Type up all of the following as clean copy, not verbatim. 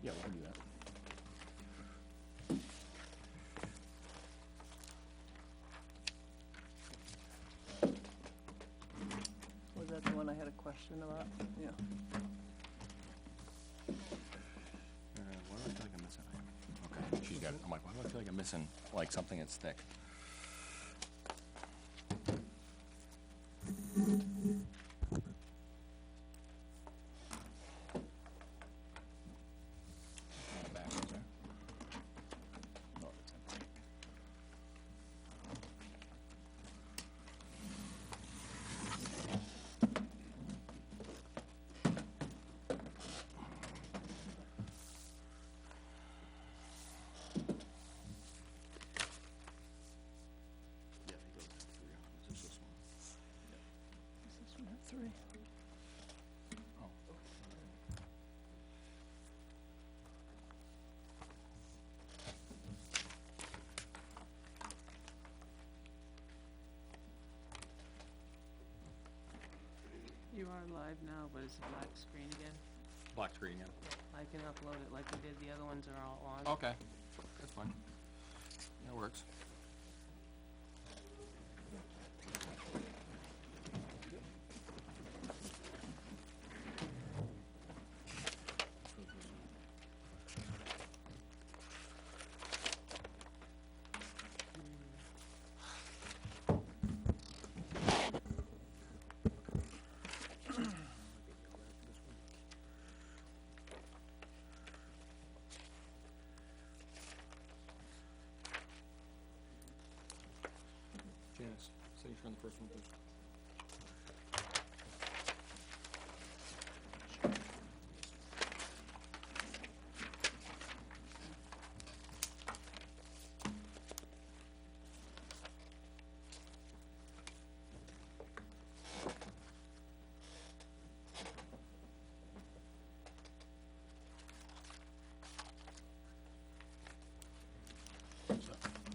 Yeah, we can do that. Was that the one I had a question about? Yeah. Why do I feel like I'm missing? Okay, she's got it. I'm like, why do I feel like I'm missing, like, something that's thick? Backwards there. Oh, it's empty. Yeah, he goes to 3 on. Is this one? Is this one at 3? Oh. You are live now, but it's a black screen again. Black screen, yeah. I can upload it like we did, the other ones are all on. Okay, that's fine. That works. Janice, signature on the first one, please.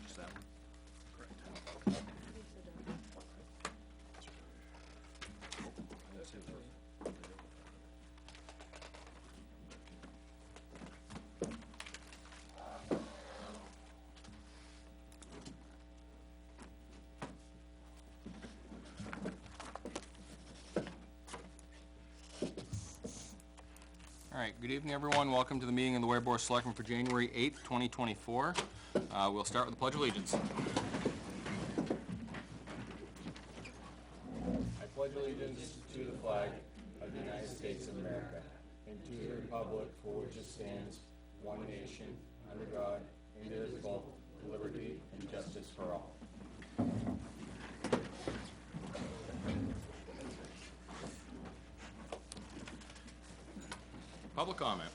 Just that one? Correct. That's it first. All right, good evening, everyone. Welcome to the meeting of the Ware Board of Selectmen for January 8th, 2024. We'll start with the Pledge of Allegiance. I pledge allegiance to the flag of the United States of America and to the republic for which it stands, one nation, under God, indivisible, with liberty and justice for all. Public comment.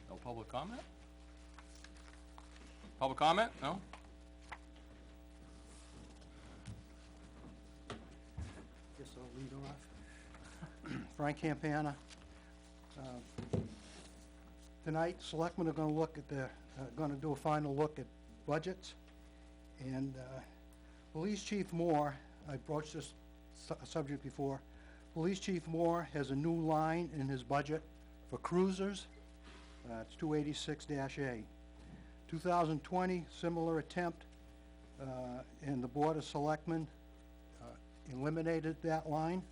No public comment? Public comment? No? Guess I'll lead off. Frank Campana. Tonight, selectmen are gonna look at gonna do a final look at budgets. And, Police Chief Moore, I broached this subject before. Police Chief Moore has a new line in his budget for cruisers. It's 286-A. 2020, similar attempt, and the Board of Selectmen eliminated that line.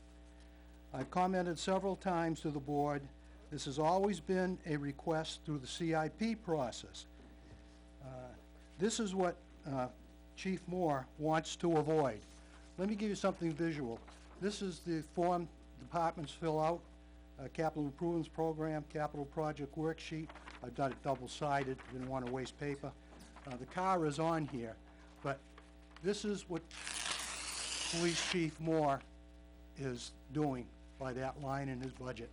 I've commented several times to the board, this has always been a request through the CIP process. This is what Chief Moore wants to avoid. Let me give you something visual. This is the form departments fill out, capital improvements program, capital project worksheet. I've done it double-sided, didn't want to waste paper. The car is on here, but this is what Police Chief Moore is doing by that line in his budget.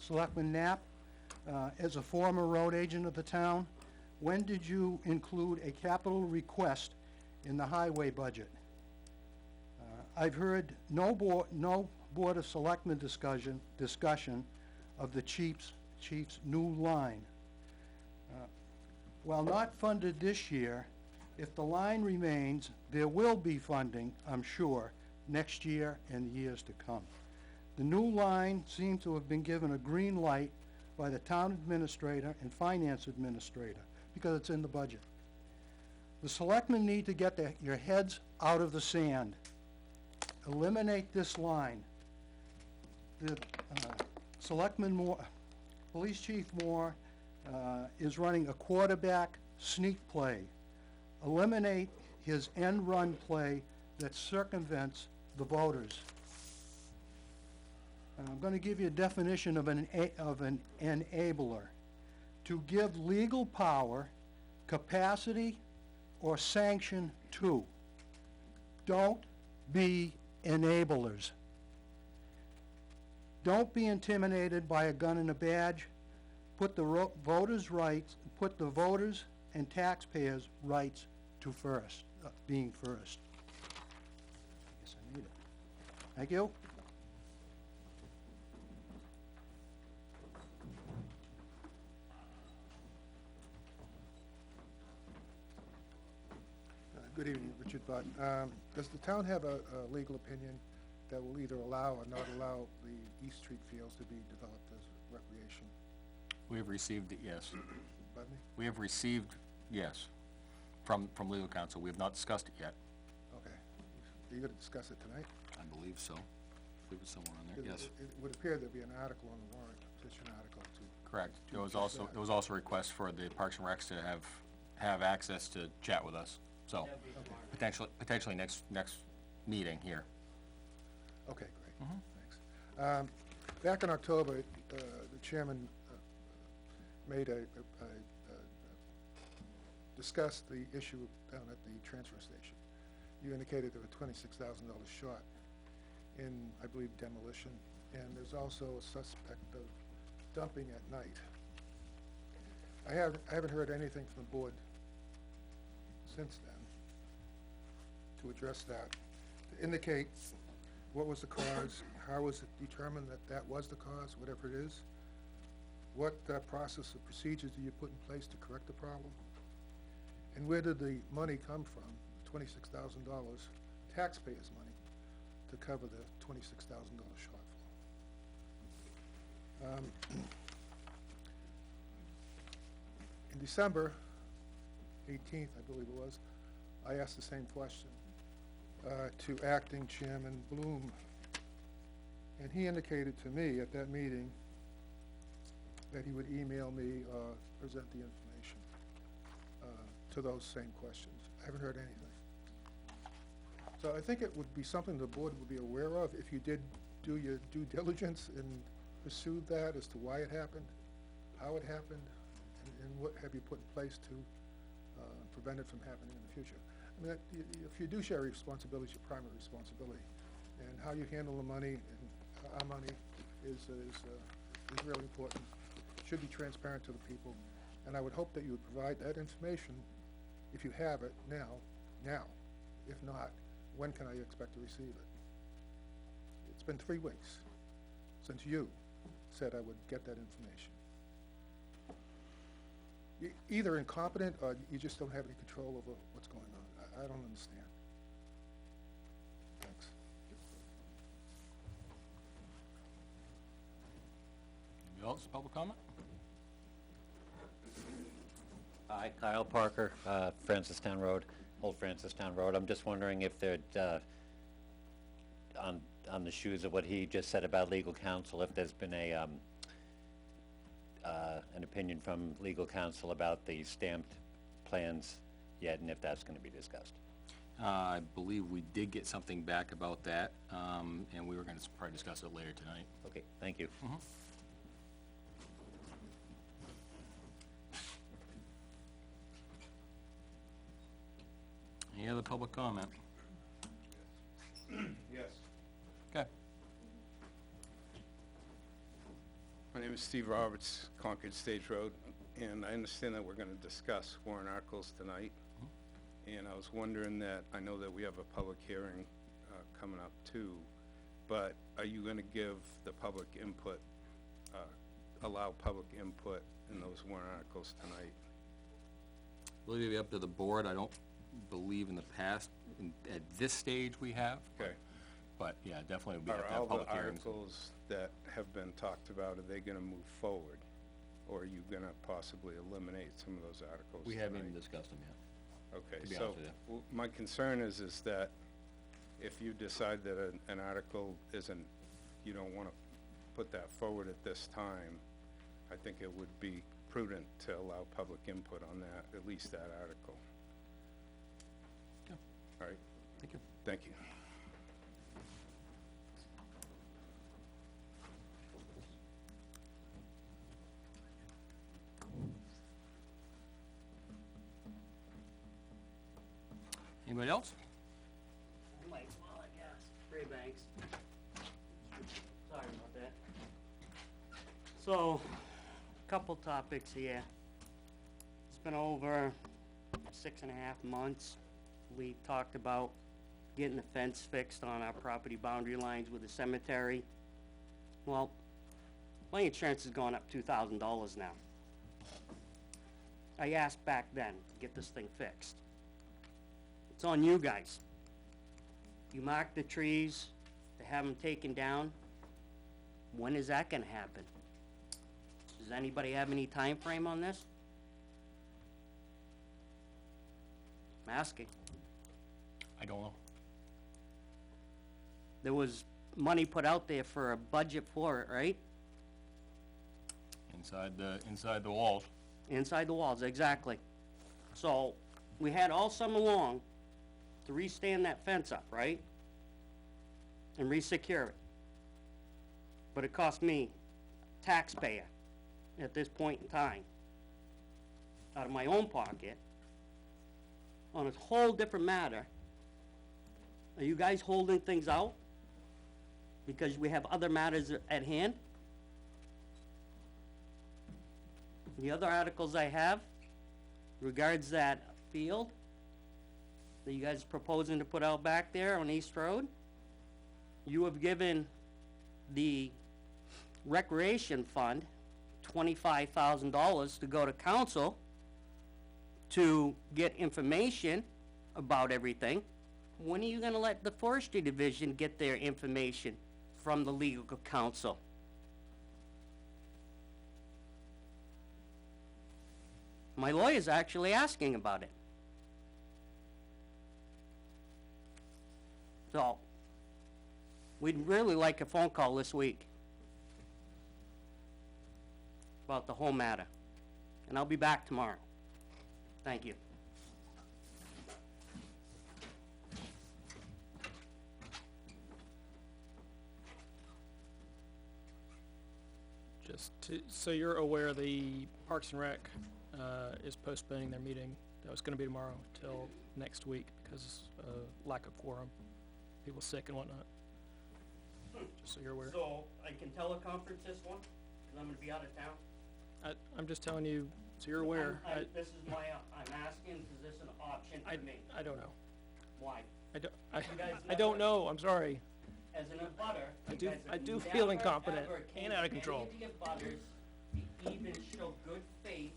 Selectman Knapp, as a former road agent of the town, when did you include a capital request in the highway budget? I've heard no Board of Selectmen discussion of the chief's new line. While not funded this year, if the line remains, there will be funding, I'm sure, next year and years to come. The new line seems to have been given a green light by the town administrator and finance administrator, because it's in the budget. The selectmen need to get your heads out of the sand. Eliminate this line. The Selectman Moore, Police Chief Moore, is running a quarterback sneak play. Eliminate his end run play that circumvents the voters. I'm going to give you a definition of an enabler. To give legal power, capacity, or sanction to. Don't be enablers. Don't be intimidated by a gun and a badge. Put the voters' rights, put the voters and taxpayers' rights to first, being first. I guess I need it. Thank you. Good evening, Richard Butt. Does the town have a legal opinion that will either allow or not allow the East Street fields to be developed as recreation? We have received it, yes. Pardon me? We have received, yes, from legal counsel. We have not discussed it yet. Okay. Are you going to discuss it tonight? I believe so. I believe it's somewhere on there, Because yes. It would appear there'd be an article on the warrant, a petition article to... Correct. There was just also, that. there was also a request for the Parks and Recs to have access to chat with us. So, potentially next meeting here. Okay, great. Thanks. Back in October, the chairman made discussed the issue down at the transfer station. You indicated there were $26,000 short in, I believe, demolition, and there's also a suspect of dumping at night. I haven't heard anything from the board since then to address that, to indicate what was the cause, how was it determined that that was the cause, whatever it is, what process or procedures do you put in place to correct the problem, and where did the money come from, $26,000, taxpayers' money, to cover the $26,000 shortfall. In December 18th, I believe it was, I asked the same question to Acting Chairman Bloom, and he indicated to me at that meeting that he would email me, present the information to those same questions. I haven't heard anything. So I think it would be something the board would be aware of if you did do your due diligence and pursued that as to why it happened, how it happened, and what have you put in place to prevent it from happening in the future. I mean, your fiduciary responsibility is your primary responsibility, and how you handle the money and our money is really important. It should be transparent to the people, and I would hope that you would provide that information if you have it now. If not, when can I expect to receive it? It's been 3 weeks since you said I would get that information. You're either incompetent or you just don't have any control over what's going on. I don't understand. Thanks. Anybody else, public comment? Hi, Kyle Parker, Francistown Road, Old Francistown Road. I'm just wondering if there'd, on the shoes of what he just said about legal counsel, if there's been an opinion from legal counsel about the stamped plans yet, and if that's gonna be discussed. I believe we did get something back about that, and we were gonna probably discuss it later tonight. Okay, thank you. Any other public comment? Yes. Okay. My name is Steve Roberts, Concord Stage Road, and I understand that we're gonna discuss warrant articles tonight. And I was wondering that, I know that we have a public hearing, coming up too, but are you gonna give the public input, allow public input in those warrant articles tonight? Really be up to the board. I don't believe in the past, at this stage we have. Okay. But, yeah, definitely we Are have to all have the public hearings. articles that have been talked about, are they gonna move forward? Or are you gonna possibly eliminate some of those articles We haven't even tonight? discussed them yet. Okay, to be so, honest with you. my concern is that if you decide that an article isn't, you don't wanna put that forward at this time, I think it would be prudent to allow public input on that, at least that article. Yeah. All right, Thank you. thank you. Anybody else? Mike, well, I guess. Ray Banks. Sorry about that. So, couple topics here. It's been over 6.5 months. We talked about getting the fence fixed on our property boundary lines with the cemetery. Well, my insurance has gone up $2,000 now. I asked back then to get this thing fixed. It's on you guys. You mark the trees, to have them taken down. When is that gonna happen? Does anybody have any time frame on this? I'm asking. I don't know. There was money put out there for a budget for it, right? Inside the walls. Inside the walls, exactly. So, we had all summer long to re-stand that fence up, right? And re-secure it. But it cost me, taxpayer, at this point in time, out of my own pocket, on a whole different matter. Are you guys holding things out? Because we have other matters at hand? The other articles I have regards that field that you guys are proposing to put out back there on East Road. You have given the Recreation Fund $25,000 to go to council to get information about everything. When are you gonna let the Forestry Division get their information from the legal counsel? My lawyer's actually asking about it. So, we'd really like a phone call this week about the whole matter. And I'll be back tomorrow. Thank you. Just to, so you're aware, the Parks and Rec is postponing their meeting. That was gonna be tomorrow till next week because of lack of quorum, people sick and whatnot. Just so you're aware. So, I can teleconference this one, because I'm gonna be out of town? I'm just telling you, so you're aware. This is my, I'm asking, is this an option for me? I don't know. Why? I guys don't never- know, I'm sorry. As an abutter, I you do- guys I have do feel never, incompetent ever came and out of to control. Any of the abutters to even show good faith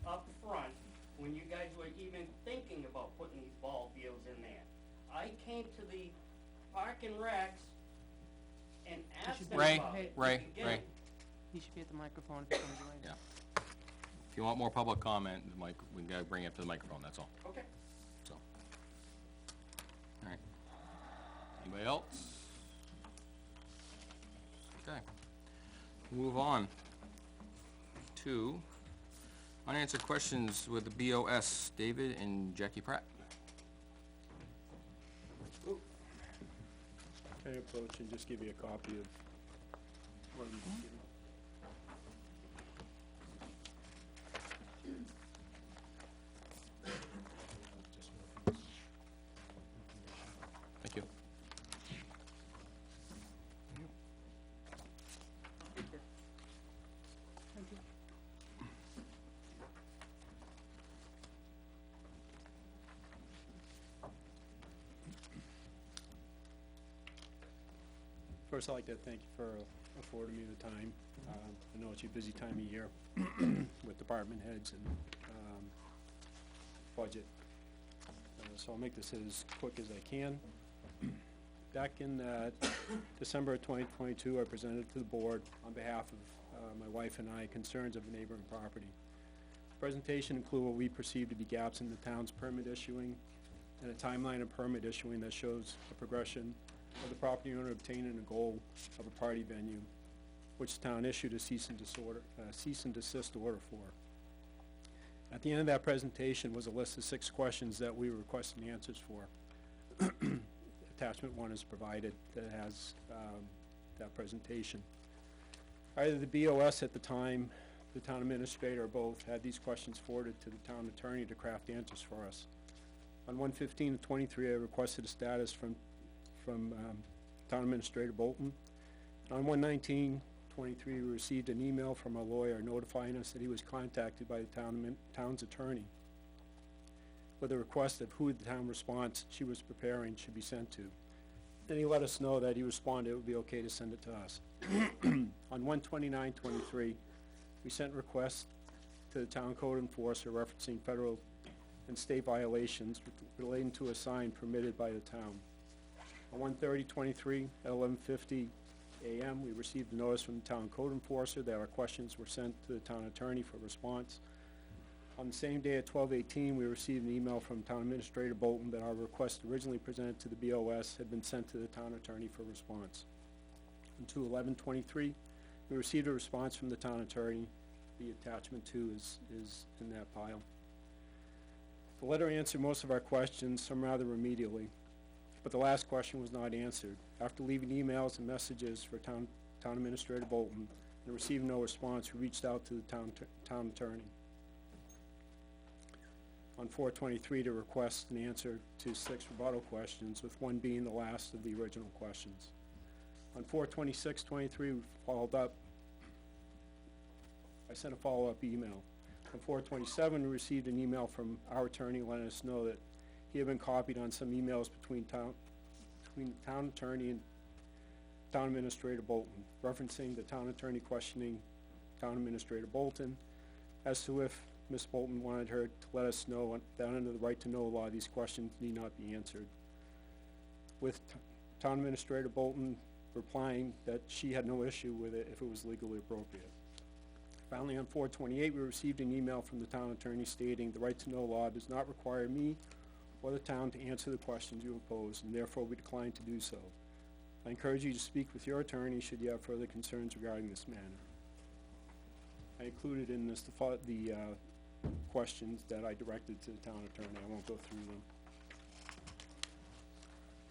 up front when you guys were even thinking about putting these ball fields in there. I came to the Park and Recs and asked them Ray, about it. Ray, to begin. Ray. He should be at the microphone if he comes away. Yeah. If you want more public comment, the mic, we gotta bring it to the microphone, that's all. Okay. So. All right. Anybody else? Okay. Move on to unanswered questions with the BOS, David and Jackie Pratt. Can I approach and just give you a copy of what I'm giving? Thank you. First, I'd like to thank you for affording me the time. I know it's your busy time of year with department heads, and budget. So I'll make this as quick as I can. Back in December of 2022, I presented to the board on behalf of my wife and I concerns of a neighboring property. Presentation include what we perceive to be gaps in the town's permit issuing and a timeline of permit issuing that shows a progression of the property owner obtaining a goal of a party venue, which the town issued a cease and desist order for. At the end of that presentation was a list of 6 questions that we were requesting answers for. Attachment 1 is provided that has that presentation. Either the BOS at the time, the town administrator, or both had these questions forwarded to the town attorney to craft answers for us. On 1/15/23, I requested a status from town administrator Bolton. On 1/19/23, we received an email from our lawyer notifying us that he was contacted by the town's attorney with a request of who the town response she was preparing should be sent to. Then he let us know that he responded it would be okay to send it to us. On 1/29/23, we sent requests to the town code enforcer referencing federal and state violations relating to a sign permitted by the town. On 1/30/23 at 11:50 a.m., we received a notice from the town code enforcer that our questions were sent to the town attorney for response. On the same day at 12:18, we received an email from town administrator Bolton that our request originally presented to the BOS had been sent to the town attorney for response. On 2/11/23, we received a response from the town attorney. The attachment 2 is in that pile. The letter answered most of our questions, some rather remedially, but the last question was not answered. After leaving emails and messages for town administrator Bolton and receiving no response, we reached out to the town attorney on 4/23 to request an answer to 6 rebuttal questions, with 1 being the last of the original questions. On 4/26/23, we followed up. I sent a follow-up email. On 4/27, we received an email from our attorney letting us know that he had been copied on some emails between the town attorney and town administrator Bolton, referencing the town attorney questioning town administrator Bolton as to if Ms. Bolton wanted her to let us know that under the right to know law, these questions need not be answered. With town administrator Bolton replying that she had no issue with it if it was legally appropriate. Finally, on 4/28, we received an email from the town attorney stating the right to know law does not require me or the town to answer the questions you have posed, and therefore we decline to do so. I encourage you to speak with your attorney should you have further concerns regarding this matter. I included in this the questions that I directed to the town attorney. I won't go through them.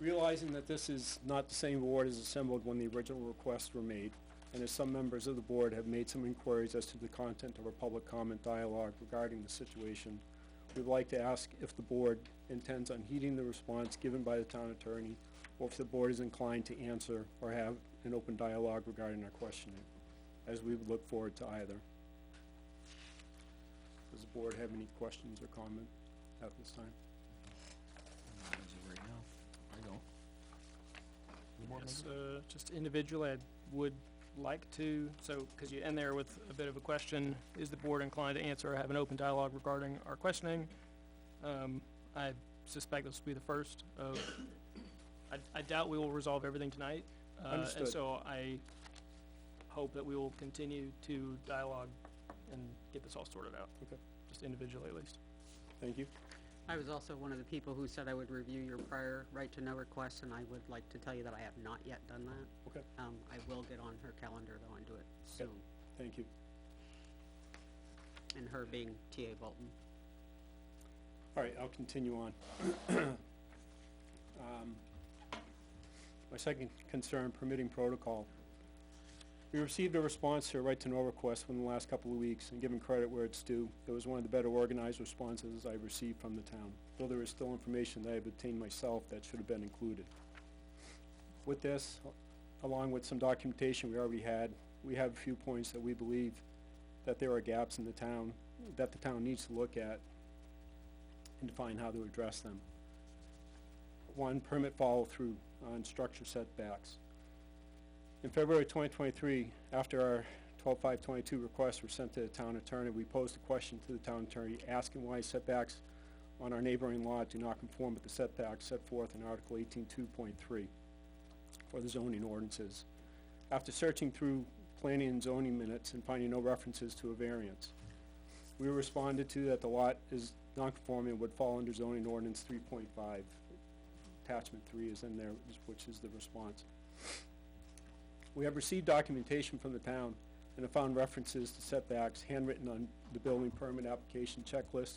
Realizing that this is not the same board as assembled when the original requests were made, and as some members of the board have made some inquiries as to the content of our public comment dialogue regarding the situation, we would like to ask if the board intends on heeding the response given by the town attorney, or if the board is inclined to answer or have an open dialogue regarding our questioning, as we would look forward to either. Does the board have any questions or comment at this time? Right now, I don't. Yes, just individually, I would like to, because you end there with a bit of a question, is the board inclined to answer or have an open dialogue regarding our questioning? I suspect this will be the first of, I doubt we will resolve everything tonight. Understood. And so I hope that we will continue to dialogue and get this all sorted out. Okay. Just individually at least. Thank you. I was also one of the people who said I would review your prior right-to-know requests, and I would like to tell you that I have not yet done that. Okay. I will get on her calendar, though, and do it soon. Thank you. And her being T.A. Bolton. All right, I'll continue on. My second concern, permitting protocol. We received a response to a right-to-know request within the last couple of weeks, and given credit where it's due, it was one of the better organized responses I've received from the town, though there is still information that I've obtained myself that should have been included. With this, along with some documentation we already had, we have a few points that we believe that there are gaps in the town, that the town needs to look at and define how to address them. 1, permit follow-through on structure setbacks. In February 2023, after our 12/5/22 requests were sent to the town attorney, we posed a question to the town attorney asking why setbacks on our neighboring lot do not conform with the setbacks set forth in Article 18.2.3 for the zoning ordinances. After searching through planning and zoning minutes and finding no references to a variance, we were responded to that the lot is non-conforming and would fall under zoning ordinance 3.5. Attachment 3 is in there, which is the response. We have received documentation from the town and have found references to setbacks handwritten on the building permit application checklist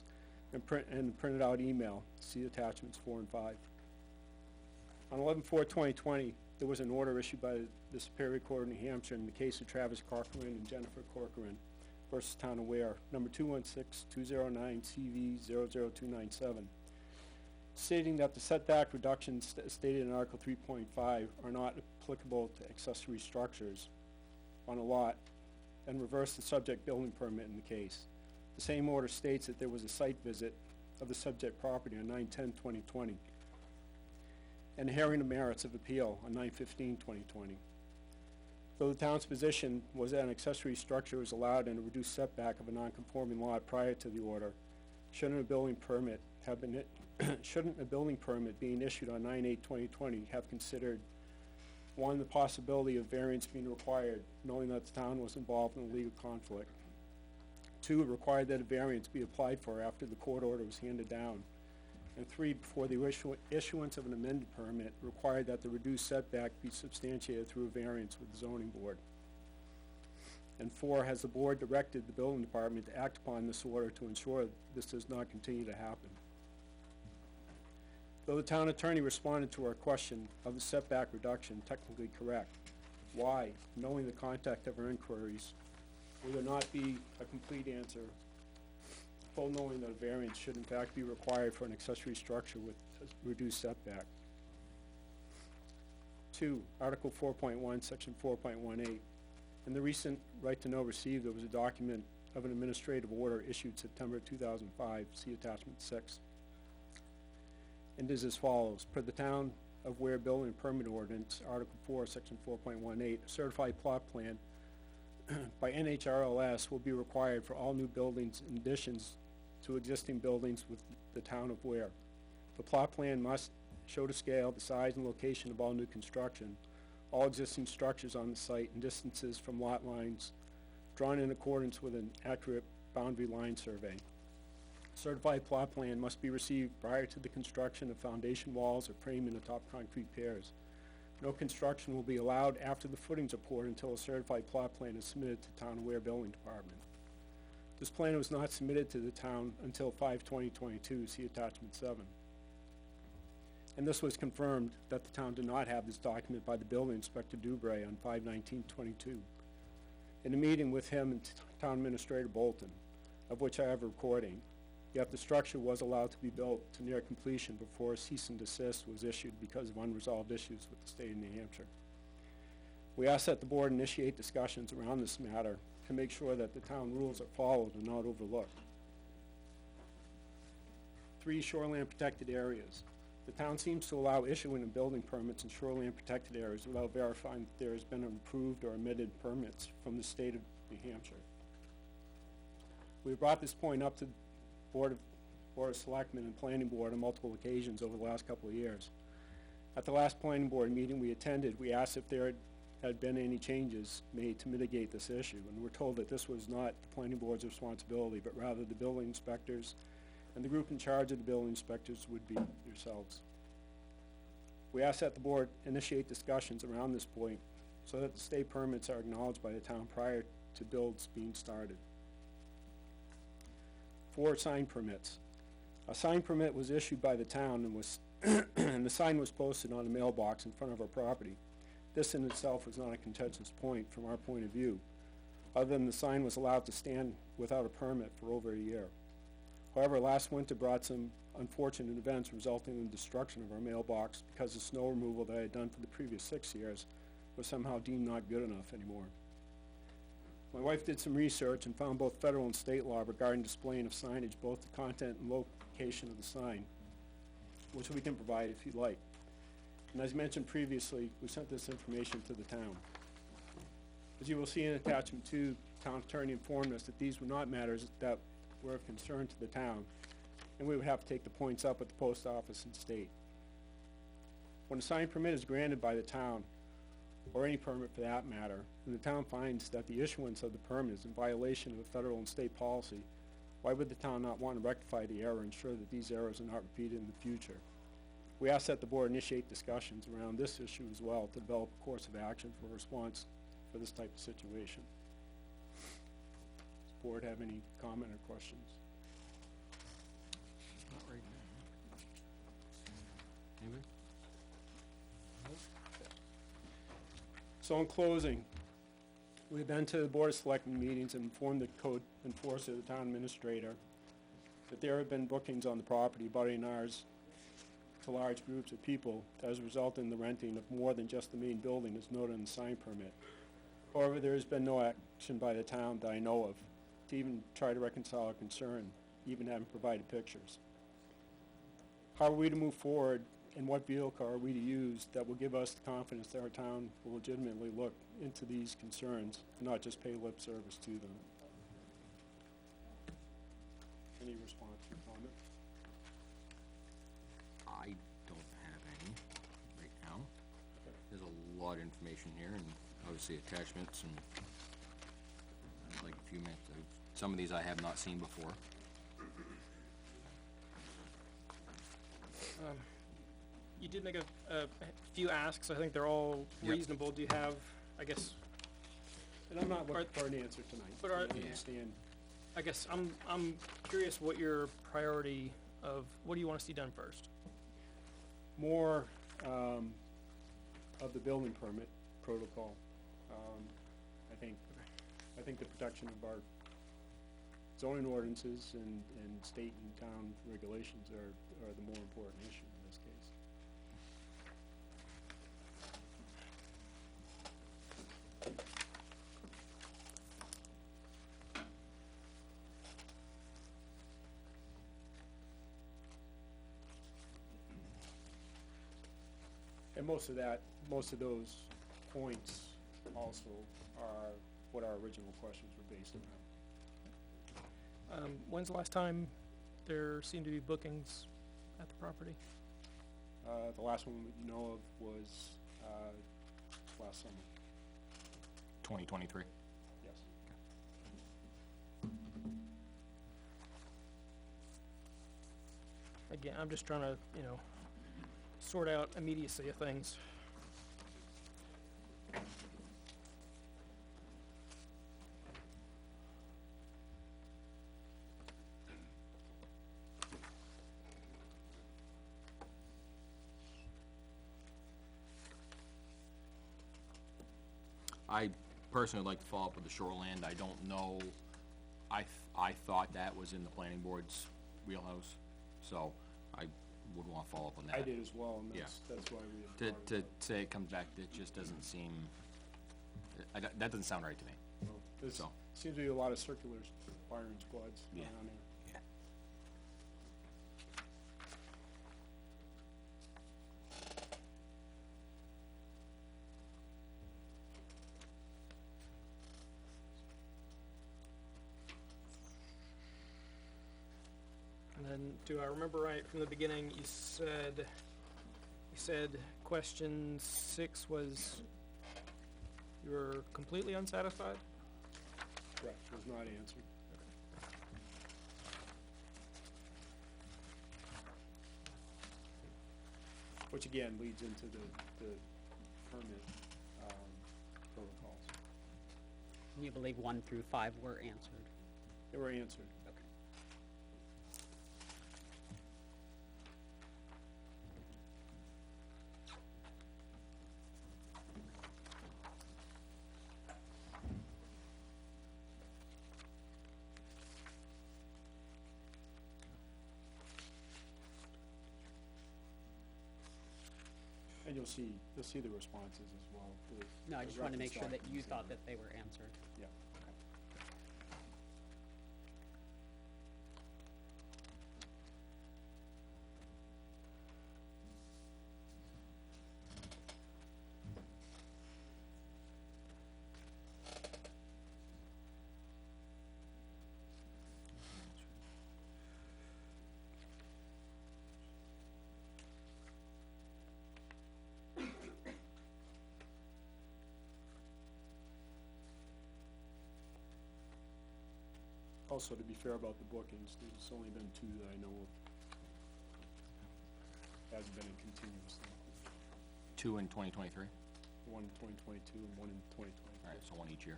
and printed out email. See attachments 4 and 5. On 11/4/2020, there was an order issued by the Superior Court of New Hampshire in the case of Travis Corcoran and Jennifer Corcoran versus Town of Ware, number 216209 CV00297, stating that the setback reductions stated in Article 3.5 are not applicable to accessory structures on a lot, and reverse the subject building permit in the case. The same order states that there was a site visit of the subject property on 9/10/2020 and a hearing of merits of appeal on 9/15/2020. Though the town's position was that an accessory structure was allowed in a reduced setback of a non-conforming lot prior to the order, shouldn't a building permit being issued on 9/8/2020 have considered, one, the possibility of variance being required, knowing that the town was involved in a legal conflict. Two, it required that a variance be applied for after the court order was handed down. And three, before the issuance of an amended permit, required that the reduced setback be substantiated through a variance with the zoning board. And four, has the board directed the building department to act upon this order to ensure this does not continue to happen. Though the town attorney responded to our question of the setback reduction technically correct, why, knowing the content of our inquiries, will there not be a complete answer, full knowing that a variance should in fact be required for an accessory structure with a reduced setback? 2, Article 4.1, Section 4.18. In the recent right to know received, there was a document of an administrative order issued September 2005, see attachment 6. And is as follows: per the Town of Ware Building Permit Ordinance, Article 4, Section 4.18, a certified plot plan by NHRLS will be required for all new buildings in additions to existing buildings with the Town of Ware. The plot plan must show to scale the size and location of all new construction, all existing structures on the site, and distances from lot lines drawn in accordance with an accurate boundary line survey. Certified plot plan must be received prior to the construction of foundation walls or framing of top concrete piers. No construction will be allowed after the footings are poured until a certified plot plan is submitted to Town of Ware Building Department. This plan was not submitted to the town until 5/20/22, see attachment 7. And this was confirmed that the town did not have this document by the building inspector Dubray on 5/19/22. In a meeting with him and Town Administrator Bolton, of which I have a recording, yet the structure was allowed to be built to near completion before a cease and desist was issued because of unresolved issues with the state of New Hampshire. We ask that the board initiate discussions around this matter to make sure that the town rules are followed and not overlooked. 3, shoreline protected areas. The town seems to allow issuing of building permits in shoreline protected areas without verifying that there has been approved or omitted permits from the state of New Hampshire. We brought this point up to the Board of Selectmen and Planning Board on multiple occasions over the last couple of years. At the last Planning Board meeting we attended, we asked if there had been any changes made to mitigate this issue, and we're told that this was not the Planning Board's responsibility, but rather the building inspectors, and the group in charge of the building inspectors would be yourselves. We ask that the board initiate discussions around this point so that the state permits are acknowledged by the town prior to builds being started. 4, sign permits. A sign permit was issued by the town and was and the sign was posted on a mailbox in front of our property. This in itself was not a contentious point from our point of view, other than the sign was allowed to stand without a permit for over a year. However, last winter brought some unfortunate events resulting in the destruction of our mailbox because the snow removal that I had done for the previous 6 years was somehow deemed not good enough anymore. My wife did some research and found both federal and state law regarding displaying of signage, both the content and location of the sign, which we can provide if you'd like. And as mentioned previously, we sent this information to the town. As you will see in attachment 2, town attorney informed us that these were not matters that were of concern to the town, and we would have to take the points up at the post office and state. When a sign permit is granted by the town, or any permit for that matter, and the town finds that the issuance of the permit is in violation of a federal and state policy, why would the town not want to rectify the error and ensure that these errors are not repeated in the future? We ask that the board initiate discussions around this issue as well to develop a course of action for a response for this type of situation. Does the board have any comment or questions? Not right now. Anybody? So in closing, we've been to the Board of Selectmen meetings and informed the code enforcer, the town administrator, that there have been bookings on the property abutting ours to large groups of people that has resulted in the renting of more than just the main building as noted in the sign permit. However, there has been no action by the town that I know of to even try to reconcile a concern, even having provided pictures. How are we to move forward, and what vehicle are we to use that will give us the confidence that our town will legitimately look into these concerns and not just pay lip service to them? Any response or comment? I don't have any right now. There's a lot of information here, and obviously attachments, and I'd like a few minutes. Some of these I have not seen before. You did make a few asks. I think they're all Yep. reasonable. Do you have, I guess, And I'm not looking for an answer tonight. but are- I Yeah. understand. I guess I'm curious what your priority of, what do you want to see done first? More of the building permit protocol. I think the protection of our zoning ordinances and state and town regulations are the more important issue in this case. And most of those points also are what our original questions were based around. When's the last time there seemed to be bookings at the property? The last one we know of was, last summer, 2023. yes. Again, I'm just trying to, sort out immediacy of things. I personally would like to follow up with the shoreland. I don't know, I thought that was in the planning board's wheelhouse, so I would wanna follow up on that. I did as well, and Yeah. that's why we. had brought To it up. say it comes back, it just doesn't seem, that doesn't sound right to me. Well, There's, So. seems to be a lot of circular firing squads Yeah. around there. Yeah. And then, do I remember right from the beginning, you said question 6 was, you were completely unsatisfied? Correct, was not answered. Which again leads into the permit, protocols. And you believe 1 through 5 were answered? They were answered. Okay. And you'll see the responses as well. No, I the just wanted to make sure that reference you documents thought and- that they were answered. Yeah. also, to be fair about the bookings, there's only been 2 that I know of. Hasn't been in continuous, though. 2 in 2023? One in 2022 and one in 2023. All right, so one each year.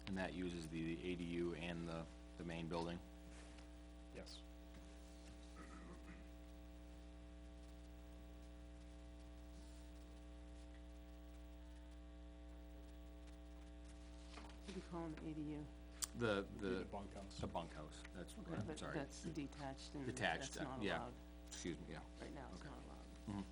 And that uses the ADU and the main building? Yes. What do you call an ADU? The bunkhouse. The bunkhouse, that's, Okay, but sorry. that's detached and Detached, that's not yeah. allowed. Excuse me, yeah. Right now, it's Okay. not allowed. Mhm.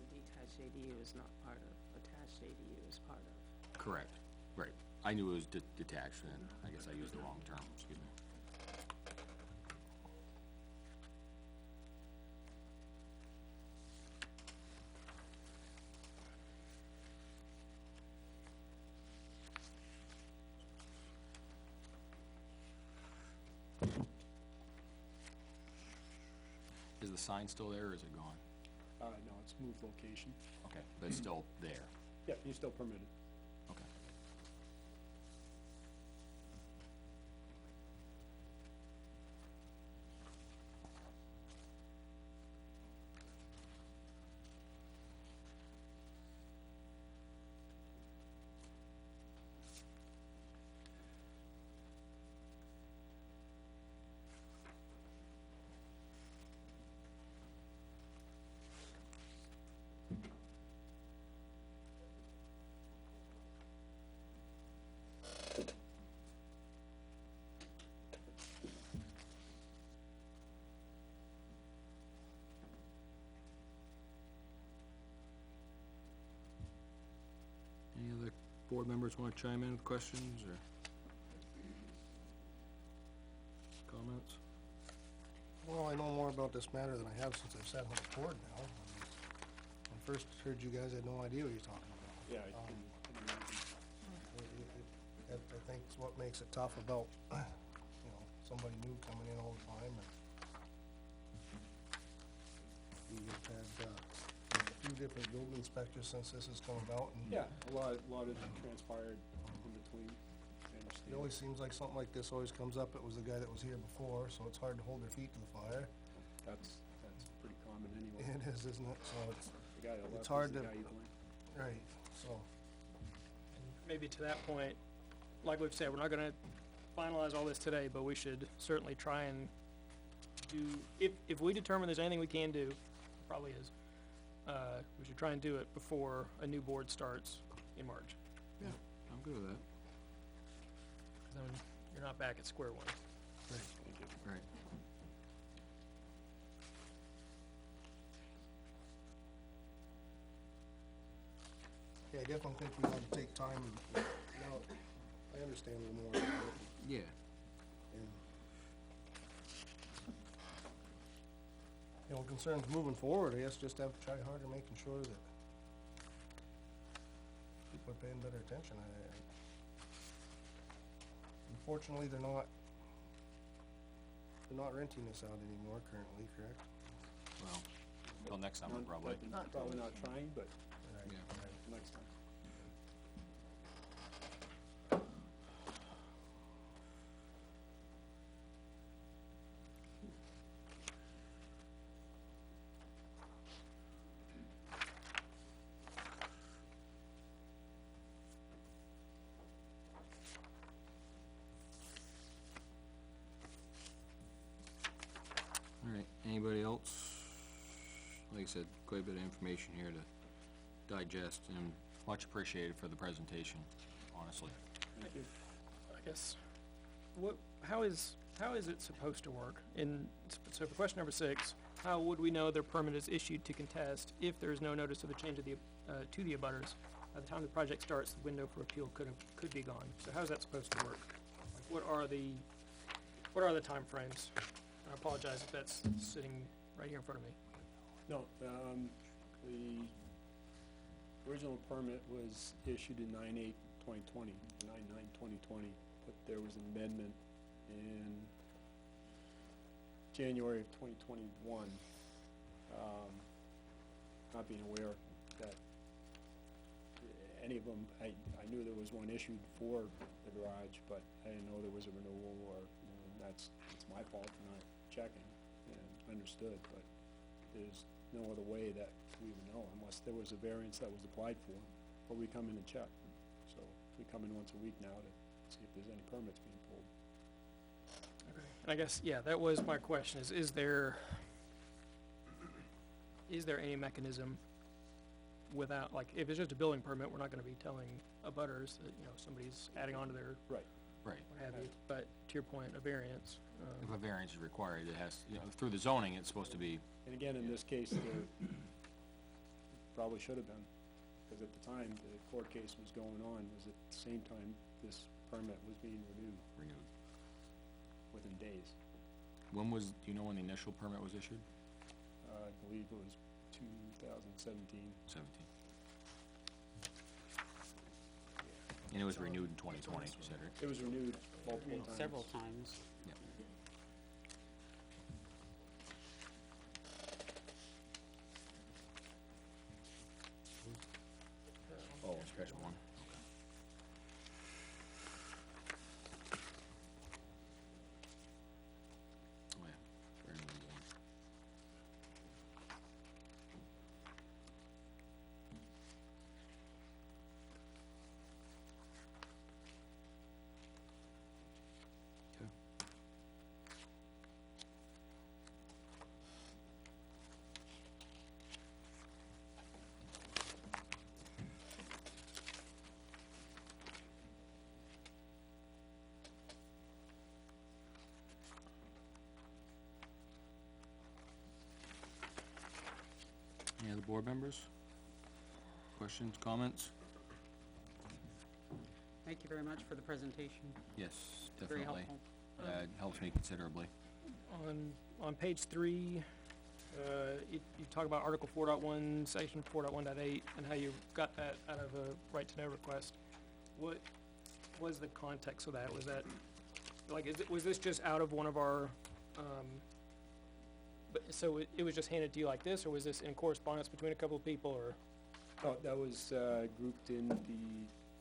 A detached ADU is not part of, attached ADU is part of. Correct, right. I knew it was detached, and I guess I used the wrong term, excuse me. Is the sign still there, or is it gone? No, it's moved location. Okay, but it's still there, Yeah, you're still permitted. okay. Any other board members wanna chime in with questions, or comments? Well, I know more about this matter than I have since I've sat on the board now. When I first heard you guys, I had no idea what you're talking about. Yeah, I can imagine. I think it's what makes it tough about, somebody new coming in all the time, and we've had, a few different building inspectors since this has come about, and Yeah, a lot has transpired in between, I it understand. always seems like something like this always comes up. It was the guy that was here before, so it's hard to hold their feet to the fire. That's pretty common anyway. It is, isn't it? So The guy that left it's is hard the to- guy you blame. right, so, Maybe to that point, like we've said, we're not gonna finalize all this today, but we should certainly try and do, if we determine there's anything we can do, probably is, we should try and do it before a new board starts in March. Yeah, I'm good with that. 'Cause then you're not back at square one. Thank you. Right. yeah, I definitely think we ought to take time, and now, I understand a little more about it, Yeah. and, concerns moving forward, I guess, just have to try harder making sure that people are paying better attention. Unfortunately, they're not renting this out anymore currently, correct? Well, till next summer, probably. Probably not trying, but Right. Yeah. next time. All right, anybody else? Like I said, quite a bit of information here to digest, and much appreciated for the presentation, honestly. Thank you. I guess, how is it supposed to work? So for question number 6, how would we know their permit is issued to contest if there is no notice of a change of the, to the abutters? By the time the project starts, the window for appeal could be gone. So how's that supposed to work? Like, what are the timeframes? I apologize if that's sitting right here in front of me. No, the original permit was issued in 9/8/2020, 9/9/2020, but there was an amendment in January of 2021. not being aware that any of them, I knew there was one issued for the garage, but I didn't know there was a renewal, or, it's my fault for not checking, and understood, but there's no other way that we would know unless there was a variance that was applied for, or we come in and check. So we come in once a week now to see if there's any permits being pulled. Okay. And I guess, yeah, that was my question, is there any mechanism without, like, if it's just a building permit, we're not gonna be telling abutters that, somebody's adding on to their, Right. Right. what have you, but to your point, a variance, If a variance is required, it has, through the zoning, it's supposed to be, And again, in this case, there probably should have been, because at the time, the court case was going on, was at the same time this permit was being renewed renewed. within days. When was, do you know when the initial permit was issued? I believe it was 2017. 17. And it was renewed in 2020, you said, right? It was renewed multiple times. Several times. Yeah. Oh, stretch one, okay. Oh, yeah, very new one. Okay. Any other board members? Questions, comments? Thank you very much for the presentation. Yes, Very definitely. helpful. It helps me considerably. on page 3, you talk about Article 4.1, Section 4.1.8, and how you got that out of a right-to-know request. What was the context of that? Was that, like, was this just out of one of our, so it was just handed to you like this, or was this in correspondence between a couple of people, or? Oh, that was grouped in the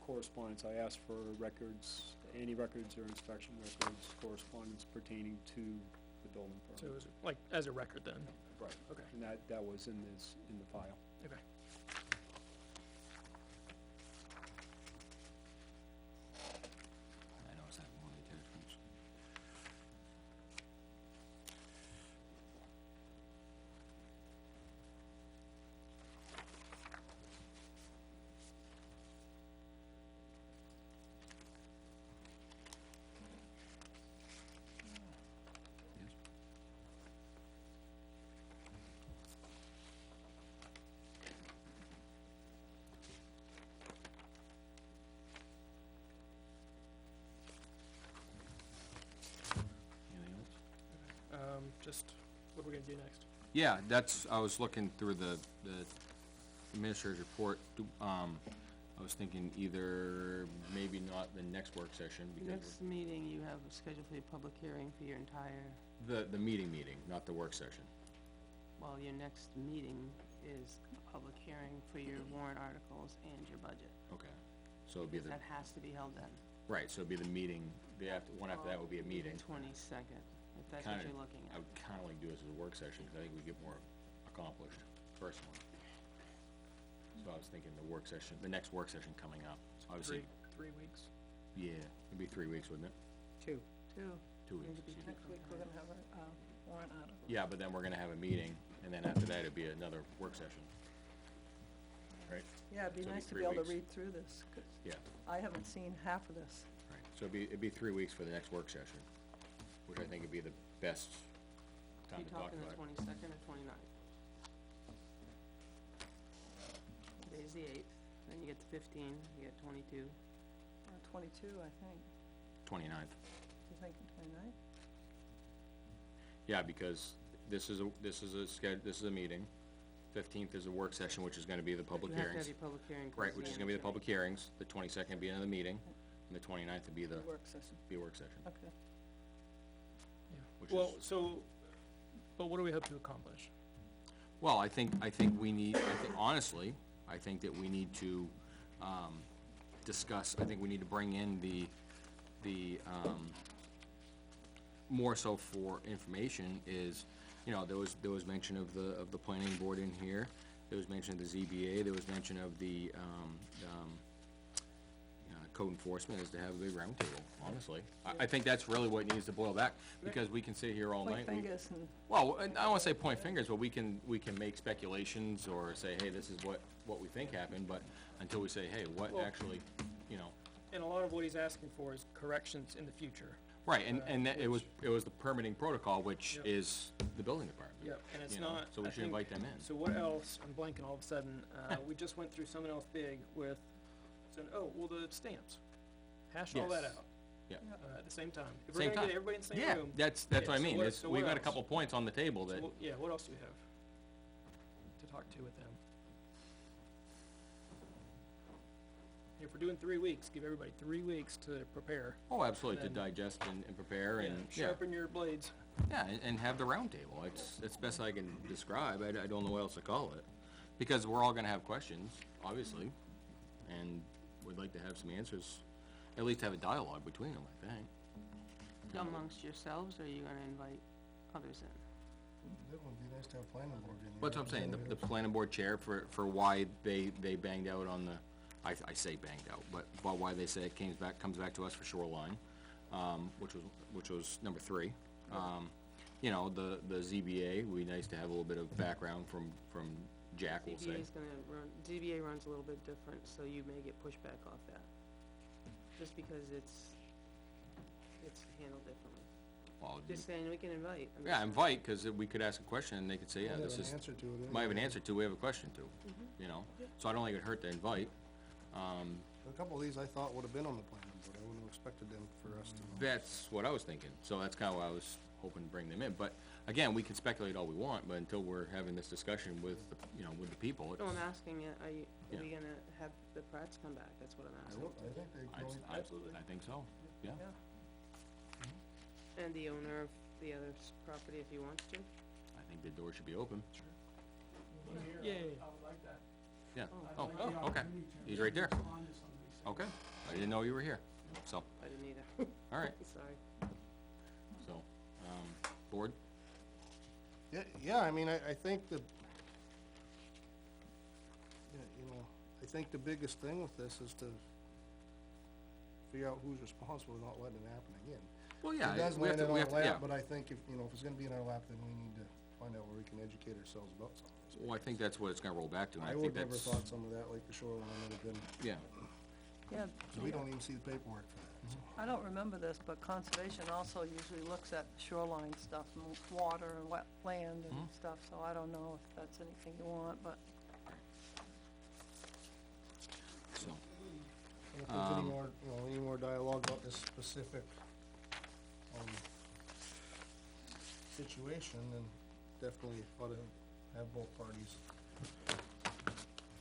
correspondence. I asked for records, any records or inspection records, correspondence pertaining to the building So it permit. was, like, as a record then? Right. Okay. And that was in the file. Okay. I know it's not one of the attachments. Yes. Anything else? Just, what are we gonna do next? Yeah, that's, I was looking through the administrator's report, I was thinking either, maybe not the next work session, because Next meeting, you have scheduled for your public hearing for your entire, the meeting, not the work session. well, your next meeting is a public hearing for your warrant articles and your budget. Okay, so it'd be the, That has to be held then. right, so it'd be the meeting, one after that would be a meeting. 22nd, if that's what Kinda- you're looking I at. would kinda like do this as a work session, cause I think we get more accomplished, personally. So I was thinking the work session, the next work session coming up, obviously, 3 weeks? yeah, it'd be 3 weeks, wouldn't it? 2. 2. 2 weeks. Need to be Next week, we're gonna have a warrant article. Yeah, but then we're gonna have a meeting, and then after that, it'd be another work session. Right? Yeah, it'd be So it'd be nice to 3 be able to weeks. read through this, 'cause Yeah, I haven't seen half of this. right, so it'd be 3 weeks for the next work session, which I think would be the best time You to talk talking the about it. 22nd or 29th? Today's the 8th, then you get the 15, you get 22. 22, I think. 29th. You thinking 29? Yeah, because this is a meeting. 15th is a work session, which is gonna be the public You have to hearings. have your public hearing. Right, which is gonna be the public hearings. The 22nd will be another meeting, and the 29th will be the, Work session, be a work session, okay. which Well, is, so, but what do we hope to accomplish? Well, I think we need, honestly, I think that we need to, discuss, I think we need to bring in more so for information is, you know, there was mention of the planning board in here, there was mention of the ZBA, there was mention of the, code enforcement is to have a big roundtable, honestly. I think that's really what needs to boil back, because we can sit here all night. Point fingers and, Well, I don't wanna say point fingers, but we can make speculations or say, hey, this is what we think happened, but until we say, hey, what Well- actually, you know. And a lot of what he's asking for is corrections in the future. Right, and that it was the permitting protocol, which Yep. is the building department. Yep, and it's you know, not. so we I should think- invite them in. So what else, I'm blanking all of a sudden, we just went through something else big with, saying, oh, well, the stamps. Hash all that Yes. out, Yeah. at the same time. If Same we're gonna time. get everybody in the same Yeah, room. that's yeah, what I so mean, what- is so we've what got a else? couple points on the table So that, what- Yeah, what else do we have to talk to with them? If we're doing 3 weeks, give everybody 3 weeks to prepare. oh, absolutely, to then- digest and prepare Yeah, and, yeah. sharpen your blades. Yeah, and have the round table, it's best I can describe, I don't know what else to call it. Because we're all gonna have questions, obviously, and we'd like to have some answers, at least have a dialogue between them, I think. Amongst yourselves, or are you gonna invite others in? It would be nice to have planning board in here. What's what I'm saying, the planning board chair for why they banged out on the, I say banged out, but why they say it comes back to us for shoreline, which was number 3. You know, the ZBA, would be nice to have a little bit of background from Jack, we'll say. ZBA's gonna run, ZBA runs a little bit different, so you may get pushback off that. Just because it's handled differently. Well, Just saying, we can invite. I'm yeah, just- invite, cause we could ask a question and they could say, yeah, Might this have is, an answer to it. might have an anyway. answer to, we have a question to, you know? So I don't think it'd hurt to invite. A couple of these I thought would have been on the planning board, I wouldn't have expected them for us to. That's what I was thinking, so that's kinda why I was hoping to bring them in, but again, we can speculate all we want, but until we're having this discussion with, with the people, it's. No, I'm asking you, are Yeah. we gonna have the Pratt's come back? That's what I'm I asking. think they can only. Absolutely. I think so, yeah. And the owner of the other property, if he wants to? I think the door should be open. Yay. Yeah, oh, okay, he's right there. Okay, I didn't know you were here, so, I didn't either. alright, Sorry. so, board? Yeah, I mean, I think I think the biggest thing with this is to figure out who's responsible for not letting it happen again. Well, yeah, It does we have land to, in we our have to, yeah. lap, but I think if it's gonna be in our lap, then we need to find out where we can educate ourselves about some of this. Well, I think that's what it's gonna roll back to, and I I think would never that's, thought some of that, like the shoreline would have been, yeah, yeah, so we don't even see the paperwork for that, so. I don't remember this, but conservation also usually looks at shoreline stuff, and water and wetland and stuff, so I don't know if that's anything you want, but so, And if there's any more, any more dialogue about this specific, situation, then definitely ought to have both parties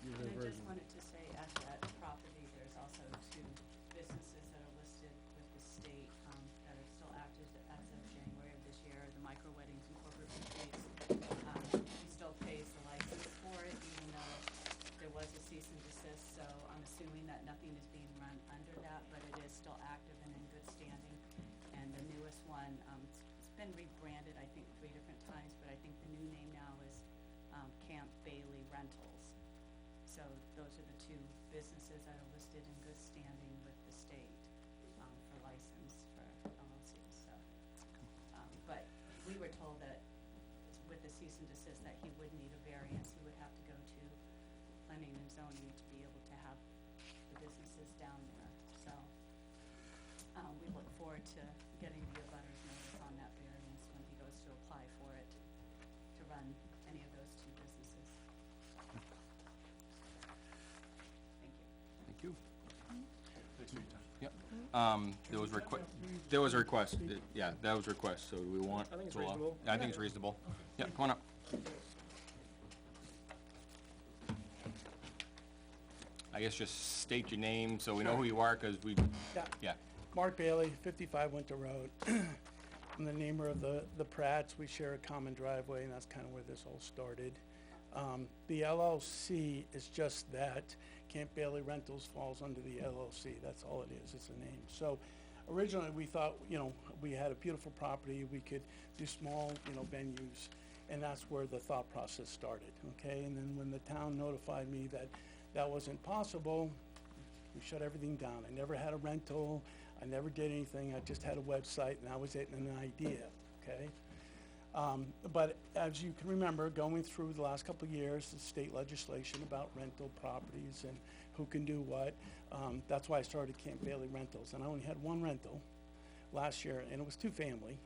give their And I version. just wanted to say, at that property, there's also 2 businesses that are listed with the state, that are still active as of January of this year, the Micro Weddings and Corporate Retreats. He still pays the license for it, even though there was a cease and desist, so I'm assuming that nothing is being run under that, but it is still active and in good standing. And the newest one, it's been rebranded, I think, 3 different times, but I think the new name now is, Camp Bailey Rentals. So those are the 2 businesses that are listed in good standing with the state, for license for LLCs, so. But we were told that with the cease and desist that he would need a variance, he would have to go to planning and zoning to be able to have the businesses down there, so. We look forward to getting the abutters notice on that variance when he goes to apply for it, to run any of those 2 businesses. Thank you. thank you. Yep, there was a request, yeah, that was a request, so do we want? I think it's to allow- reasonable. I think it's reasonable, yeah, come on up. I guess just state your name, so we know who you are, 'cause we, Yeah, yeah, Mark Bailey, 55 Winter Road. I'm the neighbor of the Pratts. We share a common driveway, and that's kind of where this all started. The LLC is just that. Camp Bailey Rentals falls under the LLC. That's all it is. It's a name. So originally, we thought, we had a beautiful property. We could do small, venues. And that's where the thought process started, okay? And then when the town notified me that that wasn't possible, we shut everything down. I never had a rental. I never did anything. I just had a website, and that was it, and an idea, okay? But as you can remember, going through the last couple of years, the state legislation about rental properties and who can do what, that's why I started Camp Bailey Rentals. And I only had one rental last year, and it was two-family,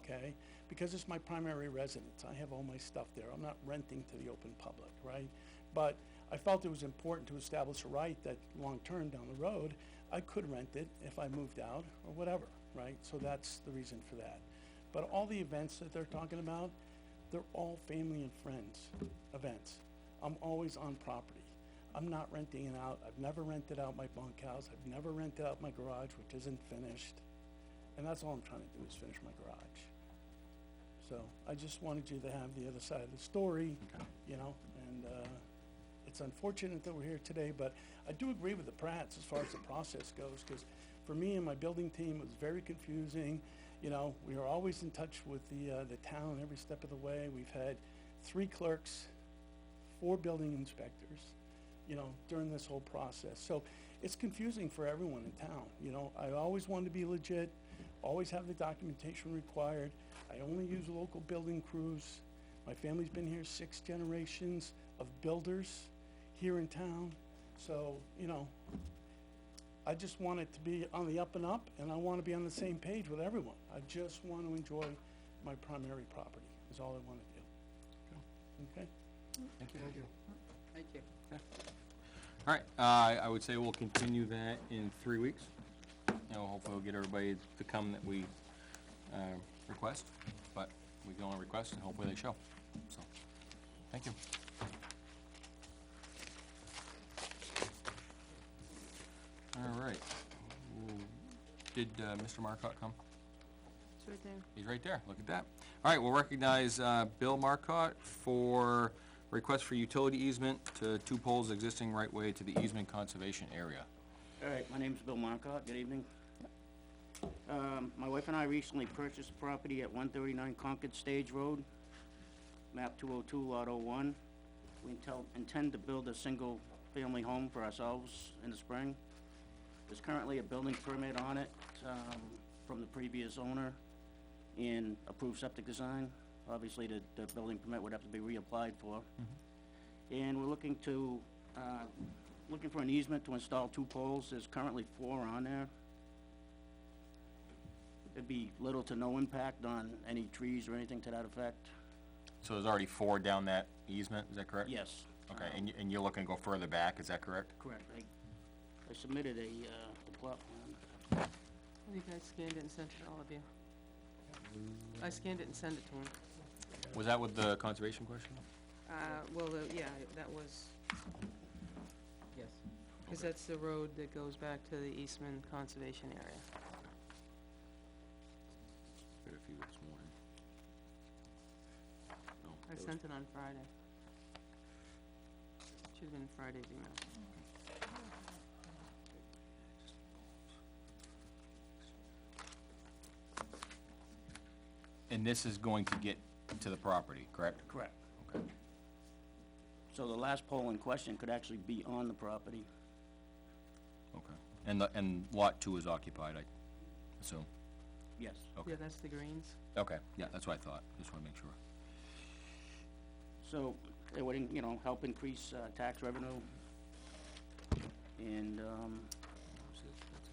okay? Because it's my primary residence. I have all my stuff there. I'm not renting to the open public, right? But I felt it was important to establish a right that long-term down the road, I could rent it if I moved out or whatever, right? So that's the reason for that. But all the events that they're talking about, they're all family and friends events. I'm always on property. I'm not renting it out. I've never rented out my bunkhouse. I've never rented out my garage, which isn't finished. And that's all I'm trying to do is finish my garage. So I just wanted you to have the other side of the story, and it's unfortunate that we're here today, but I do agree with the Pratts as far as the process goes, because for me and my building team, it was very confusing. We were always in touch with the town every step of the way. We've had 3 clerks, 4 building inspectors, during this whole process. So it's confusing for everyone in town. I always wanted to be legit, always have the documentation required. I only use local building crews. My family's been here 6 generations of builders here in town. So, I just want it to be on the up and up, and I want to be on the same page with everyone. I just want to enjoy my primary property, is all I want to do. Okay? Thank you. Thank you. All right, I would say we'll continue that in 3 weeks. Hopefully we'll get everybody to come that we request, but we can only request and hopefully they show. So, thank you. All right. Did Mr. Marcotte come? It's right there. He's right there. Look at that. All right, we'll recognize Bill Marcotte for request for utility easement to 2 poles existing right-way to the easement conservation area. All right, my name's Bill Marcotte. Good evening. My wife and I recently purchased property at 139 Concord Stage Road, map 202, lot 01. We intend to build a single-family home for ourselves in the spring. There's currently a building permit on it from the previous owner and approved septic design. Obviously, the building permit would have to be reapplied for. And we're looking for an easement to install 2 poles. There's currently 4 on there. There'd be little to no impact on any trees or anything to that effect. So there's already 4 down that easement, is that correct? Yes. Okay, and you're looking to go further back, is that correct? Correct. I submitted the plot plan. You guys scanned it and sent it to all of you. I scanned it and sent it to him. Was that with the conservation question? Yeah, that was, yes. Because that's the road that goes back to the Eastman Conservation Area. Got a few this morning. No, I sent it on Friday. Should've been Friday's email. And this is going to get to the property, correct? Correct. Okay. So the last pole in question could actually be on the property. Okay. And lot 2 is occupied, I assume? Yes. Okay. Yeah, that's the greens. Okay, yeah, that's what I thought. Just wanna make sure. So it would, help increase tax revenue and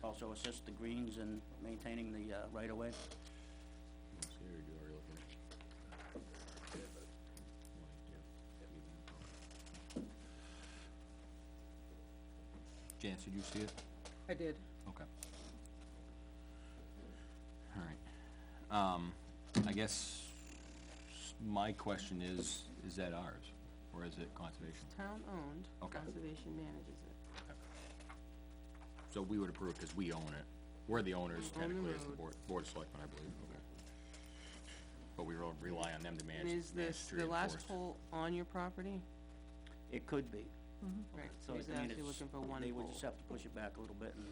also assist the greens in maintaining the right-of-way. Janice, did you see it? I did. Okay. All right. I guess my question is that ours, or is it conservation? Town-owned. Okay. Conservation manages it. So we would approve because we own it. We're the owners We own the technically as the road. board of selectmen, I believe, okay. but we rely on them to And manage, is this to the last reinforce. pole on your property? It could be. Right, So, so he's I mean, actually it's- looking for one They would pole. just have to push it back a little bit and,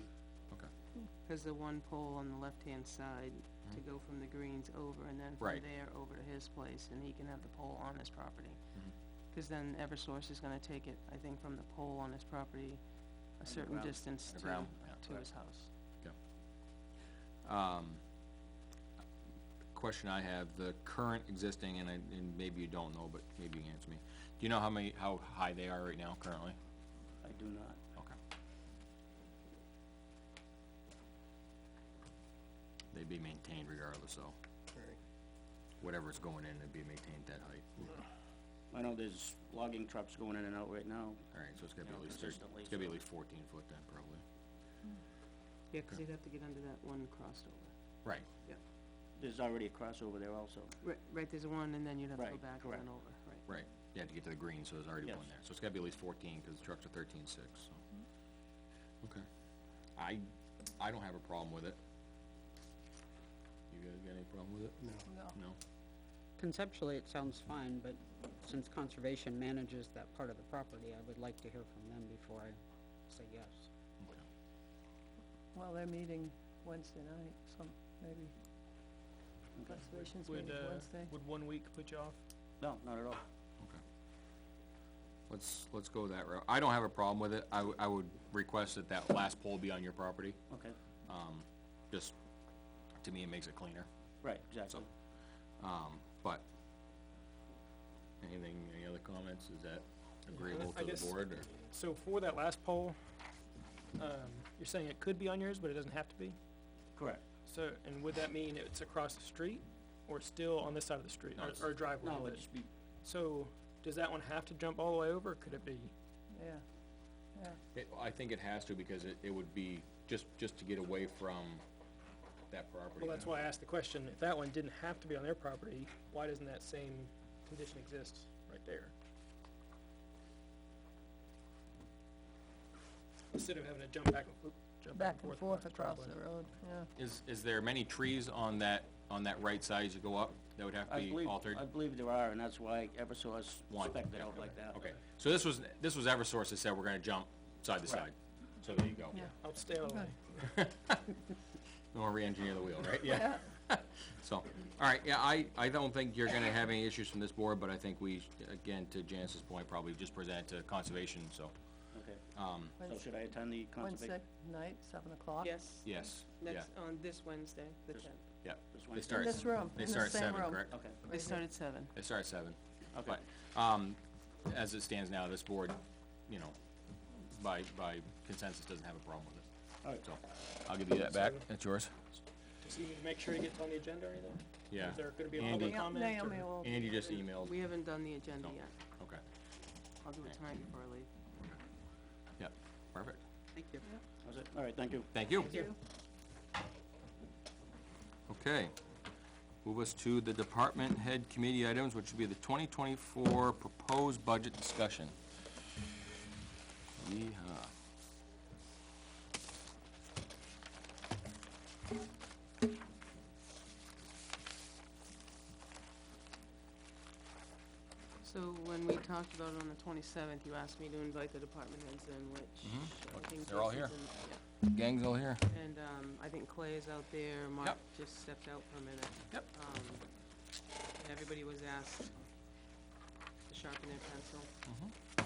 Okay, Cause the one pole on the left-hand side to go from the greens over and then from Right. there over to his place, and he can have the pole on his property. Mhm. Cause then Eversource is gonna take it, I think, from the pole on his property a certain Underground. distance to, Underground, yeah, to correct. his house. Question I have, the current existing, and maybe you don't know, but maybe you can answer me. Do you know how high they are right now currently? I do not. Okay. They'd be maintained regardless, so. Whatever's going in, it'd be maintained that height. I know there's logging trucks going in and out right now. Alright, so it's gotta be Yeah, at least consistently, it's gotta be at so- least 14 foot then, probably. Yeah, cause they'd have to get under that one crossover. Right. There's already a crossover there also. Right, there's one, and then you'd have to go Right, back and correct. then over, right. Right, yeah, to get to the green, so there's already Yes. one there. So it's gotta be at least 14, cause the trucks are 13.6, so. Okay. I don't have a problem with it. You guys got any problem with it? No. No? Conceptually, it sounds fine, but since conservation manages that part of the property, I would like to hear from them before I say yes. Okay. Well, they're meeting Wednesday night, so maybe conservation's Would, meeting Wednesday. would 1 week put you off? No, not at all. Okay. Let's go that route. I don't have a problem with it. I would request that that last pole be on your property. Okay, Just, to me, it makes it cleaner. right, exactly. But, any other comments? Is that agreeable I to the guess- board, or? So for that last poll, you're saying it could be on yours, but it doesn't have to be? Correct. So, and would that mean it's across the street, or still on this side of the street, No, it's- or driveway? No, it with would it? just be, So, does that one have to jump all the way over, or could it be? Yeah, I think it has to, because it would be just to get away from that property. Well, that's why I asked the question, if that one didn't have to be on their property, why doesn't that same condition exist right there? Instead of having to jump back and forth across driveway. the road, yeah. Is there many trees on that right side as you go up that would have to I be believe, altered? I believe there are, and that's why Eversource One, spec'd it yeah, out like that. Okay, so this was Eversource that said we're gonna jump side to Right. side. So there you go. Yeah. I'll stay out of the way. No more re-engineer the wheel, right? Yeah. So, alright, yeah, I don't think you're gonna have any issues from this board, but I think we, again, to Janice's point, probably just present to conservation, so, Okay, so Wednes- should I attend the conservation? Wednesday night, 7 o'clock. Yes, yes, yeah, next, on this Wednesday, the This- 10th. yeah. This They Wednesday? start, In this room, they in the start at same 7, room. correct? Okay, They start at 7. They start at 7. okay. But, as it stands now, this board, by consensus, doesn't have a problem with it. All right. So, I'll give you that back, that's yours. Does he make sure he gets on the agenda or anything? Yeah. Is there gonna be a Andy- public comment? or- Naomi will. Andy just emailed, We haven't done the agenda No. yet. okay, I'll do it tonight before I leave. yeah, perfect. Thank you. That's it, all right, thank you. Thank you. Thank you. Okay. Move us to the department head committee items, which would be the 2024 proposed budget discussion. Yeehaw. So when we talked about it on the 27th, you asked me to invite the department heads in, which I think They're all Jason's here. in- Gang's all here. yeah. And, I think Clay is out there, Mark Yep. just stepped out for a minute. Yep. And everybody was asked to sharpen their pencil. So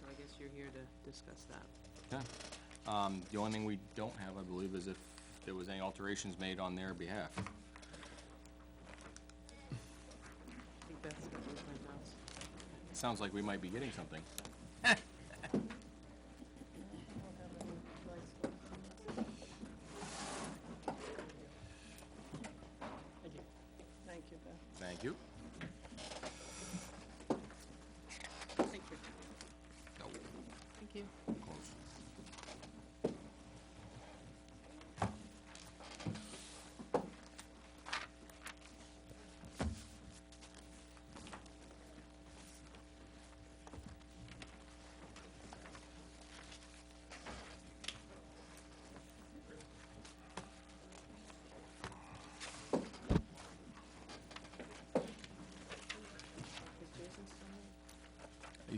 I guess you're here to discuss that. Okay. The only thing we don't have, I believe, is if there was any alterations made on their behalf. I think that's what was my house. Sounds like we might be getting something. Thank you, Beth. Thank you. Thank you. No, Thank you. close.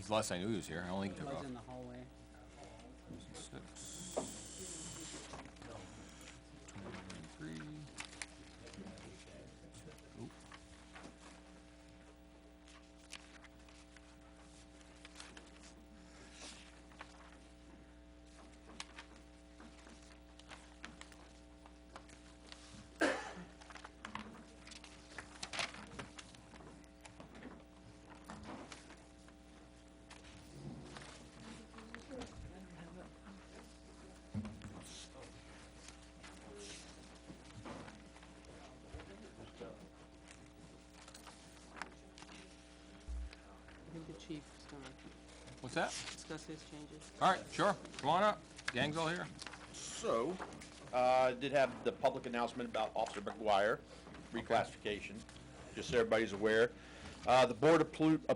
the last I knew he was here. I don't think he It took was off. in the hallway. 6, 2023. Oop. I think the chief is gonna What's that? discuss his changes. All right, sure. Come on up. Gang's all here. So, did have the public announcement about Officer McGuire reclassification, just so everybody's aware. The board approved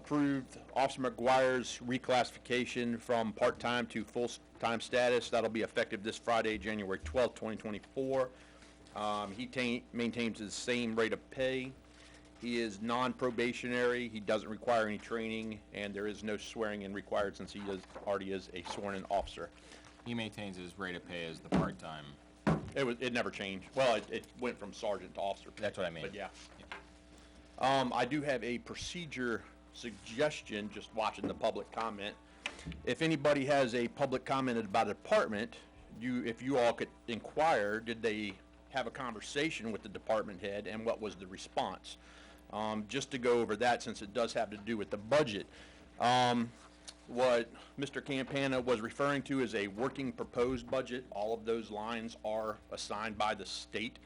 Officer McGuire's reclassification from part-time to full-time status. That'll be effective this Friday, January 12th, 2024. He maintains his same rate of pay. He is non-probationary, he doesn't require any training, and there is no swearing in required since he already is a sworn-in officer. He maintains his rate of pay as the part-time. It never changed. Well, it went from sergeant to officer. That's what I mean. But yeah. I do have a procedure suggestion, just watching the public comment. If anybody has a public comment about a department, if you all could inquire, did they have a conversation with the department head and what was the response? Just to go over that, since it does have to do with the budget. What Mr. Campana was referring to is a working proposed budget. All of those lines are assigned by the state.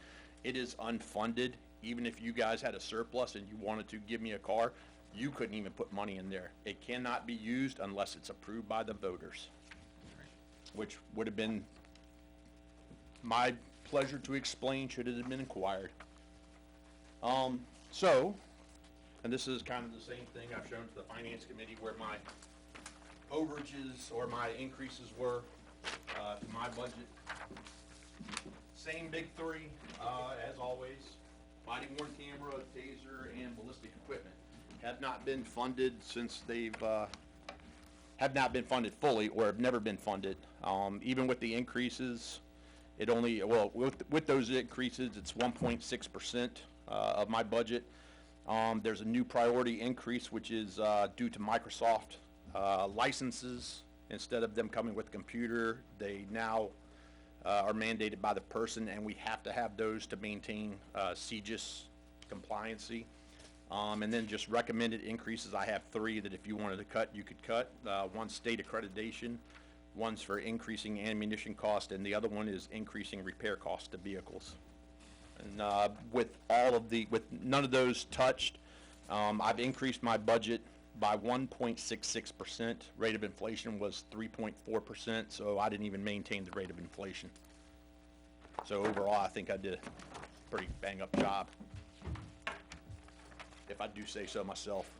It is unfunded. Even if you guys had a surplus and you wanted to give me a car, you couldn't even put money in there. It cannot be used unless it's approved by the voters, which would have been my pleasure to explain should it have been inquired. And this is kind of the same thing I've shown to the finance committee where my overages or my increases were to my budget. Same big three, as always. Body-worn camera, taser, and ballistic equipment have not been funded since have not been funded fully or have never been funded. Even with the increases, it only, well, with those increases, it's 1.6% of my budget. There's a new priority increase, which is due to Microsoft licenses. Instead of them coming with a computer, they now are mandated by the person, and we have to have those to maintain CGIS compliancy. And then just recommended increases, I have 3 that if you wanted to cut, you could cut. One state accreditation, one's for increasing ammunition cost, and the other one is increasing repair costs to vehicles. And with none of those touched, I've increased my budget by 1.66%. Rate of inflation was 3.4%, so I didn't even maintain the rate of inflation. So overall, I think I did a pretty bang-up job, if I do say so myself.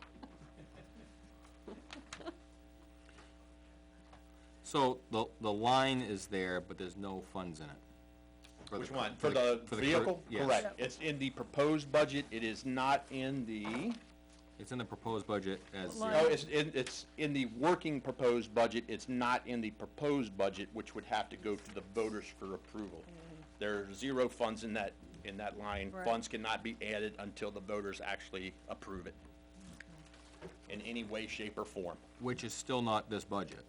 So the line is there, but there's no funds in it. Which one? For the vehicle? Yes. Correct. It's in the proposed budget. It is not in the... It's in the proposed budget as Line. No, it's in the working proposed budget. It's not in the proposed budget, which would have to go to the voters for approval. There are 0 funds in that line. Right. Funds cannot be added until the voters actually approve it in any way, shape, or form. which is still not this budget.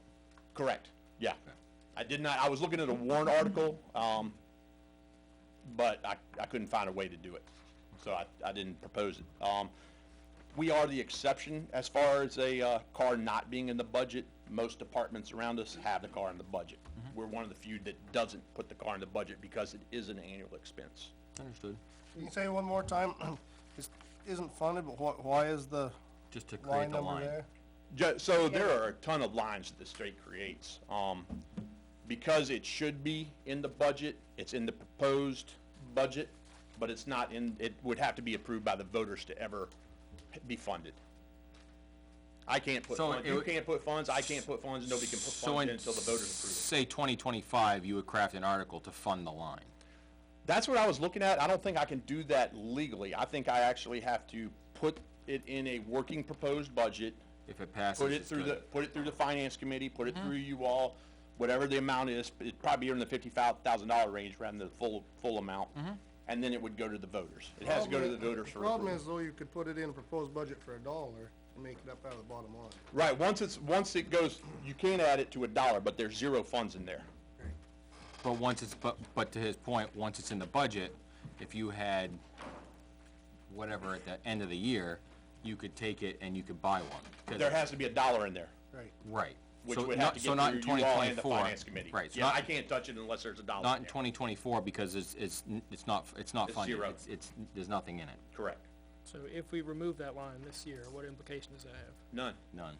Correct. Yeah. I was looking at a warrant article, but I couldn't find a way to do it, so I didn't propose it. We are the exception as far as a car not being in the budget. Most departments around us have the car in the budget. We're one of the few that doesn't put the car in the budget because it is an annual expense. Understood. Can you say one more time? This isn't funded, but why is the Just to line create the number line. there? So there are a ton of lines that the state creates. Because it should be in the budget, it's in the proposed budget, but it's not in, it would have to be approved by the voters to ever be funded. I can't put So funds, it you would- can't put funds, I can't put funds, nobody can put So funds in, in until the voters approve it. say 2025, you would craft an article to fund the line. That's what I was looking at. I don't think I can do that legally. I think I actually have to put it in a working proposed budget, If it passes, Put it it's through good. put it through the finance committee, put it through you all, whatever the amount is, it'd probably be in the $50,000 range rather than the full amount. And then it would go to the voters. It has to go to the voters for The problem approval. is though, you could put it in a proposed budget for $1 and make it up out of the bottom line. Right, once it goes, you can't add it to $1, but there's zero funds in there. But once it's, but to his point, once it's in the budget, if you had whatever at the end of the year, you could take it and you could buy one. 'Cause There has to be $1 in there, Right. Right. which So would not- have to so get not in through you all and the 2024. finance committee. Right, so Yeah, not- I can't touch it unless there's $1 Not in in there. 2024 because it's not It's funded. zero. It's, there's nothing in it. Correct. So if we remove that line this year, what implication does that have? None. None.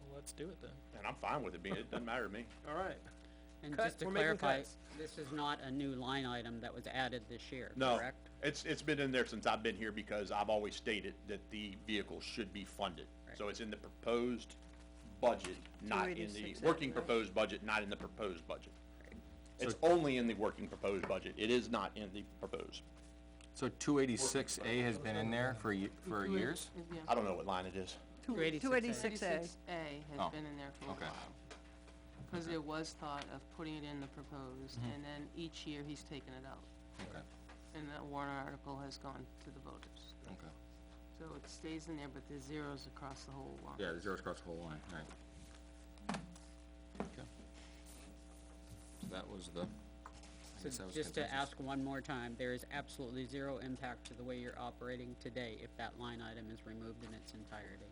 Well, let's do it then. And I'm fine with it being, it doesn't matter to me. All right. And Cut. just to We're making clarify, cuts. this is not a new line item that was added this year, No, correct? it's been in there since I've been here because I've always stated that the vehicle should be funded. Right. So it's in the proposed budget, not in the 286, working right? proposed budget, not in the proposed budget. Right. It's only in the working proposed budget. It is not in the proposed. So 286A has been in there for years? Yeah. I don't know what line it is. 286A. 286A Oh, has been in there for a okay. while. Because there was thought of putting it in the proposed, and then each year he's taken it out. Okay, And that warrant article has gone to the voters. okay. So it stays in there, but there's zeros across the whole line. Yeah, the zeros across the whole line, right. Okay. So that was the, I So guess that was just to consensus. ask one more time, there is absolutely zero impact to the way you're operating today if that line item is removed in its entirety.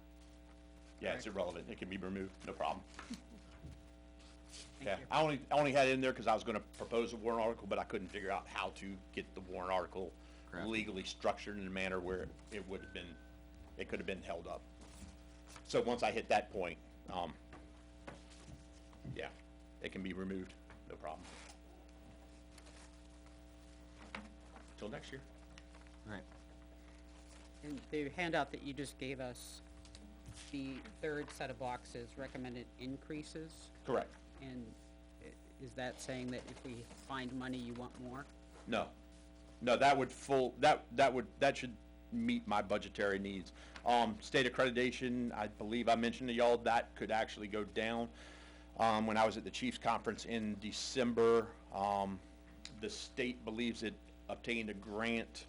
Yeah, it's irrelevant. It can be removed, no problem. Thank Yeah, you. I only had it in there because I was gonna propose a warrant article, but I couldn't figure out how to get the warrant article Correct. legally structured in a manner where it would have been, it could have been held up. So once I hit that point, yeah, it can be removed, no problem. Till next year. Right. And the handout that you just gave us, the third set of boxes, recommended increases, Correct. and is that saying that if we find money, you want more? No, that would that should meet my budgetary needs. State accreditation, I believe I mentioned to y'all, that could actually go down. When I was at the Chiefs Conference in December, the state believes it obtained a grant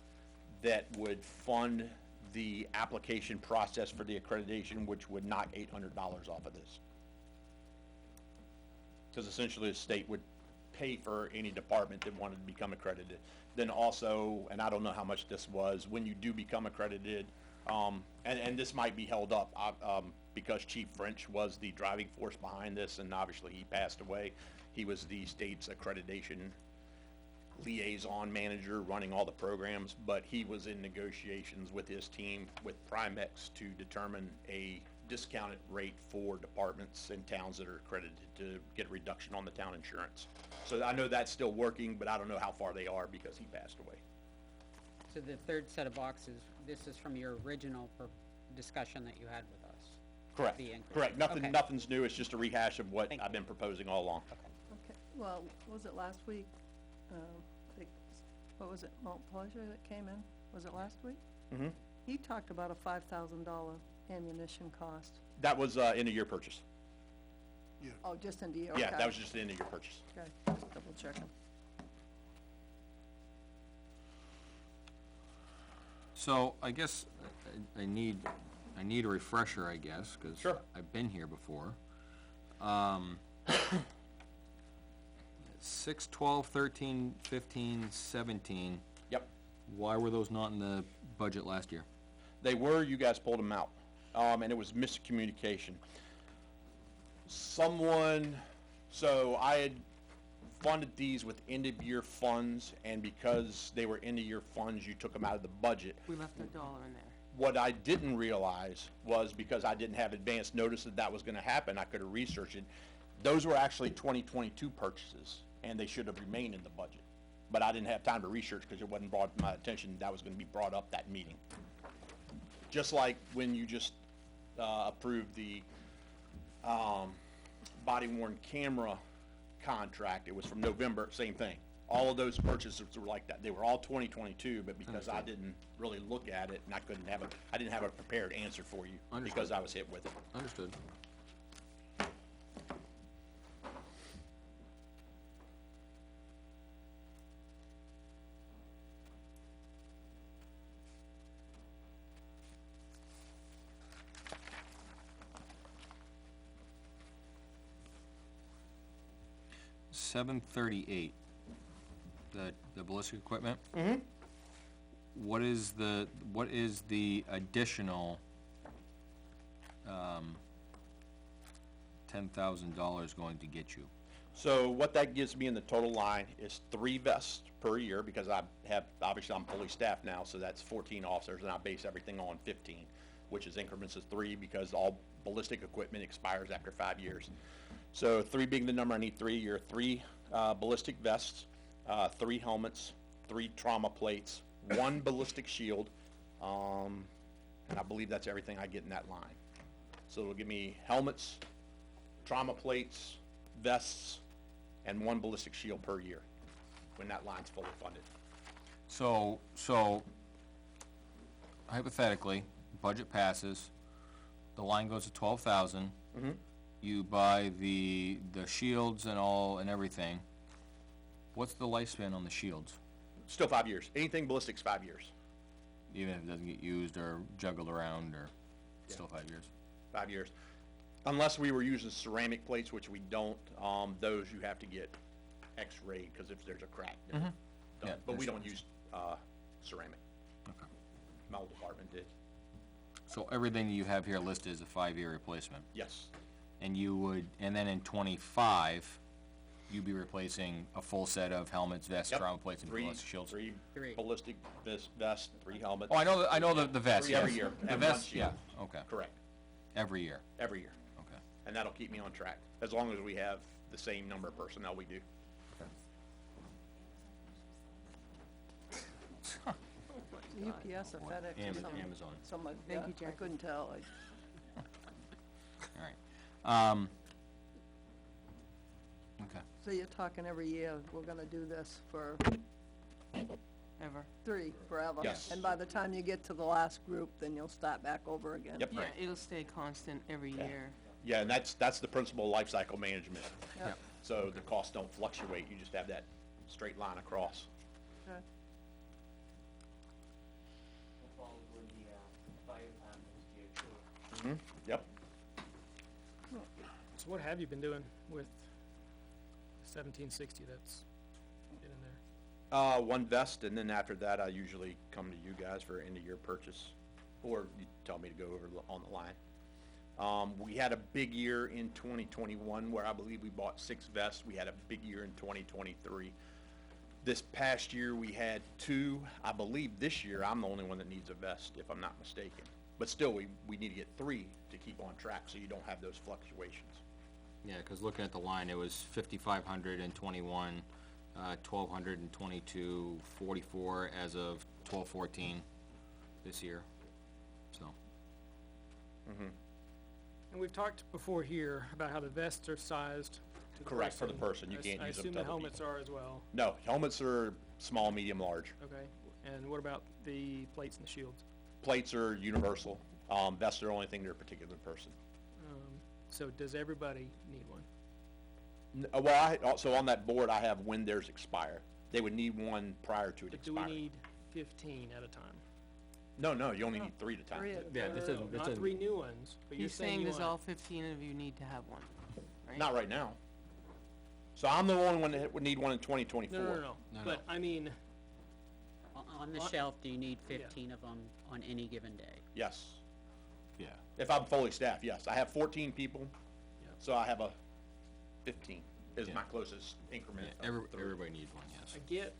that would fund the application process for the accreditation, which would knock $800 off of this. Because essentially the state would pay for any department that wanted to become accredited. Then also, and I don't know how much this was, when you do become accredited, and this might be held up, because Chief French was the driving force behind this, and obviously he passed away. He was the state's accreditation liaison manager running all the programs, but he was in negotiations with his team with Primex to determine a discounted rate for departments and towns that are accredited to get a reduction on the town insurance. So I know that's still working, but I don't know how far they are because he passed away. So the third set of boxes, this is from your original discussion that you had with us? Correct, The increase. correct. Okay. Nothing's new. It's just a rehash of what Thank I've been proposing all along. Okay, well, was it last week? the- What was it, Mount Pleasure that came in? Was it last week? Mm-hmm. He talked about a $5,000 ammunition cost. That was, end of year purchase. Oh, just in the year, okay. Yeah, that was just the end of year purchase. Okay, just double checking. So I guess I need a refresher, I guess, cause Sure. I've been here before. 6, 12, 13, 15, 17. Yep. Why were those not in the budget last year? They were, you guys pulled them out, and it was miscommunication. So I had funded these with end-of-year funds, and because they were end-of-year funds, you took them out of the budget. We left $1 in there. What I didn't realize was, because I didn't have advance notice that that was gonna happen, I could've researched it, those were actually 2022 purchases, and they should have remained in the budget. But I didn't have time to research, because it wasn't brought to my attention that was gonna be brought up that meeting. Just like when you just, approved the, body worn camera contract, it was from November, same thing. all of those purchases were like that. They were all 2022, but because I didn't really look at it and I didn't have a prepared answer for you because I was hit with it. Understood. $738, the ballistic equipment. Mm-hmm. What is the additional, $10,000 going to get you? So what that gives me in the total line is 3 vests per year, because obviously I'm fully staffed now, so that's 14 officers, and I base everything on 15, which is increments of 3, because all ballistic equipment expires after 5 years. So 3 being the number I need 3 a year, 3 ballistic vests, 3 helmets, 3 trauma plates, 1 ballistic shield, and I believe that's everything I get in that line. So it'll give me helmets, trauma plates, vests, and 1 ballistic shield per year when that line's fully funded. So hypothetically, budget passes, the line goes to 12,000. Mm-hmm. You buy the shields and all and everything. What's the lifespan on the shields? Still 5 years. Anything ballistic's 5 years. Even if it doesn't get used or juggled around, or still 5 years? 5 years. Unless we were using ceramic plates, which we don't, those you have to get x-rayed, because if there's a crack, they're done. Yeah, But we there's- don't use ceramic. Okay. My old department did. So everything you have here listed is a 5-year replacement? Yes. And you would, and then in 25, you'd be replacing a full set of helmets, vests, Yep. trauma plates, and Three- ballistic shields? Three Three. ballistic vests, 3 helmets. Oh, I know the vest, 3 yes. every year. The and 1 vest, yeah, shield. okay. Correct. Every year, Every year. okay. And that'll keep me on track, as long as we have the same number of personnel we do. UPS or FedEx or something. Amazon. Somebody, Thank yeah, you, I Jack. couldn't tell. Alright. Okay. So you're talking every year, we're gonna do this for Ever. 3, forever? Yes. And by the time you get to the last group, then you'll start back over again? Yep. Yeah, it'll stay constant every year. Yeah, and that's the principle of life cycle management. Yeah. So the costs don't fluctuate, you just have that straight line across. Okay. Mm-hmm. Yep. So what have you been doing with 1760 that's in there? 1 vest, and then after that, I usually come to you guys for end of year purchase, or you tell me to go over on the line. We had a big year in 2021 where I believe we bought 6 vests. We had a big year in 2023. This past year, we had 2. I believe this year, I'm the only one that needs a vest, if I'm not mistaken. But still, we need to get 3 to keep on track, so you don't have those fluctuations. Yeah, 'cause looking at the line, it was 5,500 in 21, 1,200 in 22, 44 as of 12/14 this year, so. Mm-hmm. And we've talked before here about how the vests are sized to the Correct, for the person. You I s- can't I use them assume to the other helmets people. are as well. No, helmets are small, medium, large. Okay, and what about the plates and the shields? Plates are universal. Vests are the only thing to a particular person. So does everybody need one? Well, also on that board, I have when theirs expire. They would need one prior to it But do we expiring. need 15 at a time? No, you only need 3 at a time. 3 Yeah, this isn't, Not 3 new ones, but you're He's saying you does want- all 15 of you need to have one, right? Not right now. So I'm the only one that would need one in 2024. No, but I mean, On the On- shelf, do you need 15 of them on any given day? Yes. yeah. If I'm fully staffed, yes. I have 14 people, Yeah. so I have a 15 is Yeah. my closest increment. Yeah, of 3. everybody needs one, yes. I get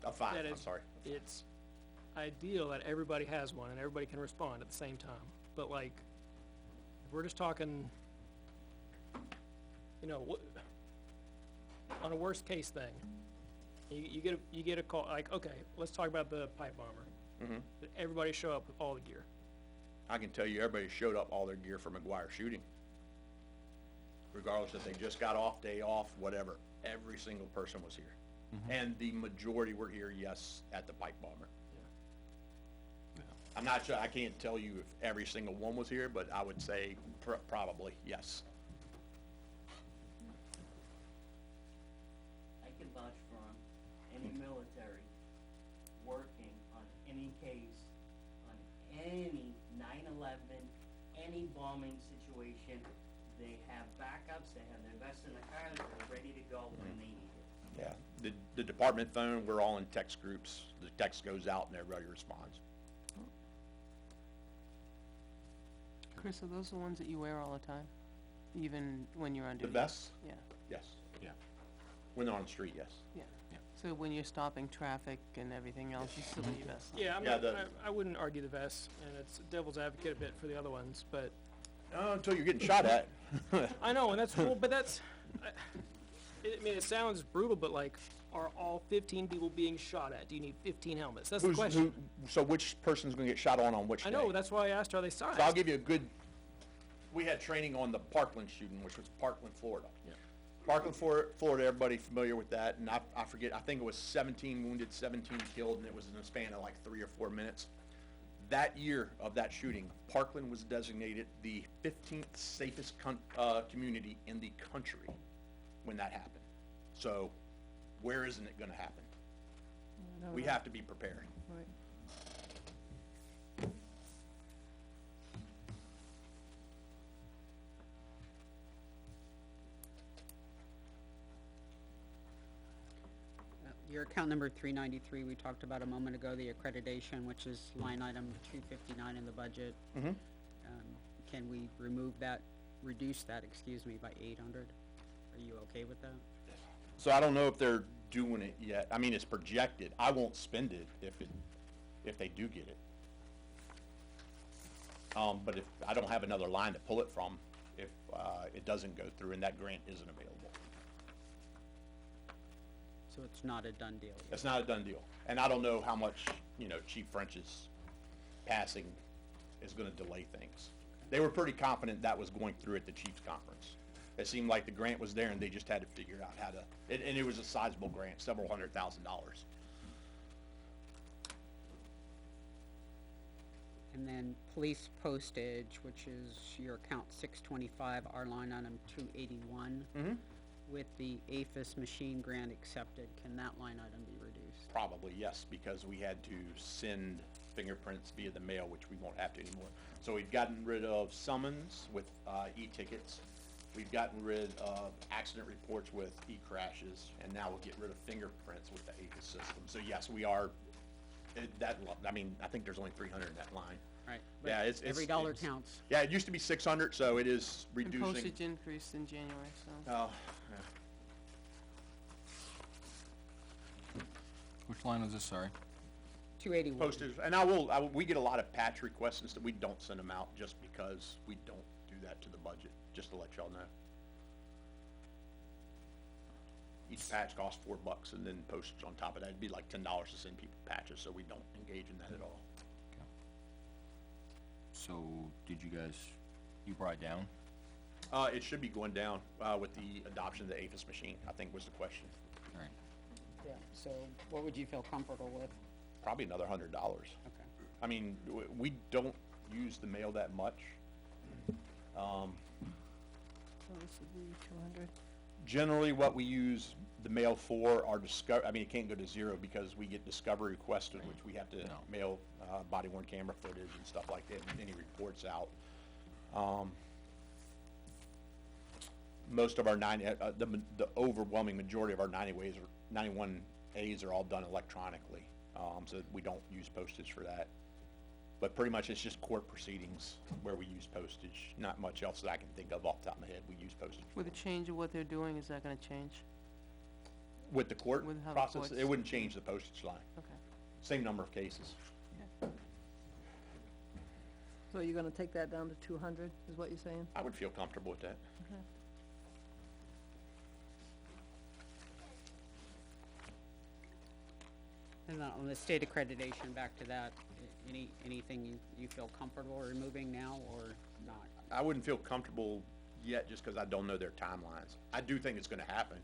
Of 5, that I'm it's, sorry. it's ideal that everybody has one and everybody can respond at the same time. But like, if we're just talking, on a worst case thing, you get a call, like, okay, let's talk about the pipe bomber. Mhm. Everybody show up with all the gear. I can tell you, everybody showed up all their gear for McGuire shooting. regardless if they just got off, day off, whatever. Every single person was here. And the majority were here, yes, at the pipe bomber. I'm not sure, I can't tell you if every single one was here, but I would say probably, yes. I can vouch from any military working on any case, on any 9/11, any bombing situation. They have backups, they have their vests in the car, they're ready to go when they need it. Yeah, the department phone, we're all in text groups. The text goes out and everybody responds. Chris, are those the ones that you wear all the time? Even when you're on The duty? vests? Yeah, Yes. Yeah. When they're on the street, yes. yeah. So when you're stopping traffic and everything else, you still need your vest on? Yeah, I'm Yeah, not, the- I wouldn't argue the vests, and it's devil's advocate a bit for the other ones, but Until you're getting shot at. I know, and that's, well, but that's, I mean, it sounds brutal, but like, are all 15 people being shot at? Do you need 15 helmets? That's the question. So which person's gonna get shot on which day? I know, that's why I asked, are they sized? So I'll give you a good, we had training on the Parkland shooting, which was Parkland, Florida. Yeah. Parkland, Florida, everybody familiar with that, and I forget, I think it was 17 wounded, 17 killed, and it was in a span of like 3 or 4 minutes. That year of that shooting, Parkland was designated the 15th safest community in the country when that happened. So, where isn't it gonna happen? We have to be prepared. Right. Your account number 393, we talked about a moment ago, the accreditation, which is line item 259 in the budget. Mhm. Can we remove that, reduce that, excuse me, by 800? Are you okay with that? So I don't know if they're doing it yet. I mean, it's projected. I won't spend it if they do get it. But if, I don't have another line to pull it from if, it doesn't go through and that grant isn't available. So it's not a done deal yet? It's not a done deal. And I don't know how much, Chief French's passing is gonna delay things. They were pretty confident that was going through at the Chiefs Conference. It seemed like the grant was there and they just had to figure out how to, and it was a sizable grant, several $100,000. And then police postage, which is your account 625, our line item 281. Mm-hmm. With the APHIS machine grant accepted, can that line item be reduced? Probably, yes, because we had to send fingerprints via the mail, which we won't have to anymore. So we've gotten rid of summons with e-tickets. We've gotten rid of accident reports with e-crashes, and now we'll get rid of fingerprints with the APHIS system. So yes, we are, I think there's only 300 in that line. Right. Yeah, but every dollar counts. Yeah, it used to be 600, so it is And reducing. postage increased in January, so. Oh, Which line was this, sorry? 281. postage, and we get a lot of patch requests and stuff. We don't send them out just because we don't do that to the budget, just to let y'all know. Each patch costs $4, and then postage on top of that, it'd be like $10 to send people patches, so we don't engage in that at all. So, did you guys, you brought it down? It should be going down, with the adoption of the APHIS machine, I think was the question. All right. Yeah, so what would you feel comfortable with? Probably another $100. Okay. I mean, we don't use the mail that much. So this would be 200. Generally, what we use the mail for are it can't go to zero because we get discovery requested, which we have to mail, body worn camera footage and stuff like that, and any reports out. Most of our the overwhelming majority of our 91As are all done electronically, so we don't use postage for that. But pretty much it's just court proceedings where we use postage, not much else that I can think of off the top of my head, we use postage. With the change of what they're doing, is that gonna change? With the court With how the process, courts- it wouldn't change the postage line, Okay. same number of cases. So you're gonna take that down to 200, is what you're saying? I would feel comfortable with that. Okay. And on the state accreditation, back to that, anything you feel comfortable removing now or not? I wouldn't feel comfortable yet, just because I don't know their timelines. I do think it's gonna happen.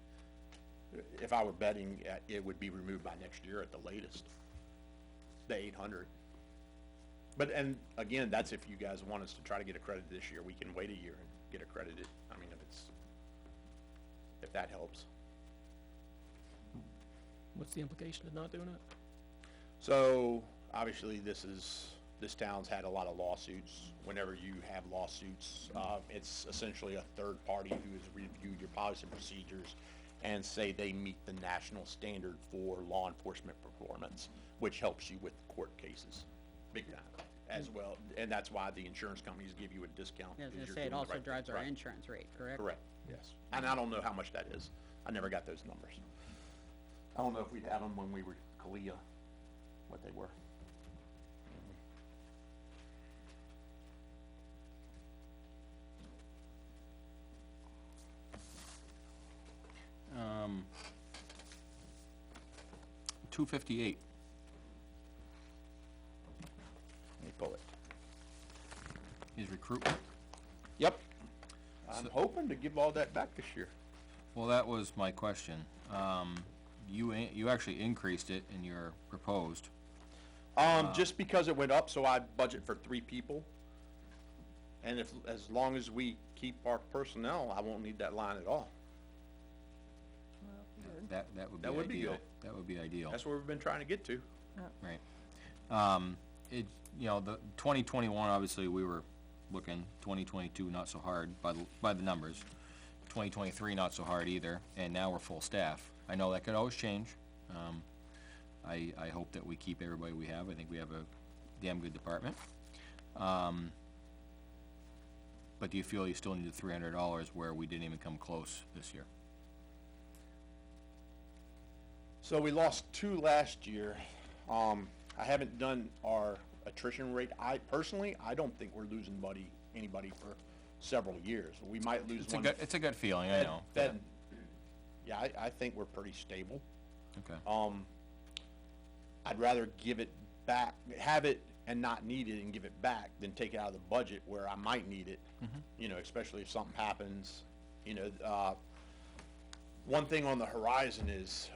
If I were betting, it would be removed by next year at the latest, the 800. But, and again, that's if you guys want us to try to get accredited this year. We can wait a year and get accredited. I mean, if that helps. What's the implication of not doing it? So, obviously, this town's had a lot of lawsuits. Whenever you have lawsuits, it's essentially a third party who has reviewed your policy and procedures and say they meet the national standard for law enforcement performance, which helps you with court cases, big time, as well. And that's why the insurance companies give you a discount. I was because gonna you're say, it doing the also right drives thing. our Right. insurance rate, correct? Correct, yes. And I don't know how much that is. I never got those numbers. I don't know if we'd had them when we were Kalia, what they were. 258. Let me pull it. Is recruitment. Yep. I'm hoping to give all that back this year. Well, that was my question. You actually increased it in your proposed. Just because it went up, so I budget for 3 people. And as long as we keep our personnel, I won't need that line at all. That would be That would be ideal. good. That would be ideal. That's where we've been trying to get to. Right. The 2021, obviously, we were looking, 2022, not so hard by the numbers. 2023, not so hard either, and now we're full staff. I know that could always change. I hope that we keep everybody we have. I think we have a damn good department. But do you feel you still need the $300 where we didn't even come close this year? So we lost 2 last year. I haven't done our attrition rate. I don't think we're losing anybody for several years. We might lose one. It's a good feeling, I know. Yeah, I think we're pretty stable. Okay. I'd rather give it back, have it and not need it and give it back than take it out of the budget where I might need it. You know, especially if something happens. You know, one thing on the horizon is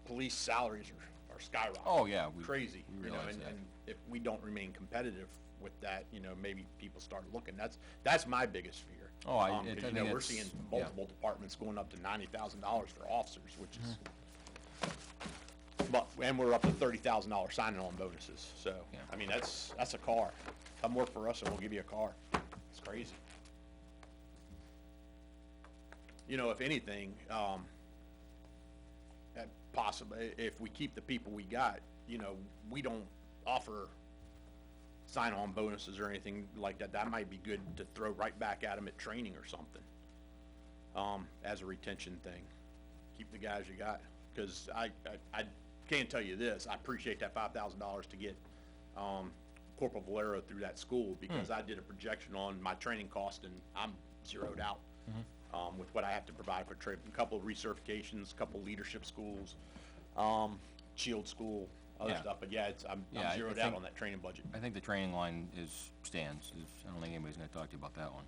police salaries are skyrocketing. Oh, yeah. Crazy. We You know, realize and that. if we don't remain competitive with that, you know, maybe people start looking. That's my biggest fear. Oh, I 'cause, think you know, we're it's- seeing yeah. multiple departments going up to $90,000 for officers, which is. And we're up to $30,000 signing on bonuses, so, Yeah. I mean, that's a car. Come work for us and we'll give you a car. It's crazy. You know, if anything, possibly, if we keep the people we got, you know, we don't offer sign-on bonuses or anything like that. That might be good to throw right back at them at training or something, as a retention thing. Keep the guys you got, because I can't tell you this, I appreciate that $5,000 to get, Corporal Valero through that school, because I did a projection on my training cost and I'm zeroed out. With what I have to provide for a couple of recertifications, a couple leadership schools, shield school, other Yeah. stuff, but yeah, I'm Yeah, I zeroed out think- on that training budget. I think the training line stands. I don't think anybody's gonna talk to you about that one.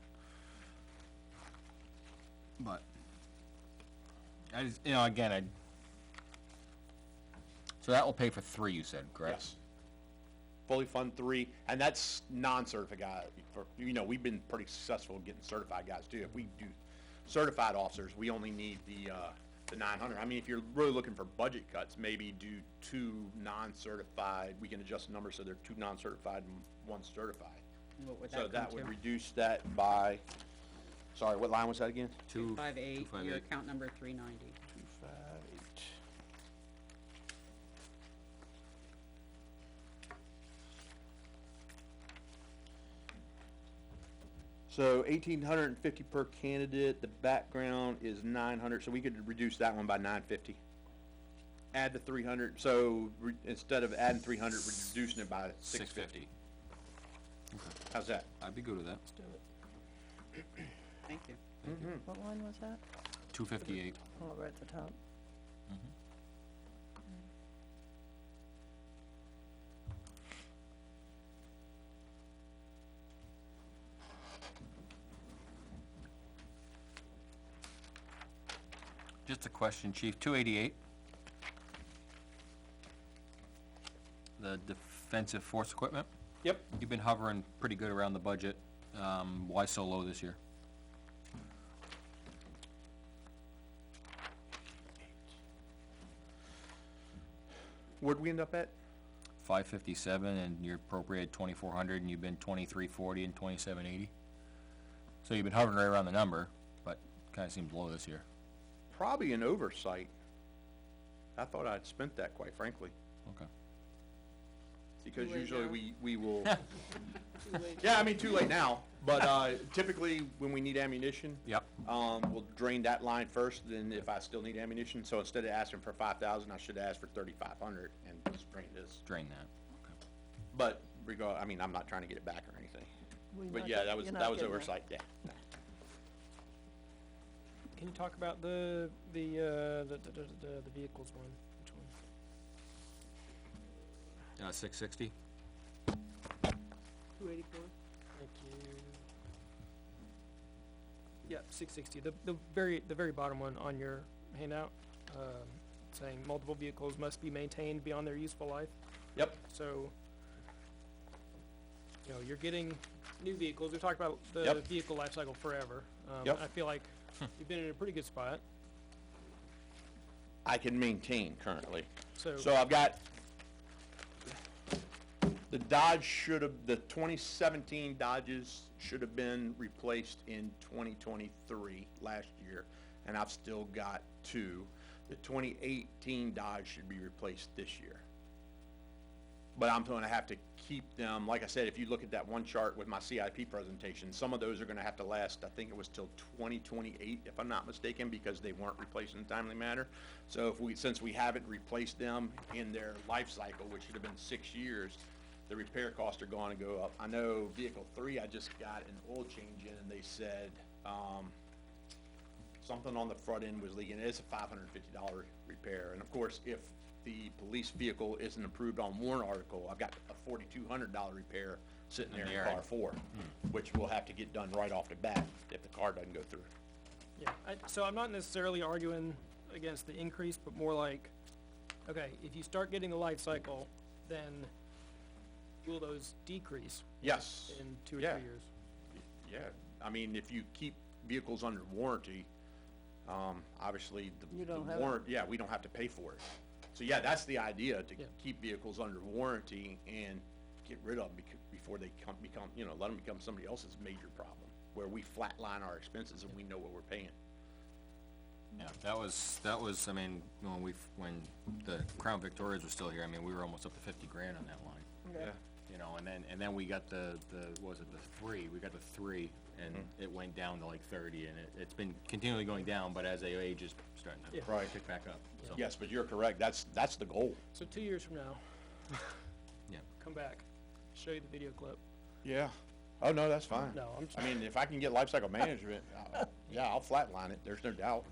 But, again, so that will pay for 3, you said, correct? Yes. Fully fund 3, and that's non-certified guys. You know, we've been pretty successful getting certified guys too. If we do certified officers, we only need the 900. I mean, if you're really looking for budget cuts, maybe do 2 non-certified. We can adjust the numbers so they're 2 non-certified and 1 certified. What would So that that come would to? reduce that by, sorry, what line was that again? 258, your 258. account number 390. 258. So 1,850 per candidate, the background is 900, so we could reduce that one by 950. Add the 300, so instead of adding 300, we're reducing it by 650. How's that? I'd be good with that. Let's do it. Thank you. What line was that? 258. Oh, right at the top. Just a question, Chief, 288. The defensive force equipment? Yep. You've been hovering pretty good around the budget. Why so low this year? Where'd we end up at? 557, and you're appropriated 2,400, and you've been 2,340 and 2,780. So you've been hovering right around the number, but kinda seems low this year. Probably an oversight. I thought I'd spent that, quite frankly. Okay. Because Too late usually now. we will, Too late. yeah, I mean, too late now, but, typically, when we need ammunition, Yep. we'll drain that line first, then if I still need ammunition, so instead of asking for 5,000, I should ask for 3,500 and just drain this. Drain that. Okay. But I mean, I'm not trying to get it back or anything. We're But not yeah, get- that was you're not getting that. oversight, yeah. Can you talk about the vehicles one? Which one? 660? 284? Thank you. Yeah, 660. The very bottom one on your handout, saying multiple vehicles must be maintained beyond their useful life. Yep. So, you know, you're getting new vehicles. We've talked about the Yep. vehicle life cycle forever. Yep. I feel like you've been in a pretty good spot. I can maintain currently. So, So I've got, the the 2017 Dodges should have been replaced in 2023, last year, and I've still got 2. The 2018 Dodge should be replaced this year. But I'm gonna have to keep them, like I said, if you look at that one chart with my CIP presentation, some of those are gonna have to last, I think it was till 2028, if I'm not mistaken, because they weren't replaced in a timely manner. So since we haven't replaced them in their life cycle, which should have been 6 years, the repair costs are gonna go up. I know vehicle 3, I just got an oil change in, and they said, something on the front end was leaking. It's a $550 repair, and of course, if the police vehicle isn't approved on warrant article, I've got a $4,200 repair sitting there in car 4, which will have to get done right off the bat if the car doesn't go through. yeah, so I'm not necessarily arguing against the increase, but more like, okay, if you start getting the life cycle, then will those decrease Yes. in 2 or Yeah. 3 years? Yeah, I mean, if you keep vehicles under warranty, obviously You the don't have warrant, yeah, we don't have to pay for it. So yeah, that's the idea, to Yeah. keep vehicles under warranty and get rid of them before they become, let them become somebody else's major problem, where we flatline our expenses and we know what we're paying. Yeah, that was, I mean, when the Crown Victorias were still here, I mean, we were almost up to 50 grand on that line. Okay. You know, and then we got the 3, we got the 3, and it went down to like 30, and it's been continually going down, but as they age, it's starting to Yeah. Right. pick back up, so. Yes, but you're correct, that's the goal. So 2 years from now, Yeah. come back, show you the video clip. Yeah. Oh, no, that's fine. No, I'm I mean, if I can get life cycle management, yeah, I'll flatline it, there's no doubt,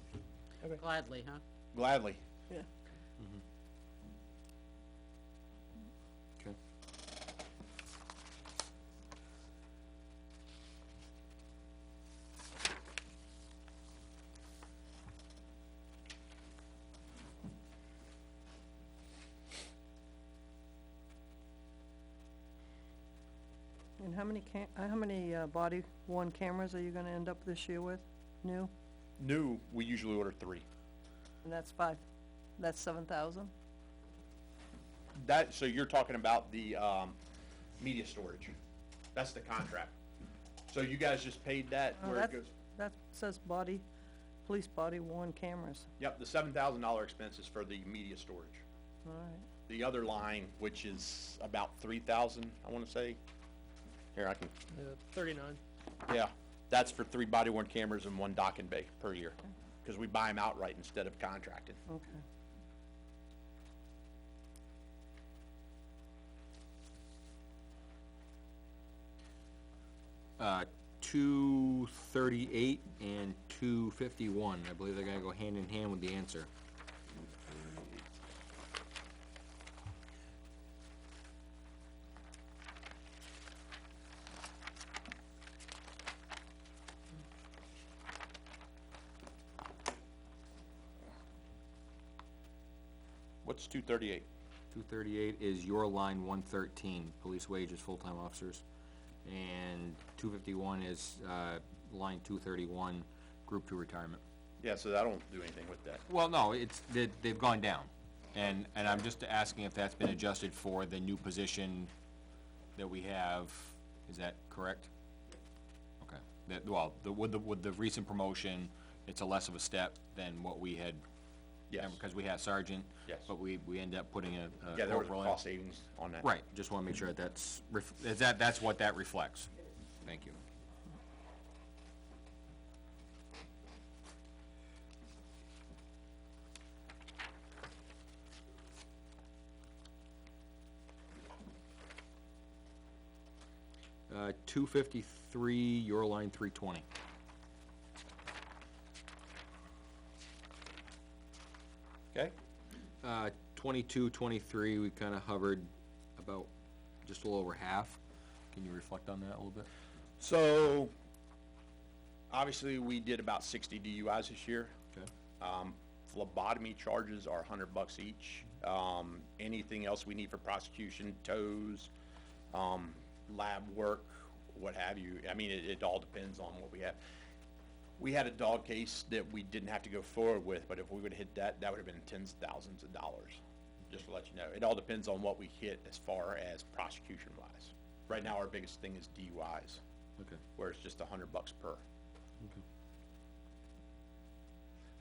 Gladly, huh? gladly. Yeah. Okay. And how many body worn cameras are you gonna end up this year with, new? New, we usually order 3. And that's 7,000? So you're talking about the, media storage, that's the contract. So you guys just paid that Oh, where it that- goes? That says police body worn cameras. Yep, the $7,000 expense is for the media storage. All right. The other line, which is about 3,000, I wanna say, here, I can, 39. yeah, that's for 3 body worn cameras and 1 docking bay per year, cause we buy them outright instead of contracted. Okay. Uh, 238 and 251, I believe they're gonna go hand in hand with the answer. What's 238? 238 is your line 113, police wages, full-time officers. And 251 is, line 231, group 2 retirement. Yeah, so I don't do anything with that. Well, no, they've gone down. And I'm just asking if that's been adjusted for the new position that we have. Is that correct? Okay. With the recent promotion, it's a less of a step than what we had. Yes. Because we had sergeant. Yes. But we end up putting a Yeah, there was corporal in. cost savings on that. Right, just wanna make sure that's what that reflects. Thank you. Uh, 253, your line 320. Okay? 22, 23, we kinda hovered about just a little over half. Can you reflect on that a little bit? So, obviously, we did about 60 DUIs this year. Okay. Phlebotomy charges are $100 each. Anything else we need for prosecution, tows, lab work, what have you. I mean, it all depends on what we have. We had a dog case that we didn't have to go forward with, but if we would've hit that, that would've been tens of thousands of dollars, just to let you know. It all depends on what we hit as far as prosecution wise. Right now, our biggest thing is DUIs, Okay. where it's just $100 per. Okay.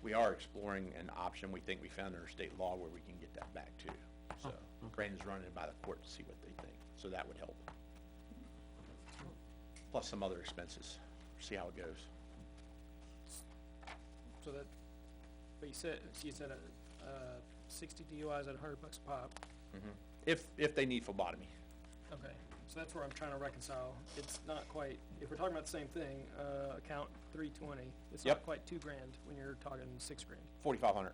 We are exploring an option we think we found under state law where we can get that back too. So, Brandon's running it by the court to see what they think, so that would help. Plus some other expenses, see how it goes. So that, but you said, 60 DUIs at $100 a pop. If they need phlebotomy. Okay, so that's where I'm trying to reconcile. It's not quite, if we're talking about the same thing, account 320, it's Yep. not quite $2,000 when you're talking $6,000. 4,500.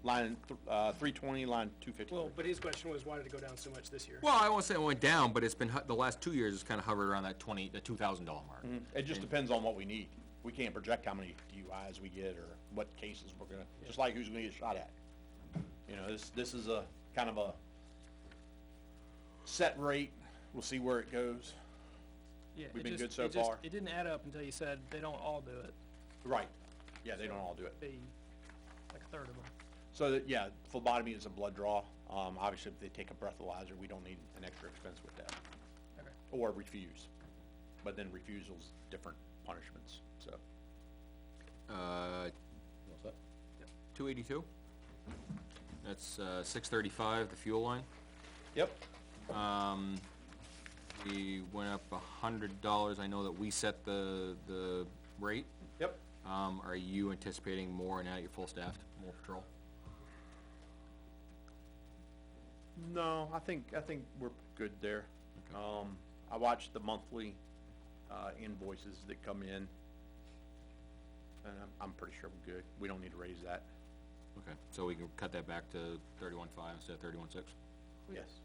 Line, 320, line 250. Well, but his question was, why did it go down so much this year? Well, I won't say it went down, but it's been, the last 2 years, it's kinda hovered around that $2,000 mark. It just depends on what we need. We can't project how many DUIs we get or what cases we're gonna, just like who's gonna get shot at. You know, this is a kind of a set rate. We'll see where it goes. Yeah, We've it been just- good so far. It didn't add up until you said they don't all do it. Right. Yeah, they don't all do it. Be like a third of them. So that, yeah, phlebotomy is a blood draw. Obviously, if they take a breathalyzer, we don't need an extra expense with that. Okay. Or refuse. But then refusals, different punishments, so. What's that? 282? That's, 635, the fuel line. Yep. We went up $100. I know that we set the rate. Yep. Are you anticipating more now that you're full staffed, more patrol? No, I think we're good there. Okay. I watched the monthly, invoices that come in. And I'm pretty sure we're good. We don't need to raise that. Okay, so we can cut that back to 31.5 instead of 31.6? Yes.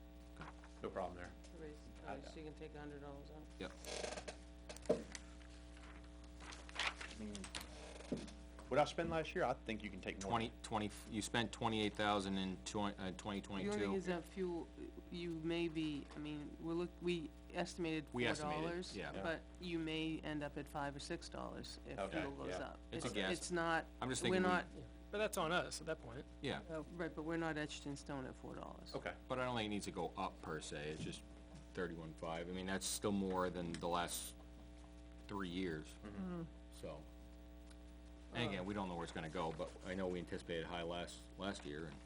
No problem there. So you can take $100 out? Yep. I mean, what I spent last year, I think you can take more. 20, you spent 28,000 in 2022. The only thing is that fuel, you may be, I mean, we estimated We $4, estimated, yeah. but you may end up at $5 or $6 if Okay, fuel goes yeah. up. It's a guess. It's not, I'm just we're thinking not, But that's on us at that point. Yeah, right, but we're not etched in stone at $4. Okay. but I don't think it needs to go up per se, it's just 31.5. I mean, that's still more than the last 3 years, so. And again, we don't know where it's gonna go, but I know we anticipated high last year, and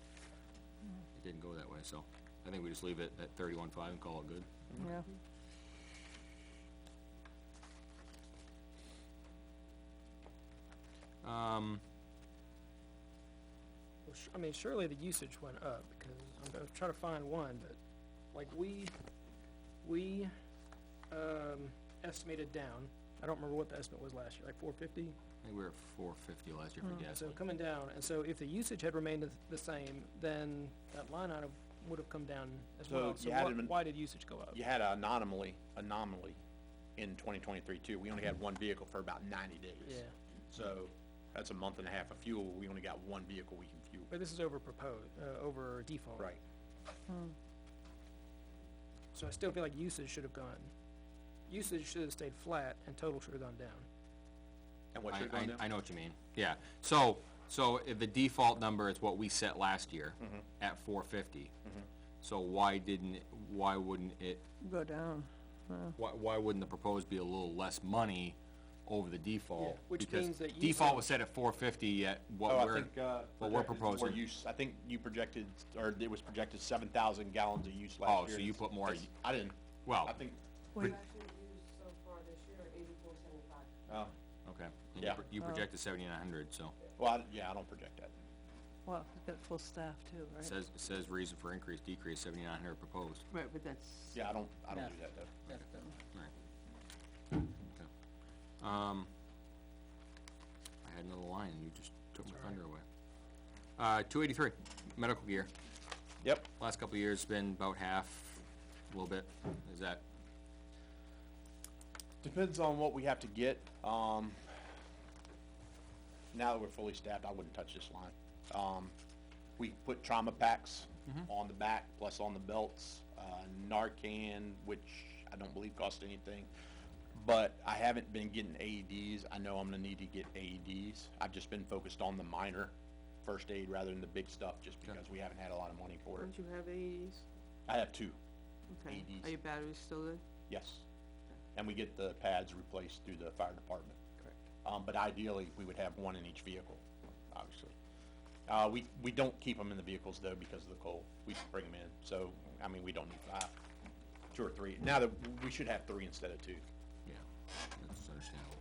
it didn't go that way, so I think we just leave it at 31.5 and call it good. Yeah. Well, I mean, surely the usage went up, because I'm gonna try to find one, but, like, we, estimated down, I don't remember what the estimate was last year, like 450? I think we were at 450 last year for gas. So coming down, and so if the usage had remained the same, then that line item would have come down as So well. So you had why did usage go up? You had an anomaly in 2023 too. We only had one vehicle for about 90 days. Yeah. So That's a month and a half of fuel. We only got one vehicle we can fuel. But this is over over default. Right. So I still feel like usage should have usage should have stayed flat and total should have gone down. And what should have gone down? I know what you mean, yeah. So if the default number is what we set last year at 450, so why wouldn't it, Go down. why wouldn't the proposed be a little less money over the default? Yeah, which Because means that default was set at 450, yet what I we're, think, what we're projected is more proposing. use. I think you projected, or it was projected 7,000 gallons of use last Oh, year. so you put more, It's- I didn't. well, I think, We- actually used so far this year 8475. oh, okay. And Yeah. you projected 7,900, so. well, I don't project that. Well, we've got full staff too, right? It says reason for increase, decrease, 7,900 proposed. Right, but that's. Yeah, I don't Yeah. do that though. That's them. Right. Okay. I had another line, and you just took my thunder away. 283, medical gear. Yep. Last couple of years, it's been about half, a little bit. Is that, Depends on what we have to get. Now that we're fully staffed, I wouldn't touch this line. We put trauma packs on the back, plus on the belts, Narcan, which I don't believe cost anything. But I haven't been getting AEDs. I know I'm gonna need to get AEDs. I've just been focused on the minor first aid rather than the big stuff, just because we haven't had a lot of money for it. Don't you have AEDs? I have two, Okay. AEDs. Are your batteries still good? yes. And we get the pads replaced through the fire department. Correct. But ideally, we would have one in each vehicle, obviously. We don't keep them in the vehicles though because of the cold. We just bring them in, so, I mean, we don't need 5, 2 or 3. Now that, we should have 3 instead of 2, yeah, that's understandable.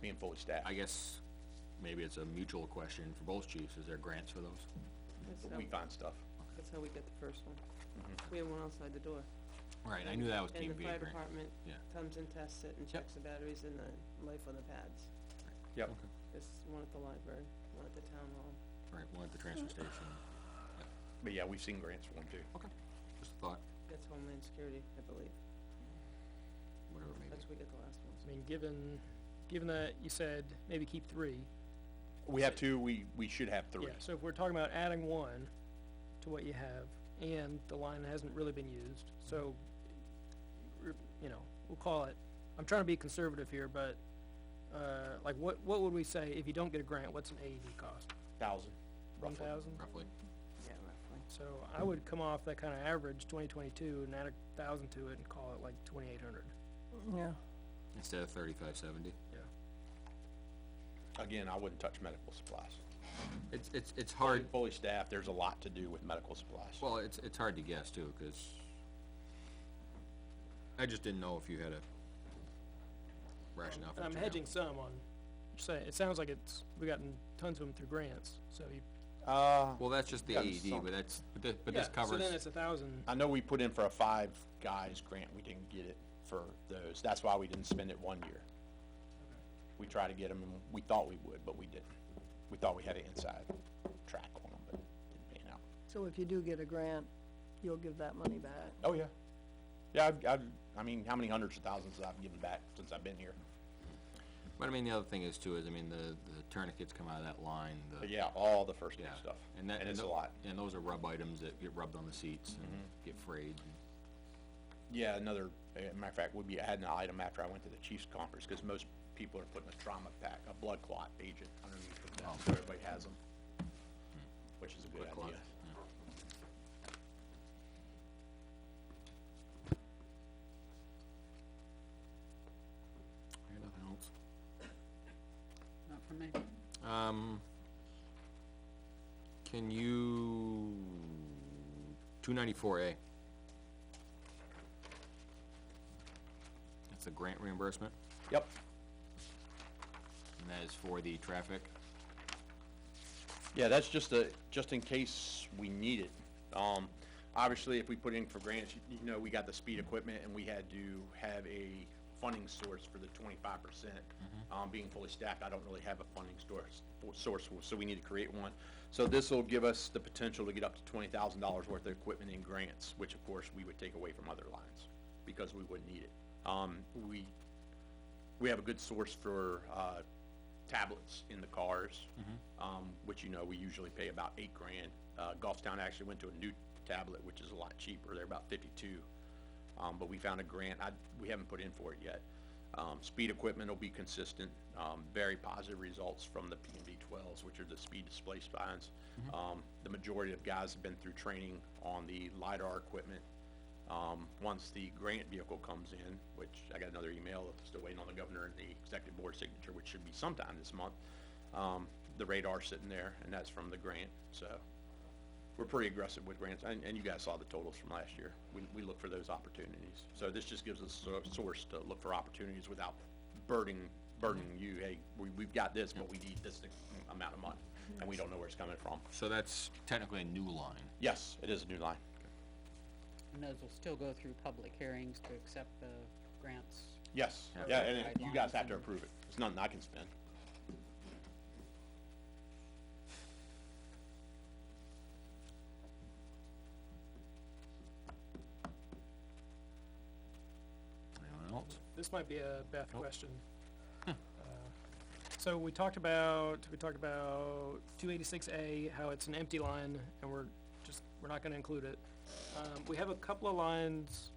being fully staffed. I guess maybe it's a mutual question for both chiefs. Is there grants for those? We find stuff. That's how we get the first one. We have one outside the door. Right, I knew that was And Team the V fire grant. department Yeah. comes and tests it and checks the batteries and the life on the pads. Yep. There's one at the library, one at the town hall. Right, one at the transfer station. But yeah, we've seen grants for one too. Okay, just a thought, That's Homeland Security, I believe. whatever it may be. That's where we get the last ones. I mean, given that you said maybe keep 3. We have 2, we should have 3. Yeah, so if we're talking about adding 1 to what you have, and the line hasn't really been used, so, we'll call it, I'm trying to be conservative here, but, like, what would we say if you don't get a grant, what's an AED cost? 1,000, roughly. 1,000? Roughly. Yeah, roughly. So I would come off that kinda average 2022 and add 1,000 to it and call it like 2,800. Yeah. Instead of 3570. Yeah. Again, I wouldn't touch medical supplies. It's hard, Fully staffed, there's a lot to do with medical supplies. well, it's hard to guess too, 'cause I just didn't know if you had a rationale for And I'm the hedging some on, say, it sounds like we've gotten tons of them through grants, so you. Well, that's just the Got AED, some. but this Yeah, covers. so then it's 1,000. I know we put in for a 5 guys grant, we didn't get it for those. That's why we didn't spend it 1 year. We tried to get them, and we thought we would, but we didn't. We thought we had an inside track on them, but didn't pan out. So if you do get a grant, you'll give that money back? Oh, yeah. Yeah, I mean, how many hundreds of thousands I've given back since I've been here? But I mean, the other thing is too, I mean, the tourniquets come out of that line, But yeah, all the first aid yeah. stuff, And and it's a lot. And those are rub items that get rubbed on the seats and get frayed. Yeah, another, matter of fact, I had an item after I went to the Chiefs conference, because most people are putting a trauma pack, a blood clot agent underneath of them, so everybody has them, which is a good Blood clot, idea. I got nothing else. Not for me. Can you, 294A? That's a grant reimbursement, Yep. and that is for the traffic. Yeah, that's just in case we need it. Obviously, if we put in for grants, we got the speed equipment, and we had to have a funding source for the 25%. Being fully staffed, I don't really have a funding source, so we need to create one. So this will give us the potential to get up to $20,000 worth of equipment in grants, which of course we would take away from other lines, because we wouldn't need it. We have a good source for, tablets in the cars, which, you know, we usually pay about $8,000. Goffstown actually went to a new tablet, which is a lot cheaper. They're about 52. But we found a grant. We haven't put in for it yet. Speed equipment will be consistent. Very positive results from the P&V 12s, which are the speed display signs. The majority of guys have been through training on the LiDAR equipment. Once the grant vehicle comes in, which I got another email, still waiting on the governor and the executive board signature, which should be sometime this month. The radar's sitting there, and that's from the grant. So we're pretty aggressive with grants, and you guys saw the totals from last year. We look for those opportunities. So this just gives us a source to look for opportunities without burdening you. Hey, we've got this, but we need this amount of money, and we don't know where it's coming from. So that's technically a new line. Yes, it is a new line. And those will still go through public hearings to accept the grants. Yes, yeah, and you guys have to approve it. It's nothing I can spend. Anyone else? This might be a Beth question. So we talked about 286A, how it's an empty line, and we're not gonna include it. We have a couple of lines,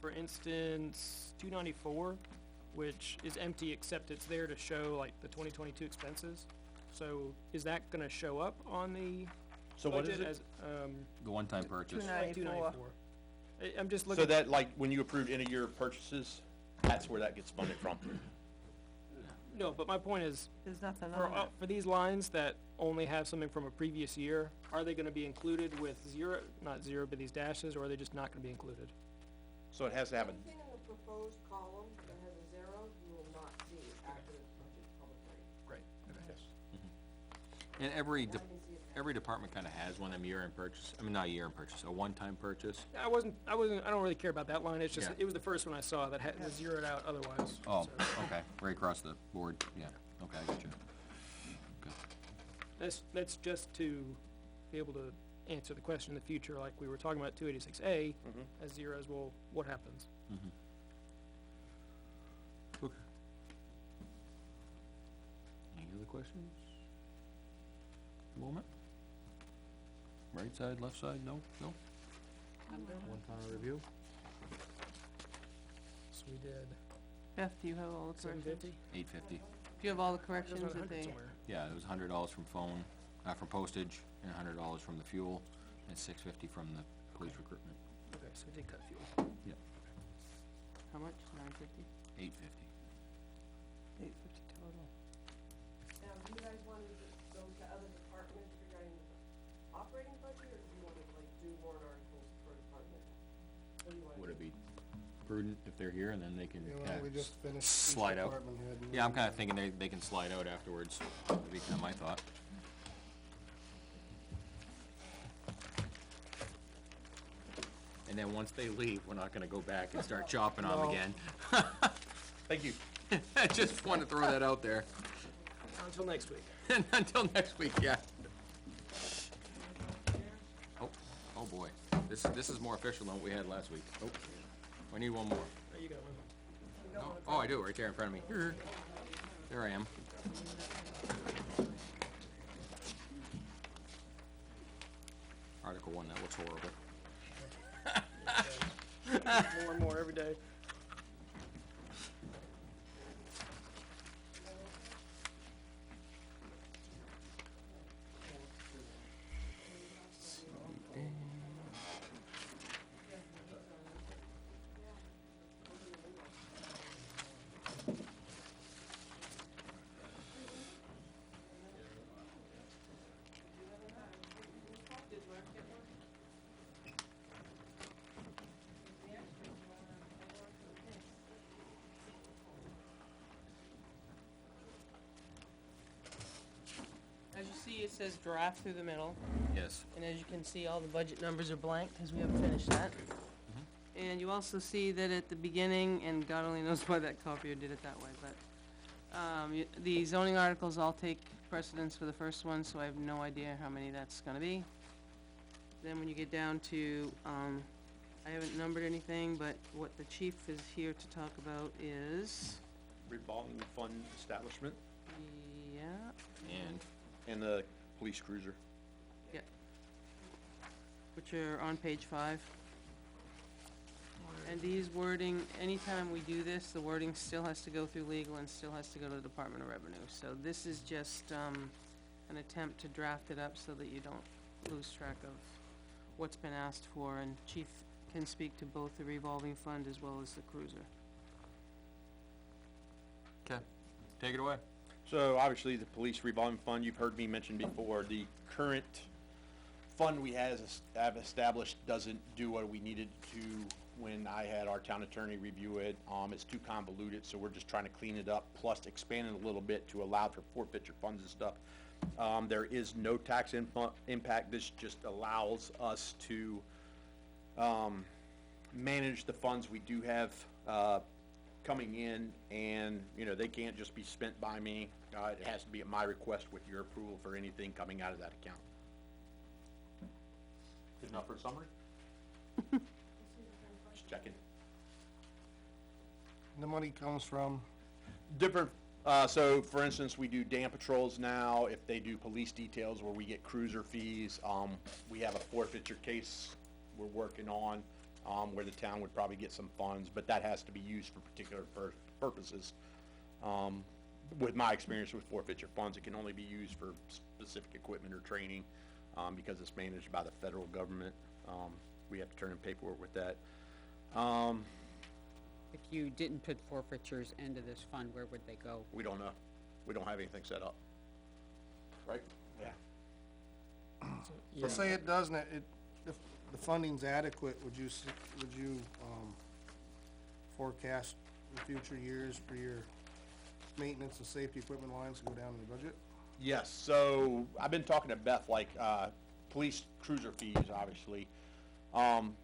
for instance, 294, which is empty except it's there to show like the 2022 expenses. So is that gonna show up on the So what is budget it? as, The one-time purchase. 294? I'm just looking. So that, like, when you approved end-of-year purchases, that's where that gets funded from. No, but my point is, There's nothing for, on it. for these lines that only have something from a previous year, are they gonna be included with zero, not zero, but these dashes, or are they just not gonna be included? So it has to have a, Anything in the proposed column that has a zero, you will not see after the budget public hearing. Great, okay. And every department kinda has one of them year-end purchase, not a year-end purchase, a one-time purchase. I don't really care about that line, it's just, Yeah. it was the first one I saw that had, was zeroed out otherwise. Oh, so. okay, right across the board, yeah, okay, I got you. That's just to be able to answer the question in the future, like we were talking about 286A, as zeros, well, what happens? Okay. Any other questions? Moment? Right side, left side, no? One-time review? So we did Beth, do you have all the corrections? 750? $850. Do you have all the corrections There's that 100 they? somewhere. Yeah, it was $100 from phone, from postage, and $100 from the fuel, and $650 from the police recruitment. Okay, so we did cut fuel. Yep. How much? 950? $850. 850 total. Now, do you guys want to go to other departments regarding operating budget, or do you want to do warrant articles per department? What do you want to do? Would it be prudent if they're here, and then they can You know, kinda we just finished each slide out? department head and Yeah, I'm then- kinda thinking they can slide out afterwards, would be kinda my thought. And then once they leave, we're not gonna go back and start chopping on them No. again. thank you. I just wanna throw that out there. Until next week. Until next week, yeah. Oh boy, this is more official than what we had last week. Oh, I need one more. Oh, you got one. Oh, I do, right there in front of me. There I am. Article 1, that looks horrible. More and more every day. As you see, it says draft through the middle, Yes. and as you can see, all the budget numbers are blank, because we haven't finished that. And you also see that at the beginning, and God only knows why that copier did it that way, but, the zoning articles all take precedence for the first one, so I have no idea how many that's gonna be. Then when you get down to, I haven't numbered anything, but what the chief is here to talk about is, Revolving fund establishment. yeah, And the police cruiser. yeah. Which are on page 5. And these wording, anytime we do this, the wording still has to go through legal and still has to go to the Department of Revenue. So this is just, an attempt to draft it up so that you don't lose track of what's been asked for, and Chief can speak to both the revolving fund as well as the cruiser. Okay, take it away. So obviously, the police revolving fund, you've heard me mention before, the current fund we have established doesn't do what we needed to when I had our town attorney review it. It's too convoluted, so we're just trying to clean it up, plus expand it a little bit to allow for forfeiture funds and stuff. There is no tax impact. This just allows us to manage the funds we do have coming in, and, you know, they can't just be spent by me. It has to be at my request with your approval for anything coming out of that account. Good enough for a summary? Just checking. The money comes from, Different, so for instance, we do dam patrols now. If they do police details where we get cruiser fees, we have a forfeiture case we're working on, where the town would probably get some funds, but that has to be used for particular purposes. With my experience with forfeiture funds, it can only be used for specific equipment or training, because it's managed by the federal government. We have to turn in paperwork with that. If you didn't put forfeitures into this fund, where would they go? We don't know. We don't have anything set up. Right? Yeah. so say it doesn't, if the funding's adequate, would you forecast in future years for your maintenance and safety equipment lines to go down in the budget? Yes, so I've been talking to Beth, like, police cruiser fees, obviously.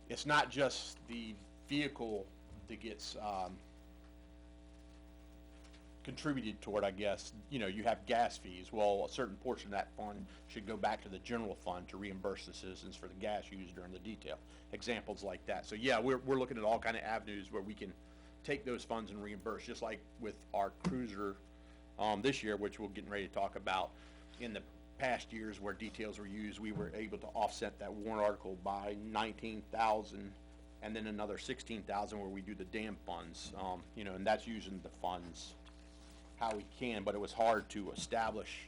It's not just the vehicle that gets, contributed toward, I guess. You know, you have gas fees. Well, a certain portion of that fund should go back to the general fund to reimburse the citizens for the gas used during the detail. Examples like that. So yeah, we're looking at all kind of avenues where we can take those funds and reimburse, just like with our cruiser, this year, which we're getting ready to talk about. In the past years where details were used, we were able to offset that warrant article by 19,000, and then another 16,000 where we do the dam funds. You know, and that's using the funds how we can, but it was hard to establish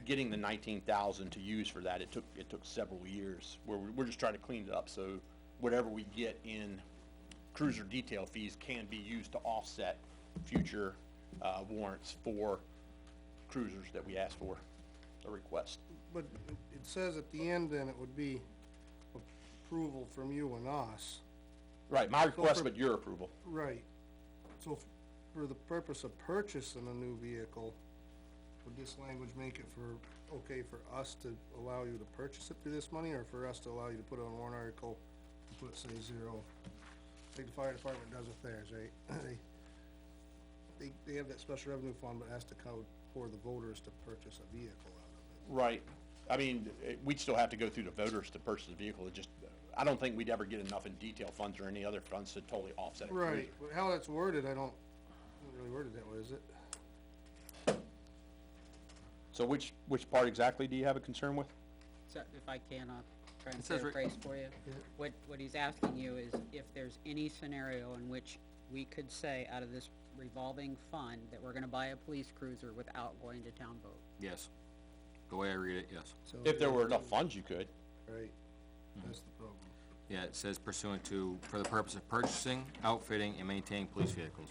getting the 19,000 to use for that. It took several years. We're just trying to clean it up, so whatever we get in cruiser detail fees can be used to offset future warrants for cruisers that we ask for, a request. But it says at the end, then, it would be approval from you and us. Right, my request, but your approval. Right. So for the purpose of purchasing a new vehicle, would this language make it okay for us to allow you to purchase it through this money, or for us to allow you to put it on a warrant article and put, say, 0? Like the fire department does with theirs, right? They have that special revenue fund, but it has to come for the voters to purchase a vehicle out of it. Right. I mean, we'd still have to go through the voters to purchase the vehicle. It just, I don't think we'd ever get enough in detail funds or any other funds to totally offset it. Right, but how that's worded, I don't really word it that way, is it? So which part exactly do you have a concern with? So if I can, try and It says paraphrase for you. What he's asking you is if there's any scenario in which we could say out of this revolving fund that we're gonna buy a police cruiser without going to town vote. Yes. The way I read it, yes. So If there were enough funds, you could. Right, that's the problem. Yeah, it says pursuant to, for the purpose of purchasing, outfitting, and maintaining police vehicles.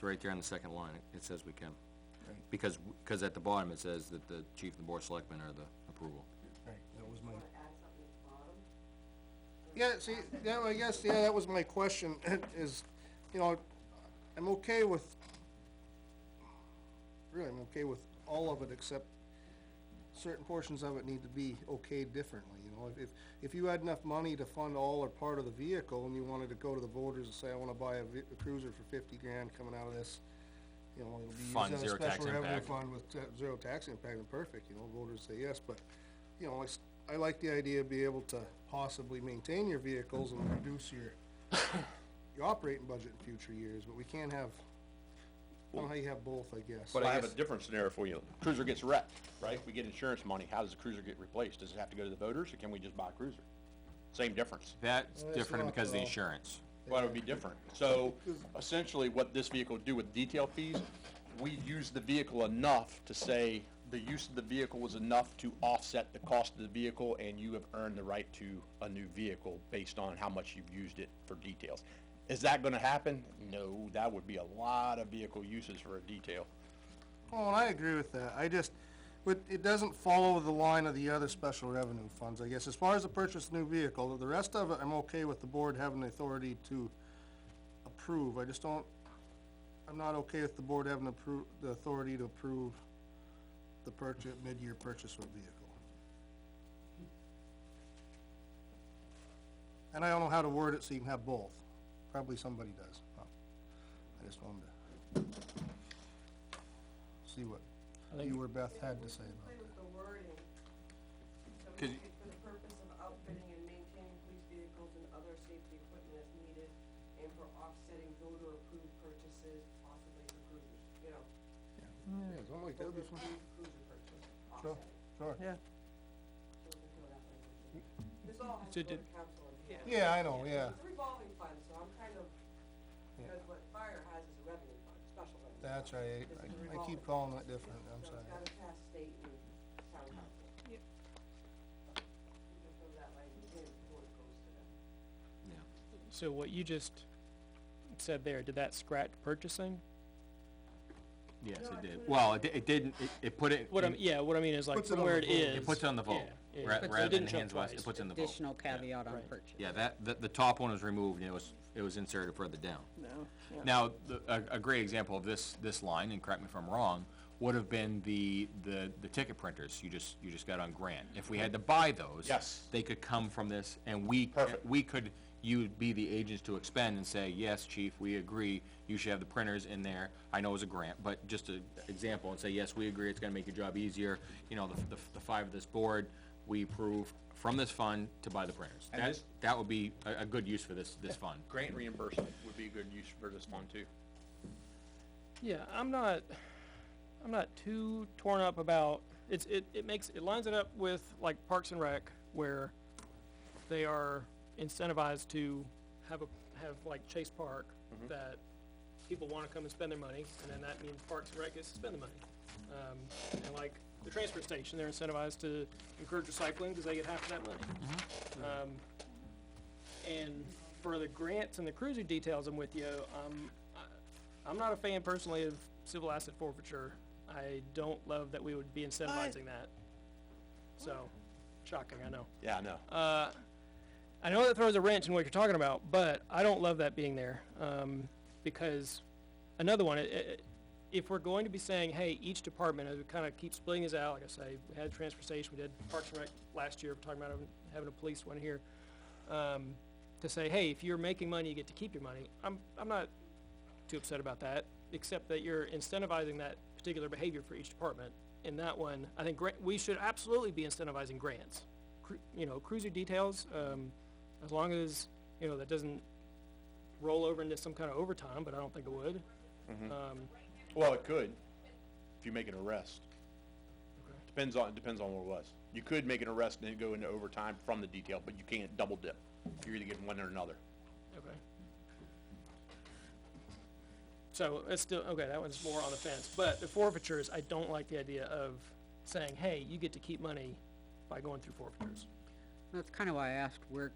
So right there on the second line, it says we can. Right. Because at the bottom, it says that the chief and the board of selectmen are the approval. Right, that was my. Yeah, see, yeah, I guess, yeah, that was my question, is, you know, I'm okay with all of it, except certain portions of it need to be okayed differently, you know? If you had enough money to fund all or part of the vehicle, and you wanted to go to the voters and say, I wanna buy a cruiser for 50 grand coming out of this, you know, it'll be used Fund, as a zero tax special revenue impact. fund with zero tax impact, and perfect, you know, voters say yes, but, you know, I like the idea of being able to possibly maintain your vehicles and reduce your operating budget in future years, but we can't have I don't know how you have both, I guess. But I have a different scenario for you. Cruiser gets wrecked, right? We get insurance money. How does the cruiser get replaced? Does it have to go to the voters, or can we just buy a cruiser? Same difference. That's Well, it's different not, because of the though. insurance. Well, it would be different. So essentially what this vehicle would do with detail fees, we use the vehicle enough to say the use of the vehicle was enough to offset the cost of the vehicle, and you have earned the right to a new vehicle based on how much you've used it for details. Is that gonna happen? No, that would be a lot of vehicle uses for a detail. Oh, and I agree with that. I just, it doesn't follow the line of the other special revenue funds, I guess. As far as the purchase of new vehicle, the rest of it, I'm okay with the board having the authority to approve. I just don't, I'm not okay with the board having the authority to approve the purchase, mid-year purchase of a vehicle. And I don't know how to word it so you can have both. Probably somebody does. I just wanted to see what you or Beth had to say about that. the wording. Could- For the purpose of outfitting and maintaining police vehicles and other safety equipment as needed, and for offsetting voter-approved purchases, possibly for cruisers, you know. Yeah, something like that'd be fun. Cruiser purchase, Sure, sure. Yeah. So we can throw that language in. This all has So to go to did- council and. Yeah, I know, yeah. It's a revolving fund, so I'm kind of, Yeah. because what fire has is a revenue fund, special revenue. That's right. This is a I revolving keep fund. calling it different, I'm So sorry. it's gotta pass state and town council. Yep. You can throw that language in before it goes to them. Yeah. So what you just said there, did that scratch purchasing? Yes, it did. Well, it didn't, it put it. What in- what I mean is like Puts it from on where the it vote. is. It puts it on the vote. Yeah, Ra- so it rather than didn't jump hands us, it twice. puts it in the vote. Additional caveat on right. purchase. Yeah, the top one was removed and it was inserted further down. No, yeah. Now, a great example of this line, and correct me if I'm wrong, would have been the ticket printers you just got on grant. If we had to buy those. Yes. They could come from this, and Perfect. we could, you'd be the agents to expend and say, yes, chief, we agree, you should have the printers in there. I know it's a grant, but just an example, and say, yes, we agree, it's gonna make your job easier. You know, the five of this board, we approve from this fund to buy the printers. And this- That would be a good use for this fund. Grant reimbursement would be a good use for this fund too. Yeah, I'm not too torn up about, it lines it up with like Parks and Rec, where they are incentivized to have like Chase Park, that people wanna come and spend their money, and then that means Parks and Rec gets to spend the money. And like the transfer station, they're incentivized to encourage recycling, cause they get half of that money. And for the grants and the cruiser details, I'm with you, I'm not a fan personally of civil asset forfeiture. I don't love that we would be incentivizing that. So, shocking, I know. Yeah, I know. I know that throws a wrench in what you're talking about, but I don't love that being there, because another one, if we're going to be saying, hey, each department, as we kind of keep splitting this out, like I say, we had transportation, we did Parks and Rec last year, we're talking about having a police one here, to say, hey, if you're making money, you get to keep your money. I'm not too upset about that, except that you're incentivizing that particular behavior for each department. In that one, I think we should absolutely be incentivizing grants. Cruiser details, as long as, that doesn't roll over into some kind of overtime, but I don't think it would. Well, it could, if you make an arrest. Depends on what it was. You could make an arrest and then go into overtime from the detail, but you can't double dip. You're either getting one or another. Okay. So, it's still, okay, that one's more on the fence, but the forfeitures, I don't like the idea of saying, hey, you get to keep money by going through forfeitures. That's kinda why I asked, where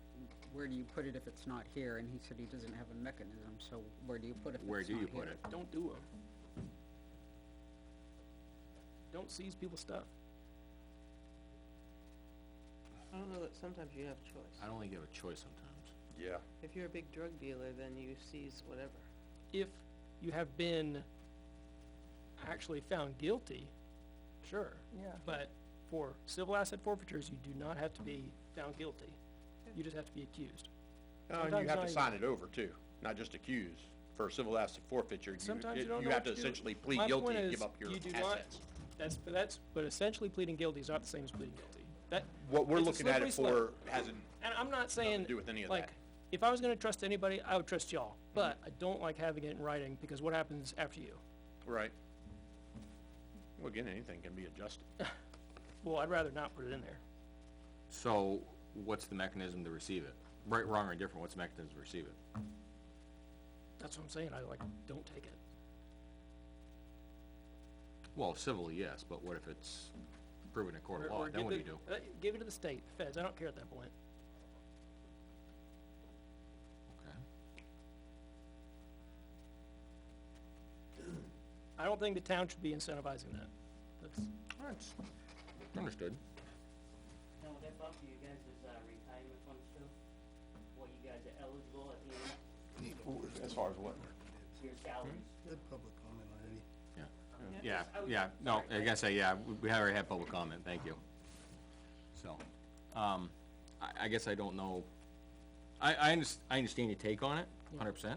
do you put it if it's not here, and he said he doesn't have a mechanism, so where do you put it if it's not here? Where do you put it? Don't do them. Don't seize people's stuff. I don't know that sometimes you have a choice. I don't think you have a choice sometimes. Yeah. If you're a big drug dealer, then you seize whatever. If you have been actually found guilty, sure. Yeah. But for civil asset forfeitures, you do not have to be found guilty. You just have to be accused. And you Sometimes have not to sign it over too, not just accuse. For civil asset forfeiture, Sometimes you don't you know have what to do. essentially plead My guilty point and is, give up your you do not- assets. But essentially pleading guilty is not the same as pleading guilty. What we're it's a looking at it slippery for slope. hasn't And I'm not nothing saying, to do with any of like, that. if I was gonna trust anybody, I would trust y'all, but I don't like having it in writing, because what happens after you? Right. Well, again, anything can be adjusted. Well, I'd rather not put it in there. So, what's the mechanism to receive it? Right, wrong, or indifferent, what's the mechanism to receive it? That's what I'm saying, don't take it. Well, civilly, yes, but what if it's proven in court of law, Or then give what do it- you do? Give it to the state, the feds, I don't care at that point. Okay. I don't think the town should be incentivizing that. That's, That's understood. Now, would that bump you guys' retirement funds too? What you guys are eligible at the end, As far as what? your salaries? Good public comment already. Yeah, no, I guess, yeah, we already had public comment, thank you. So, I guess I don't know, I understand your take on it, 100%.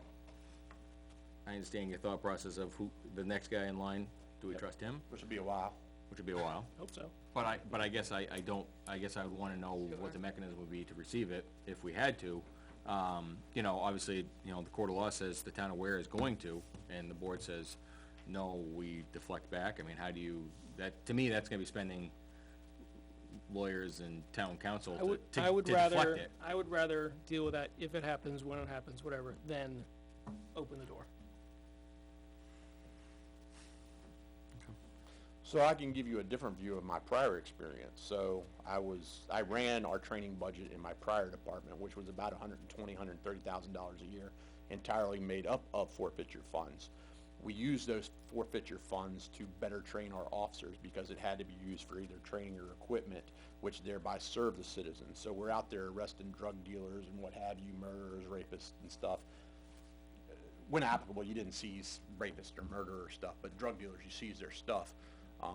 I understand your thought process of who, the next guy in line, do we trust him? Which would be a while. Which would be a while. hope so. But I guess I don't, I guess I would wanna know what the mechanism would be to receive it, if we had to. You know, obviously, you know, the court of law says the town of Ware is going to, and the board says, no, we deflect back. I mean, how do you, that, to me, that's gonna be spending lawyers and town council to deflect it. I would rather deal with that if it happens, when it happens, whatever, than open the door. So I can give you a different view of my prior experience. So I ran our training budget in my prior department, which was about $120,000, $130,000 a year, entirely made up of forfeiture funds. We used those forfeiture funds to better train our officers because it had to be used for either training or equipment, which thereby served the citizens. So we're out there arresting drug dealers and what have you, murderers, rapists and stuff. When applicable, you didn't seize rapists or murderer stuff, but drug dealers, you seize their stuff.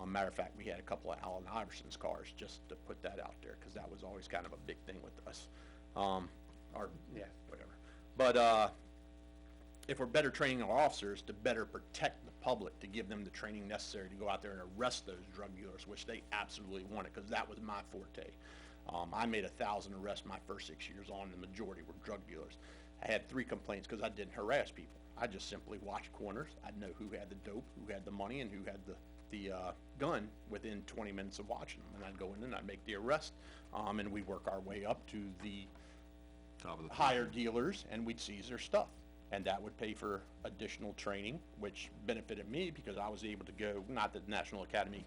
Matter of fact, we had a couple of Allen Iverson's cars, just to put that out there, because that was always kind of a big thing with us. Yeah, whatever. But if we're better training our officers to better protect the public, to give them the training necessary to go out there and arrest those drug dealers, which they absolutely wanted, because that was my forte. I made 1,000 arrests my first 6 years on, the majority were drug dealers. I had 3 complaints because I didn't harass people. I just simply watched corners. I'd know who had the dope, who had the money, and who had the gun within 20 minutes of watching them. And I'd go in and I'd make the arrest, and we'd work our way up to the Top of the higher dealers, and we'd seize their stuff. And that would pay for additional training, which benefited me because I was able to go, not that the National Academy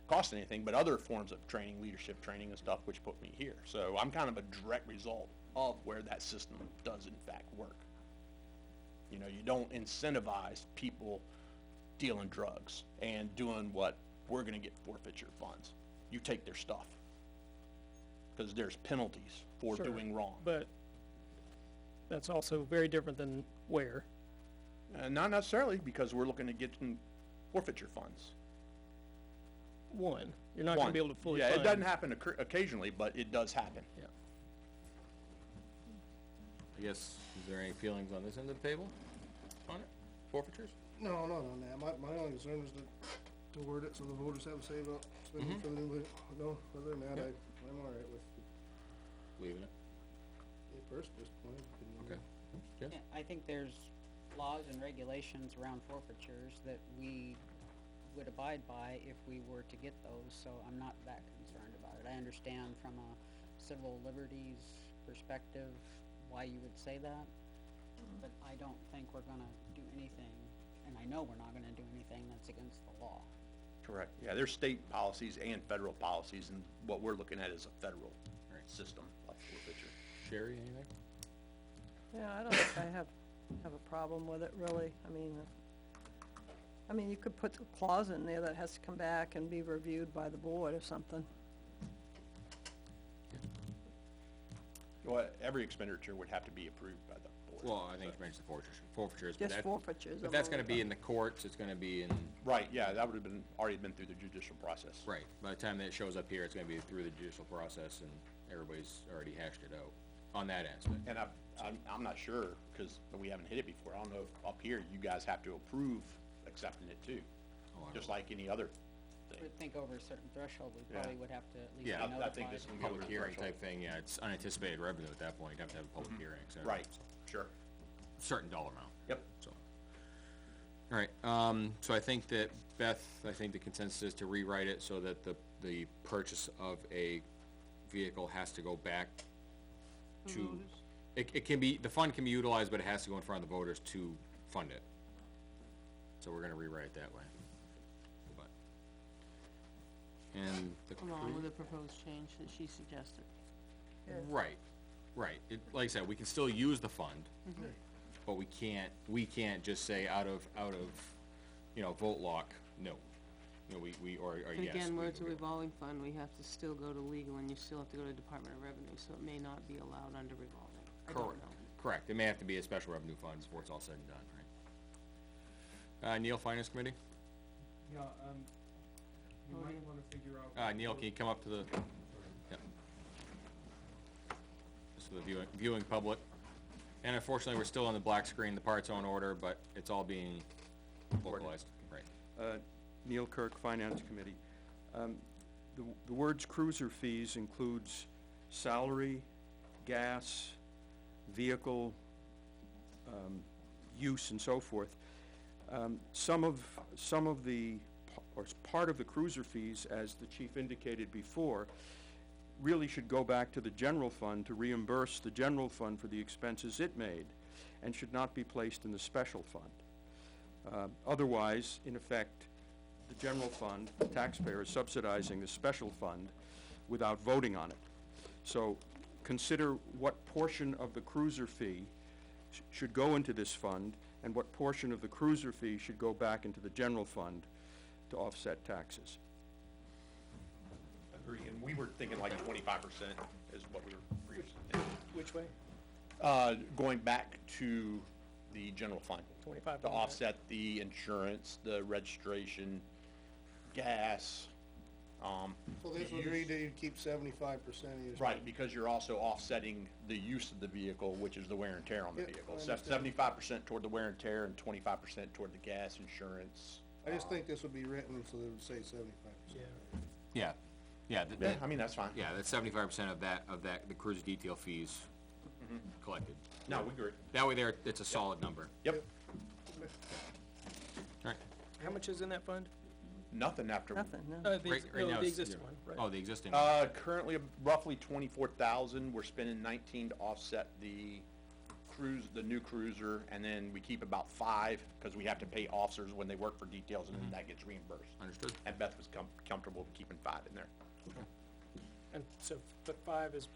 cost anything, but other forms of training, leadership training and stuff, which put me here. So I'm kind of a direct result of where that system does in fact work. You know, you don't incentivize people dealing drugs and doing what we're gonna get forfeiture funds. You take their stuff. Because there's penalties for Sure, doing wrong. But that's also very different than where. Not necessarily, because we're looking to get forfeiture funds. One, you're not gonna be able to fully Yeah, fund. it doesn't happen occasionally, but it does happen. Yeah. I guess, is there any feelings on this end of the table on it? Forfeitures? No, my only concern is to word it so the voters have a say about spending for the new, no, other than that, I'm all right with Leaving it? the first point. Okay. Yes? Yeah, I think there's laws and regulations around forfeitures that we would abide by if we were to get those, so I'm not that concerned about it. I understand from a civil liberties perspective why you would say that, but I don't think we're gonna do anything, and I know we're not gonna do anything that's against the law. Correct. Yeah, there's state policies and federal policies, and what we're looking at is a federal system of forfeiture. Sherry, anything? Yeah, I don't think I have a problem with it, really. I mean, you could put a clause in there that has to come back and be reviewed by the board or something. Well, every expenditure would have to be approved by the board. Well, I think you mentioned the forfeitures, but Just that, forfeitures. but that's gonna be in the courts, it's gonna be in, Right, yeah, that would have been, already been through the judicial process. right, by the time that it shows up here, it's gonna be through the judicial process, and everybody's already hashed it out on that aspect. And I'm not sure, because we haven't hit it before, I don't know if up here, you guys have to approve accepting it too, Oh, I just don't- like any other I thing. would think over a certain threshold, we Yeah. probably would have to at least be Yeah, notified. I think this can go Public to the hearing threshold. type thing, yeah, it's unanticipated revenue at that point, you'd have to have a public hearing, so. Right, sure. Certain dollar amount, Yep. so. Alright, so I think that Beth, I think the consensus is to rewrite it so that the purchase of a vehicle has to go back to, it can be, the fund can be utilized, but it has to go in front of the voters to fund it. So we're gonna rewrite it that way. But, and the. Along with the proposed change that she suggested. Right, it, like I said, we can still use the fund, but we can't just say out of, you know, vote lock, no. You know, or And yes. again, where it's a revolving fund, we have to still go to legal, and you still have to go to Department of Revenue, so it may not be allowed under revolving. I don't know. Correct, it may have to be a special revenue fund before it's all said and done, right? Neil, Finance Committee? Yeah, you might wanna figure out. Neil, can you come up to the, yep. Just for the viewing public. And unfortunately, we're still on the black screen, the part's on order, but it's all being localized, right? Neil Kirk, Finance Committee. The words cruiser fees includes salary, gas, vehicle, use and so forth. Some of the, or part of the cruiser fees, as the chief indicated before, really should go back to the general fund to reimburse the general fund for the expenses it made, and should not be placed in the special fund. Otherwise, in effect, the general fund, the taxpayer, is subsidizing the special fund without voting on it. So consider what portion of the cruiser fee should go into this fund, and what portion of the cruiser fee should go back into the general fund to offset taxes. Agree, and we were thinking like 25% is what we were previously thinking. Which way? Going back to the general fund. 25. To offset the insurance, the registration, gas, So this would use. read that you'd keep 75% of your. Right, because you're also offsetting the use of the vehicle, which is the wear and tear on the Yep, vehicle. I understand. 75% toward the wear and tear and 25% toward the gas, insurance. I just think this would be written so they would say 75%. Yeah, Yeah, I mean, that's fine. yeah, that's 75% of that, the cruise detail fees collected. No, we agree. That way there, it's a solid number. Yep, Alright. How much is in that fund? nothing after. Nothing, no. The, Right now the it's existing zero. one, right? Oh, the existing. Currently roughly 24,000. We're spending 19 to offset the the new cruiser, and then we keep about 5, because we have to pay officers when they work for details, and then that gets reimbursed. Understood. And Beth was comfortable with keeping 5 in there. And so, but 5 is,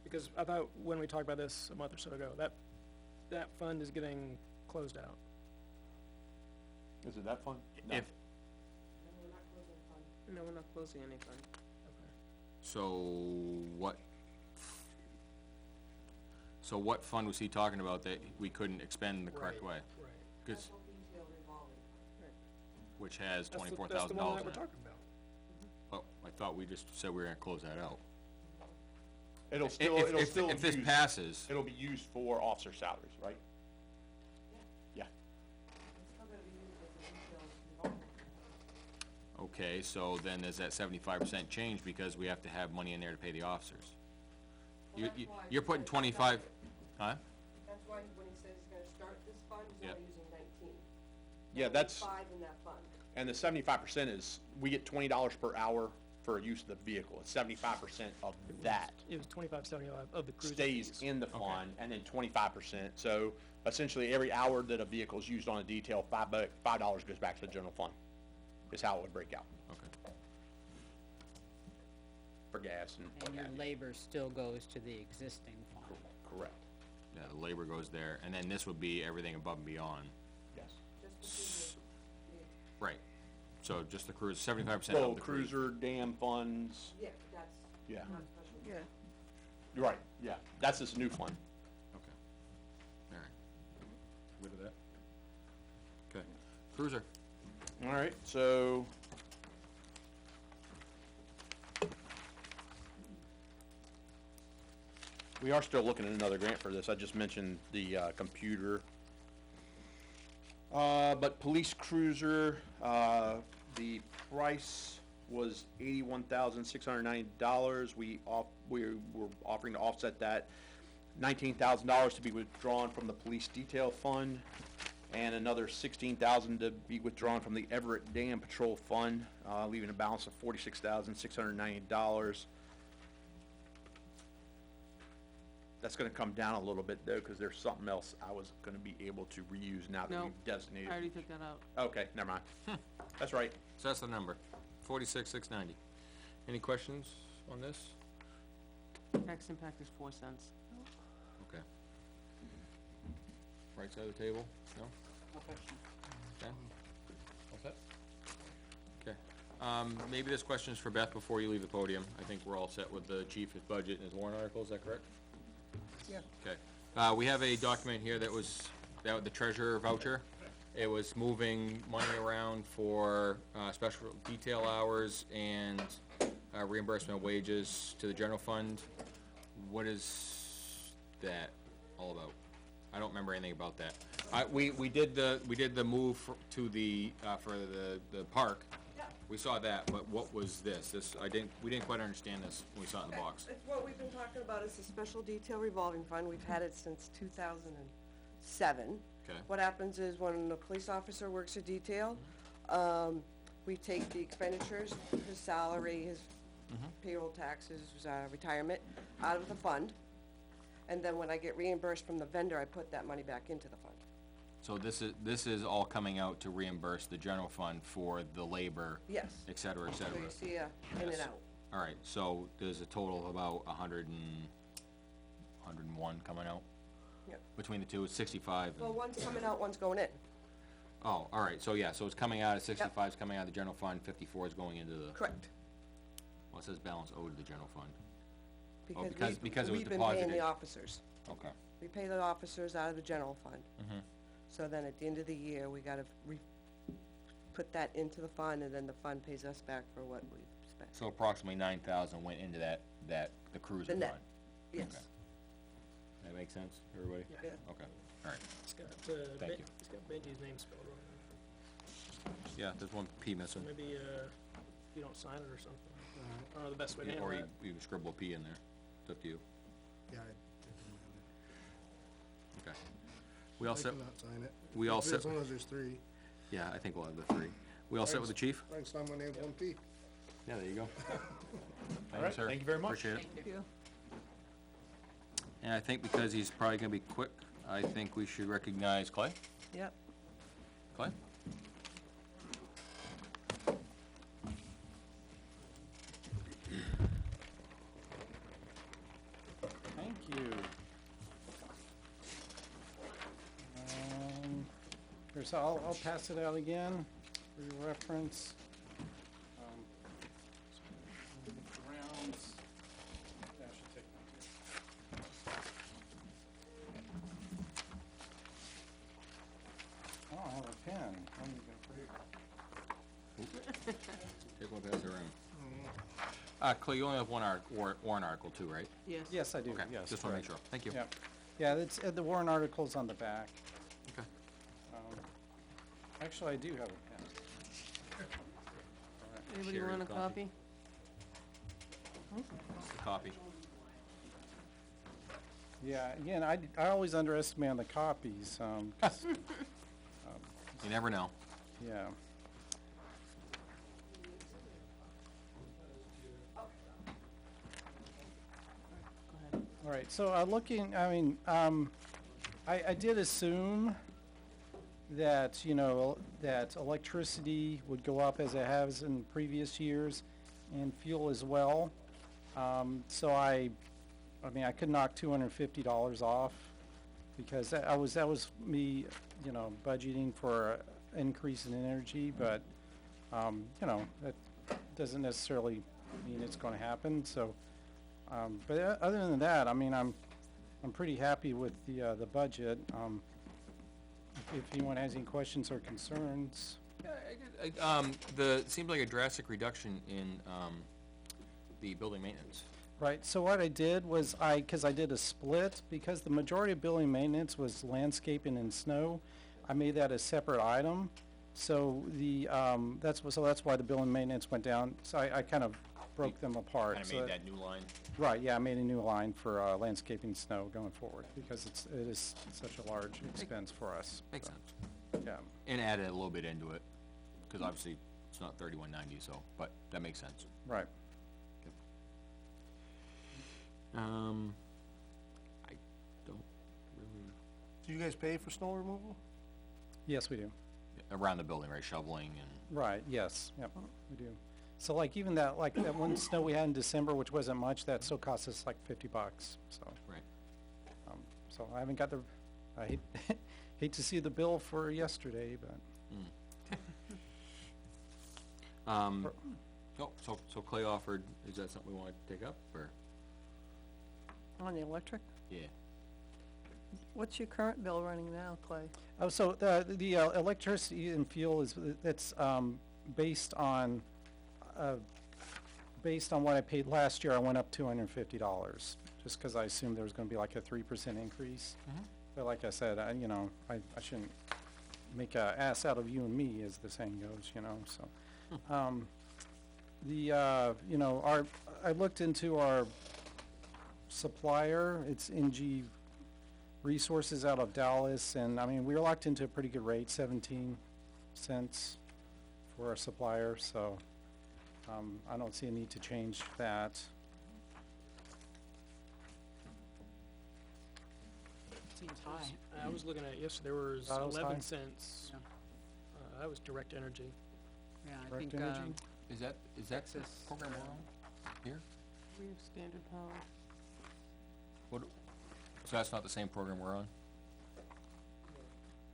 because I thought when we talked about this a month or so ago, that fund is getting closed out. Is it that fun? No. If, No, we're not closing any fund. so what fund was he talking about that we couldn't expend the correct way? Right. 'Cause, which has That's the one $24,000 that we're in it. talking about. Oh, I thought we just said we were gonna close that out. It'll still, If this use- passes, It'll be used for officer salaries, right? Yeah. okay, so then there's that 75% change because we have to have money in there to pay the officers. You're putting 25, huh? That's why when he says he's gonna start this fund, he's Yep. only using 19. Yeah, that's, 5 in that fund. and the 75% is, we get $20 per hour for use of the vehicle. It's 75% of that It was 25.75 of the cruiser stays fees. in the fund, and then 25%. So essentially, every hour that a vehicle is used on a detail, $5 goes back to the general fund, is how it would break out Okay. for gas and what And your have you. labor still goes to the existing fund. Correct, Yeah, the labor goes there, and then this would be everything above and beyond. yes. Just Right. So just the cruise, 75% Well, of the cruise. cruiser, dam funds, yeah, that's yeah, not special. Yeah, you're right, yeah, that's this new fund. Okay. All right. Good with that? Okay. Cruiser. All right, so. We are still looking at another grant for this. I just mentioned the, computer. But police cruiser, the price was $81,690. We were offering to offset that $19,000 to be withdrawn from the police detail fund. and another $16,000 to be withdrawn from the Everett Dam Patrol Fund, leaving a balance of $46,690. That's gonna come down a little bit though, because there's something else I was gonna be able to reuse now that No, we've designated. I already took that out. Okay, never mind. That's right. So that's the number, 46,690. Any questions on this? Tax impact is 4 cents. Okay. Right side of the table? No? No question. Okay. All set? Okay. Maybe this question is for Beth before you leave the podium. I think we're all set with the chief, his budget, and his warrant article, is that correct? Yeah. Okay. We have a document here that was the treasurer voucher. It was moving money around for, special detail hours and, reimbursement of wages to the general fund. What is that all about? I don't remember anything about that. We did the move to the, for the park. We saw that, but what was this? We didn't quite understand this when we saw it in the box. It's what we've been talking about, is the special detail revolving fund. We've had it since 2007. Okay. What happens is when a police officer works a detail, we take the expenditures, his salary, his payroll taxes, retirement, out of the fund. And then when I get reimbursed from the vendor, I put that money back into the fund. So this is all coming out to reimburse the general fund for the labor, Yes. et cetera, et So cetera. you see in and out. All right, so there's a total of about 101 coming out? Yep. Between the two, it's 65. Well, one's coming out, one's going in. Oh, all right, so yeah, so it's coming out of 65 is coming out of the general fund, 54 is going into the... Correct. Well, it says balance owed to the general fund. Because it was we've been paying deposited. the officers. Okay. We pay the officers out of the general fund. Mm-hmm. So then at the end of the year, we gotta put that into the fund, and then the fund pays us back for what we've spent. So approximately 9,000 went into the cruiser The fund? net, yes. Okay. That make sense, everybody? Yeah. Okay, all right. It's got, Thank you. It's got Benji's name spelled wrong. Yeah, there's one P So missing. maybe, you don't sign it or something. I don't know the best way to handle Or that. you scribble a P in there. It's up to you. Yeah, Okay. We all I set? cannot sign it. We all set? As long as there's three. Yeah, I think we'll have the three. We all set with the chief? I can sign my name with one P. Yeah, there you go. All right, thank you very much. Appreciate it. Thank you. And I think because he's probably gonna be quick, I think we should recognize Clay. Yep. Clay? Thank you. Here's, I'll pass it out again for your reference. Rounds. Yeah, I should take one too. Oh, I have a pen. I'm gonna put it. Take one pass around. Clay, you only have one warrant article too, right? Yes. Yes, I do, Okay, yes. just wanna make correct. sure. Thank you. Yeah, yeah, it's, the warrant article's on the back. Okay. Actually, I do have a pen. Anybody Share want a your copy? The copy. Yeah, again, I always underestimate on the copies, 'cause, You never know. yeah. Go ahead. All right, so looking, I mean, I did assume that, you know, that electricity would go up as it has in previous years, and fuel as well. So I mean, I could knock $250 off, because that was me, you know, budgeting for an increase in energy, but, you know, that doesn't necessarily mean it's gonna happen, so. But other than that, I mean, I'm pretty happy with the budget. If anyone has any questions or concerns. Yeah, seems like a drastic reduction in, the building maintenance. Right, so what I did was because I did a split, because the majority of building maintenance was landscaping and snow, I made that a separate item. So that's why the building maintenance went down, so I kind of broke them apart. Kinda so made that new line. Right, yeah, I made a new line for landscaping snow going forward, because it is such a large expense for us. Makes so. sense. Yeah, And added a little bit into it, cause obviously it's not 3190, so, but that makes sense. right. I don't really, Do you guys pay for snow removal? Yes, we do. around the building, right, shoveling and, Right, yes, yep, we do. So like even that, like that one snow we had in December, which wasn't much, that still cost us like $50, so. right. So I haven't got the, I hate, hate to see the bill for yesterday, but. Oh, so Clay offered, is that something we wanna take up, or? On the electric? Yeah. What's your current bill running now, Clay? Oh, so the electricity and fuel is, that's, based on what I paid last year. I went up $250, just cause I assumed there was gonna be like a 3% increase. But like I said, I shouldn't make a ass out of you and me, as the saying goes, so. I looked into our supplier, it's NG Resources out of Dallas, and I mean, we were locked into a pretty good rate, 17 cents for our supplier, so, I don't see a need to change that. Seems high. I was looking at it yesterday, there was Thought it was 11 high? cents. Yeah. That was direct energy. Yeah, I Direct think, energy? Is that the Texas, program we're on here? We have standard power. What, so that's not the same program we're on?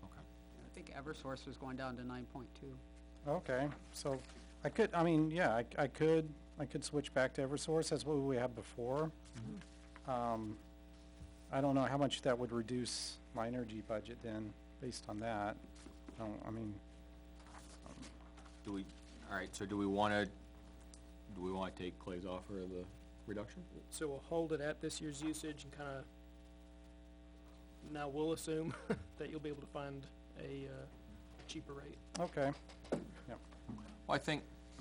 Okay. I think Eversource was going down to 9.2. Okay, so I could, I mean, yeah, I could switch back to Eversource, that's what we had before. I don't know how much that would reduce my energy budget then, based on that. Alright, so do we wanna take Clay's offer of the reduction? So we'll hold it at this year's usage and kinda, now we'll assume that you'll be able to find a cheaper rate. Okay, Well,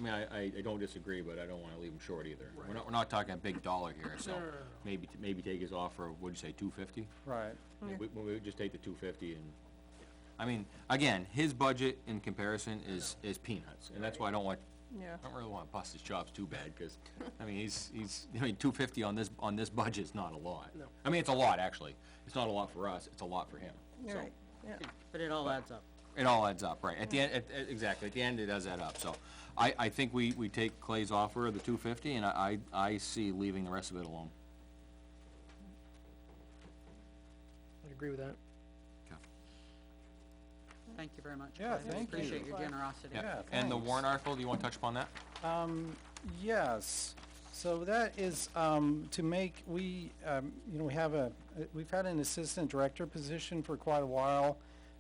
I don't disagree, but I don't wanna leave him short either. Right. We're not talking a big dollar here, so No. maybe take his offer, what'd you say, 250? right. We would just take the 250 and, I mean, again, his budget in comparison is peanuts, and that's why I don't Yeah. really wanna bust his chops too bad, cause, I mean, he's 250 on this budget's not a lot. No. I mean, it's a lot, actually. It's not a lot for us, it's a lot for him. You're So, right, yeah. But it all adds up. it all adds up, right. At the end, exactly, at the end, it does add up, so. I think we take Clay's offer of the 250, and I see leaving the rest of it alone. I agree with that. Thank you very much. Yeah, Clay. thank you. Appreciate your generosity. Yeah, And the thanks. warrant article, do you wanna touch upon that? Yes, so that is, to make, we have we've had an assistant director position for quite a while,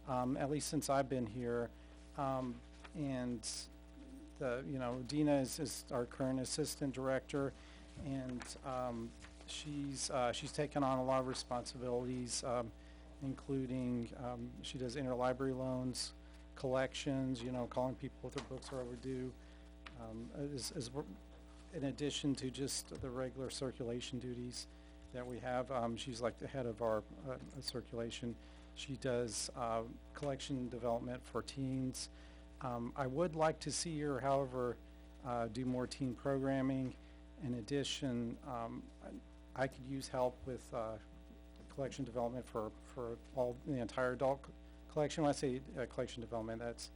at least since I've been here. And Dina is our current assistant director, and, she's taken on a lot of responsibilities, including, she does interlibrary loans, collections, calling people if their books are overdue. In addition to just the regular circulation duties that we have, she's like the head of our circulation. She does collection development for teens. I would like to see her, however, do more teen programming. In addition, I could use help with collection development for all the entire adult collection. When I say collection development, that's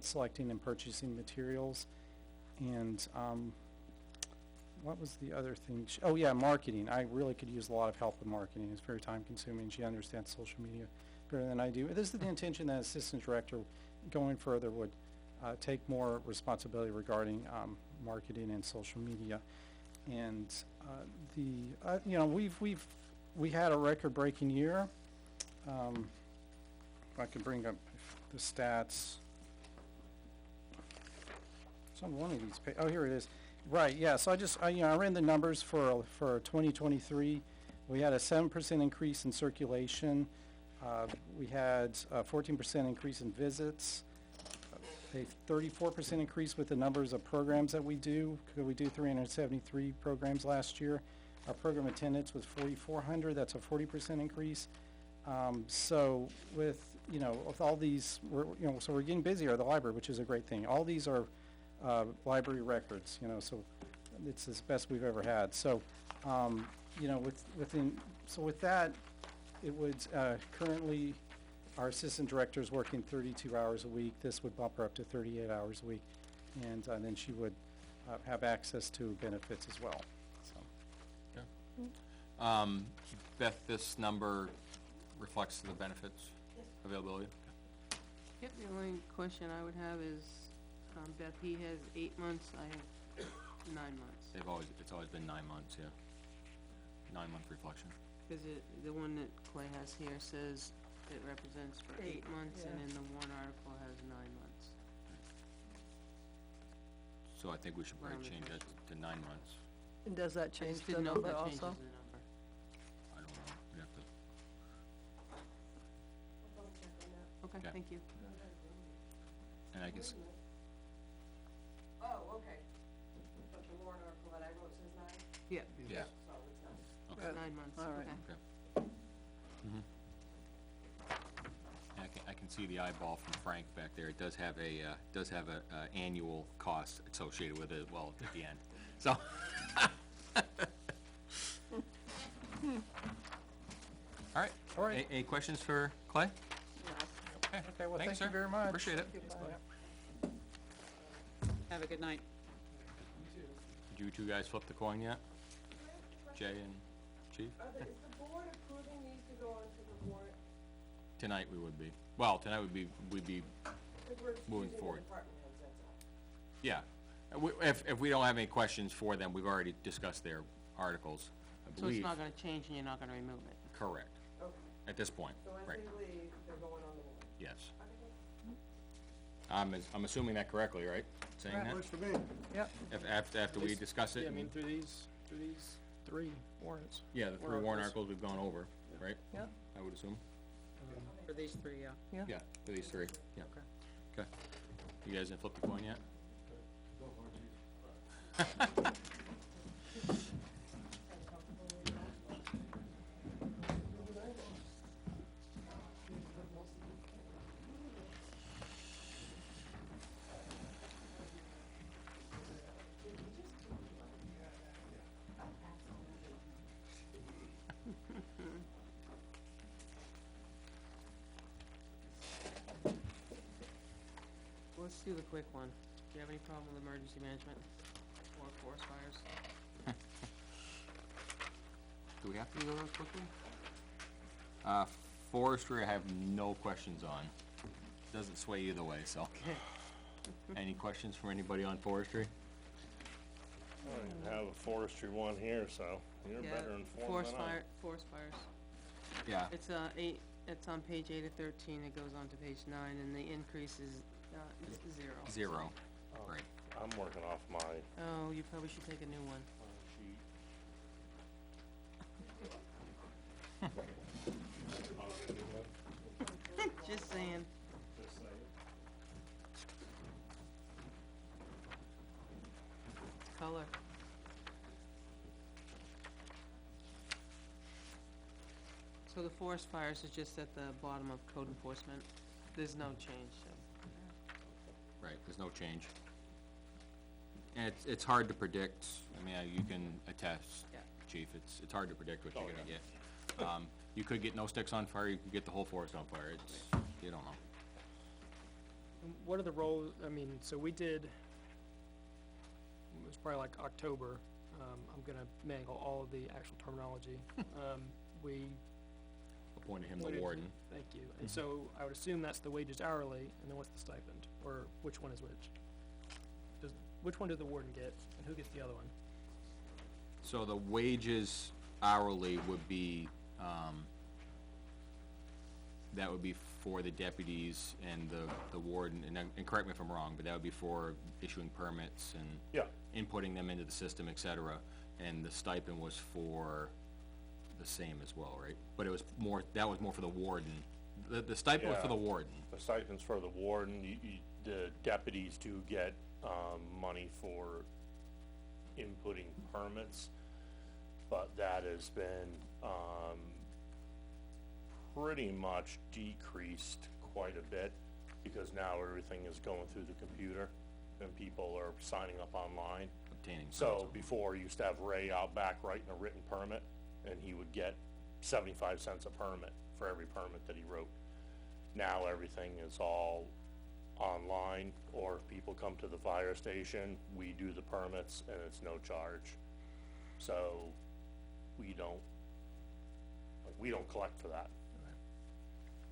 selecting and purchasing materials. And what was the other thing? Oh yeah, marketing. I really could use a lot of help with marketing. It's very time consuming. She understands social media better than I do. This is the intention that assistant director going further would take more responsibility regarding marketing and social media. And we had a record-breaking year. If I could bring up the stats. It's on one of these oh, here it is. Right, yeah, so I ran the numbers for 2023. We had a 7% increase in circulation. We had a 14% increase in visits, a 34% increase with the numbers of programs that we do. We do 373 programs last year. Our program attendance was 4,400. That's a 40% increase. So with, you know, with all these, so we're getting busier at the library, which is a great thing. All these are, library records, you know, so it's the best we've ever had. So, you know, with that, it would, currently, our assistant director is working 32 hours a week. This would bump her up to 38 hours a week. And then she would, have access to benefits as well, so. Beth, this number reflects the benefits availability? Yep, the only question I would have is, Beth, he has 8 months, I have 9 months. It's always been 9 months, yeah. 9-month reflection. Cause the one that Clay has here says it represents for 8 months, and yeah. then the warrant article has 9 months. So I think we should probably Round it change that up. to 9 months. And does that I change just the didn't know if number that changes also? the number. I don't know, we have to, Okay, Yeah. thank you. and I guess, Oh, okay. But the warrant article that I wrote says 9? Yeah, yeah, So it's 9. okay. 9 months, All right. okay. Okay. Mhm. And I can see the eyeball from Frank back there. It does have a annual cost associated with it as well at the end. So. All right. All right. Any questions for Clay? Okay. Okay, well, Thanks, thank you sir. very much. Appreciate it. Have a good night. Did you two guys flip the coin yet? Jay and Chief? Is the board approving these to go onto the warrant? Tonight we would be. Well, tonight we'd be Because we're moving excusing the forward. department heads, that's all. Yeah. If we don't have any questions for them, we've already discussed their articles, I So believe. it's not gonna change and you're not gonna remove it? Correct, Okay. at this point, So as right, they leave, they're going on the warrant. yes. Okay. I'm assuming that correctly, right? Saying that? Works for me. Yep, After we discuss it? Yeah, I mean, and- through these 3 warrants. Yeah, the 3 warrant articles we've gone over, right? yeah, I would assume? For these 3, yeah. yeah. Yeah, for these 3, yeah. Okay. You guys didn't flip the coin yet? Let's do the quick one. Do you have any problem with emergency management or forest fires? Do we have to go those quickly? Forestry, I have no questions on. Doesn't sway either way, so. Any questions from anybody on forestry? I don't even have a forestry one here, so you're Yeah, better informed forest than I am. forest fires. Yeah, It's on page 8 of 13, it goes on to page 9, and the increase is, 0. 0, Oh, right. I'm working off my Oh, you probably should take a new one. sheet. Just saying. Just saying. It's color. So the forest fires is just at the bottom of code enforcement. There's no change, so. Right, there's no change. And it's hard to predict, I mean, you can attest, Yeah. Chief, it's hard to predict what you're gonna get. You could get no sticks on fire, you could get the whole forest on fire, you don't know. And what are the roles, I mean, so we did, it was probably like October, I'm gonna mangle all of the actual terminology. We Appointed him What the did- warden. Thank you. And so I would assume that's the wages hourly, and then what's the stipend? Or which one is which? Which one does the warden get, and who gets the other one? So the wages hourly would be, that would be for the deputies and the warden, and correct me if I'm wrong, but that would be for issuing permits and Yeah. inputting them into the system, et cetera. And the stipend was for the same as well, right? But it was more, that was more for the warden. The stipend was for Yeah. the warden. The stipends for the warden, the deputies do get, money for inputting permits, but that has been, pretty much decreased quite a bit, because now everything is going through the computer, and people are signing up online. Obtaining. So before, you used to have Ray out back writing a written permit, and he would get 75 cents a permit for every permit that he wrote. Now everything is all online, or if people come to the fire station, we do the permits and it's no charge. So we don't collect for that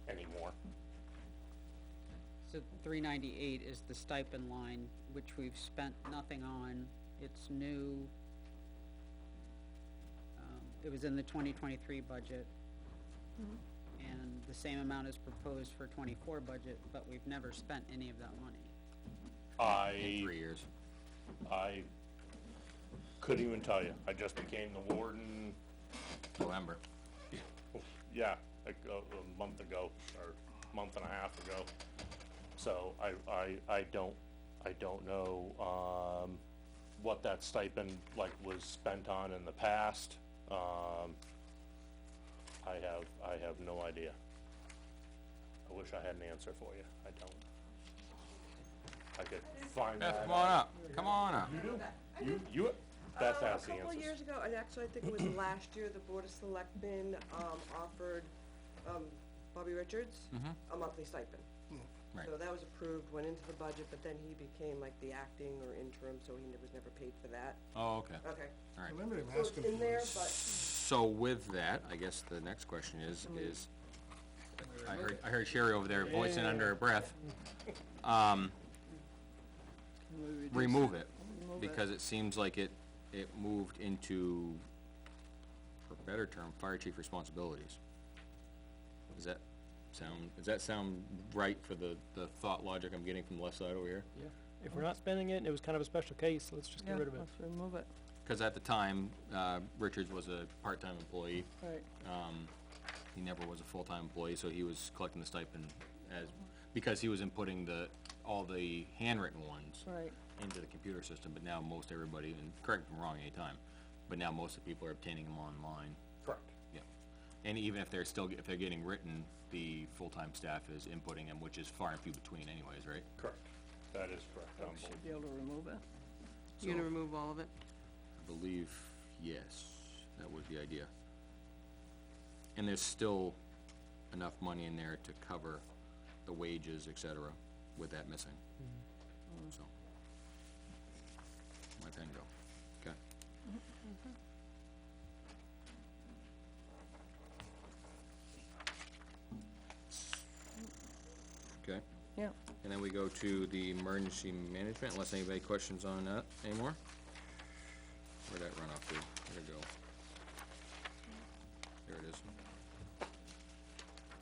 anymore. So 398 is the stipend line, which we've spent nothing on. It's new. It was in the 2023 budget. And the same amount is proposed for 24 budget, but we've never spent any of that money. In 3 years. I couldn't even tell you. I just became the warden, November. yeah, like a month ago, or month and a half ago. So I don't know, what that stipend, like, was spent on in the past. I have no idea. I wish I had an answer for you. I don't. I could find Beth, that. come on up. Come on up. You, Beth has the A couple of answers. years ago, and actually I think it was last year, the Board of Selectmen, offered, Bobby Richards a monthly stipend. Right. So that was approved, went into the budget, but then he became like the acting or interim, so he was never paid for that. Oh, okay. Okay. All right. I remember him So asking it's in for there, this. but So with that, I guess the next question is, I heard Sherry over there voicing under her breath. Remove it, because it seems like it moved into, for a better term, fire chief responsibilities. Does that sound right for the thought logic I'm getting from the left side over here? Yeah. If we're not spending it and it was kind of a special case, let's just Yeah, get rid of it. let's remove it. Cause at the time, Richards was a part-time employee. Right. He never was a full-time employee, so he was collecting the stipend because he was inputting all the handwritten ones Right. into the computer system, but now most everybody, and correct me if I'm wrong anytime, but now most of the people are obtaining them online. Correct. Yeah. And even if if they're getting written, the full-time staff is inputting them, which is far and few between anyways, right? Correct. That is correct. We should be able to remove it. You gonna remove all of it? I believe, yes, that was the idea. And there's still enough money in there to cover the wages, et cetera, with that missing. So, let that go, okay? Okay, Yeah. and then we go to the emergency management, unless anybody questions on that anymore? Where'd that run off to? Where'd it go? There it is.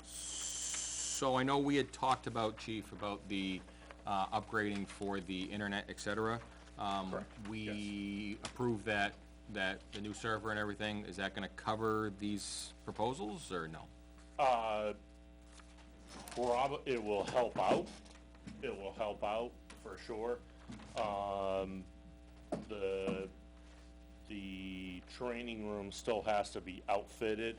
So I know we had talked about, Chief, about the, upgrading for the internet, et cetera. Correct, We approved that the new server and everything, is that gonna cover these proposals, or no? It will help out. It will help out for sure. The training room still has to be outfitted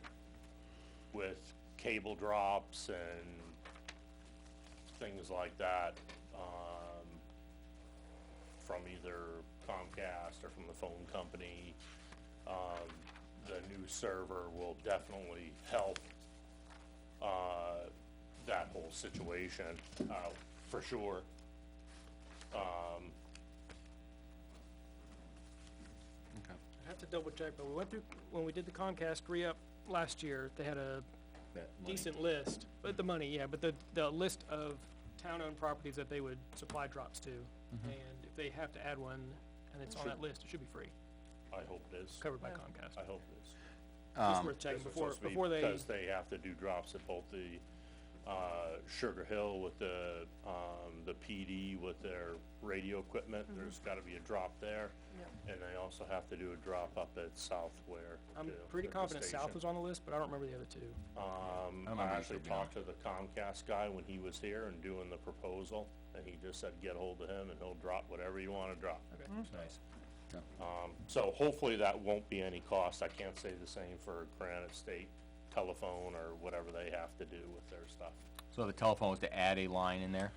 with cable drops and things like that, from either Comcast or from the phone company. The new server will definitely help, that whole situation, for sure. Okay. I have to double check, but we went through, when we did the Comcast re-up last year, they had a That money. decent list, but the money, yeah, but the list of town-owned properties that they would supply drops to. And if they have to add one, and it's on that list, it should be free, I hope it is. covered by Yeah. Comcast. I hope it is. It's worth checking This is before, supposed to be before they, Because they have to do drops at both the, Sugar Hill with the PD with their radio equipment. There's gotta be a drop there. Yep. And they also have to do a drop up at Southware I'm too, pretty at the confident South station. was on the list, but I don't remember the other two. I remember I you actually told me talked to the Comcast guy when he was here and doing the proposal, and he just said, get hold of him and he'll drop whatever you wanna drop. Okay. Nice. So hopefully that won't be any cost. I can't say the same for Granite State. telephone or whatever they have to do with their stuff. So the telephone was to add a line in there?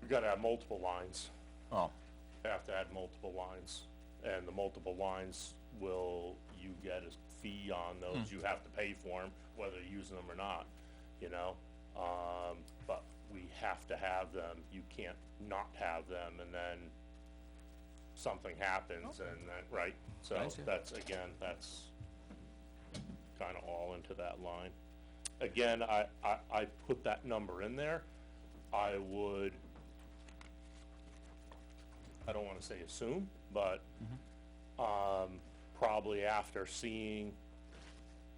You gotta have multiple lines. Oh, Have to add multiple lines, and the multiple lines you get a fee on those, you have to pay for them, whether you're using them or not, you know? But we have to have them, you can't not have them, and then something happens, and then, right? So I see. that's kinda all into that line. Again, I put that number in there, I don't wanna say assume, but, probably after seeing,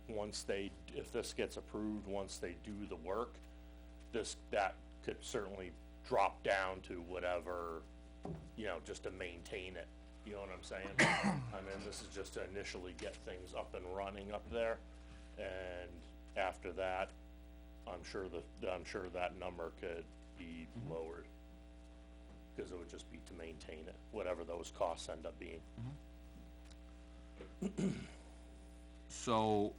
if this gets approved, once they do the work, that could certainly drop down to whatever, you know, just to maintain it, you know what I'm saying? I mean, this is just to initially get things up and running up there, and after that, I'm sure that number could be lowered. Cause it would just be to maintain it, whatever those costs end up being. so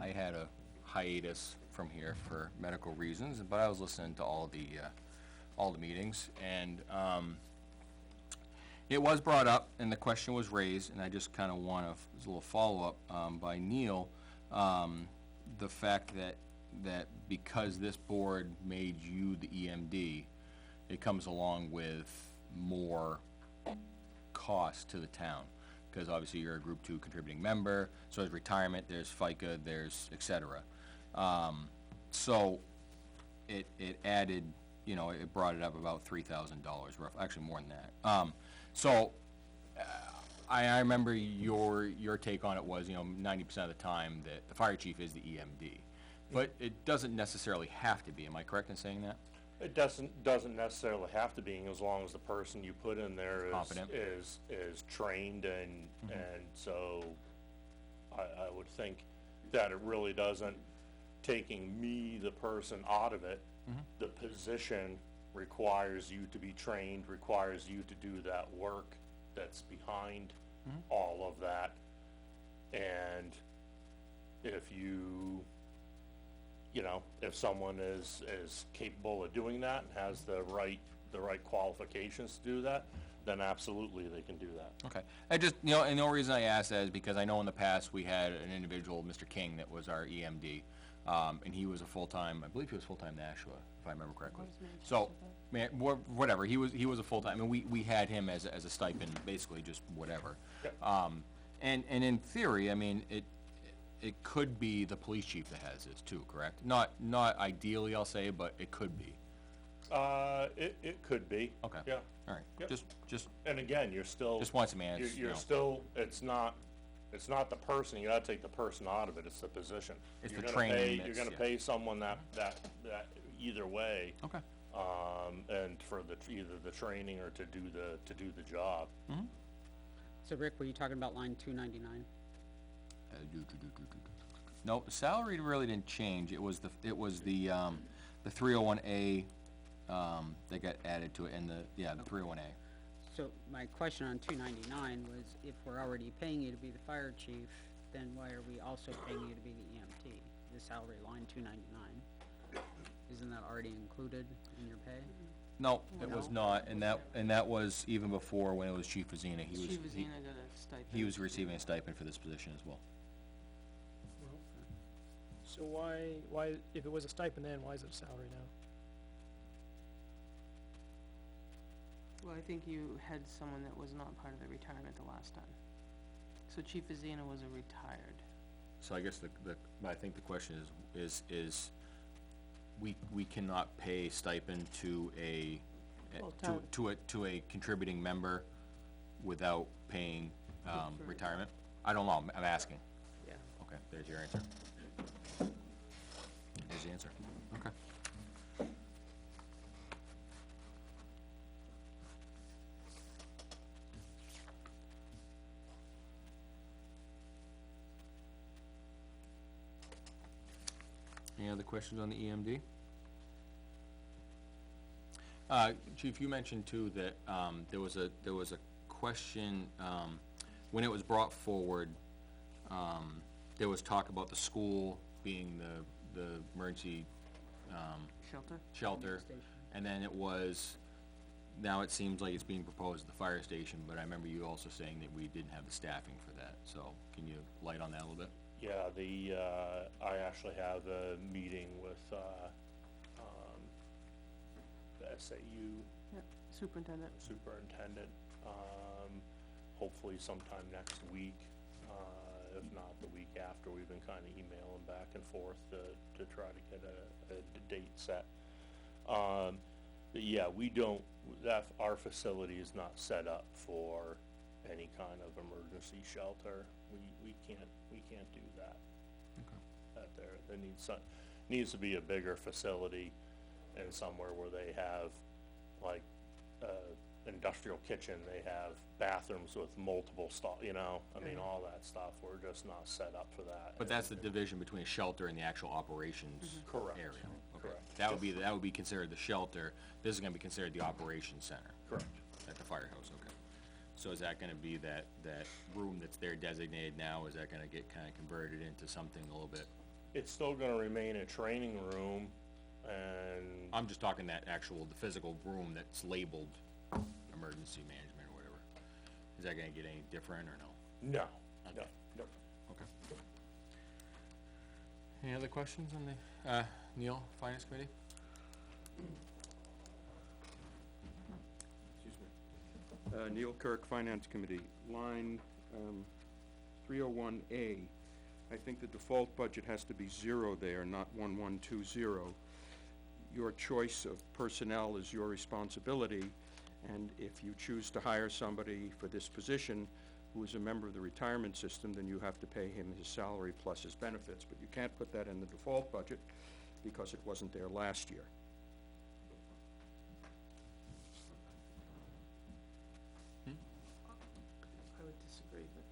I had a hiatus from here for medical reasons, but I was listening to all the meetings, and it was brought up and the question was raised, and I just kind of want a little follow-up by Neil, the fact that because this board made you the EMD, it comes along with more cost to the town, because obviously you're a Group 2 contributing member, so there's retirement, there's FICA, there's et cetera. So it added, you know, it brought it up about $3,000 rough, actually more than that. So I remember your take on it was, you know, 90% of the time that the fire chief is the EMD. But it doesn't necessarily have to be, am I correct in saying that? It doesn't necessarily have to be, as long as the person you put in there Competent. is trained, and so I would think that it really doesn't, taking me, the person, out of it, the position requires you to be trained, requires you to do that work that's behind all of that, and if you know, if someone is capable of doing that and has the right qualifications to do that, then absolutely they can do that. Okay. I just, you know, and the only reason I asked that is because I know in the past we had an individual, Mr. King, that was our EMD, and he was a full-time, I believe he was full-time Nashua, if I remember correctly. So, man, whatever, he was a full-time, and we had him as a stipend, basically just whatever. Yep. And in theory, I mean, it could be the police chief that has this too, correct? Not ideally, I'll say, but it could be. It could be. Okay. Yeah. All right. Yep. Just And again, you're still. Just want some answers, You're you know. still, it's not the person, you gotta take the person out of it, it's the position. It's You're the gonna training pay- that's- You're gonna yeah. pay someone that either way. Okay. And for either the training or to do the job. So Rick, were you talking about line 299? No, the salary really didn't change. It was the 301A that got added to it, and the 301A. So my question on 299 was, if we're already paying you to be the fire chief, then why are we also paying you to be the EMT? The salary line 299, isn't that already included in your pay? No, it was not, and that was even before when it was Chief Vazina. Chief Vazina got a stipend. He was receiving a stipend for this position as well. So why, if it was a stipend then, why is it a salary now? Well, I think you had someone that was not part of the retirement the last time. So Chief Vazina was a retired. So I guess I think the question is we cannot pay stipend to a contributing member without paying retirement? I don't know, I'm asking. Yeah. Okay, there's your answer. There's the answer. Okay. Any other questions on the EMD? Chief, you mentioned too that there was a question when it was brought forward There was talk about the school being the emergency, shelter, and then it was, now it seems like it's being proposed at the fire station, but I remember you also saying that we didn't have the staffing for that, so can you light on that a little bit? Yeah, I actually have a meeting with, the SAU Superintendent. superintendent, hopefully sometime next week. If not the week after. We've been kinda emailing back and forth to try to get a date set. But yeah, we don't, our facility is not set up for any kind of emergency shelter. We can't do that. There needs to be a bigger facility and somewhere where they have, like, industrial kitchen, they have bathrooms with multiple I mean, all that stuff, we're just not set up for that. But that's the division between a shelter and the actual operations Correct. area. Okay. Correct. That would be considered the shelter, this is gonna be considered the operations center. Correct. At the firehouse, okay. So is that gonna be that room that's there designated now, is that gonna get kinda converted into something a little bit? It's still gonna remain a training room, and I'm just talking that actual, the physical room that's labeled emergency management or whatever. Is that gonna get any different or no? no, Okay. no. Okay. Any other questions on the, Neil, Finance Committee? Excuse me. Neil Kirk, Finance Committee, line, 301A. I think the default budget has to be 0 there, not 1120. Your choice of personnel is your responsibility, and if you choose to hire somebody for this position who is a member of the retirement system, then you have to pay him his salary plus his benefits, but you can't put that in the default budget because it wasn't there last year. I would disagree, but.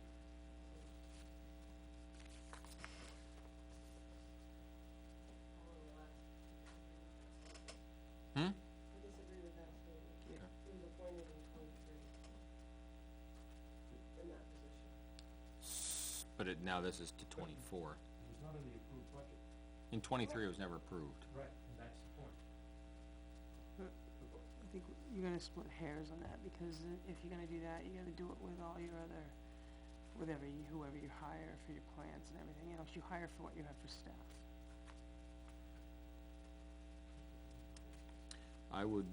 Hmm? I disagree with that statement. He was appointed in 23 in that position. But now this is to 24. It was not in the approved budget. In 23, it was never approved. Right, and that's the point. I think you're gonna split hairs on that, because if you're gonna do that, you gotta do it with all your other, whoever you hire for your plans and everything else. You hire for what you have for staff. I would,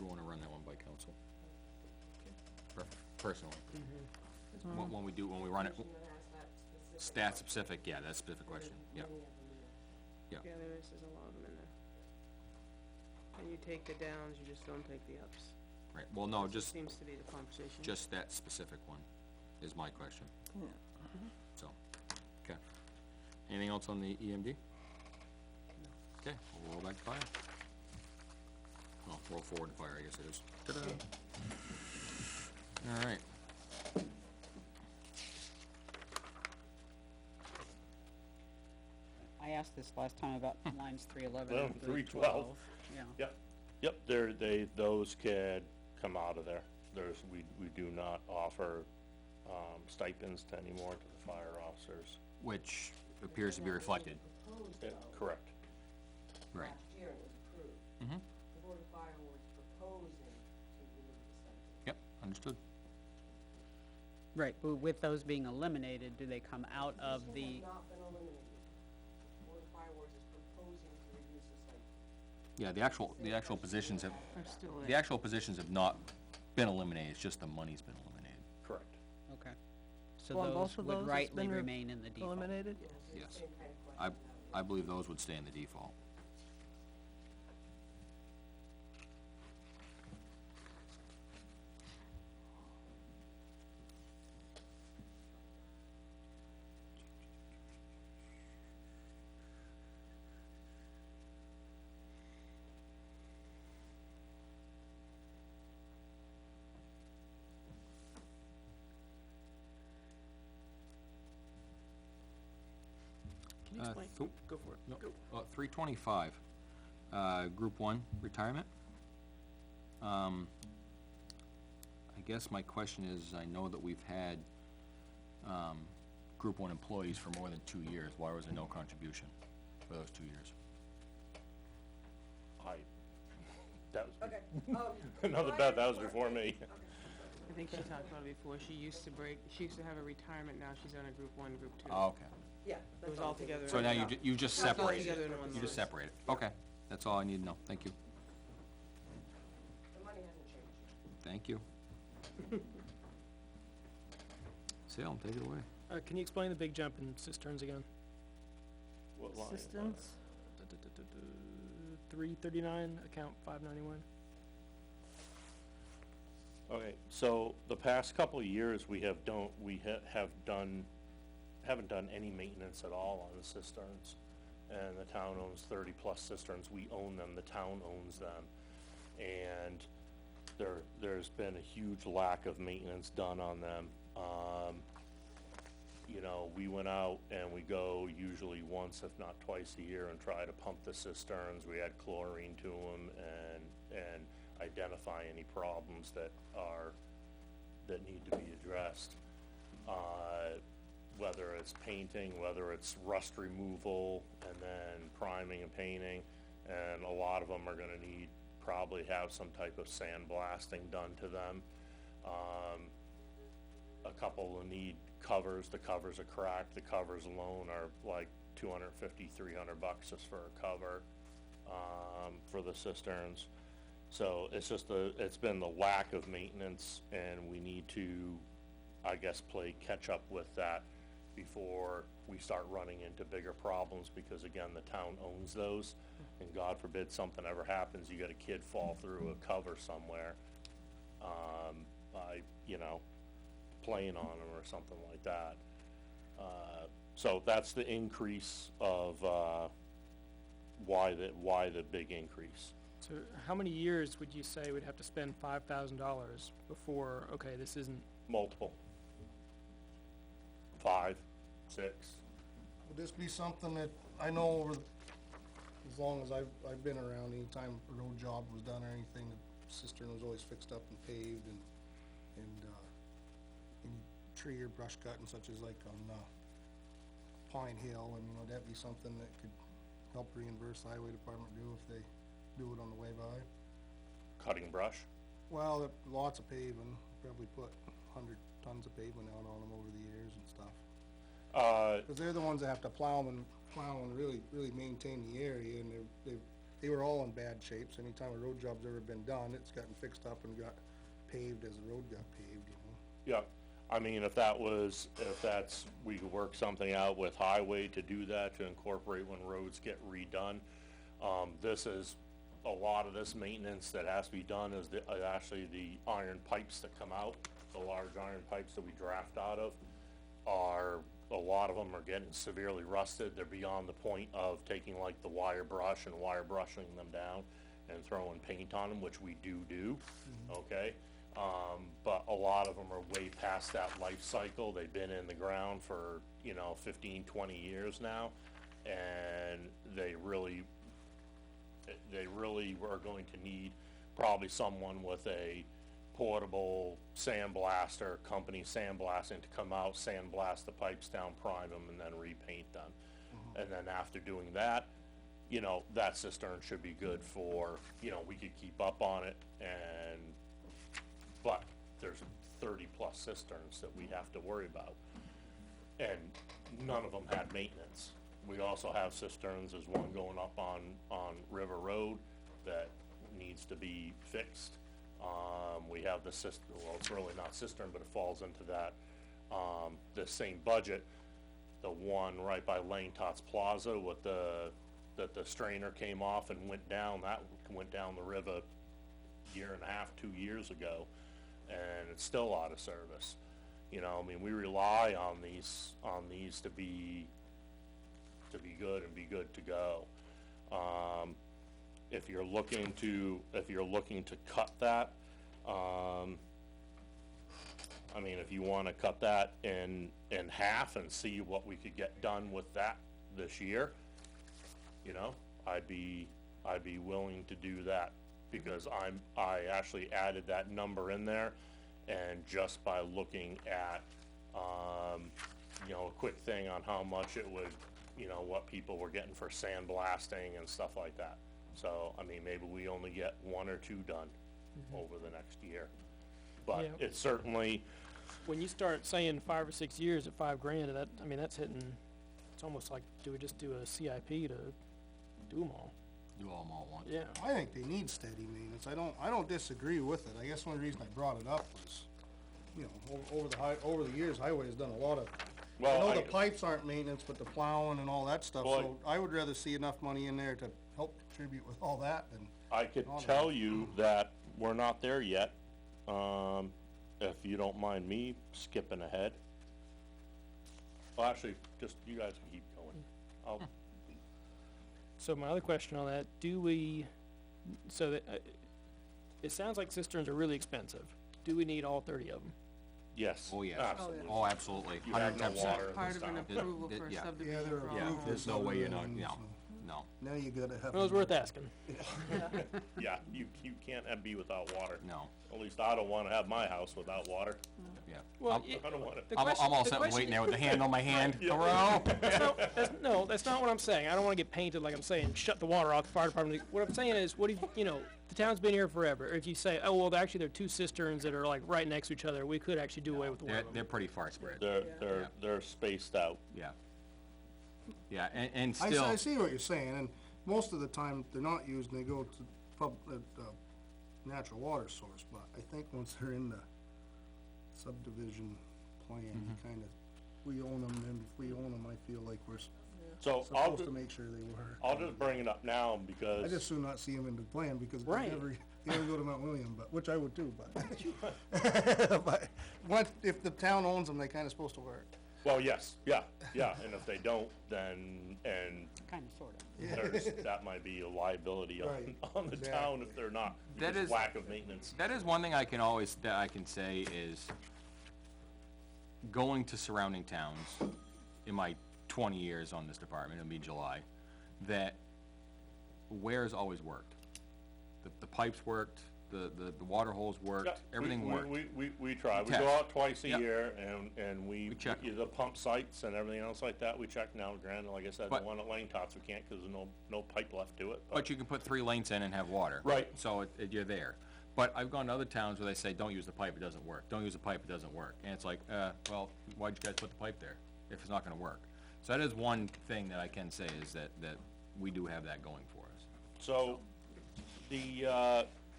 wanna run that one by council. Personally. When we run it, Position that has that specific. stat specific, yeah, that's a specific question, yeah. Many of them in there. Yeah. Yeah, there is, there's a lot of them in there. And you take the downs, you just don't take the ups. Right, well, no, just, Seems to be the conversation. just that specific one is my question, Yeah. so, okay. Anything else on the EMD? Okay, we'll roll back to fire. Well, roll forward to fire, I guess it is. Ta-da! All right. I asked this last time about lines 311 Well, and 312. 312. Yeah. Yep, those could come out of there. We do not offer, stipends to anymore to the fire officers. Which appears to be reflected. Proposed Yeah, though, correct. Right. last year it was approved. Mm-hmm. The Board of Fire was proposing to remove the stipend. Yep, understood. Right, but with those being eliminated, do they come out of Positions the, have not been eliminated. The Board of Fire Wars is proposing to reduce the stipend. Yeah, the actual positions have, Are still the there. actual positions have not been eliminated, it's just the money's been eliminated. Correct. okay. So Well, and those both of would those has rightly been remain in the default. Eliminated? Yes. Same kind of question. I believe those would stay in the default. Can you explain? Cool. Go for it. No, 325, Group 1, retirement. I guess my question is, I know that we've had, Group 1 employees for more than 2 years. Why was there no contribution for those 2 years? That was, Okay, another bet, that was before me. I think she talked about it before, she used to have a retirement, now she's on a Group 1, Group 2. Oh, okay. yeah. It that's was all all I'm together. So now you just That's all separate it. together in one You just line. separate it. Okay, that's all I need to know. Thank you. The money hasn't changed. Thank you. Salem, take it away. Can you explain the big jump in cisterns again? What line? Assistance, 339, account 591. Okay, so the past couple of years, we haven't done any maintenance at all on the cisterns. And the town owns 30-plus cisterns. We own them, the town owns them. And there's been a huge lack of maintenance done on them. You know, we went out and we go usually once, if not twice a year, and try to pump the cisterns. We add chlorine to them and identify any problems that need to be addressed. Whether it's painting, whether it's rust removal, and then priming and painting, and a lot of them are gonna probably have some type of sandblasting done to them. A couple will need covers. The covers are cracked. The covers alone are like $250, $300 just for a cover, for the cisterns. So it's just it's been the lack of maintenance, and we need to, I guess, play catch up with that before we start running into bigger problems, because again, the town owns those, and God forbid something ever happens, you got a kid fall through a cover somewhere, by, playing on them or something like that. So that's the increase of, why the big increase. So how many years would you say we'd have to spend $5,000 before, okay, this isn't... Multiple. 5, 6. Would this be something that, I know over, as long as I've been around, anytime a road job was done or anything, the cistern was always fixed up and paved, and any tree or brush cutting, such as like on, Pine Hill, and, that'd be something that could help reimburse the highway department if they do it on the way by. Cutting brush? Well, lots of paving, probably put 100 tons of pavement out on them over the years and stuff. Cause they're the ones that have to plow and really maintain the area, and they were all in bad shape, so anytime a road job's ever been done, it's gotten fixed up and got paved as the road got paved, Yeah, I mean, we could work something out with highway to do that, to incorporate when roads get redone. This is, a lot of this maintenance that has to be done is actually the iron pipes that come out, the large iron pipes that we draft out of, a lot of them are getting severely rusted. They're beyond the point of taking like the wire brush and wire brushing them down and throwing paint on them, which we do, okay? But a lot of them are way past that life cycle. They've been in the ground for, 15, 20 years now, and they really are going to need probably someone with a portable sandblaster, company sandblasting, to come out, sandblast the pipes down, prime them, and then repaint them. And then after doing that, that cistern should be good for, we could keep up on it, but there's 30-plus cisterns that we have to worry about. And none of them had maintenance. We also have cisterns, there's one going up on River Road that needs to be fixed. We have the cistern, well, it's really not cistern, but it falls into that, the same budget. The one right by Lane Tots Plaza that the strainer came off and went down, that went down the river year and a half, 2 years ago, and it's still out of service. We rely on these to be good and be good to go. If you're looking to cut that, if you wanna cut that in half and see what we could get done with that this year, I'd be willing to do that because I actually added that number in there, and just by looking at, you know, a quick thing on how much it would, you know, what people were getting for sandblasting and stuff like that. So, I mean, maybe we only get 1 or 2 done over the next year. But Yeah. it's certainly, When you start saying 5 or 6 years at $5,000, that, I mean, that's hitting, it's almost like, do we just do a CIP to do them all? Do all them all at once. Yeah. I think they need steady maintenance. I don't disagree with it. I guess one reason I brought it up was, you know, over the years, highway has done a lot of, I well, know the pipes aren't maintenance, but the plowing and all that stuff, Well, so I would rather see enough money in there to help contribute with all that than. I could all that. tell you that we're not there yet. If you don't mind me skipping ahead. Well, actually, just, you guys can keep going. I'll, So my other question on that, do we, so that, it sounds like cisterns are really expensive. Do we need all 30 of them? yes. Oh, yes. Absolutely. Oh, absolutely. You have no 110%. water in Part this of an town. approval Yeah, for yeah. subdivision they're for all Yeah, approved homes. there's no way you're not, subdivisions, no. Now you gotta have. It was worth asking. Yeah, you can't be without water. No. At least I don't wanna have my house without water. Yeah. Well, I'm- it- I don't wanna. the I'm question- all the set question- waiting there with the hand on my hand. Yeah. Hello? No, that's not what I'm saying. I don't wanna get painted like I'm saying, shut the water off, the fire department. What I'm saying is, what if, you know, the town's been here forever. If you say, oh, well, actually, there are 2 cisterns that are like right next to each other, we could actually do away with one They're, of them. they're pretty far spread. They're spaced out. Yeah. Yeah, and I still, see what you're saying, and most of the time, they're not used, and they go to natural water source, but I think once they're in the subdivision plan, you kinda, we own them, and if we own them, I feel like we're So supposed to make sure they were. I'll just bring it up now because. I just soon not see them in the plan, because Right. they never go to Mount William, but, which I would too, but. But, if the town owns them, they kinda supposed to work. Well, yes, yeah, and if they don't, then, and Kinda, sorta. that might be a liability Right, on the town if they're not, That because is- lack of maintenance. that is one thing that I can say is going to surrounding towns in my 20 years on this department, it'll be July, that Ware's always worked. The pipes worked, the water holes worked, Yeah, everything worked. We try, we Test. go out twice a Yep. year and we check. the pump sites and everything else like that, we check now, granted, like I said, the But- one at Lane Tots, we can't, cause there's no pipe left to it, But you can put 3 lanes in and have water. Right. So you're there. But I've gone to other towns where they say, don't use the pipe, it doesn't work. Don't use the pipe, it doesn't work. And it's like, well, why'd you guys put the pipe there if it's not gonna work? So that is one thing that I can say is that we do have that going for us. So,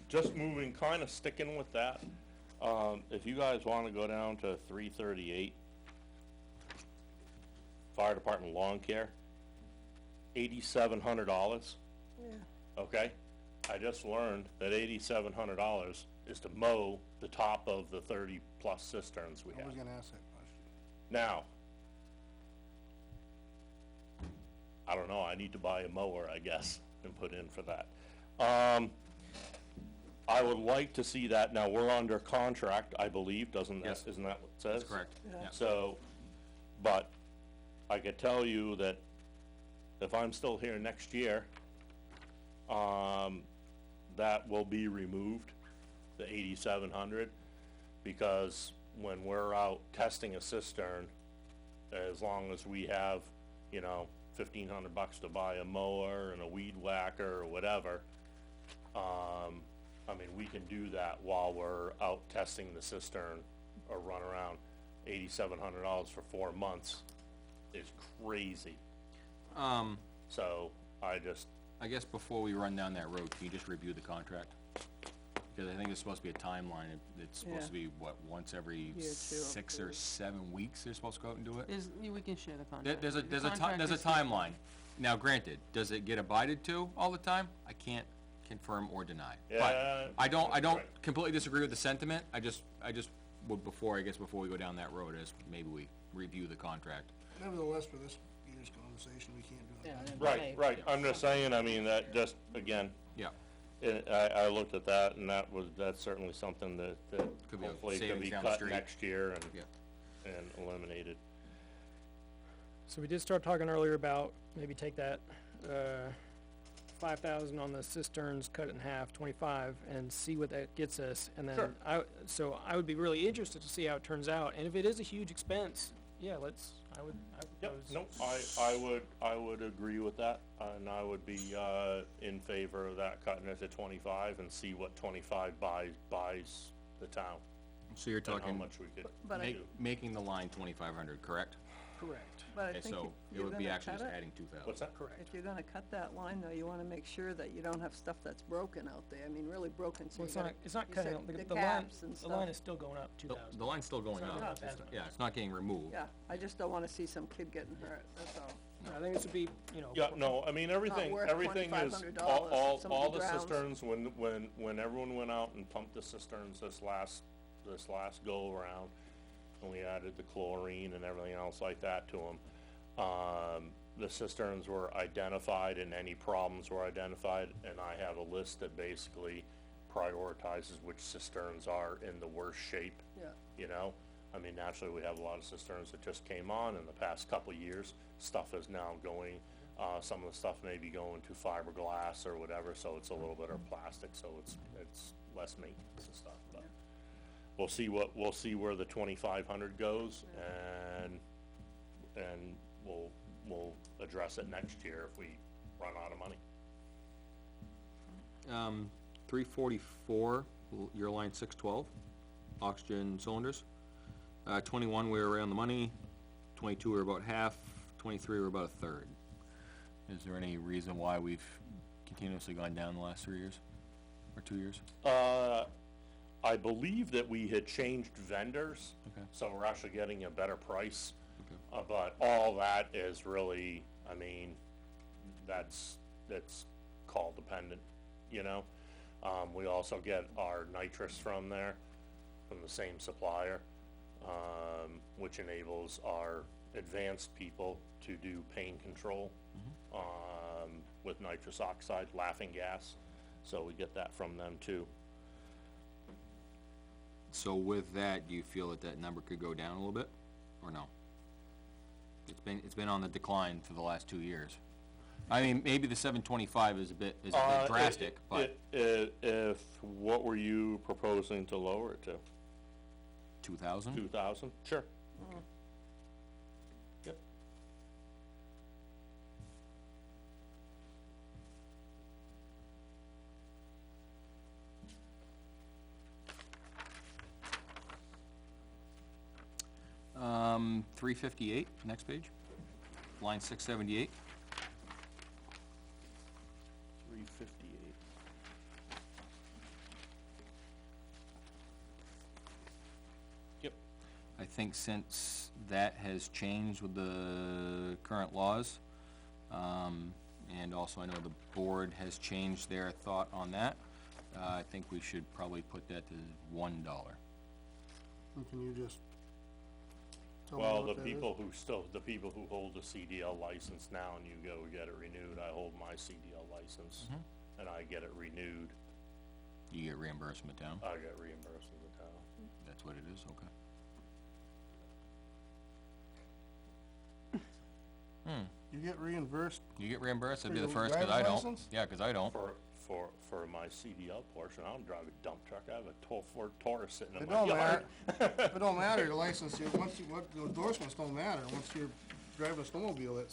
just moving, kinda sticking with that, if you guys wanna go down to 338, Fire Department Lawn Care, $8,700, Yeah. okay? I just learned that $8,700 is to mow the top of the 30-plus cisterns we I was have. gonna ask that question. Now, I don't know, I need to buy a mower, I guess, and put in for that. I would like to see that, now, we're under contract, I believe, isn't that what it says? That's correct. Yeah. So, but I could tell you that if I'm still here next year, that will be removed, the 8,700, because when we're out testing a cistern, as long as we have, you know, $1,500 to buy a mower and a weed whacker or whatever, I mean, we can do that while we're out testing the cistern or run around. $8,700 for 4 months is crazy. So I guess before we run down that road, can you just review the contract? Because I think there's supposed to be a timeline. It's supposed to be, what, once every 6 or 7 weeks they're supposed to go out and do it? We can share the contract. There's The contract a is- timeline. Now granted, does it get abided to all the time? I can't confirm or deny. Yeah, But I don't right. completely disagree with the sentiment. I just would, before we go down that road, is maybe we review the contract. Nevertheless, for this year's conversation, we can't do that. Right, right, I'm just saying, I mean, that just, again, Yeah. I looked at that, and that's certainly something that Could be a hopefully can savings be down the cut street. next year Yeah. and eliminated. So we did start talking earlier about maybe take that, 5,000 on the cisterns, cut it in half, 25, and see what that gets us, and then Sure. So I would be really interested to see how it turns out, and if it is a huge expense, yeah, I would Yep, propose. no, I would agree with that, and I would be, in favor of that, cutting it to 25 and see what 25 buys the town. So you're And how talking much we could But I- do. making the line 2,500, correct? Correct. But I Okay, think so if it you're would be gonna actually cut just it, adding 2,000. What's that? Correct. if you're gonna cut that line, though, you wanna make sure that you don't have stuff that's broken out there. I mean, really broken, so Well, you it's gotta, not, it's not you cutting, said out the the line, caps and the line stuff. is still going up The 2,000. the line's still going It's not up. as bad. Yeah, it's not getting removed. Yeah, I just don't wanna see some kid getting hurt, that's all. I think this would be, Yeah, no, I mean, everything worth is, $2,500 all if somebody the drowns. cisterns, when everyone went out and pumped the cisterns this last go around, and we added the chlorine and everything else like that to them, the cisterns were identified and any problems were identified, and I have a list that basically prioritizes which cisterns are in the worst shape. Yeah. You know, I mean, naturally, we have a lot of cisterns that just came on in the past couple of years. Stuff is now going, some of the stuff may be going to fiberglass or whatever, so it's a little bit of plastic, so it's less maintenance and stuff, but we'll see where the 2,500 goes, and we'll address it next year if we run out of money. 344, your line 612, oxygen cylinders. 21, we were around the money. 22, we were about half. 23, we were about a third. Is there any reason why we've continuously gone down the last 3 years? Or 2 years? I believe that we had changed vendors, Okay. so we're actually getting a better price. Okay. But all that is really, I mean, that's call dependent, you know? We also get our nitrous from there, from the same supplier, which enables our advanced people to do pain control, with nitrous oxide, laughing gas, so we get that from them too. So with that, do you feel that that number could go down a little bit, or no? It's been on the decline for the last 2 years. I mean, maybe the 725 is a bit drastic, but If, what were you proposing to lower it to? 2,000? 2,000? Sure. Yep. Um, 358, next page, line 678. 358. Yep. I think since that has changed with the current laws, and also I know the board has changed their thought on that, I think we should probably put that to $1. And can you just tell me Well, what that is? the people who hold the CDL license now and you go get it renewed, I hold my CDL license, and I get it renewed, You get reimbursed from the town? I get reimbursed from the town. That's what it is, okay. You get reimbursed? You get reimbursed, I'd For be the your first, 'cause I driver's don't. license? Yeah, 'cause I don't. For my CDL portion, I don't drive a dump truck, I have a Ford Taurus sitting in It my don't yard. matter, it don't matter, your license, the endorsements don't matter, once you're driving a snowmobile, you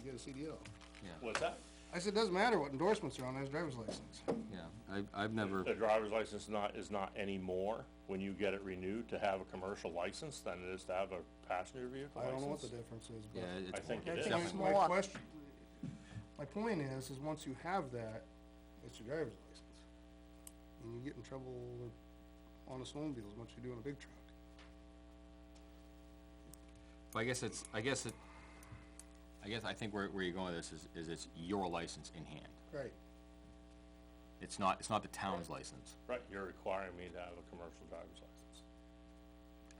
get a CDL. Yeah. What's that? I said, it doesn't matter what endorsements are on, that's driver's license. Yeah, I've never, The driver's license is not anymore, when you get it renewed, to have a commercial license than it is to have a passenger vehicle I license. don't know what the difference is, but. yeah, I it's, think it is. definitely. My question, my point is once you have that, it's your driver's license. And you get in trouble on a snowmobile as much as you do on a big truck. I think where you're going with this is it's your license in hand. Right. It's not the town's license. Right, you're requiring me to have a commercial driver's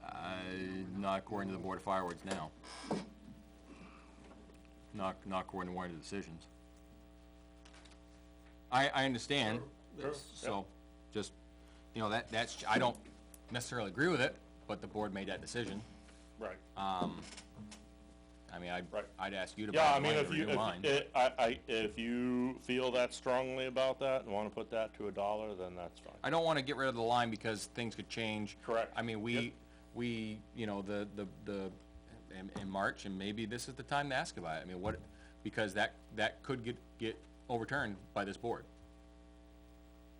license. Not according to the Board of Fire Wards now. Not according to one of the decisions. I understand, Sure, so, just, that's, I don't necessarily agree with it, but the board made that decision. Right. I I mean, Right. I'd ask you to Yeah, buy I mean, mine if or you, renew mine. if you feel that strongly about that and wanna put that to $1, then that's fine. I don't wanna get rid of the line because things could change. Correct. I mean, Yep. you know, in March, and maybe this is the time to ask about it. I mean, because that could get overturned by this board.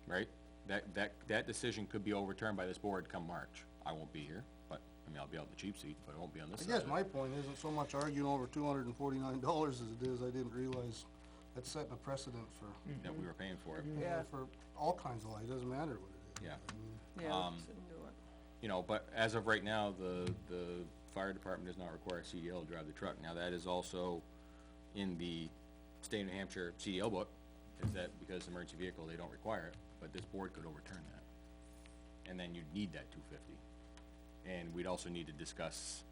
Right? That decision could be overturned by this board come March. I won't be here, but, I mean, I'll be out in the cheap seat, but I won't be on this I side. guess my point isn't so much arguing over $249 as it is, I didn't realize that's setting a precedent for, That we were paying for it. Yeah. for all kinds of lights, doesn't matter what it is. Yeah. I mean, Yeah, we shouldn't do it. You know, but as of right now, the fire department does not require a CDL to drive the truck. Now, that is also in the state of New Hampshire CDL book, is that because it's an emergency vehicle, they don't require it, but this board could overturn that. And then you'd need that 250. And we'd also need to discuss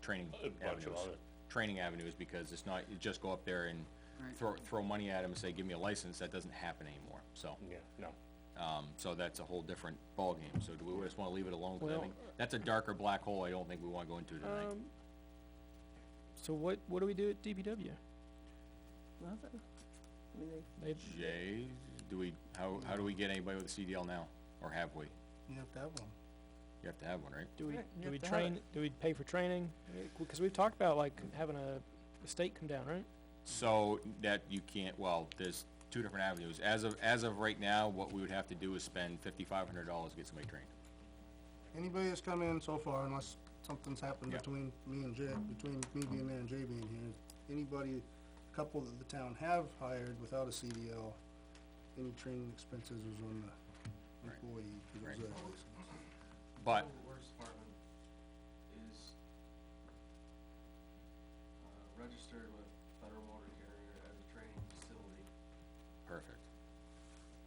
training A bunch of avenues. other- Training avenues, because it's not, you just go up there and Right. throw money at them and say, give me a license. That doesn't happen anymore, so. Yeah, no. So that's a whole different ballgame. So do we just wanna leave it alone? 'Cause I Well, think that's a darker black hole I don't think we wanna go into tonight. So what do we do at DPW? Nothing. I mean, they, Jay, how do we get anybody with a CDL now? Or have we? You have to have one. You have to have one, right? Do we, Right, you do we have to have train, do we pay for training? Because we've talked about like having a state come down, right? So that you can't, well, there's two different avenues. As of right now, what we would have to do is spend $5,500 to get somebody trained. Anybody that's come in so far, unless something's happened Yeah. between me and Jay, between me being there and Jay being here, anybody, a couple that the town have hired without a CDL, any training expenses was on the Right. employee, because Right. of that license. But, Works Department is registered with Federal Motor Carrier as a training facility. perfect.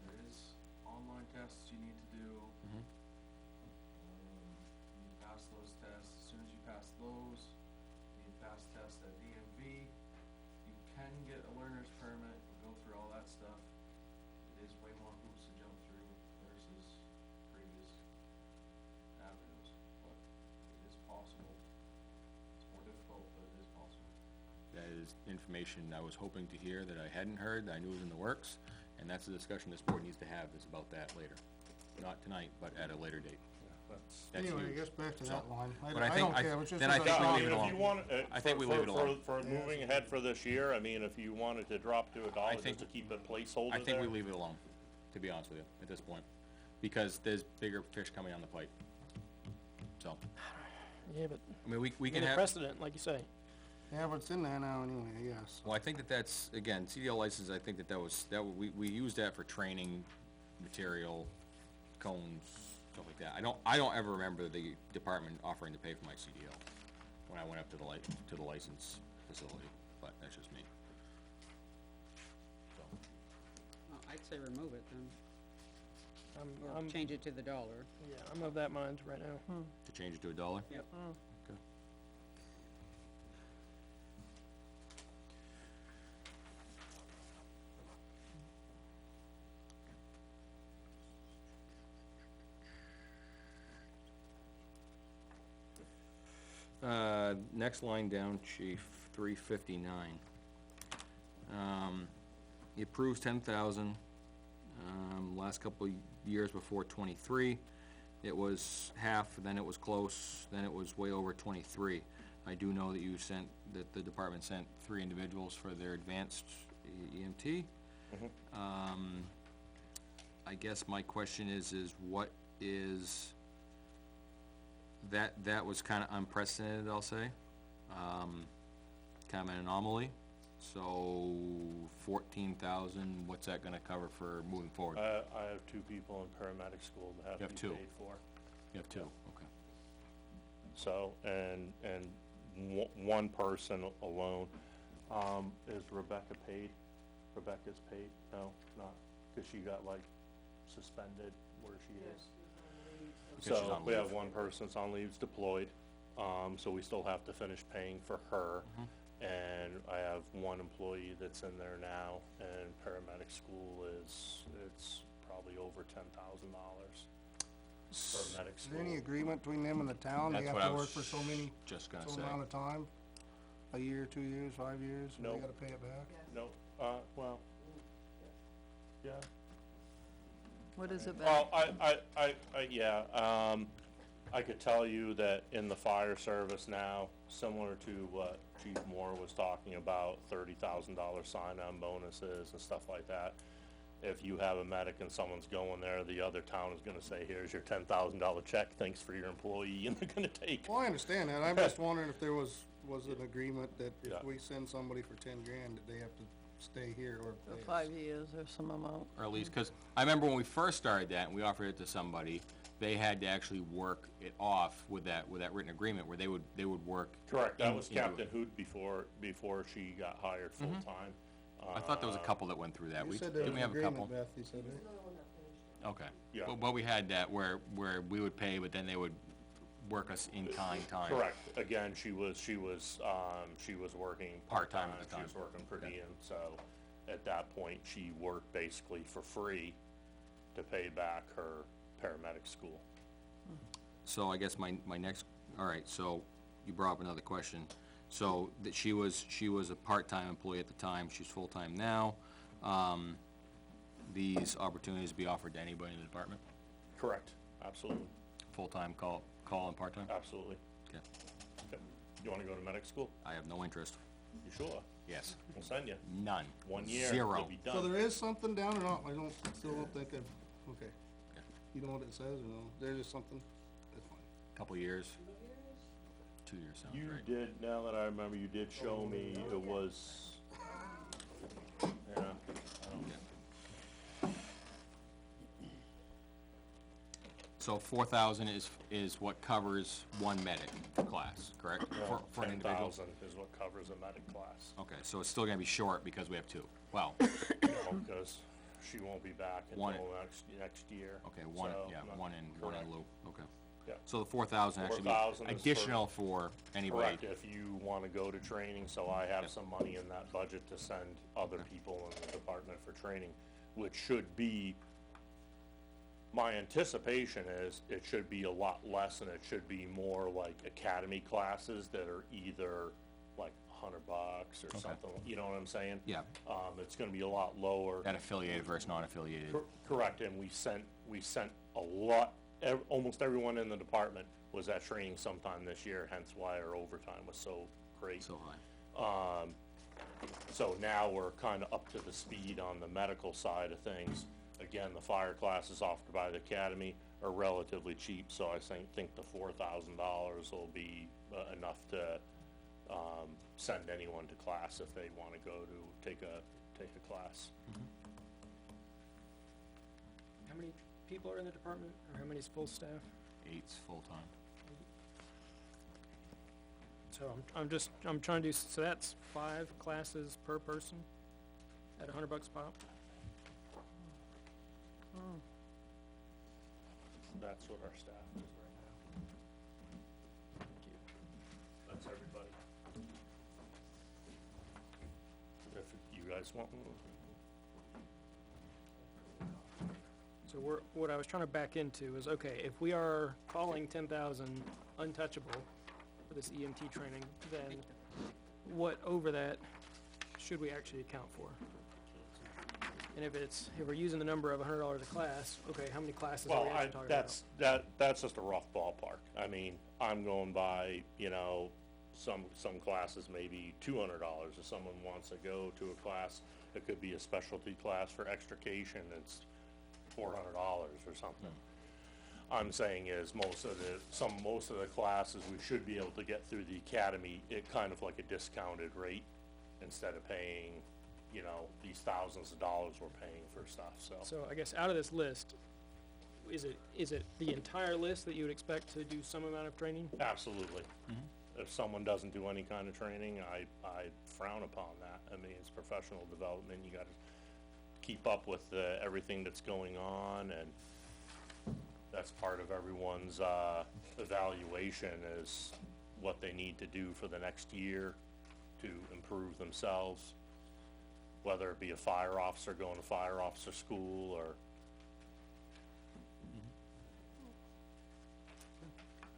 There is online tests you need to do. Mhm. You pass those tests. As soon as you pass those, you pass tests at DMV. You can get a learner's permit and go through all that stuff. It is way more hoops to jump through versus previous avenues, but it is possible. It's more difficult, but it is possible. That is information I was hoping to hear that I hadn't heard, that I knew was in the works, and that's a discussion this board needs to have, is about that later. Not tonight, but at a later date. That's Anyway, I huge. guess back to So- that line, but I I think- don't care, it's just. then I as think we thought. leave it If alone. you want, I think we leave it alone. For moving ahead for this year, I mean, if you wanted to drop to $1 think- just to keep a placeholder I think we there. leave it alone, to be honest with you, at this point, because there's bigger fish coming on the pipe. So, Yeah, but I mean, we we can need a have, precedent, like you say. Yeah, but it's in there now anyway, I guess. well, I think that's, again, CDL license, I think we use that for training, material, cones, stuff like that. I don't ever remember the department offering to pay for my CDL when I went up to the license facility, but that's just me. So, Well, I'd say remove it then, or I'm, change it to the $1. yeah, I'm of that mind right now. to change it to $1? Yep. Okay. Next line down, chief, 359. He approves 10,000, last couple years before 23. It was half, then it was close, then it was way over 23. I do know that the department sent 3 individuals for their advanced EMT. I guess my question is what is, that was kinda unprecedented, I'll say. Kind of an anomaly. So 14,000, what's that gonna cover for moving forward? I have 2 people in paramedic school that have You to have be 2. paid for. You have 2, okay. So, and one person alone, is Rebecca paid? Rebecca's paid? No, not, cause she got like suspended where she is. Because she's So, on we have leave. one person's on leave's deployed, so we still have to finish paying for her. And I have one employee that's in there now, and paramedic school it's probably over $10,000. Paramedic Is school. there any agreement between them and the town? They That's have what I to was work for so many, just gonna so say. amount of time? a year, 2 years, 5 years, and No. they gotta pay it back? No, well, yeah. What is it Well, back? yeah, I could tell you that in the fire service now, similar to what Chief Moore was talking about, $30,000 sign-on bonuses and stuff like that. If you have a medic and someone's going there, the other town is gonna say, here's your $10,000 check, thanks for your employee, and they're gonna take. Well, I understand that, I'm just wondering if there was an agreement that Yeah. if we send somebody for 10 grand, that they have to stay here or For pay us. 5 years or some amount. Or at least, cause I remember when we first started that and we offered it to somebody, they had to actually work it off with that written agreement where they would work. Correct, that in- was into it. Captain Hood before she got hired full-time. I thought there was a couple that went through that. You We, said there didn't was we an have a couple? agreement, Beth, you said, right? Okay. Yeah. But we had that where we would pay, but then they would work us in kind time. Correct, again, she was working Part-time at the She time. was working per diem, so at that point, she worked basically for free to pay back her paramedic school. So I guess my next, all right, so you brought up another question. So that she was a part-time employee at the time, she's full-time now. These opportunities be offered to anybody in the department? Correct, absolutely, Full-time, call and part-time? absolutely. Okay. Okay. You wanna go to medic school? I have no interest. You sure? Yes. We'll send you. None. 1 year, Zero. you'll be So done. there is something down or not? I still don't think okay. You know what it says or no? There's just something, that's fine. Couple years. 2 years sounds You right. did, now that I remember, you did show me it was, yeah, I don't. So 4,000 is what covers one medic class, correct? For an individual? 10,000 is what covers a medic class. Okay, so it's still gonna be short because we have two. Well, Because she won't be back One- until next year. okay, So, one in correct. lieu, okay. Yeah. So the 4,000 actually 4,000 be is for- additional for anybody. Correct, if you wanna go to training, so I have some money in that budget to send other people in the department for training, which should be, my anticipation is, it should be a lot less, and it should be more like academy classes that are either like $100 or something, you know what I'm saying? Yeah. It's gonna be a lot lower. That affiliated versus non-affiliated. Correct, and we sent a lot, almost everyone in the department was at training sometime this year, hence why our overtime was so great. So high. So now we're kinda up to the speed on the medical side of things. Again, the fire classes offered by the academy are relatively cheap, so I think the $4,000 will be enough to, send anyone to class if they wanna go to take a class. How many people are in the department, or how many is full staff? 8's full-time. So I'm trying to do, so that's 5 classes per person at $100 pop? That's what our staff is right now. Thank you. That's everybody. If you guys want one. So what I was trying to back into is, okay, if we are calling 10,000 untouchable for this EMT training, then what over that should we actually account for? And if we're using the number of $100 a class, okay, how many classes are we actually talking about? That's just a rough ballpark. I mean, I'm going by, some classes maybe $200. If someone wants to go to a class, it could be a specialty class for extrication, it's $400 or something. I'm saying is most of the classes we should be able to get through the academy at kind of like a discounted rate instead of paying, these thousands of dollars we're paying for stuff, so. So I guess out of this list, is it the entire list that you would expect to do some amount of training? Absolutely. If someone doesn't do any kind of training, I frown upon that. I mean, it's professional development, you gotta keep up with everything that's going on, and that's part of everyone's evaluation is what they need to do for the next year to improve themselves, whether it be a fire officer going to fire officer school or.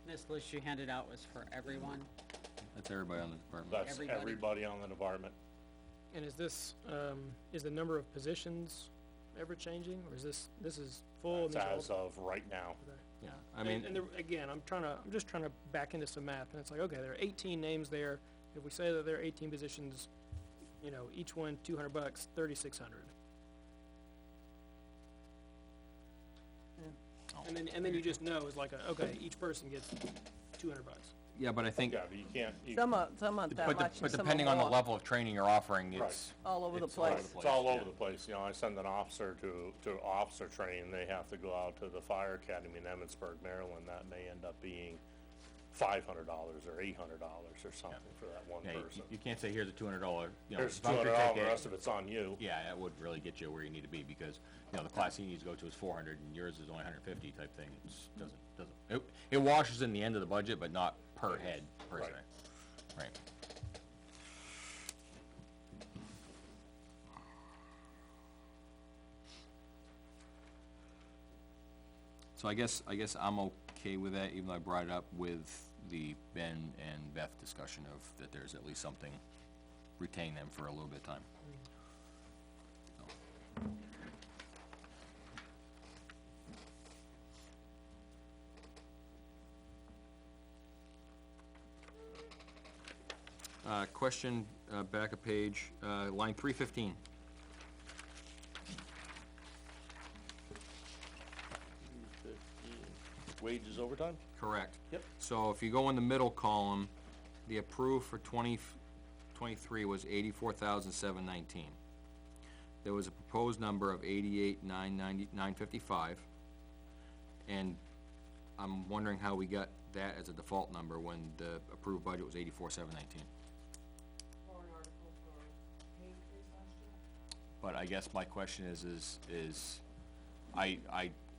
This list you handed out was for everyone, That's everybody on the department. That's Everybody. everybody on the department. And is this, is the number of positions ever changing, or is this is full? and That's these are all- as of right now. Okay. Yeah, I mean, And again, I'm just trying to back into some math, and it's like, okay, there are 18 names there. If we say that there are 18 positions, you know, each one $200, 3,600. And then you just know, it's like, okay, each person gets $200. yeah, but I think, Yeah, but you can't, Some aren't that much, but and some are depending on the more. level of training you're offering, Right. it's. All over the it's all over place. the it's all yeah. over the place, you know, I send an officer to officer training, they have to go out to the fire academy in Emmitsburg, Maryland, that may end up being $500 or $800 or something for that one Yeah, person. you can't say here's a $200, you know, There's voucher $200, the ticket. rest of it's on you. Yeah, that would really get you where you need to be, because, you know, the class he needs to go to is 400 and yours is only 150 type thing. It's, it washes in the end of the budget, but not per head, per se. Right. Right. So I guess I'm okay with that, even though I brought it up with the Ben and Beth discussion of that there's at least something, retain them for a little bit of time. Question, back a page, line 315. Wages overtime? Correct. Yep. So if you go in the middle column, the approved for 2023 was 84,719. There was a proposed number of 88,955, and I'm wondering how we got that as a default number when the approved budget was 84,719. But I guess my question is I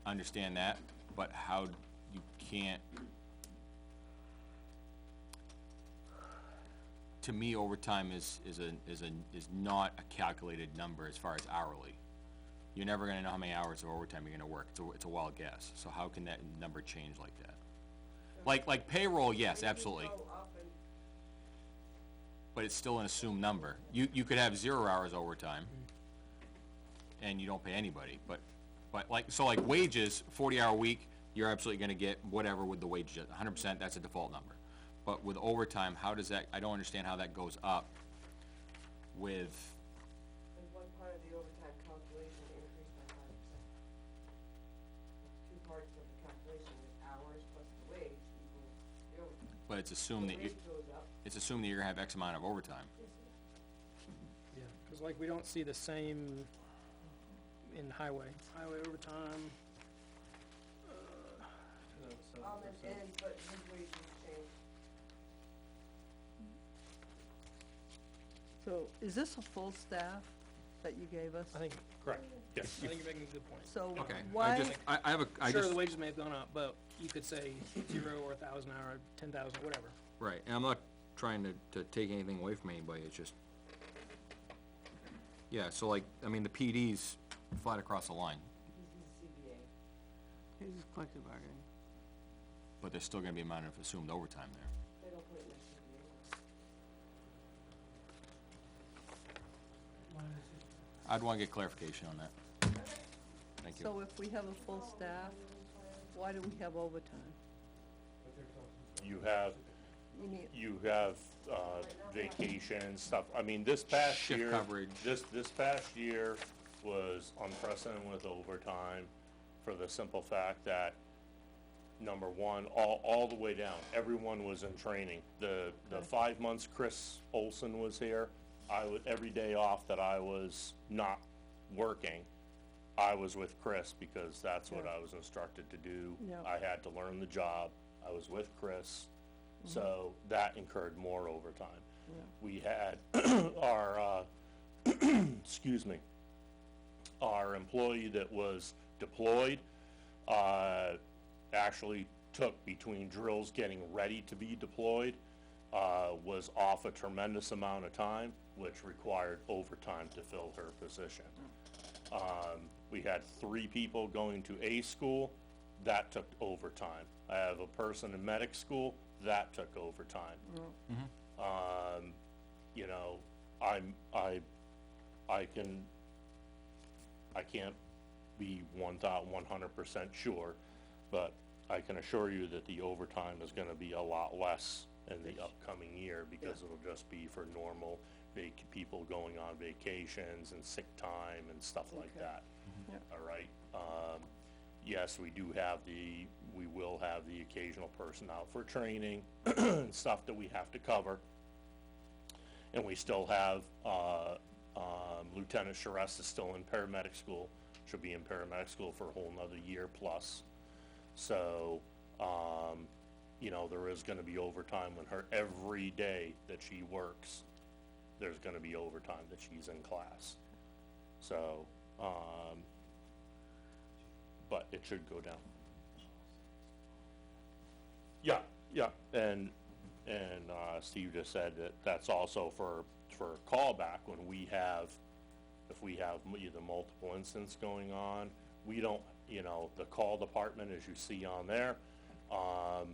understand that, but how you can't, to me, overtime is not a calculated number as far as hourly. You're never gonna know how many hours of overtime you're gonna work, it's a wild guess, so how can that number change like that? Like payroll, yes, absolutely. But it's still an assumed number. You could have 0 hours overtime, and you don't pay anybody, but like wages, 40-hour week, you're absolutely gonna get whatever with the wages, 100%, that's a default number. But with overtime, how does that, I don't understand how that goes up with, And one part of the overtime calculation increased by 5%. That's two parts of the calculation, is hours plus the wage equals the overtime. but it's assumed that you, The wage goes up. it's assumed that you're gonna have X amount of overtime. Yeah, because like we don't see the same in highway overtime. But his wages changed. So, is this a full staff that you gave us? I think, Correct, yes. I think you're making a good point. So, Okay, why, I have a, Sure, the wages may have gone up, but you could say 0 or 1,000 hour, 10,000, whatever. right, and I'm not trying to take anything away from anybody, it's just, yeah, so like, I mean, the PD's flat across the line, He's the CBA. Here's his collective bargaining. but there's still gonna be an amount of assumed overtime there. They don't put it in their CBA. I'd wanna get clarification on that. Thank you. so if we have a full staff, why do we have overtime? You have, You need, vacation stuff, I mean, this past Shift year. coverage. This past year was unprecedented with overtime for the simple fact that, number one, all the way down, everyone was in training. The 5 months Chris Olson was here, every day off that I was not working, I was with Chris because that's what I was instructed to do. Yeah. I had to learn the job, I was with Chris, so that incurred more overtime. Yeah. We had our, excuse me, our employee that was deployed, actually took between drills getting ready to be deployed, was off a tremendous amount of time, which required overtime to fill her position. We had 3 people going to A school, that took overtime. I have a person in medic school, that took overtime. You know, I can't be 100% sure, but I can assure you that the overtime is gonna be a lot less in the upcoming year, because it'll just be for normal people going on vacations and sick time and stuff like that. Yep. All right, yes, we will have the occasional person out for training and stuff that we have to cover. And we still have, Lieutenant Charest is still in paramedic school, she'll be in paramedic school for a whole nother year plus. So, you know, there is gonna be overtime when every day that she works, there's gonna be overtime that she's in class. So, but it should go down. Yeah, and Steve just said that that's also for callback when if we have either multiple incidents going on, we don't, you know, the call department, as you see on there, a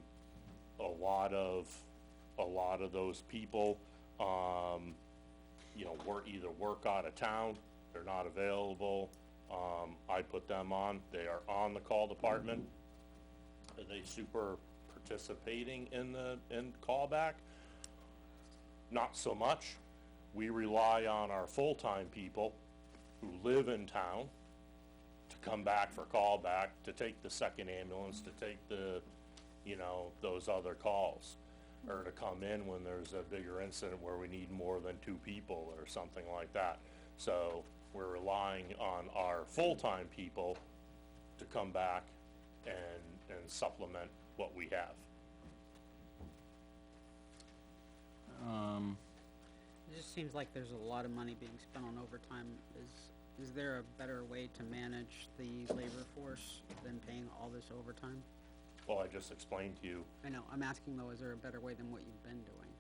lot of those people, you know, either work out of town, they're not available, I put them on, they are on the call department. Are they super participating in callback? Not so much. We rely on our full-time people who live in town to come back for callback, to take the second ambulance, to take the, you know, those other calls, or to come in when there's a bigger incident where we need more than 2 people or something like that. So we're relying on our full-time people to come back and supplement what we have. It just seems like there's a lot of money being spent on overtime. Is there a better way to manage the labor force than paying all this overtime? Well, I just explained to you, I know, I'm asking though, is there a better way than what you've been doing?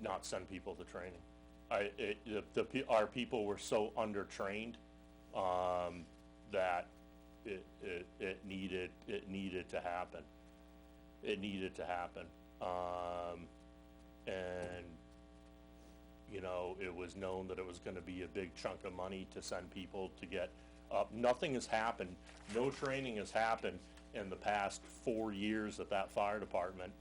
not send people to training. Our people were so undertrained, that it needed to happen. It needed to happen. And, you know, it was known that it was gonna be a big chunk of money to send people to get up. Nothing has happened, no training has happened in the past 4 years at that fire department,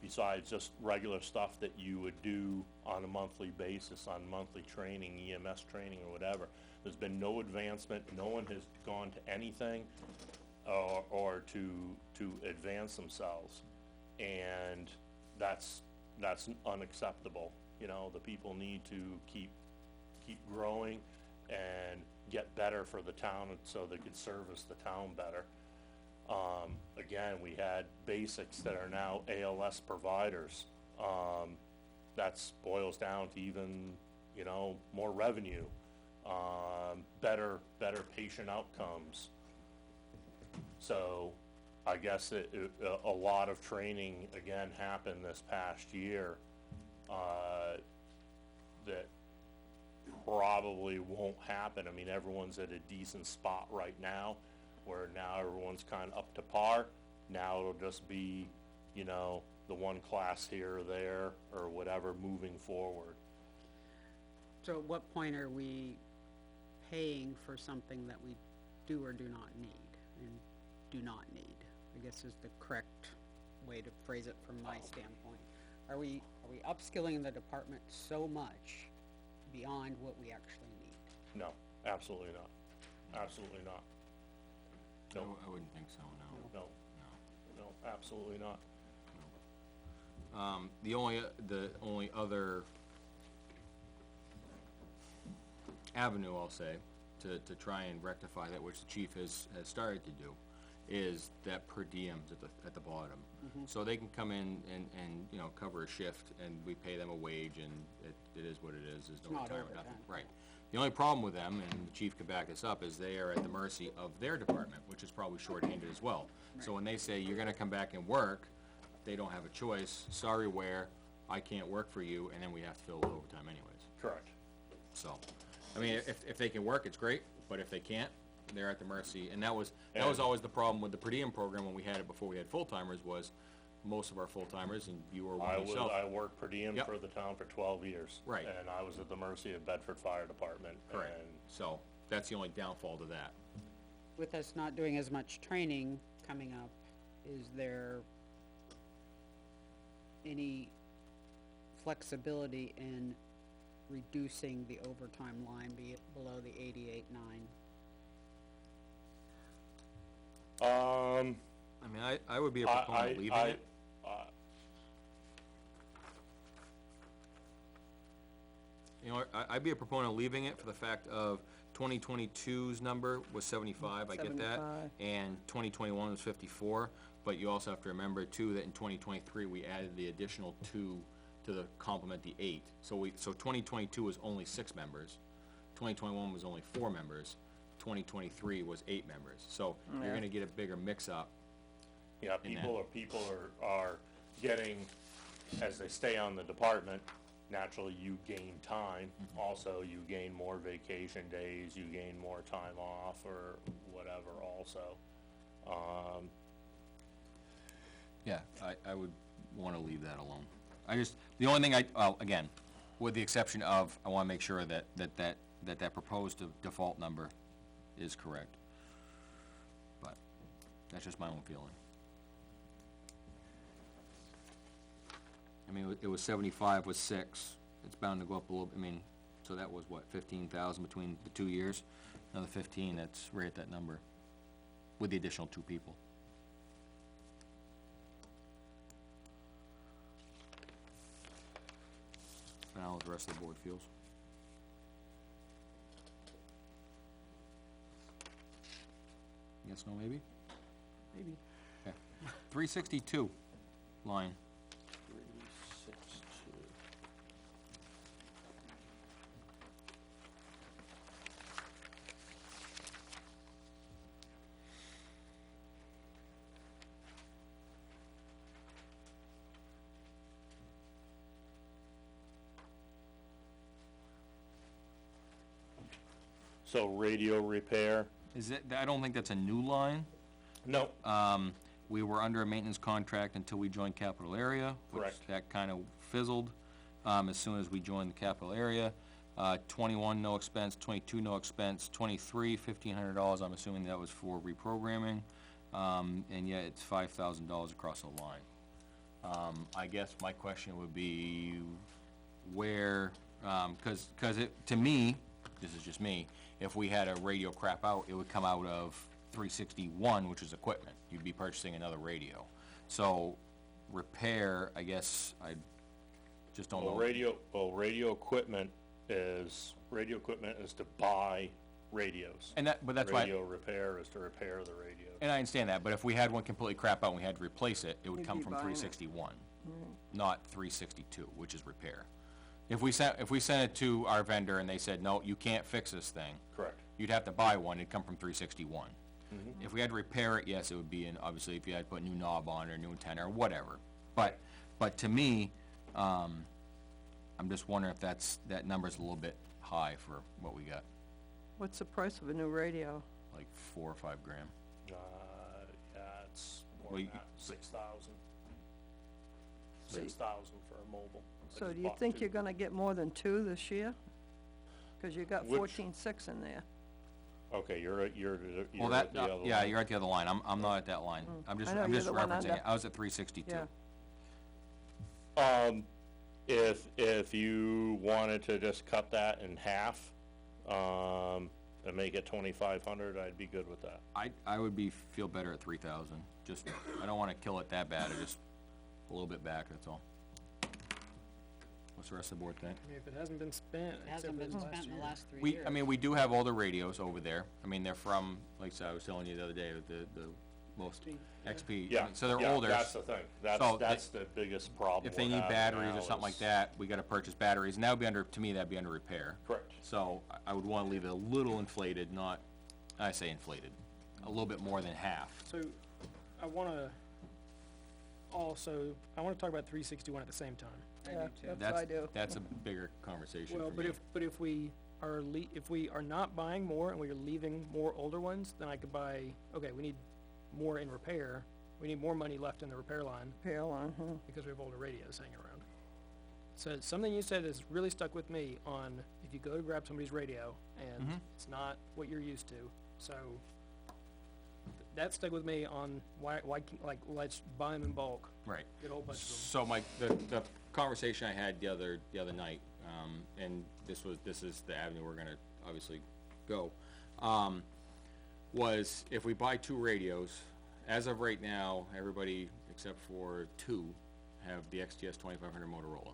besides just regular stuff that you would do on a monthly basis, on monthly training, EMS training or whatever. There's been no advancement, no one has gone to anything, or to advance themselves. And that's unacceptable. You know, the people need to keep growing and get better for the town so they could service the town better. Again, we had basics that are now ALS providers. That's boils down to even, you know, more revenue, better patient outcomes. So I guess a lot of training again happened this past year, that probably won't happen. I mean, everyone's at a decent spot right now, where now everyone's kind of up to par. Now it'll just be, you know, the one class here or there or whatever moving forward. So at what point are we paying for something that we do or do not need, and do not need, I guess is the correct way to phrase it from my standpoint. Are we upskilling the department so much beyond what we actually need? No, absolutely not. Absolutely not. No. I wouldn't think so, no. No, absolutely not. The only other avenue, I'll say, to try and rectify that, which the chief has started to do, is that per diems at the bottom. So they can come in and, you know, cover a shift, and we pay them a wage, and it is what it is, there's no retirement, nothing. Right. The only problem with them, and the chief could back this up, is they are at the mercy of their department, which is probably shorthanded as well. So when they say, you're gonna come back and work, they don't have a choice. Sorry, Ware, I can't work for you, and then we have to fill the overtime anyways. Correct. So, I mean, if they can work, it's great, but if they can't, they're at the mercy. And that was always the problem with the per diem program when we had it before we had full-timers, was most of our full-timers, and you were one I yourself. I worked per diem Yep. for the town for 12 years. Right. And I was at the mercy of Bedford Fire Department. Correct. And So, that's the only downfall to that. With us not doing as much training coming up, is there any flexibility in reducing the overtime line below the 88.9? I mean, I would be a proponent of leaving it. You know, I'd be a proponent of leaving it for the fact of 2022's number was 75, I get that. 75. And 2021 was 54, but you also have to remember too that in 2023, we added the additional 2 to complement the 8. So 2022 was only 6 members, 2021 was only 4 members, 2023 was 8 members. So you're Yeah. gonna get a bigger mix-up. Yeah, people are getting, as they stay on the department, naturally you gain time. Also, you gain more vacation days, you gain more time off or whatever also. Yeah, I would wanna leave that alone. The only thing again, with the exception of, I wanna make sure that proposed default number is correct. But, that's just my own feeling. I mean, it was 75 with 6, it's bound to go up a little, so that was what, 15,000 between the 2 years? Another 15, that's right at that number, with the additional 2 people. I don't know what the rest of the board feels. Yes, no, maybe? Maybe. Okay. 362 line. 362. So radio repair? Is it, I don't think that's a new line. No. We were under a maintenance contract until we joined capital area. Which Correct. that kind of fizzled, as soon as we joined the capital area. 21, no expense, 22, no expense, 23, $1,500, I'm assuming that was for reprogramming. And yet it's $5,000 across the line. I guess my question would be where, cause to me, this is just me, if we had a radio crap out, it would come out of 361, which is equipment. You'd be purchasing another radio. So, repair, I guess, I just don't know. Radio equipment is to buy radios. But that's why. Radio repair is to repair the radio. And I understand that, but if we had one completely crap out and we had to replace it, it would You'd come be from buying it. 361, not 362, which is repair. If we sent it to our vendor and they said, no, you can't fix this thing, Correct. you'd have to buy one, it'd come from 361. Mhm. If we had to repair it, yes, it would be obviously if you had to put a new knob on or a new antenna or whatever. But to me, I'm just wondering if that number's a little bit high for what we got, What's the price of a new radio? like 4 or 5 grand. Yeah, it's more Well, than you- that, 6,000. So you- 6,000 for a mobile. I So just do you bought think 2. you're gonna get more than 2 this year? Cause you got Which- 14.6 in there. Okay, you're at Well, the other yeah, one. you're at the other line, I'm not at that line. I'm I know, I'm you're just the one referencing under. it, I was at 362. Yeah. If you wanted to just cut that in half, and make it 2,500, I'd be good with that. I would feel better at 3,000, just, I don't wanna kill it that bad, just a little bit back, that's all. What's the rest of the board think? I mean, if it hasn't been spent, It hasn't been spent in the last 3 years. We do have older radios over there, they're from, like I said, I was telling you the other day, the most XP, Yeah, so they're yeah, older. that's the thing. So That's the biggest problem If they we're need having batteries now or something like is- that, we gotta purchase batteries, and that would be to me, that'd be under repair. Correct. So, I would wanna leave it a little inflated, not, I say inflated, a little bit more than half. So, I wanna talk about 361 at the same time. Yeah, that's what I do. That's a bigger conversation Well, for me. but if we are not buying more and we are leaving more older ones, then I could buy, okay, we need more in repair, We need more money left in the repair line Repair line, huh? because we have older radios hanging around. So something you said has really stuck with me on if you go to grab somebody's radio and it's not what you're used to. So that stuck with me on why like, let's buy them in bulk. Right. Get a whole bunch of them. So the conversation I had the other night, and this is the avenue we're gonna obviously go, was if we buy 2 radios, as of right now, everybody except for 2 have the XTS 2500 Motorola.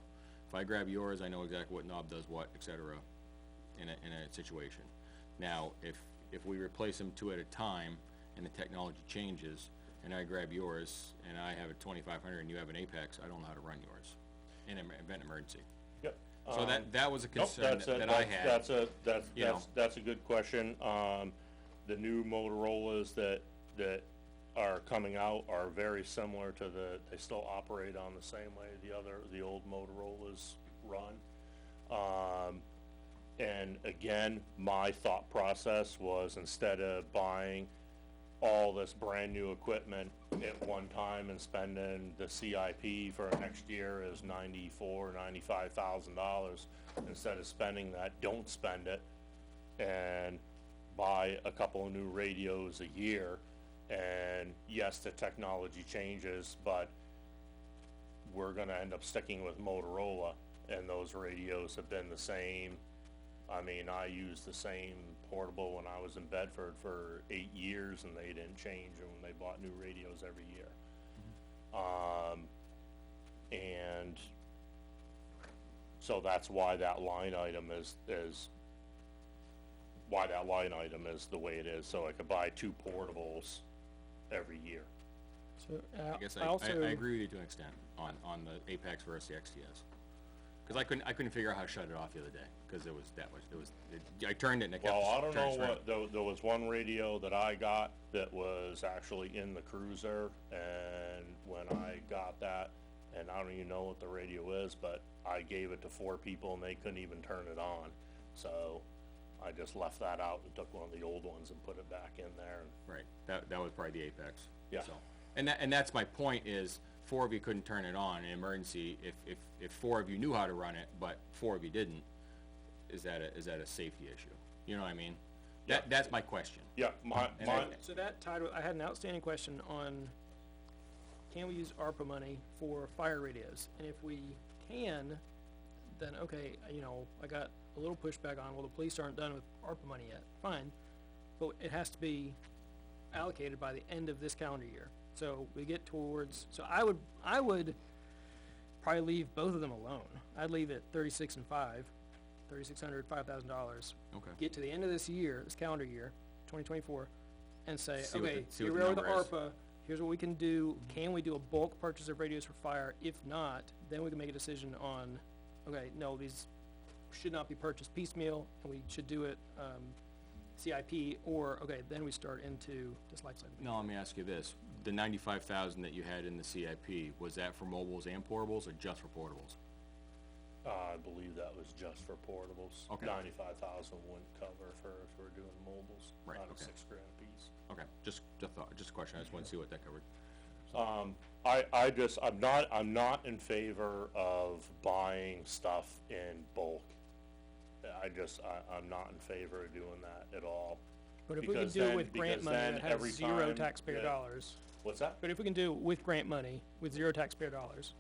If I grab yours, I know exactly what knob does what, etc. in a situation. Now, if we replace them 2 at a time and the technology changes, and I grab yours and I have a 2500 and you have an Apex, I don't know how to run yours in an event emergency. Yep. So that was a concern that I had. That's a good question. The new Motorola's that are coming out are very similar to they still operate on the same way the old Motorola's run. And again, my thought process was instead of buying all this brand new equipment at one time and spending the CIP for next year is $95,000, instead of spending that, don't spend it and buy a couple of new radios a year. And yes, the technology changes, but we're gonna end up sticking with Motorola, and those radios have been the same. I mean, I used the same portable when I was in Bedford for 8 years, and they didn't change when they bought new radios every year. And so that's why that line item is why that line item is the way it is, so I could buy 2 portables every year. So, I guess I also I agree with you to an extent on the Apex versus the XTS. Because I couldn't figure out how to shut it off the other day, because I turned it and it kept Well, I don't turning know straight. there was one radio that I got that was actually in the cruiser, and when I got that, and I don't even know what the radio is, but I gave it to 4 people and they couldn't even turn it on. So I just left that out and took one of the old ones and put it back in there. Right, that was probably the Apex. Yeah. So, and that's my point is, 4 of you couldn't turn it on in an emergency. If 4 of you knew how to run it, but 4 of you didn't, is that a safety issue? You know what I mean? That's my question. Yeah, so that tied with, I had an outstanding question on, can we use ARPA money for fire radios? And if we can, then okay, I got a little pushback on, well, the police aren't done with ARPA money yet. Fine, but it has to be allocated by the end of this calendar year. So we get towards, so I would probably leave both of them alone. I'd leave it 36 and 5, $3,600, $5,000. Okay. Get to the end of this year, this calendar year, 2024, and say, See what okay, the here we are with the number is. ARPA, here's what we can do. Can we do a bulk purchase of radios for fire? If not, then we can make a decision on, okay, no, these should not be purchased piecemeal, and we should do it, CIP, or, okay, then we start into this life cycle. No, let me ask you this. The 95,000 that you had in the CIP, was that for mobiles and portables, or just for portables? I believe that was just for portables. Okay. 95,000 wouldn't cover for doing mobiles. Right, Out of okay. $6,000 a piece. Okay, just a question, I just wanted to see what that covered. I'm not in favor of buying stuff in bulk. I'm not in favor of doing that at all. But if we can Because do it then- with grant because money then that has every 0 time- taxpayer yeah. dollars. What's that? But if we can do it with grant money, with 0 taxpayer dollars,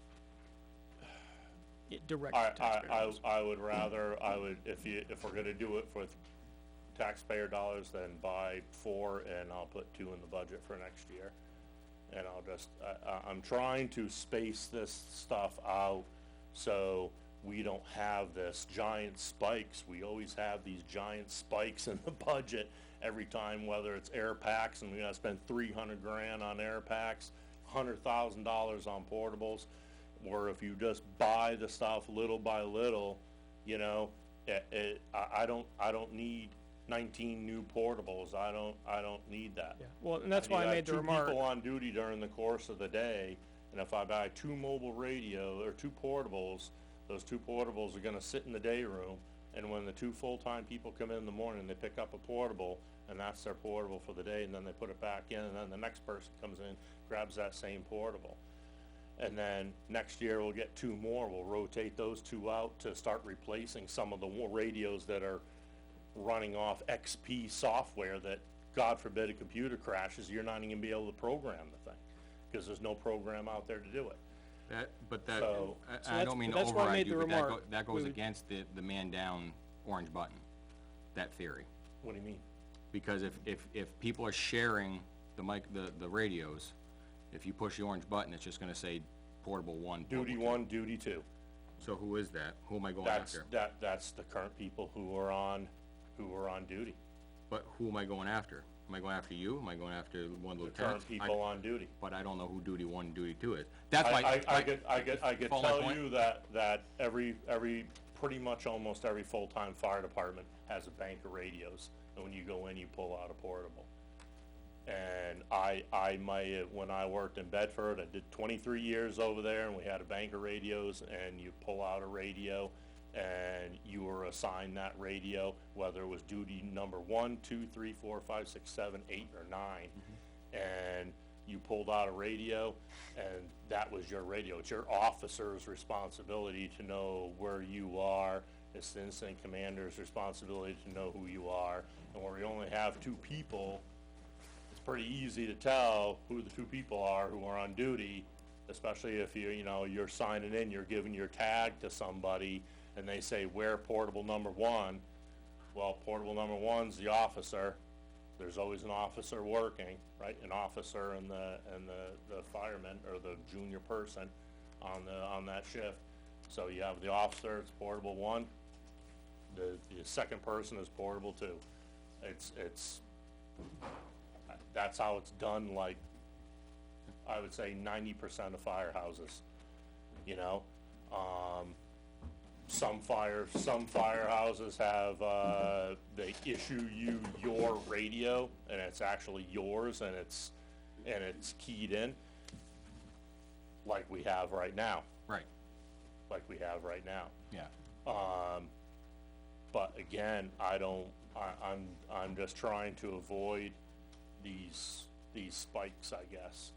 direct taxpayer dollars. I would rather, if we're gonna do it with taxpayer dollars, then buy 4 and I'll put 2 in the budget for next year. And I'm trying to space this stuff out so we don't have this giant spikes. We always have these giant spikes in the budget every time, whether it's air packs and we gotta spend $300,000 on air packs, $100,000 on portables, or if you just buy the stuff little by little, I don't need 19 new portables. I don't need that. Yeah. Well, and that's why I made the remark. 2 people on duty during the course of the day, and if I buy 2 mobile radio or 2 portables, those 2 portables are gonna sit in the day room, and when the 2 full-time people come in the morning, they pick up a portable, and that's their portable for the day, and then they put it back in, and then the next person comes in, grabs that same portable. And then next year we'll get 2 more, we'll rotate those 2 out to start replacing some of the radios that are running off XP software that, God forbid, a computer crashes, you're not even gonna be able to program the thing, because there's no program out there to do it. So I don't mean to that's why I override made you, the but that remark. that goes We would- against the man down orange button, that theory. What do you mean? Because if people are sharing the radios, if you push the orange button, it's just gonna say portable 1, Duty portable 2. 1, duty 2. So who is that? Who am I going That's, after? that's the current people who are on duty. But who am I going after? Am I going after you? Am I going after one of the The current lieutenants? people on duty. But I don't know who duty 1 and duty 2 is. That's why. I could follow my tell point? you that every, pretty much almost every full-time fire department has a bank of radios, and when you go in, you pull out a portable. And when I worked in Bedford, I did 23 years over there, and we had a bank of radios, and you pull out a radio, and you were assigned that radio, whether it was duty number 1, 2, 3, 4, 5, 6, 7, 8, or 9, and you pulled out a radio, and that was your radio. It's your officer's responsibility to know where you are. It's the incident commander's responsibility to know who you are. And where we only have 2 people, it's pretty easy to tell who the 2 people are who are on duty, especially if you're signing in, you're giving your tag to somebody, and they say, "Where portable number 1?" Well, portable number 1's the officer. There's always an officer working, right? An officer and the fireman, or the junior person on that shift. So you have the officer, it's portable 1. The second person is portable 2. That's how it's done, like, I would say 90% of firehouses, Some firehouses have, they issue you your radio, and it's actually yours, and it's keyed in, like we have right now. Right. Like we have right now. Yeah. But again, I'm just trying to avoid these spikes, I guess.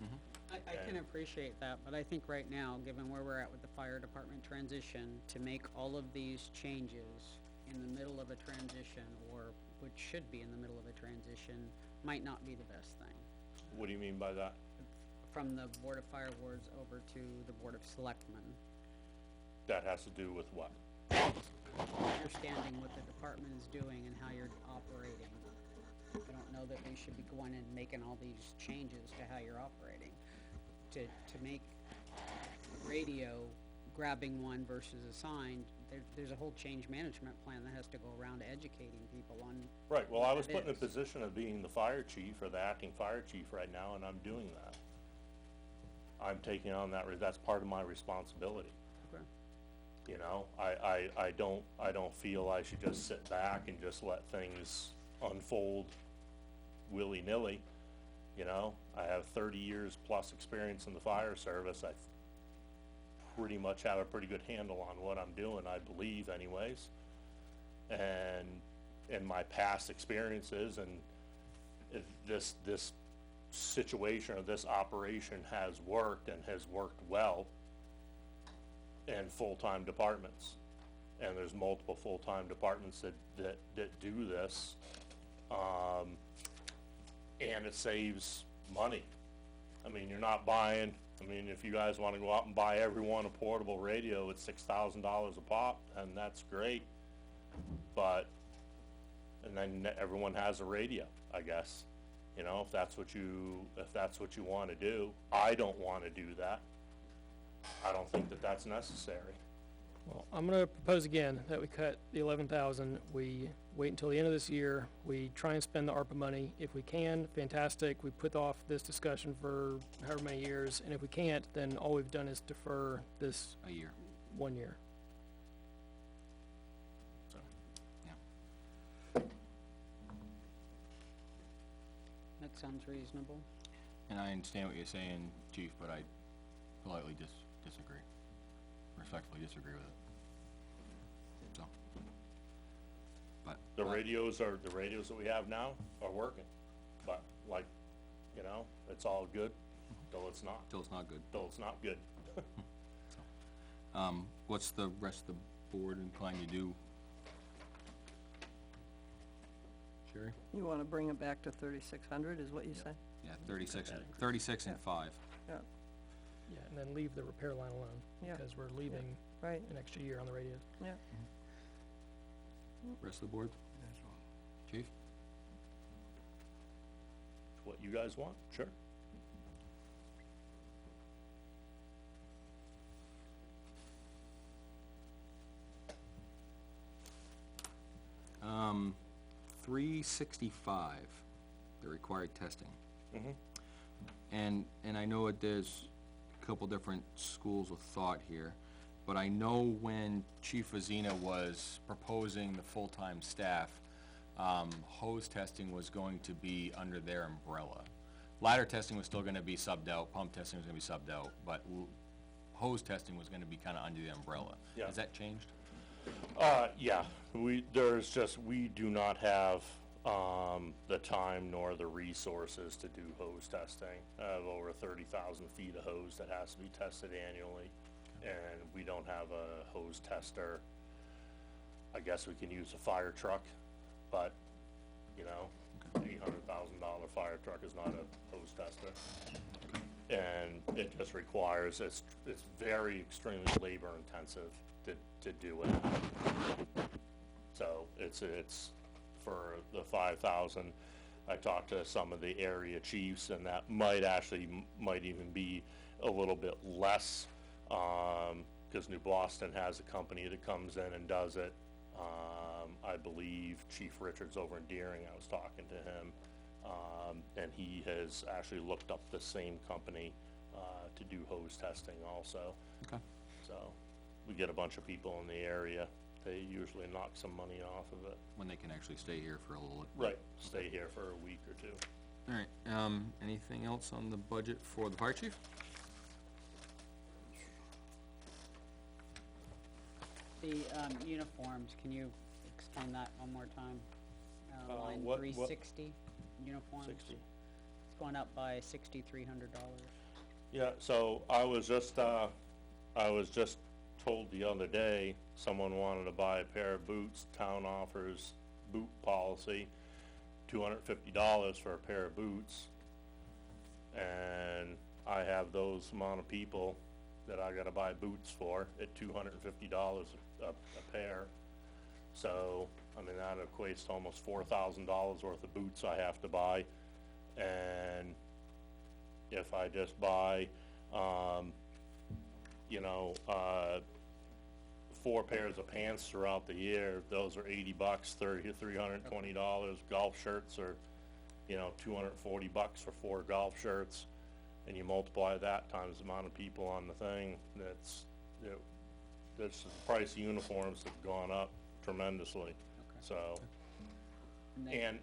I can appreciate that, but I think right now, given where we're at with the fire department transition, to make all of these changes in the middle of a transition, or which should be in the middle of a transition, might not be the best thing. What do you mean by that? From the Board of Fire Wards over to the Board of Selectmen. That has to do with what? Understanding what the department is doing and how you're operating. I don't know that we should be going and making all these changes to how you're operating. To make radio grabbing one versus assigned, there's a whole change management plan that has to go around educating people on. Right, well, I was put in a is. position of being the fire chief, or the acting fire chief right now, and I'm doing that. I'm taking on that's part of my responsibility. Okay. I don't feel I should just sit back and just let things unfold willy-nilly. I have 30 years plus experience in the fire service. I pretty much have a pretty good handle on what I'm doing, I believe anyways. And in my past experiences, and if this situation or this operation has worked, and has worked well in full-time departments. And there's multiple full-time departments that do this. And it saves money. I mean, you're not buying, if you guys wanna go out and buy everyone a portable radio, it's $6,000 a pop, and that's great. But, and then everyone has a radio, I guess, if that's what you wanna do. I don't wanna do that. I don't think that that's necessary. Well, I'm gonna propose again that we cut the 11,000, we wait until the end of this year, we try and spend the ARPA money. If we can, fantastic, we put off this discussion for however many years, and if we can't, then all we've done is defer this. A year. 1 year. So, yeah. That sounds reasonable. And I understand what you're saying, Chief, but I politely disagree. Respectfully disagree with it. So. But. The radios that we have now are working, but it's all good. till it's not, Till it's not good. till it's not good. What's the rest of the board inclined to do? Sherry? You wanna bring it back to 3,600 is what you say? Yeah, 36 and 5. Yeah, Yeah, and then leave the repair line alone, Yeah. because we're leaving right, an extra year on the radios. yeah. Rest of the board? Chief? What you guys want, sure. Um, 365, the required testing. Mm-hmm. And I know there's a couple different schools of thought here, but I know when Chief Vazina was proposing the full-time staff, hose testing was going to be under their umbrella. Ladder testing was still gonna be subbed out, pump testing was gonna be subbed out, but hose testing was gonna be kinda under the umbrella. Yeah. Has that changed? Yeah, we do not have, the time nor the resources to do hose testing. I have over 30,000 feet of hose that has to be tested annually, and we don't have a hose tester. I guess we can use a fire truck, but, you know, $800,000 fire truck is not a hose tester. And it just requires, it's very extremely labor intensive to do it. So it's for the 5,000, I talked to some of the area chiefs, and that might even be a little bit less, cause New Boston has a company that comes in and does it. I believe Chief Richards over in Deering, I was talking to him, and he has actually looked up the same company, to do hose testing also. Okay. So, we get a bunch of people in the area, they usually knock some money off of it. When they can actually stay here for a little bit. Right, stay here for a week or two. Alright, anything else on the budget for the fire chief? The, uniforms, can you explain that one more time? Line what- 360, uniforms? 60. It's going up by $6,300. Yeah, so I was just told the other day, someone wanted to buy a pair of boots, town offers boot policy, $250 for a pair of boots. And I have those amount of people that I gotta buy boots for at $250 a pair. So, I mean, that equates to almost $4,000 worth of boots I have to buy. And if I just buy, 4 pairs of pants throughout the year, those are $80, $320. Golf shirts are, $240 for 4 golf shirts. And you multiply that times the amount of people on the thing, that's the price of uniforms have gone up tremendously. So, and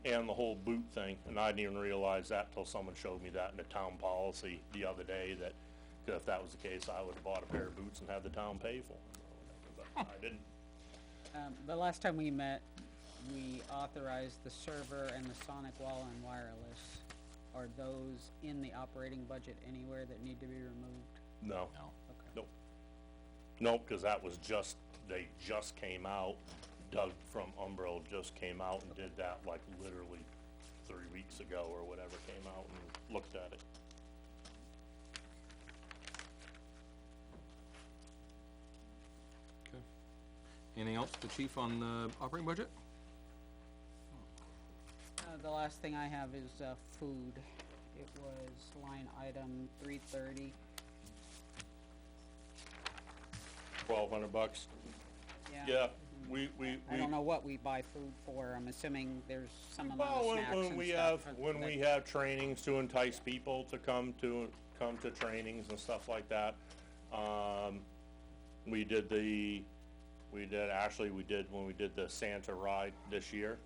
the whole boot thing, and I didn't even realize that till someone showed me that in the town policy the other day, that, 'cause if that was the case, I would've bought a pair of boots and had the town pay for them, but I didn't. The last time we met, we authorized the server and the sonic wall and wireless. Are those in the operating budget anywhere that need to be removed? No. No. Okay. Nope. Nope, 'cause that was they just came out, Doug from Umbro just came out and did that like literally 3 weeks ago or whatever, came out and looked at it. Okay. Anything else, the chief, on the operating budget? The last thing I have is, food. It was line item 330. $1,200. Yeah. Yeah, we. I don't know what we buy food for. I'm assuming there's some amount of Well, snacks when and we stuff. have, when we have trainings to entice people to come to trainings and stuff like that, we did when we did the Santa ride this year,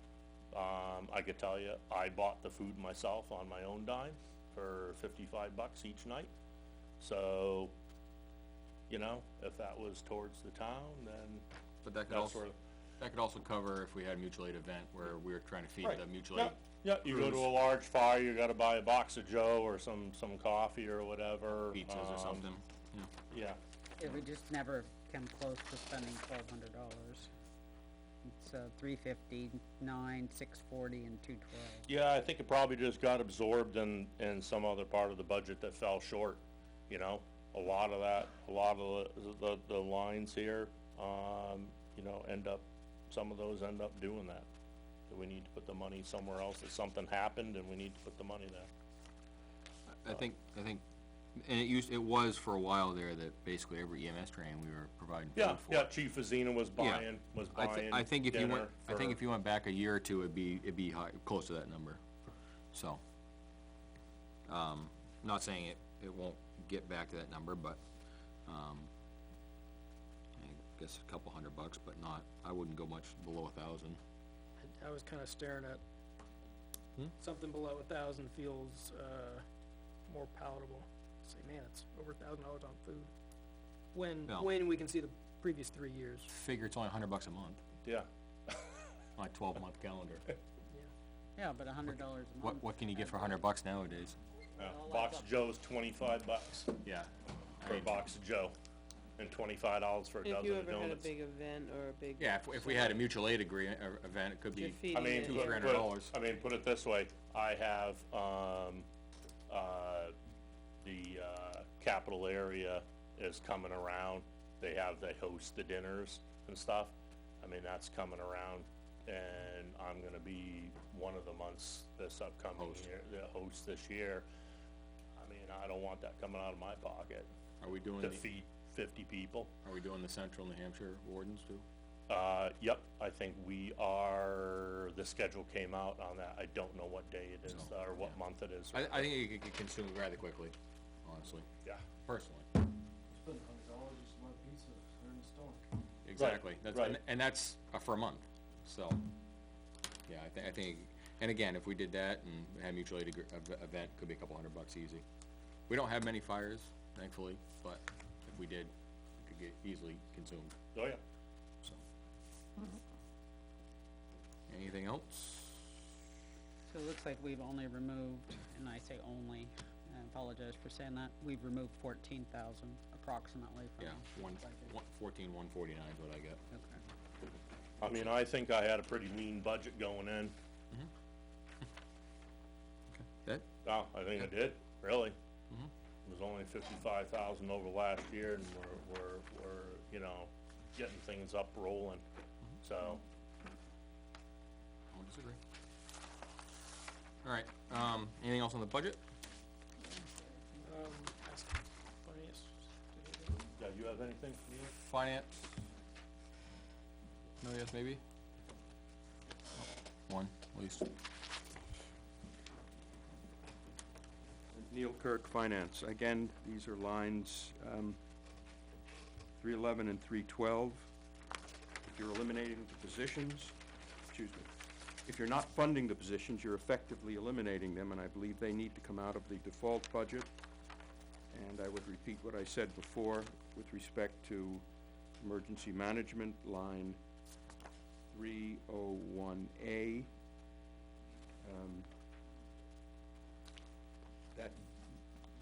I could tell you, I bought the food myself on my own dime for $55 each night. So, if that was towards the town, then But that could that's also, where, that could also cover if we had a mutual aid event where we were trying to feed Right. the mutual No, aid Yeah, you go to a large fire, you gotta buy a box of Joe or some coffee or whatever. Pizzas or something, yeah. Yeah, Yeah, we just never come close to spending $1,200. It's, 350, 9, 640, and 212. yeah, I think it probably just got absorbed in some other part of the budget that fell short, you know? A lot of the lines here, you know, some of those end up doing that. So we need to put the money somewhere else, if something happened, and we need to put the money there. I think, and it was for a while there that basically every EMS training we were providing food Yeah, for. yeah, Chief Azina was buying I think if you dinner went, I think for- if you went back a year or two, it'd be high, close to that number, so. Not saying it won't get back to that number, but, I guess a couple $100, but not, I wouldn't go much below 1,000. I was kinda staring at Hmm? something below 1,000 feels, more palatable. Say, man, it's over $1,000 on food. Well- When we can see the previous 3 years. Figure it's only $100 a month, Yeah. on a 12-month calendar. Yeah, but $100 a month. What can you get for $100 nowadays? Box of Joe's $25. Yeah. For a box of Joe, and $25 for a If you dozen of ever had a donuts. big event or a big. Yeah, if we had a mutual aid event, it could be You're feeding I mean, it, $200, yeah. $300. I mean, put it this way, I have, the, capital area is coming around, they host the dinners and stuff, I mean, that's coming around, and I'm gonna be one of the months this upcoming Host. year, the host this year. I mean, I don't want that coming out of my pocket Are we doing to the, feed 50 people. are we doing the Central New Hampshire wardens too? Yep, I think we are, the schedule came out on that, I don't know what day it is, No, or what month it is. I think it could get consumed rather quickly, honestly, Yeah, personally. Spend $100 just to buy pizza, put it in the stomach. Exactly, that's, right. and that's for a month, so, yeah, I think, and again, if we did that and had mutual aid event, could be a couple $100 easy. We don't have many fires, thankfully, but if we did, it could get easily consumed, oh yeah. so. Anything else? So it looks like we've only removed, and I say only, and I apologize for saying that, we've removed 14,000 approximately from. Yeah, the budget. 149 is what I get. Okay. I mean, I think I had a pretty lean budget going in. That, Oh, I think I did, really. Mhm. It was only 55,000 over last year, and we're, you know, getting things up rolling, so. I won't disagree. All right, anything else on the budget? Ask finance. Yeah, you have anything, Neil? Finance? No, yes, maybe? One, at least. Neil Kirk, Finance. Again, these are lines, 311 and 312. If you're eliminating the positions, excuse me, if you're not funding the positions, you're effectively eliminating them, and I believe they need to come out of the default budget. And I would repeat what I said before with respect to emergency management, line 301A. That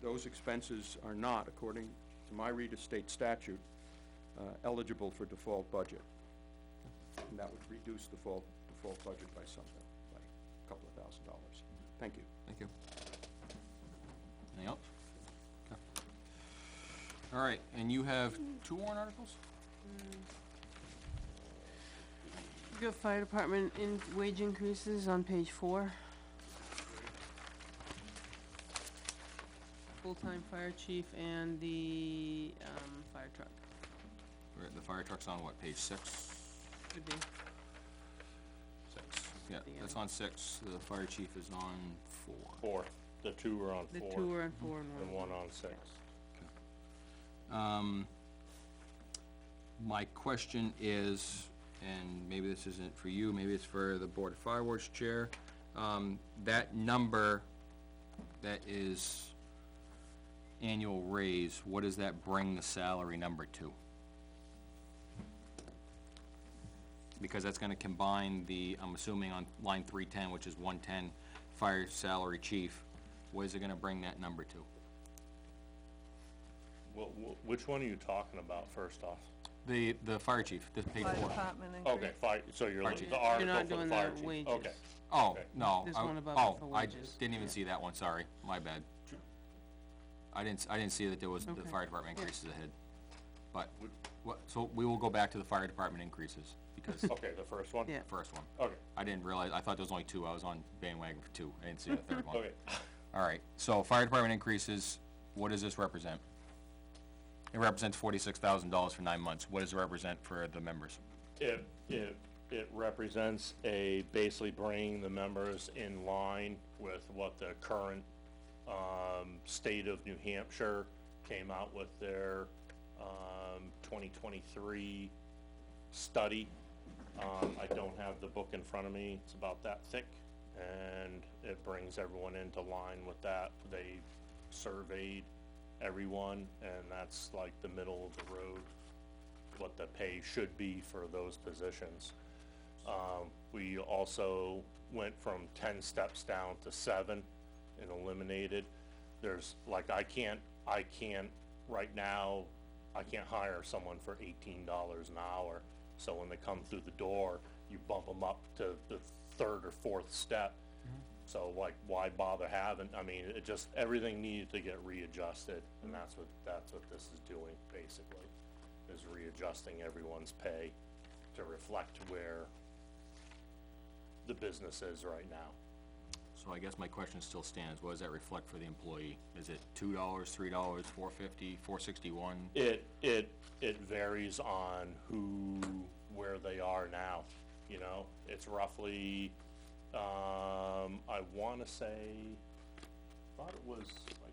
those expenses are not, according to my read of state statute, eligible for default budget. And that would reduce the default budget by something, by a couple of $1,000. Thank you. Thank you. Anything else? Okay. All right, and you have 2 warrant articles? You got fire department wage increases on page 4. Full-time fire chief and the, fire truck, The fire truck's on what, page 6? could be. 6. Yeah, The that's end. on 6, the fire chief is on 4. 4, the 2 are on 4. The 2 are on 4 and And 1 on 6. My question is, and maybe this isn't for you, maybe it's for the Board of Fire Ward's chair, that number that is annual raise, what does that bring the salary number to? Because that's gonna combine the, I'm assuming on line 310, which is 110, fire salary chief, where's it gonna bring that number to? Which one are you talking about first off? The fire chief, the page Fire 4. department increase. Okay, fire, so you're Fire looking, chief. the You're article not for the doing fire the chief, wages. okay. Oh, Okay. no, There's I- one above it for I wages. didn't even see that one, sorry, my bad. I didn't see that there was the Okay. fire department Yeah. increases ahead. But, so we will go back to the fire department increases, because Okay, the first one? Yeah. the first one. Okay, I didn't realize, I thought there was only 2, I was on bandwagon for 2, I didn't see the third one. okay. Alright, so fire department increases, what does this represent? It represents $46,000 for 9 months, what does it represent for the members? It represents basically bringing the members in line with what the current, state of New Hampshire came out with their, 2023 study. I don't have the book in front of me, it's about that thick, and it brings everyone into line with that. They surveyed everyone, and that's like the middle of the road, what the pay should be for those positions. We also went from 10 steps down to 7 and eliminated. There's, like, I can't, right now, I can't hire someone for $18 an hour. So when they come through the door, you bump them up to the 3rd or 4th step. So like, why bother having, I mean, it just, everything needed to get readjusted, and that's what this is doing, basically, is readjusting everyone's pay to reflect where the business is right now. So I guess my question still stands, what does that reflect for the employee? Is it $2, $3, $4.50, $4.61? It varies on where they are now, you know? It's roughly, I wanna say, thought it was like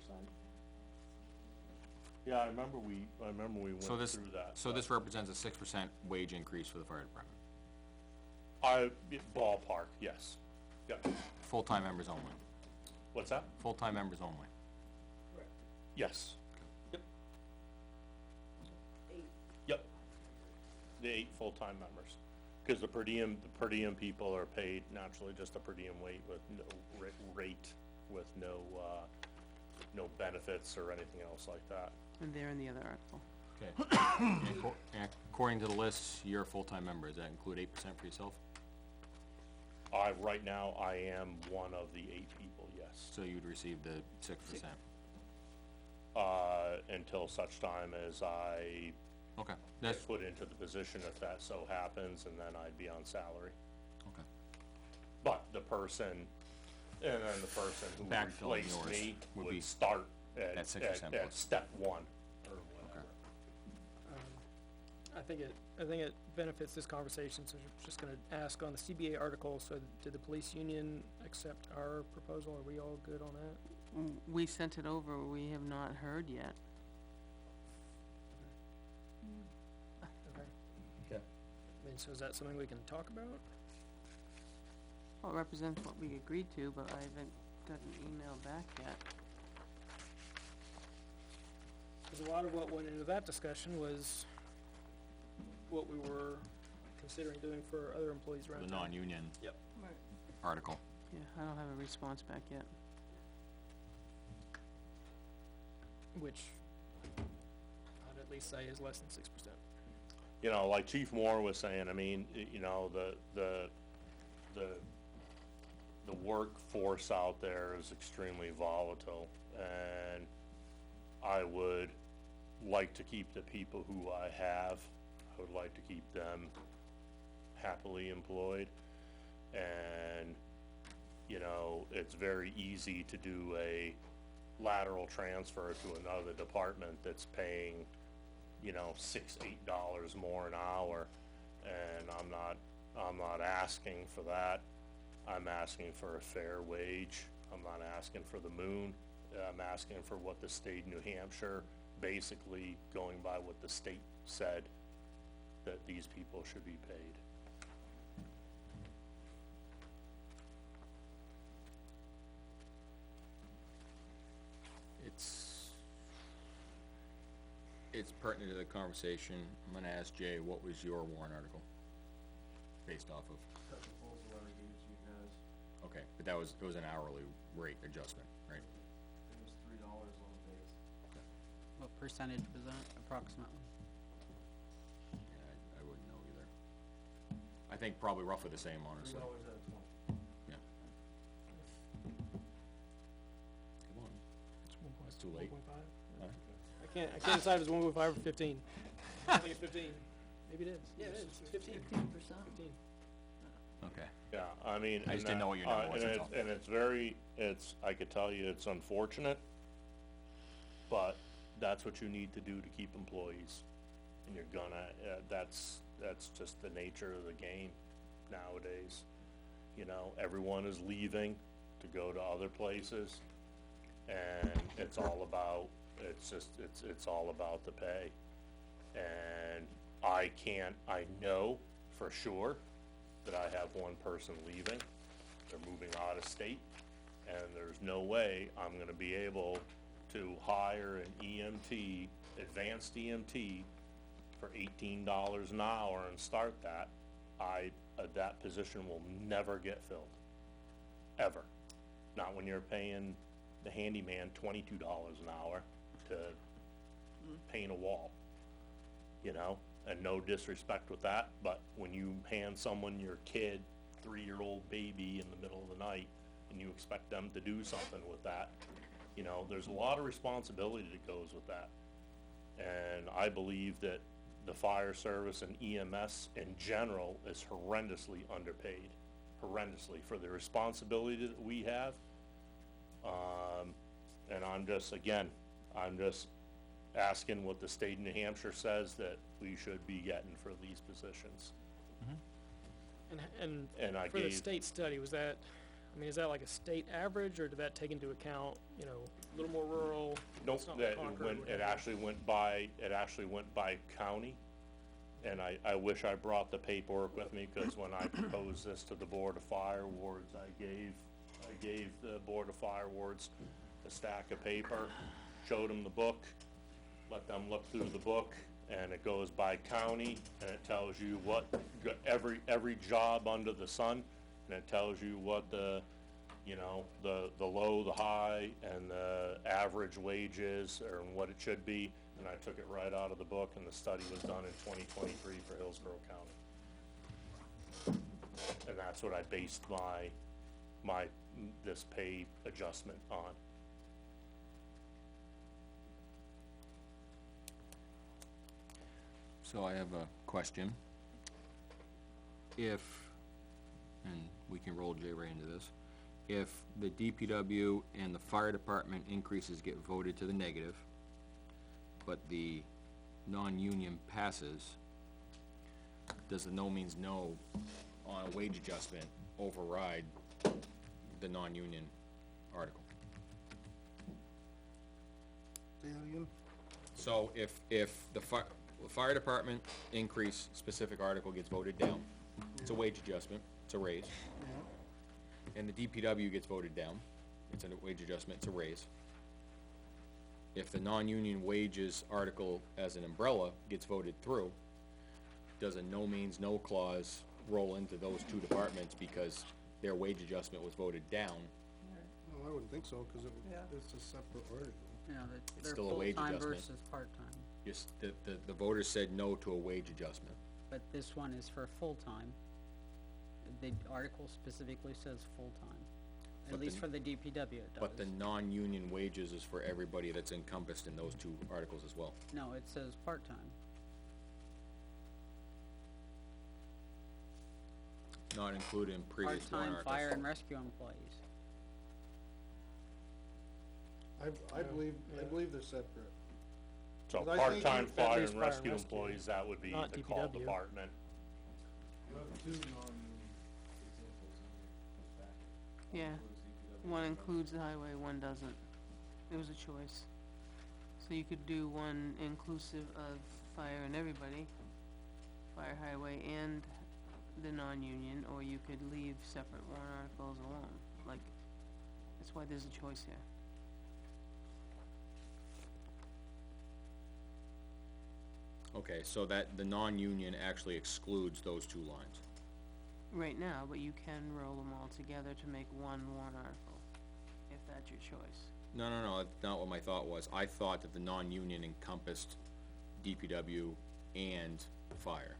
6%? Yeah, I remember we went So this, through that. so this represents a 6% wage increase for the fire department? Ballpark, yes. Yep. Full-time members only? What's that? Full-time members only? Yes. Yep. Yep. The 8 full-time members. Cause the per diem people are paid naturally just a per diem rate with no rate, with no benefits or anything else like that. And they're in the other article. Okay. And according to the list, you're a full-time member, does that include 8% for yourself? Right now, I am one of the 8 people, yes. So you'd receive the 6%? Until such time as I Okay, get put into the position, if that so happens, and then I'd be on salary. Okay. But the person, and then the person who Backfilling replaced yours me would be would start at at 6% at plus. step 1, or whatever. I think it benefits this conversation, so I'm just gonna ask on the CBA article, so did the police union accept our proposal? Are we all good on that? We sent it over, we have not heard yet. Okay. I mean, so is that something we can talk about? Well, it represents what we agreed to, but I haven't got an email back yet. Cause a lot of what went into that discussion was what we were considering doing for other employees around The town. non-union Yep. article. Yeah, I don't have a response back yet. Which I'd at least say is less than 6%. You know, like Chief Moore was saying, I mean, you know, the workforce out there is extremely volatile, and I would like to keep the people who I have. I would like to keep them happily employed, and, you know, it's very easy to do a lateral transfer to another department that's paying, you know, $6, $8 more an hour, and I'm not asking for that. I'm asking for a fair wage. I'm not asking for the moon. I'm asking for what the state of New Hampshire, basically going by what the state said, that these people should be paid. It's pertinent to the conversation. I'm gonna ask Jay, what was your warrant article based off of? That proposal that I gave to you Okay, but it was an hourly rate adjustment, right? It was $3 on the base. What percentage was that approximately? Yeah, I wouldn't know either. I think probably roughly the same, honestly. $3 out of 20. Yeah. Come on, it's too late. 1.5? Huh? I can't decide if it's 1.5 or 15. I think it's 15. Maybe it is. Yeah, it is. It's 15. 15%. 15. Okay. Yeah, I mean. I just didn't know what your number was, that's all. And it's very, I could tell you it's unfortunate, but that's what you need to do to keep employees. And you're gonna, that's just the nature of the game nowadays. You know, everyone is leaving to go to other places, and it's all about, it's all about the pay. And I know for sure that I have one person leaving, they're moving out of state, and there's no way I'm gonna be able to hire an EMT, advanced EMT, for $18 an hour and start that. That position will never get filled, ever. Not when you're paying the handyman $22 an hour to paint a wall, you know? And no disrespect with that, but when you hand someone your kid, 3-year-old baby in the middle of the night, and you expect them to do something with that, you know, there's a lot of responsibility that goes with that. And I believe that the fire service and EMS in general is horrendously underpaid, horrendously, for the responsibility that we have. And I'm just asking what the state of New Hampshire says that we should be getting for these positions. And I for the gave- state study, was that, I mean, is that like a state average, or did that take into account, you know, a little more rural? Nope, it's not like that Concord went, would it have- actually went by county. And I wish I brought the paperwork with me, cause when I proposed this to the Board of Fire Wards, I gave the Board of Fire Wards a stack of paper, showed them the book, let them look through the book, and it goes by county, and it tells you what, every job under the sun, and it tells you what the, you know, the low, the high, and the average wage is, or what it should be, and I took it right out of the book, and the study was done in 2023 for Hillsborough County. And that's what I based this pay adjustment on. So I have a question. If, and we can roll Jay right into this, if the DPW and the fire department increases get voted to the negative, but the non-union passes, does the no means no on a wage adjustment override the non-union article? Say that again? So if the fire department increase specific article gets voted down, it's a wage adjustment, it's a raise. And the DPW gets voted down, it's a wage adjustment, it's a raise. If the non-union wages article as an umbrella gets voted through, does a no means no clause roll into those two departments because their wage adjustment was voted down? No, I wouldn't think so, cause Yeah. it's a separate article. You know, It's they're still a wage full-time adjustment. versus part-time, Just, the voters said no to a wage adjustment. but this one is for full-time. The article specifically says full-time, But at least the- for the DPW it does. But the non-union wages is for everybody that's encompassed in those two articles as well. No, it says part-time. Not including previous warrant Part-time articles. fire and rescue employees. I believe they're separate. So 'Cause I think part-time at fire least and fire and rescue rescue, employees, that would be not the call DPW. department. You have two non-union examples in your packet. Yeah, Includes DPW one and includes the highway, one doesn't. It was a choice. So you could do one inclusive of fire and everybody, fire, highway, and the non-union, or you could leave separate warrant articles alone. Like, that's why there's a choice here. Okay, so that the non-union actually excludes those two lines. right now, but you can roll them all together to make one warrant article, if that's your choice. No, no, no, that's not what my thought was. I thought that the non-union encompassed DPW and fire.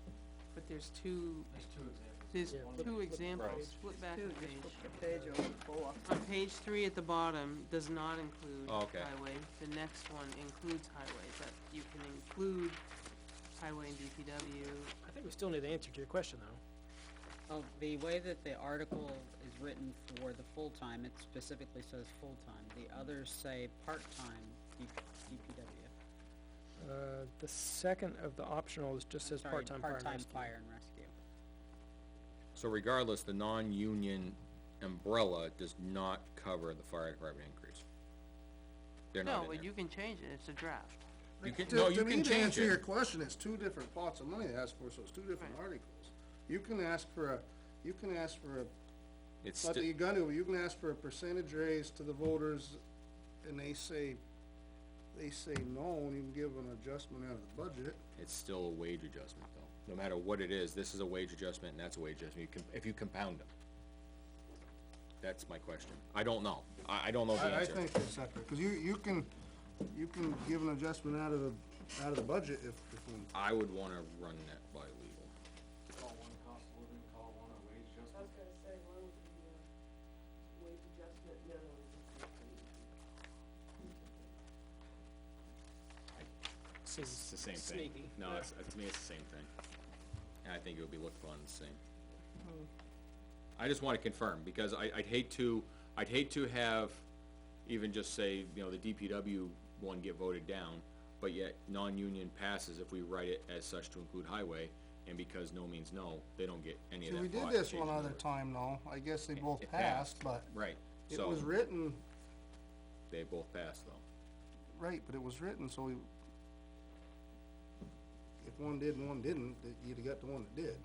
But there's two examples, flip back Two, the just page. flip the page over 4. On page 3 at the bottom does not include Oh, okay. highway. The next one includes highway, but you can include highway and DPW. I think we still need to answer to your question, though. Oh, the way that the article is written for the full-time, it specifically says full-time. The others say part-time DPW. The second of the optionals just says Sorry, part-time fire and part-time rescue. fire and rescue. So regardless, the non-union umbrella does not cover the fire department increase. They're not No, in but there. you can change it, it's a draft. You can, To- no, to you me, can to change answer your it. question, it's two different pots of money to ask for, so it's two different Right. articles. You can ask for a, It's but sti- you gotta, you can ask for a percentage raise to the voters, and they say no, and you can give an adjustment out of the budget. It's still a wage adjustment though. No matter what it is, this is a wage adjustment and that's a wage adjustment. You can, if you compound them. That's my question. I don't know. I don't know the I answer. think they're separate, cause you can give an adjustment out of the budget if we. I would wanna run that by legal. Call one cost of living, call one a wage adjustment. gonna say, one would be, wage adjustment, the other one It's the same thing. Sneaky. No, it's, to me, it's the same thing. And I think it would be looked upon the same. I just wanna confirm, because I'd hate to have even just say, you know, the DPW one get voted down, but yet non-union passes if we write it as such to include highway, and because no means no, they don't get any of See, that we did pot this changed one other over. time though, I guess they both It passed, but Right, it so, was written, they both passed though. right, but it was written, so if one did and one didn't, that you'd have got the one that did.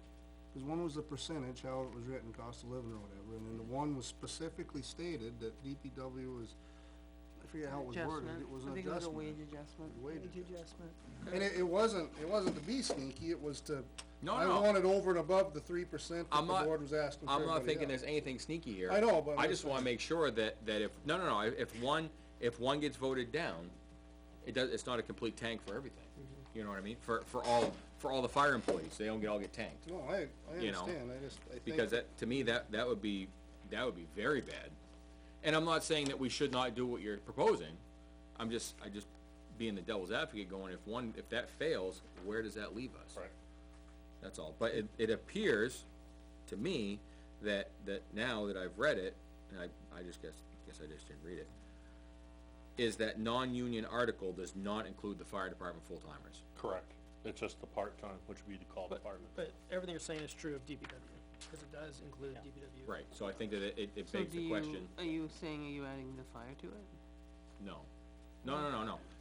Cause one was the percentage, how it was written, cost of living or whatever, and then the one was specifically stated that DPW was, I forget how it was worded, adjustment. it was I an think it was a adjustment. wage adjustment. Wage adjustment. And it wasn't to be sneaky, it was to, No, I no. wanted over and above the 3% that I'm the not- board was asking for I'm not everybody thinking else. there's anything sneaky here. I know, but I'm I just just wanna saying. make sure that if, no, if one gets voted down, it's not a complete tank for everything. Mm-hmm. You know what I mean? For all the fire employees, they don't all get tanked. No, I You know, understand, I think. Because that, to me, that would be very bad. And I'm not saying that we should not do what you're proposing. I just being the devil's advocate going, if that fails, where does that leave us? Right. That's all. But it appears to me that now that I've read it, and I just guess I just didn't read it, is that non-union article does not include the fire department full-timers. Correct. It's just the part-time, which would be the call department. But everything you're saying is true of DPW, because it does include DPW. Right, so I think that it So begs the question. are you saying, are you adding the fire to it? No.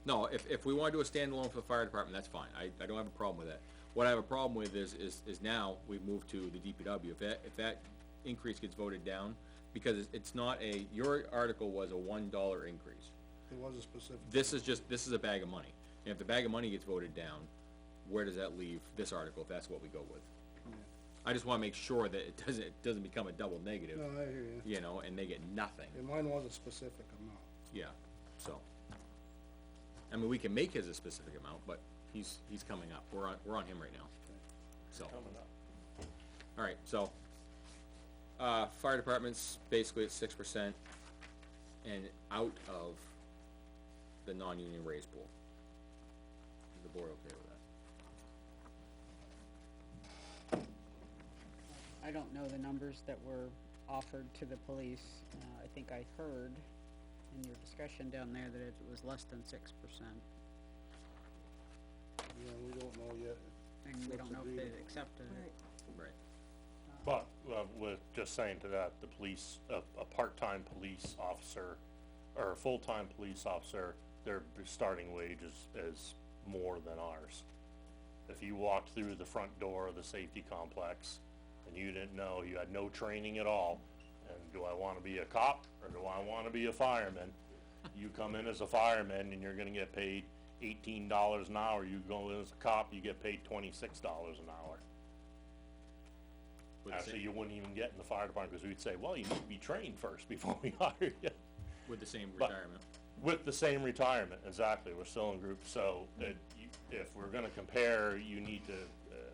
No, if we wanna do a standalone for the fire department, that's fine, I don't have a problem with that. What I have a problem with is now we've moved to the DPW, if that increase gets voted down, because it's not your article was a $1 increase. It was a specific. This is a bag of money, and if the bag of money gets voted down, where does that leave this article, if that's what we go with? I just wanna make sure that it doesn't become a double negative, No, I hear you. you know, and they get nothing. And mine was a specific amount. Yeah, so. I mean, we can make his a specific amount, but he's coming up, we're on him right now, so. Coming up. Alright, so, fire department's basically at 6% and out of the non-union raise pool. Is the board okay with that? I don't know the numbers that were offered to the police. I think I heard in your discussion down there that it was less than 6%. Yeah, we don't know yet. And we don't know if they accepted it. Right. But, with just saying to that, the police, a part-time police officer, or a full-time police officer, their starting wage is more than ours. If you walked through the front door of the safety complex, and you didn't know, you had no training at all, and do I wanna be a cop, or do I wanna be a fireman? You come in as a fireman, and you're gonna get paid $18 an hour, you go in as a cop, you get paid $26 an hour. With the Actually, same- you wouldn't even get in the fire department, because we'd say, well, you need to be trained first before we hire you. With the same But- retirement. With the same retirement, exactly, we're still in group, so if we're gonna compare, you need to,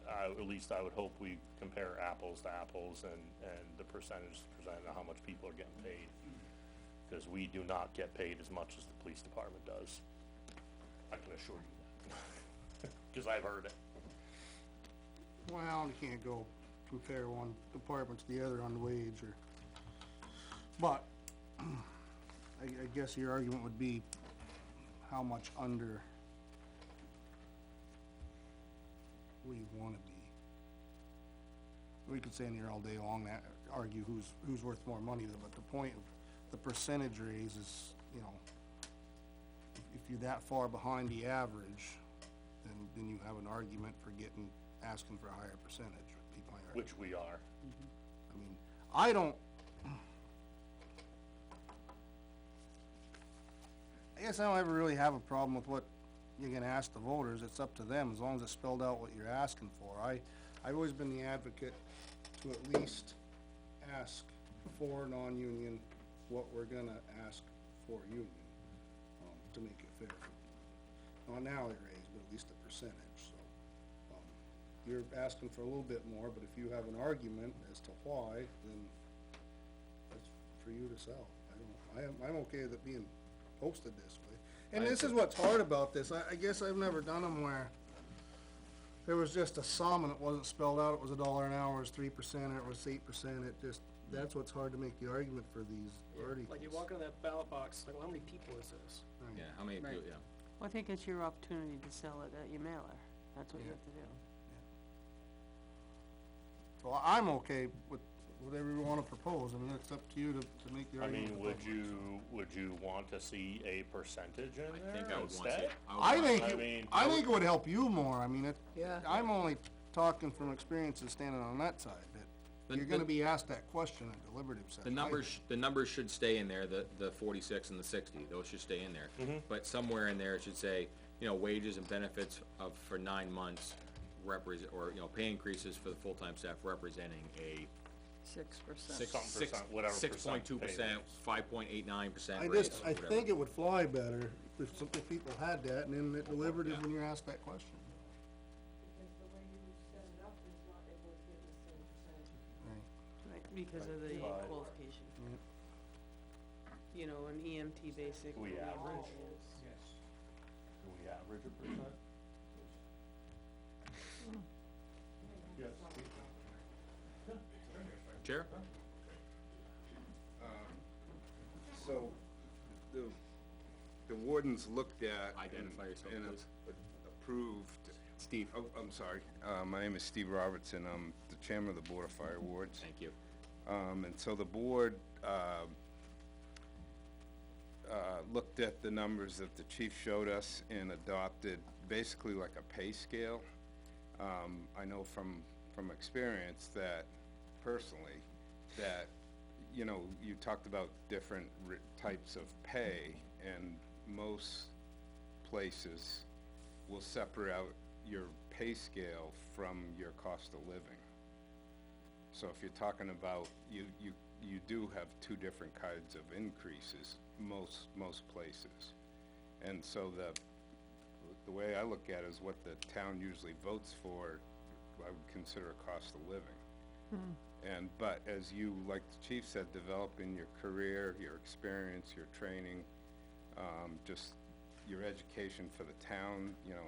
at least I would hope we compare apples to apples and the percentage of how much people are getting paid. Because we do not get paid as much as the police department does. I can assure you that, because I've heard it. Well, you can't go compare one department to the other on the wage or, but, I guess your argument would be how much under we wanna be. We could stay in here all day long, that, argue who's worth more money, but the point of the percentage raise is, you know, if you're that far behind the average, then you have an argument for asking for a higher percentage, would be my argument. Which we are. I mean, I guess I don't ever really have a problem with what you're gonna ask the voters, it's up to them, as long as it's spelled out what you're asking for. I've always been the advocate to at least ask for non-union what we're gonna ask for union, to make it fair. Not an hourly raise, but at least a percentage, so. You're asking for a little bit more, but if you have an argument as to why, then that's for you to sell. I'm okay with it being posted this way. And this is what's hard about this, I guess I've never done them where there was just a sum and it wasn't spelled out, it was $1 an hour, it was 3%, or it was 8%, that's what's hard to make the argument for these articles. Like you walk in that ballot box, like, well, how many people is this? Yeah, how many, Right. yeah. Well, I think it's your opportunity to sell it at your mailer. That's what you have to do. So I'm okay with whatever you wanna propose, I mean, it's up to you to make the I argument. mean, would you want to see a percentage in there think I would want to instead? I think it would help you more, I mean, Yeah. I'm only talking from experience of standing on that side, that you're gonna be asked that question in deliberative session. The numbers should stay in there, the 46 and the 60, those should stay in there. But somewhere in there it should say, you know, wages and benefits for 9 months represent, or, you know, pay increases for the full-time staff representing a 6%. Whatever 6.2%, 5.89% I raise, just, or I whatever. think it would fly better if people had that, and then it deliberative when you're asked that question. Because the way you set it up is not able to give the same percentage. Right, because of the qualification. You know, an EMT basic. Do we would be average? Yes. Do we average a percent? Yes. Chair? So, the wardens looked at. Identify yourself, and please. approved. Steve. Oh, I'm sorry, my name is Steve Robertson, I'm the chairman of the Board of Fire Wards. Thank you. And so the board, looked at the numbers that the chief showed us and adopted basically like a pay scale. I know from experience that, personally, that, you know, you talked about different types of pay, and most places will separate out your pay scale from your cost of living. So if you're talking about, you do have two different kinds of increases, most places. And so the way I look at it is what the town usually votes for, I would consider a cost of living. But as you, like the chief said, developing your career, your experience, your training, just your education for the town, you know,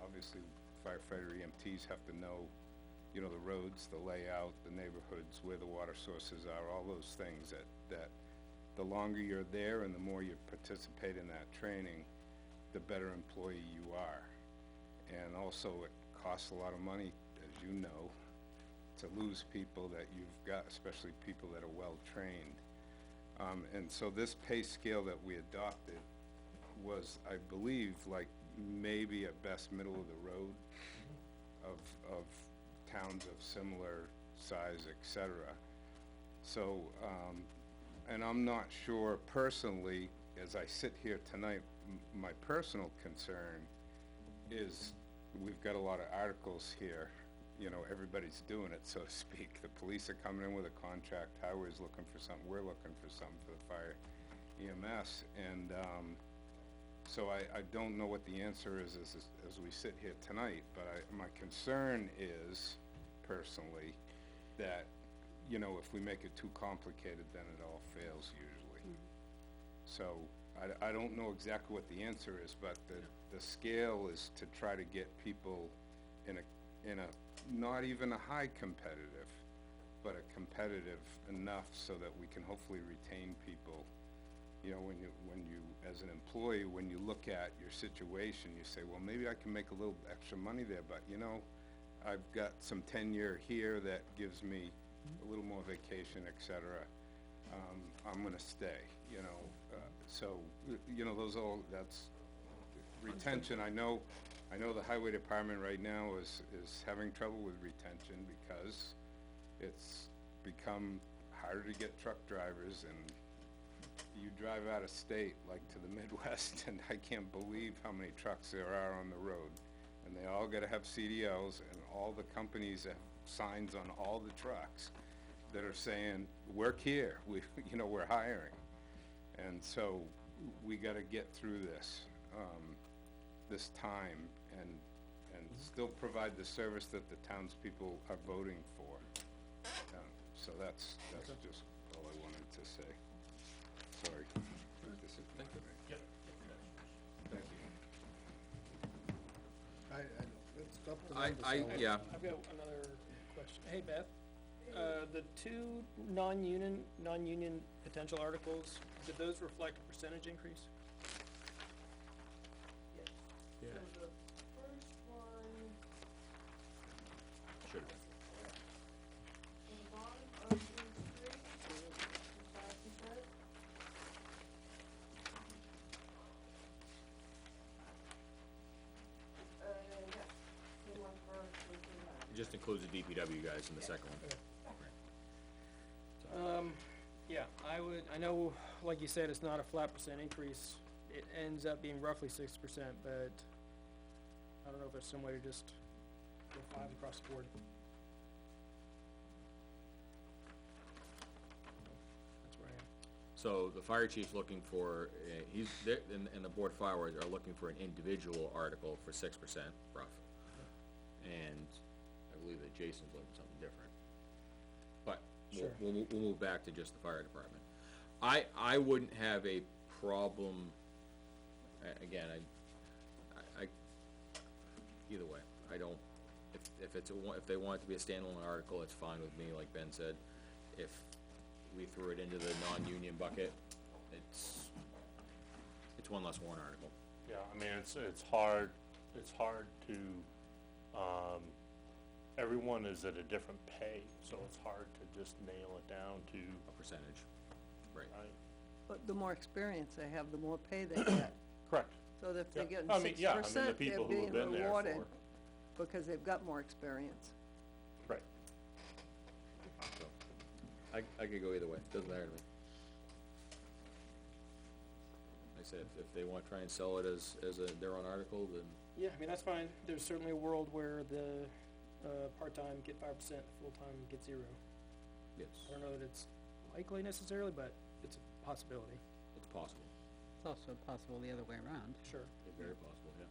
obviously firefighter EMTs have to know, you know, the roads, the layout, the neighborhoods, where the water sources are, all those things that the longer you're there and the more you participate in that training, the better employee you are. And also it costs a lot of money, as you know, to lose people that you've got, especially people that are well-trained. And so this pay scale that we adopted was, I believe, like maybe at best middle of the road of towns of similar size, et cetera. So, and I'm not sure personally, as I sit here tonight, my personal concern is we've got a lot of articles here, you know, everybody's doing it, so to speak. The police are coming in with a contract, highway's looking for something, we're looking for something for the fire EMS, and, so I don't know what the answer is as we sit here tonight, but my concern is, personally, that, you know, if we make it too complicated, then it all fails usually. So, I don't know exactly what the answer is, but the scale is to try to get people in a, not even a high competitive, but a competitive enough so that we can hopefully retain people. You know, when you, as an employee, when you look at your situation, you say, well, maybe I can make a little extra money there, but you know, I've got some tenure here that gives me a little more vacation, et cetera. I'm gonna stay, you know, so, you know, that's retention. I know the highway department right now is having trouble with retention because it's become harder to get truck drivers, and you drive out of state, like to the Midwest, and I can't believe how many trucks there are on the road. And they all gotta have CDLs, and all the companies have signs on all the trucks that are saying, work here, you know, we're hiring. And so, we gotta get through this, this time, and still provide the service that the townspeople are voting for. So that's just all I wanted to say. Sorry. This is my Yep. Thank you. It's up to them to sell it. yeah, I've got another question. Hey, Beth, the two non-union potential articles, did those reflect a percentage increase? So the first one, sure. in the bottom of the three, is 5%. Yeah, same one for, It just includes the DPW guys in the second one. Yeah, I know, like you said, it's not a flat percent increase. It ends up being roughly 6%, but I don't know if there's some way to just go 5 across the board. That's where I am. So the fire chief's looking for, he's, there, and the board firewalls are looking for an individual article for 6%, rough. And I believe that Jason's looking for something different. But Sure. we'll move back to just the fire department. I wouldn't have a problem, again, I either way, I don't, if they want it to be a standalone article, it's fine with me, like Ben said. If we threw it into the non-union bucket, it's one less warrant article. Yeah, I mean, it's hard to, everyone is at a different pay, so it's hard to just nail it down to, A percentage, right. right? But the more experience they have, the more pay they get. Correct. So that if they're Yeah. getting I mean, yeah, I mean, the 6%, they're people who have being been there rewarded for- because they've got more experience. Right. So, I could go either way, doesn't matter to me. Like I said, if they wanna try and sell it as their own article, then Yeah, I mean, that's fine. There's certainly a world where the, part-time get 5%, full-time get 0. yes, I don't know that it's likely necessarily, but it's a possibility. it's possible, It's also possible the other way around. Sure. it's very possible, yeah.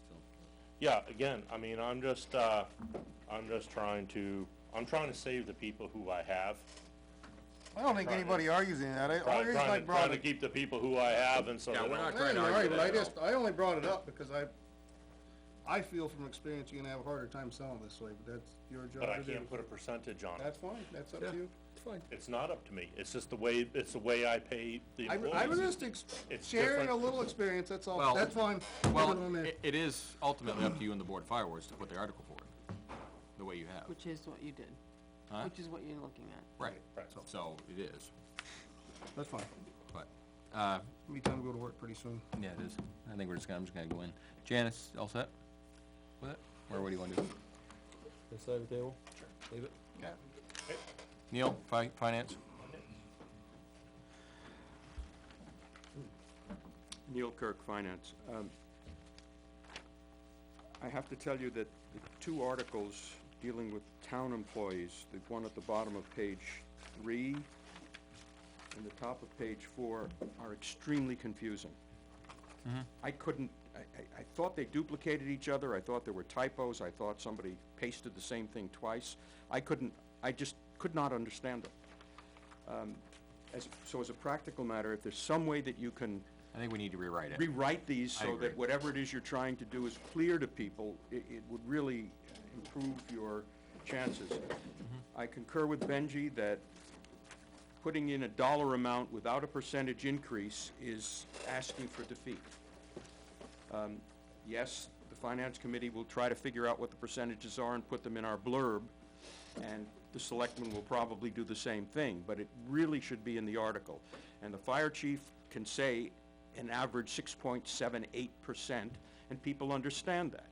So, Yeah, again, I mean, I'm just trying to save the people who I have. I don't think Trying to- anybody argues in that. Only reason I Trying brought to it. keep the people who I have, and so Yeah, they we're don't- not I trying to ain't argue arguing, that at all. I only brought it up because I feel from experience you're gonna have a harder time selling this way, but that's your job But I to do. can't put a percentage on it. That's fine, that's up Yeah. to you. it's fine. It's not up to me. It's just the way I pay the employees. I was just It's sharing a different. little experience, that's all, Well, that's fine. Well, Put it on there. it is ultimately up to you and the board of fireworks to put the article forward, the way you have. Which is what you did, Huh? which is what you're looking at. Right, Right. so it is, That's fine. but, It'll be time to go to work pretty soon. yeah, it is. I think I'm just gonna go in. Janice, all set with it? Or what do you wanna do? This side of the table? Sure. Leave it? Yeah. Neil, finance? Neil Kirk, Finance. I have to tell you that the two articles dealing with town employees, the one at the bottom of page 3 and the top of page 4, are extremely confusing. I couldn't, I thought they duplicated each other, I thought there were typos, I thought somebody pasted the same thing twice. I just could not understand them. So as a practical matter, if there's some way that you can I think we need to rewrite it. rewrite these I so agree. that whatever it is you're trying to do is clear to people, it would really improve your chances. I concur with Benji that putting in a dollar amount without a percentage increase is asking for defeat. Yes, the Finance Committee will try to figure out what the percentages are and put them in our blurb, and the Selectmen will probably do the same thing, but it really should be in the article. And the fire chief can say an average 6.78%, and people understand that.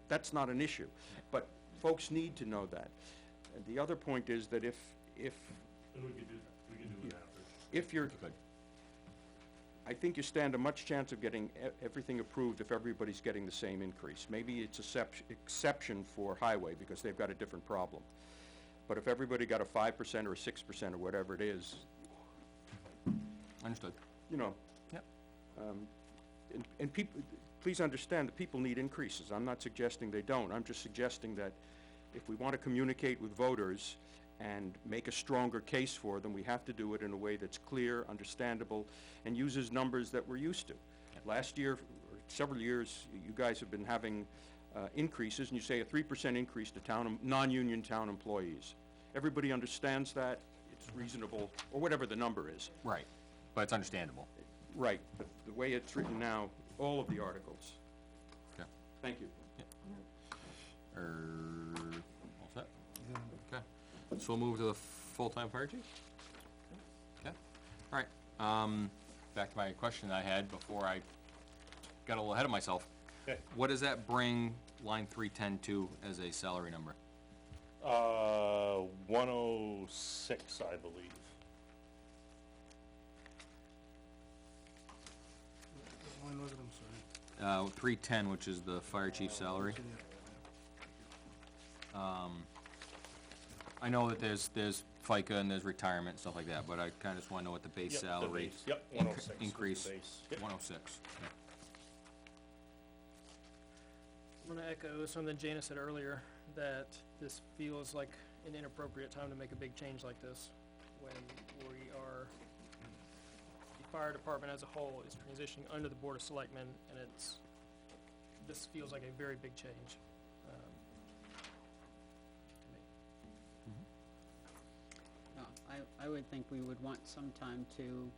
That's not an issue. But folks need to know that. And the other point is that if And we could do that, we could do an average. if you're, I think you stand a much chance of getting everything approved if everybody's getting the same increase. Maybe it's exception for highway because they've got a different problem. But if everybody got a 5% or a 6% or whatever it is, Understood. you know. Yep. And people, please understand that people need increases. I'm not suggesting they don't. I'm just suggesting that if we want to communicate with voters and make a stronger case for them, we have to do it in a way that's clear, understandable, and uses numbers that we're used to. Last year, or several years, you guys have been having increases, and you say a 3% increase to non-union town employees. Everybody understands that, it's reasonable, or whatever the number is. Right, but it's understandable. Right, but the way it's written now, all of the articles. Okay. Thank you. All set? Okay. So we'll move to the full-time fire chief? Okay. All right, back to my question I had before I got a little ahead of myself. Okay. What does that bring line 310 to as a salary number? 106, I believe. What line was it, I'm sorry? 310, which is the fire chief salary. I know that there's FICA and there's retirement and stuff like that, but I kinda just wanna know what the base Yep, the salary. base, yep, 106 was the Increase, base. Yep. 106. Yeah. I'm gonna echo something Jana said earlier, that this feels like an inappropriate time to make a big change like this, when we are, the fire department as a whole is transitioning under the Board of Selectmen, and this feels like a very big change, to me. No, I would think we would want some time to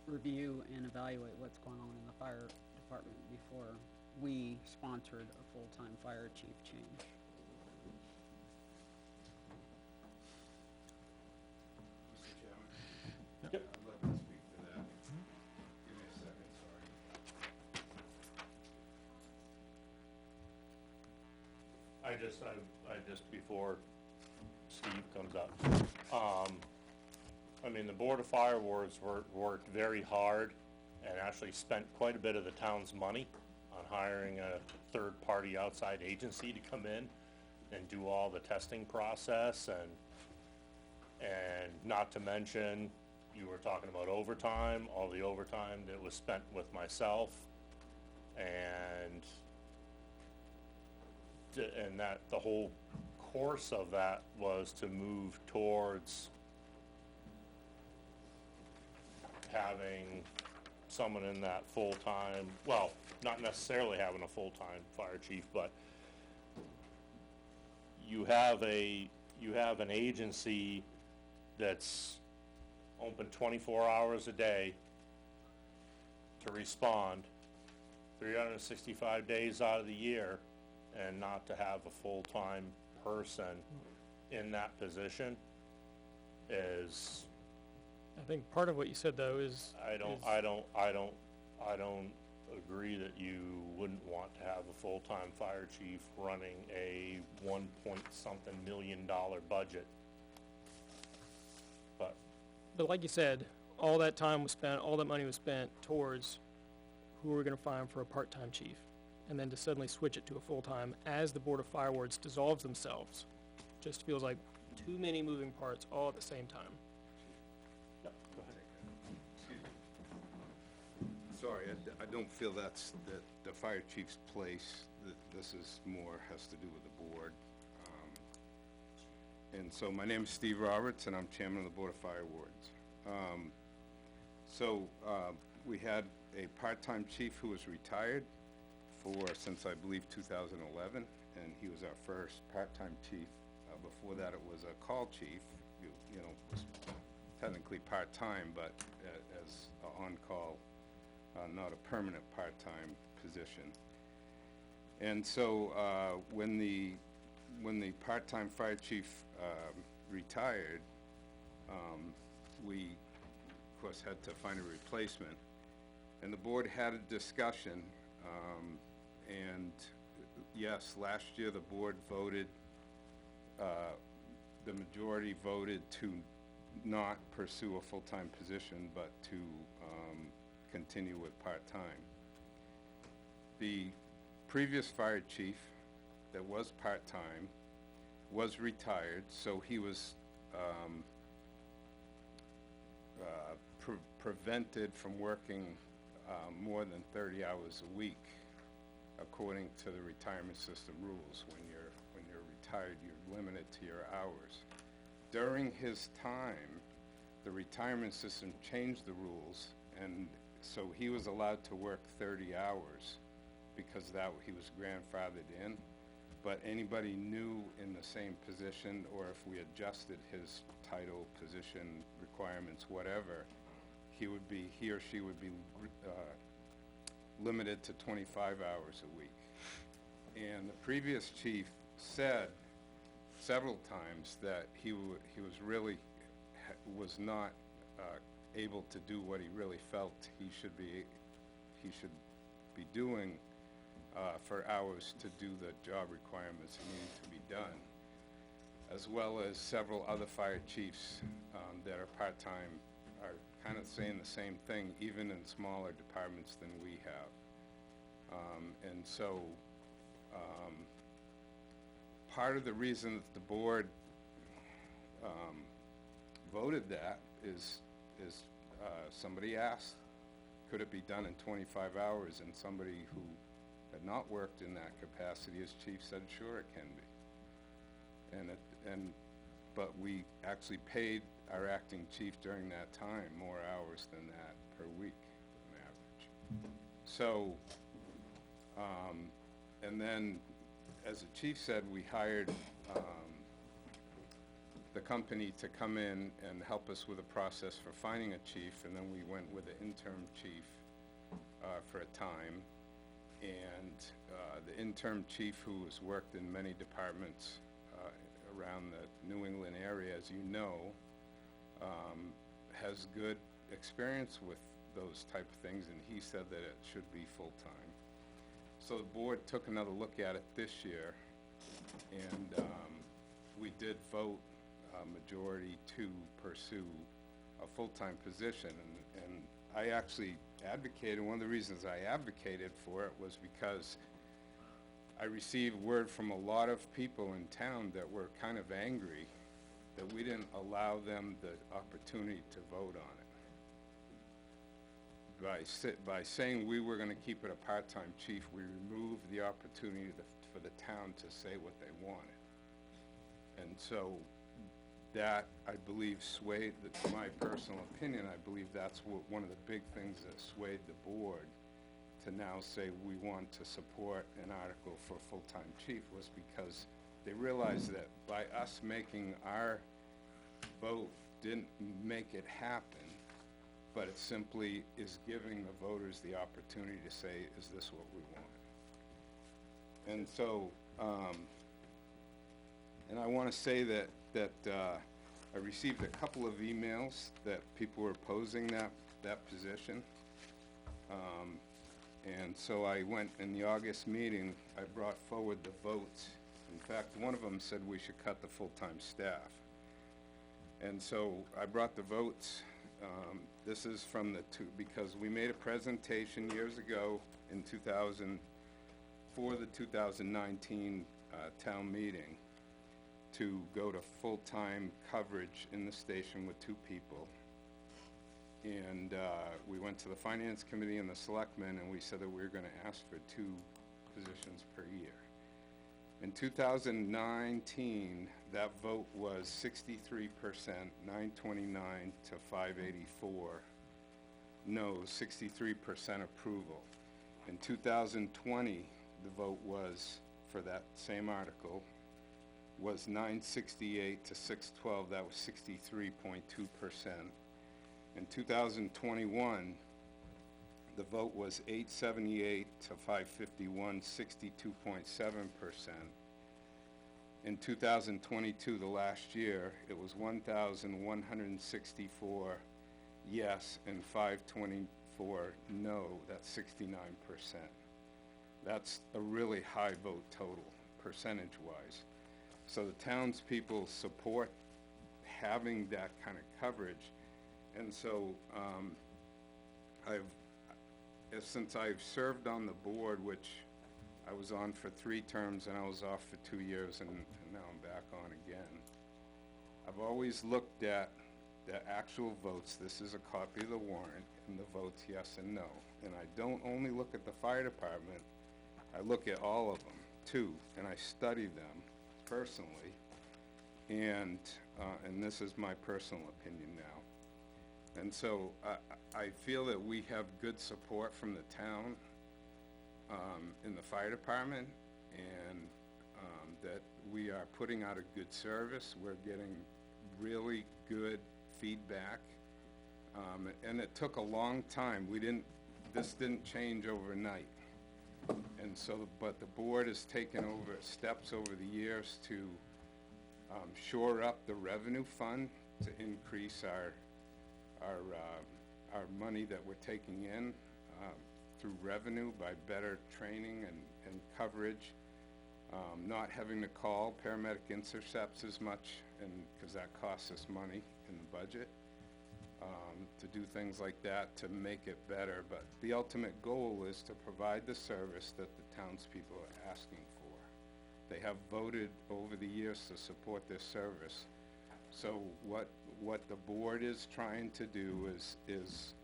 review and evaluate what's going on in the fire department before we sponsored a full-time fire chief change. Mr. Chairman? Yep. I'd like to speak to that. Give me a second, sorry. I just, before Steve comes up, I mean, the Board of Fire Wards worked very hard and actually spent quite a bit of the town's money on hiring a third-party outside agency to come in and do all the testing process, and not to mention, you were talking about overtime, all the overtime that was spent with myself, and that the whole course of that was to move towards having someone in that full-time, well, not necessarily having a full-time fire chief, but you have an agency that's open 24 hours a day to respond 365 days out of the year, and not to have a full-time person in that position is, I think part of what you said, though, is. I don't agree that you wouldn't want to have a full-time fire chief running a $1-point-something million budget. But like you said, all that time was spent, all that money was spent towards who we're gonna find for a part-time chief. and then to suddenly switch it to a full-time as the Board of Fire Wards dissolves themselves, just feels like too many moving parts all at the same time. Yep, go ahead. Sorry, I don't feel that's the fire chief's place. This is more, has to do with the board. And so my name is Steve Roberts, and I'm chairman of the Board of Fire Wards. We had a part-time chief who was retired since I believe 2011, and he was our first part-time chief. Before that, it was a call chief, was technically part-time, but as on-call, not a permanent part-time position. And so when the part-time fire chief retired, we, of course, had to find a replacement. And the board had a discussion, and yes, last year the board voted, the majority voted to not pursue a full-time position, but to continue with part-time. The previous fire chief that was part-time was retired, so he was prevented from working more than 30 hours a week, according to the retirement system rules. When you're retired, you're limited to your hours. During his time, the retirement system changed the rules, and so he was allowed to work 30 hours because he was grandfathered in. But anybody new in the same position, or if we adjusted his title, position, requirements, whatever, he or she would be limited to 25 hours a week. And the previous chief said several times that he was not able to do what he really felt he should be doing for hours to do the job requirements that needed to be done, as well as several other fire chiefs that are part-time are kind of saying the same thing, even in smaller departments than we have. And so part of the reason that the board voted that is somebody asked, could it be done in 25 hours? And somebody who had not worked in that capacity as chief said, sure, it can be. But we actually paid our acting chief during that time more hours than that per week on average. So, and then, as the chief said, we hired the company to come in and help us with the process for finding a chief, and then we went with the interim chief for a time. And the interim chief, who has worked in many departments around the New England area, as you know, has good experience with those type of things, and he said that it should be full-time. So the board took another look at it this year, and we did vote majority to pursue a full-time position, and I actually advocated. One of the reasons I advocated for it was because I received word from a lot of people in town that were kind of angry that we didn't allow them the opportunity to vote on it. By saying we were going to keep it a part-time chief, we removed the opportunity for the town to say what they wanted. And so that, I believe, swayed, my personal opinion, I believe that's one of the big things that swayed the board to now say we want to support an article for full-time chief, was because they realized that by us making our vote didn't make it happen, but it simply is giving the voters the opportunity to say, is this what we want? And so, and I want to say that I received a couple of emails that people were opposing that position. And so I went, in the August meeting, I brought forward the votes. In fact, one of them said we should cut the full-time staff. And so I brought the votes. This is from because we made a presentation years ago in 2000, for the 2019 town meeting to go to full-time coverage in the station with 2 people. And we went to the Finance Committee and the Selectmen, and we said that we were gonna ask for 2 positions per year. In 2019, that vote was 63%, 929 to 584. No, 63% approval. In 2020, the vote was, for that same article, was 968 to 612, that was 63.2%. In 2021, the vote was 878 to 551, 62.7%. In 2022, the last year, it was 1,164 yes and 524 no, that's 69%. That's a really high vote total, percentage-wise. So the townspeople support having that kind of coverage. And so, since I've served on the board, which I was on for 3 terms and I was off for 2 years, and now I'm back on again, I've always looked at the actual votes. This is a copy of the warrant, and the votes yes and no. And I don't only look at the fire department, I look at all of them too, and I study them personally. And this is my personal opinion now. And so I feel that we have good support from the town in the fire department, and that we are putting out a good service. We're getting really good feedback, and it took a long time. This didn't change overnight. And so, but the board has taken over steps over the years to shore up the revenue fund to increase our money that we're taking in through revenue by better training and coverage, not having to call paramedic intercepts as much, and because that costs us money in the budget, to do things like that to make it better. But the ultimate goal is to provide the service that the townspeople are asking for. They have voted over the years to support this service. So what the board is trying to do is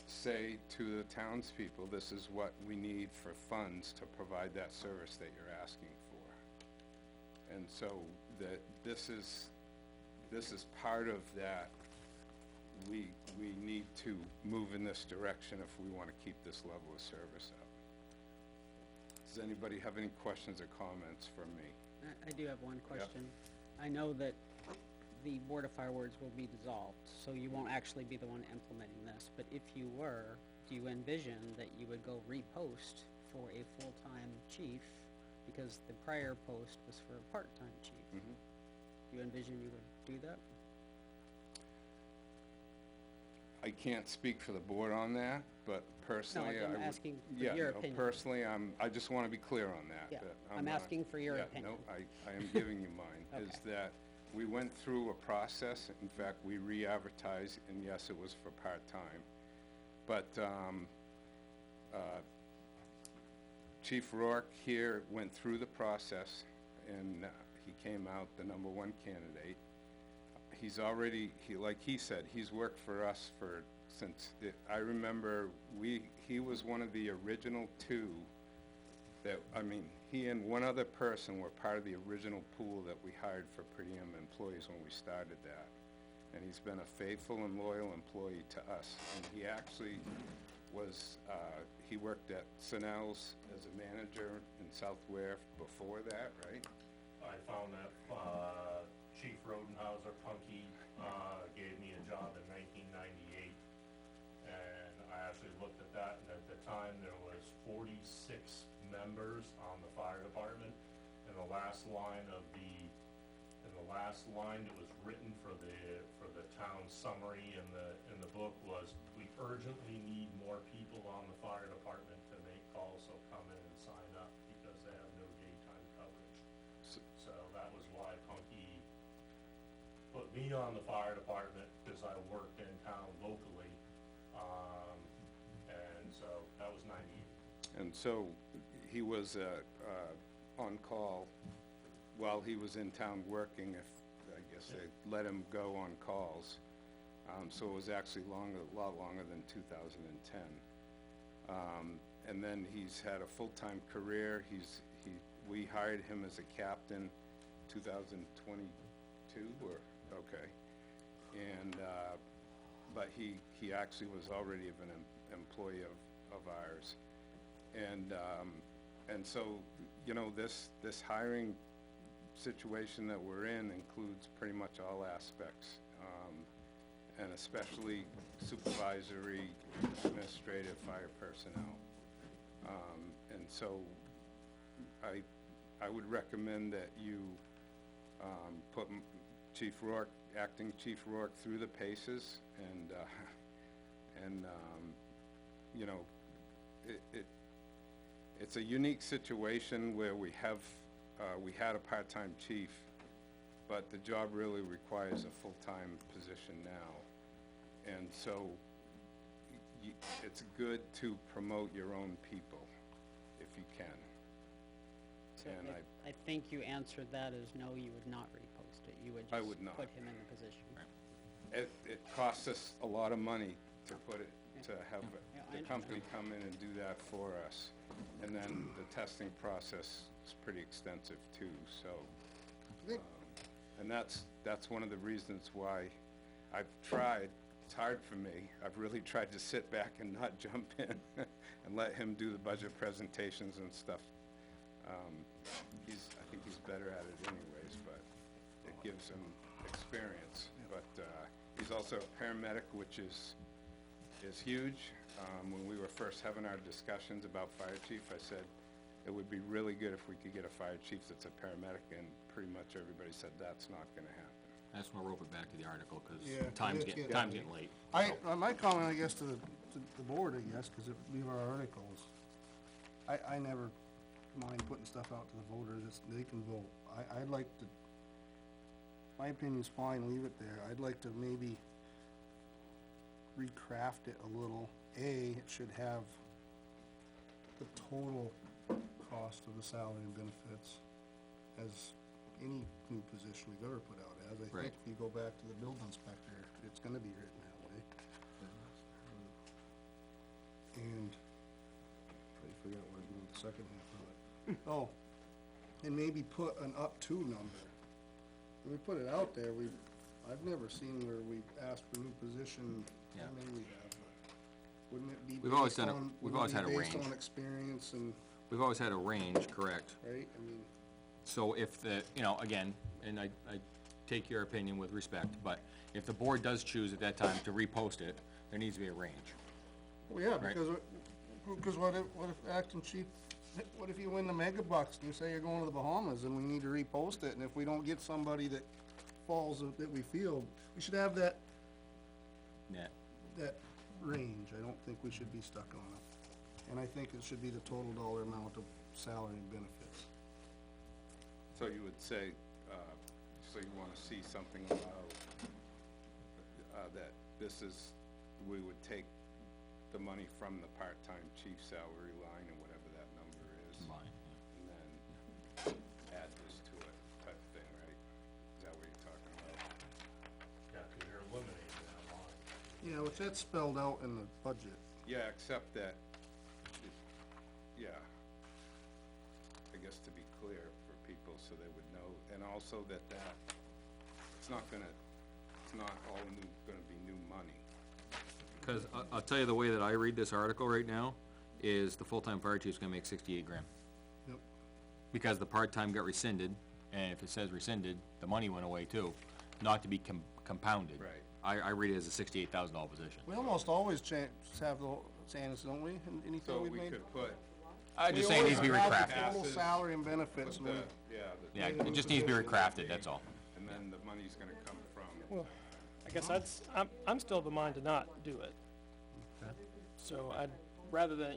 say to the townspeople, this is what we need for funds to provide that service that you're asking for. And so that this is part of that. We need to move in this direction if we want to keep this level of service up. Does anybody have any questions or comments for me? I do have one question. I know that the Board of Fireworks will be dissolved, so you won't actually be the one implementing this, but if you were, do you envision that you would go repost for a full-time chief, because the prior post was for a part-time chief? Mm-hmm. Do you envision you would do that? I can't speak for the board on that, but personally, No, I'm asking for your opinion. Personally, I just want to be clear on that. Yeah, that I'm asking for your opinion. No, I am giving you mine, is Okay. that we went through a process. In fact, we re-advertised, and yes, it was for part-time. But Chief Rourke here went through the process, and he came out the #1 candidate. He's already, like he said, he's worked for us I remember he was one of the original 2 that, he and one other person were part of the original pool that we hired for per diem employees when we started that. And he's been a faithful and loyal employee to us. And he actually was, he worked at Sunel's as a manager in South Ware before that, right? I found that Chief Rodenhauser, Punky, gave me a job in 1998, and I actually looked at that, and at the time there was 46 members on the fire department, and the last line that was written for the town summary in the book was, we urgently need more people on the fire department to make calls, so come in and sign up, because they have no daytime coverage. So that was why Punky put me on the fire department, because I worked in town locally, and so that was 98. And so he was, on call while he was in town working, I guess they let him go on calls. So it was actually a lot longer than 2010. And then he's had a full-time career. We hired him as a captain 2022, okay. And, but he actually was already an employee of ours. And so, you know, this hiring situation that we're in includes pretty much all aspects, and especially supervisory, administrative, fire personnel. And so I would recommend that you put Chief Rourke, Acting Chief Rourke, through the paces, and you know, it's a unique situation where we had a part-time chief, but the job really requires a full-time position now. And so it's good to promote your own people if you can. So And I think you answered that as no, you would not repost it. You would I just would not. put him in the position. It costs us a lot of money to put it, to have Yeah, I the company come in and do that for us. And then the testing process is pretty extensive too, so. And that's one of the reasons why I've tried, it's hard for me, I've really tried to sit back and not jump in and let him do the budget presentations and stuff. I think he's better at it anyways, but it gives him experience. But he's also a paramedic, which is huge. When we were first having our discussions about fire chief, I said it would be really good if we could get a fire chief that's a paramedic, and pretty much everybody said that's not gonna happen. I just wanna rope it back to the article, cause Yeah, time's it is getting getting late. My comment, I guess, to the board, I guess, cause if we have our articles, I never mind putting stuff out to the voters, they can vote. I'd like to, my opinion's fine, leave it there. I'd like to maybe recraft it a little. It should have the total cost of the salary and benefits as any new position we've ever put out as. I Right. think if you go back to the building inspector, it's gonna be written that way. And I forgot what I was doing the second half of it. Oh, and maybe put an up to number. When we put it out there, I've never seen where we've asked for a new position, how Yeah. many we have, but wouldn't it be We've always based done it- on, we've wouldn't always it had be a based range. on experience and, We've always had a range, correct? right, I mean, So if the, you know, again, and I take your opinion with respect, but if the board does choose at that time to repost it, there needs to be a range. well, yeah, Right. because what if acting chief, what if you win the mega bucks and you say you're going to the Bahamas and we need to repost it, and if we don't get somebody that falls, that we feel, we should have that Yeah. range. I don't think we should be stuck on it. And I think it should be the total dollar amount of salary and benefits. So you would say, so you wanna see something about, that this is, we would take the money from the part-time chief salary line or whatever that number is. Combined, And then add this to it, type of thing, right? Is that what you're talking about? Yeah, 'cause you're eliminating that line. Yeah, which that's spelled out in the budget. Yeah, except that, yeah, I guess to be clear for people so they would know, and also that it's not all gonna be new money. Cause I'll tell you the way that I read this article right now, is the full-time fire chief's gonna make 68 grand. Yep. Because the part-time got rescinded, and if it says rescinded, the money went away too, not to be compounded. Right. I read it as a $68,000 position. We almost always have the Sands, don't we, in anything So we've we made? could put, I'm We just saying it needs to be always have the recrafted. Total salary and benefits, put and the, we, Yeah, it just needs to be recrafted, that's all. and then the money's gonna come from. Well, I guess I'm still of the mind to not do it. So rather than,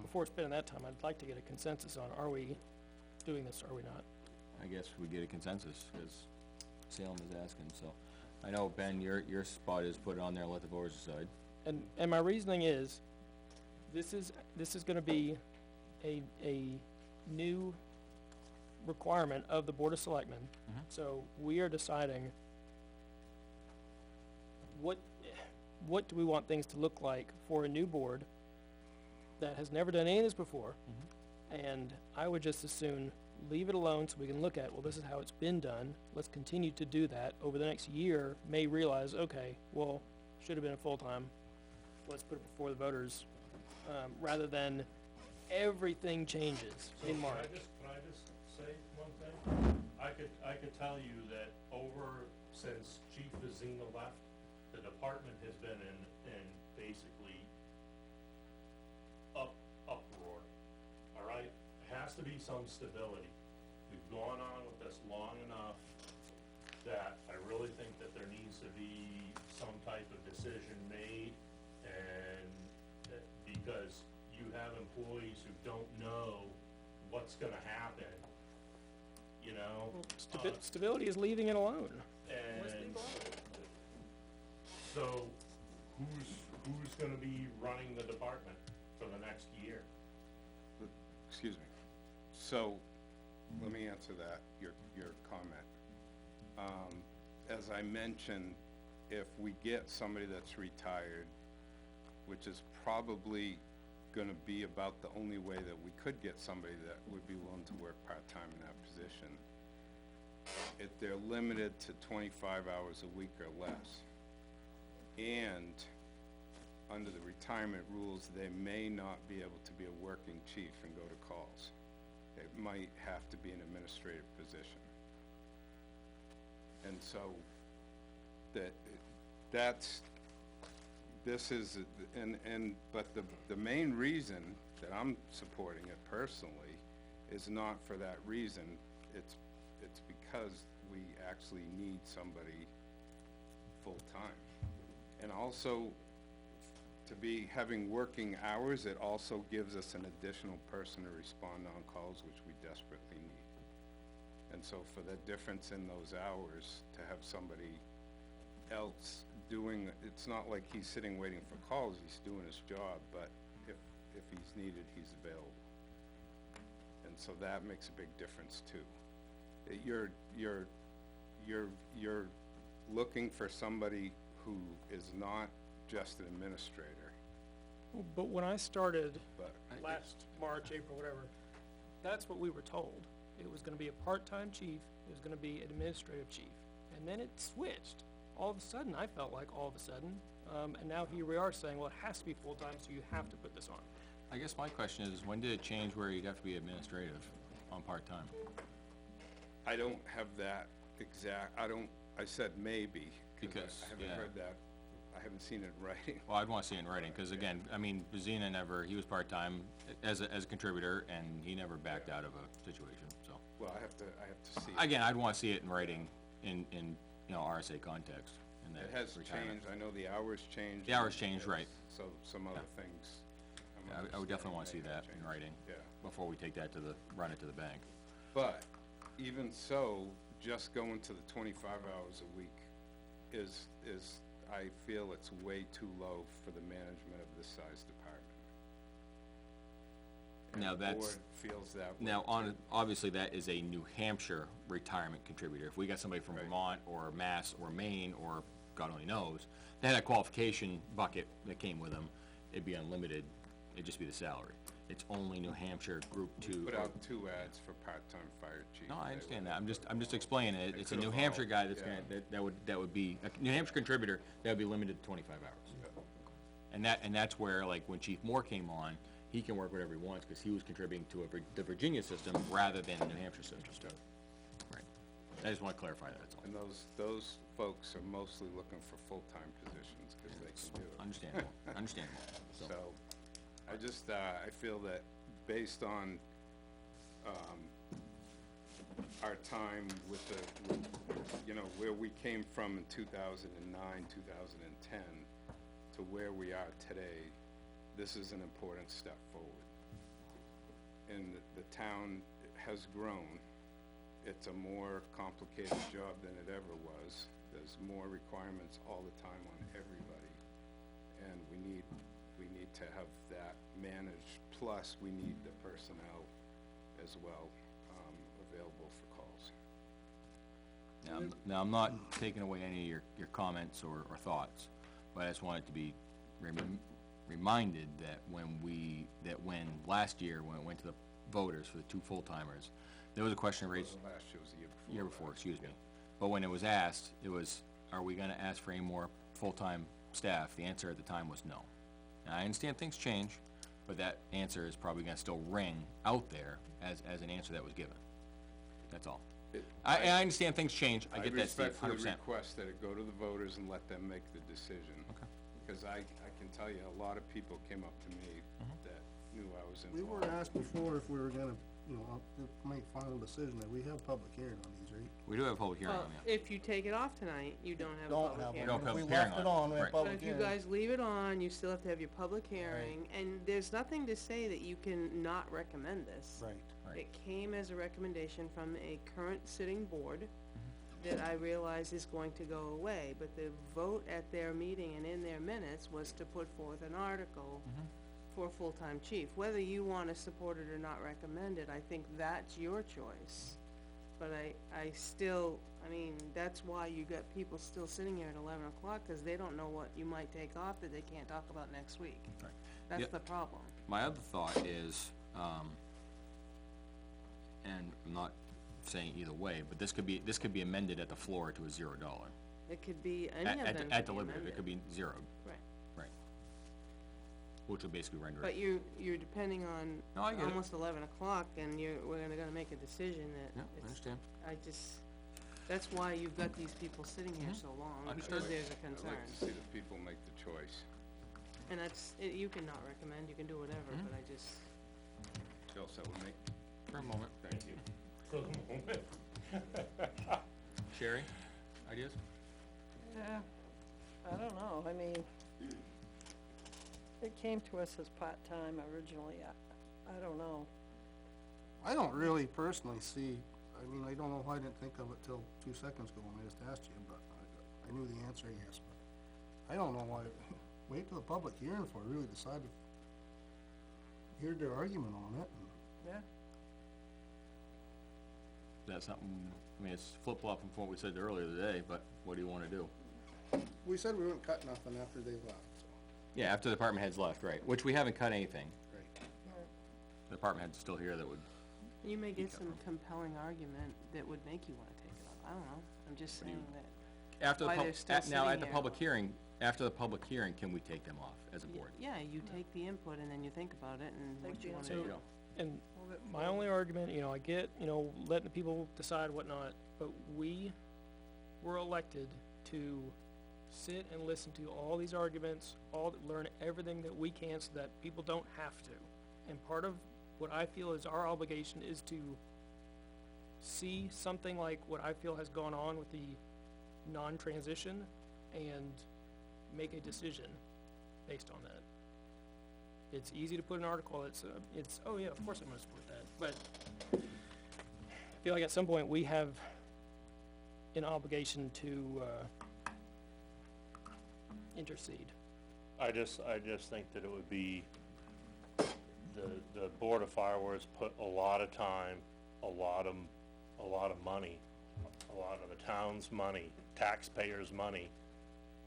before spending that time, I'd like to get a consensus on, are we doing this, or are we not? I guess we get a consensus, cause Salem is asking, so. I know, Ben, your spot is put it on there, let the voters decide. And my reasoning is, this is gonna be a new requirement of the Board of Selectmen. So we are deciding what do we want things to look like for a new board that has never done any of this before. And I would just as soon leave it alone so we can look at, well, this is how it's been done. Let's continue to do that. Over the next year, may realize, okay, well, should have been a full-time. Let's put it before the voters, rather than everything changes in March. Can I just say one thing? I could tell you that since Chief Vizina left, the department has been in basically uproar, all right? Has to be some stability. We've gone on with this long enough that I really think that there needs to be some type of decision made, and because you have employees who don't know what's gonna happen, you know? Stability is leaving it alone. And so who's gonna be running the department for the next year? Excuse me. So, let me answer that, your comment. As I mentioned, if we get somebody that's retired, which is probably gonna be about the only way that we could get somebody that would be willing to work part-time in that position, if they're limited to 25 hours a week or less, and under the retirement rules, they may not be able to be a working chief and go to calls. It might have to be an administrative position. And so, but the main reason that I'm supporting it personally is not for that reason. It's because we actually need somebody full-time. And also, to be having working hours, it also gives us an additional person to respond on calls, which we desperately need. And so for the difference in those hours, to have somebody else doing, it's not like he's sitting waiting for calls, he's doing his job, but if he's needed, he's available. And so that makes a big difference too. You're looking for somebody who is not just an administrator. But when I started But last March, April, whatever, that's what we were told. It was gonna be a part-time chief, it was gonna be an administrative chief. And then it switched. All of a sudden, I felt like all of a sudden, and now here we are saying, well, it has to be full-time, so you have to put this on. I guess my question is, when did it change where you'd have to be administrative on part-time? I don't have that exact, I said maybe, Because, I haven't yeah. heard that, I haven't seen it in writing. Well, I'd wanna see it in writing, cause again, I mean, Vizina he was part-time as a contributor, and he never backed out of a situation, so. Well, I have to see. Again, I'd wanna see it in writing in, you know, RSA context, in that It has retirement. changed, I know the hours changed. The hours changed, right. So, some other things. I would definitely wanna see that in writing. Yeah. Before we take that run it to the bank. But, even so, just going to the 25 hours a week is, I feel it's way too low for the management of this size department. And Now the that's, board feels that way now too. obviously that is a New Hampshire retirement contributor. If we got somebody from Right. Vermont or Mass or Maine or God only knows, they had a qualification bucket that came with them, it'd be unlimited, it'd just be the salary. It's only New Hampshire Group 2. Put out 2 ads for part-time fire chief. No, I They understand would- that, I'm just explaining it, They it's a could New Hampshire guy evolve, that's yeah. gonna, that would be, a New Hampshire contributor, that would be limited to 25 hours. Yeah. And that's where, like, when Chief Moore came on, he can work whatever he wants, cause he was contributing to the Virginia system rather than the New Hampshire system. Right. I just wanna clarify that, that's all. And those folks are mostly looking for full-time positions, cause they can do it. Understandable, understandable, so. So, I just, I feel that based on, our time with you know, where we came from in 2009, 2010, to where we are today, this is an important step forward. And the town has grown. It's a more complicated job than it ever was. There's more requirements all the time on everybody. And we need to have that managed, plus we need the personnel as well, available for calls. Now, I'm not taking away any of your comments or thoughts, but I just wanted to be reminded that when last year, when it went to the voters for the 2 full-timers, there was a question raised. Last year was the year before. Year before, excuse me. But when it was asked, it was, are we gonna ask for any more full-time staff? The answer at the time was no. Now, I understand things change, but that answer is probably gonna still ring out there as an answer that was given. That's all. I understand things change, I get that, Steve, 100%. I respectfully request that it go to the voters and let them make the decision. Okay. Because I can tell you, a lot of people came up to me that knew I was We involved. were asked before if we were gonna, make final decision, that we have public hearing on these, right? We do have a public hearing Well, on that. if you take it off tonight, you don't have a Don't public have hearing. Don't one. have If a we hearing left on it it. on, we have Right. But public if you hearing. guys leave it on, you still have to have your public hearing, and there's nothing to say that you can not recommend this. Right. Right. It came as a recommendation from a current sitting board that I realize is going to go away, but the vote at their meeting and in their minutes was to put forth an article for a full-time chief. Whether you wanna support it or not recommend it, I think that's your choice. But I still, that's why you got people still sitting here at 11 o'clock, cause they don't know what you might take off that they can't talk about next week. Right. That's Yeah. the problem. My other thought is, and I'm not saying either way, but this could be amended at the floor to a $0. It could be, any of them could be At deliberative, it amended. could be 0, Right. right. Which would basically render But it. you're depending on No, I get it. almost 11 o'clock, and we're gonna make a decision that Yeah, I it's, understand. that's why you've got these people sitting here so long, because there's a I'd concern. like to see the people make the choice. And you can not recommend, you can do whatever, but I just, You all set with me? For a moment. Thank you. For the moment. Sherry, ideas? Yeah, I don't know, it came to us as part-time originally, I don't know. I don't really personally see, I don't know why I didn't think of it till 2 seconds ago when I just asked you, but I knew the answer, I guess, but I don't know why, wait till the public hearing before I really decide to hear their argument on it. Yeah. That's something, it's flip-flopping from what we said earlier today, but what do you wanna do? We said we wouldn't cut nothing after they left, so. Yeah, after the department heads left, right, which we haven't cut anything. Right. The department head's still here that would, you may get some compelling argument that would make you wanna take it off, I don't know, I'm just saying that. after the Why pub, they're still now sitting at the here. public hearing, after the public hearing, can we take them off as a board? Yeah, you take the input and then you think about it and what Take you the wanna There you do. go. And my only argument, I get, letting the people decide whatnot, but we were elected to sit and listen to all these arguments, learn everything that we can so that people don't have to. And part of what I feel is our obligation is to see something like what I feel has gone on with the non-transition and make a decision based on that. It's easy to put an article, oh yeah, of course I'm gonna support that, but I feel like at some point we have an obligation to, intercede. I just think that it would be, the Board of Fireworks put a lot of time, a lot of money, a lot of the town's money, taxpayers' money.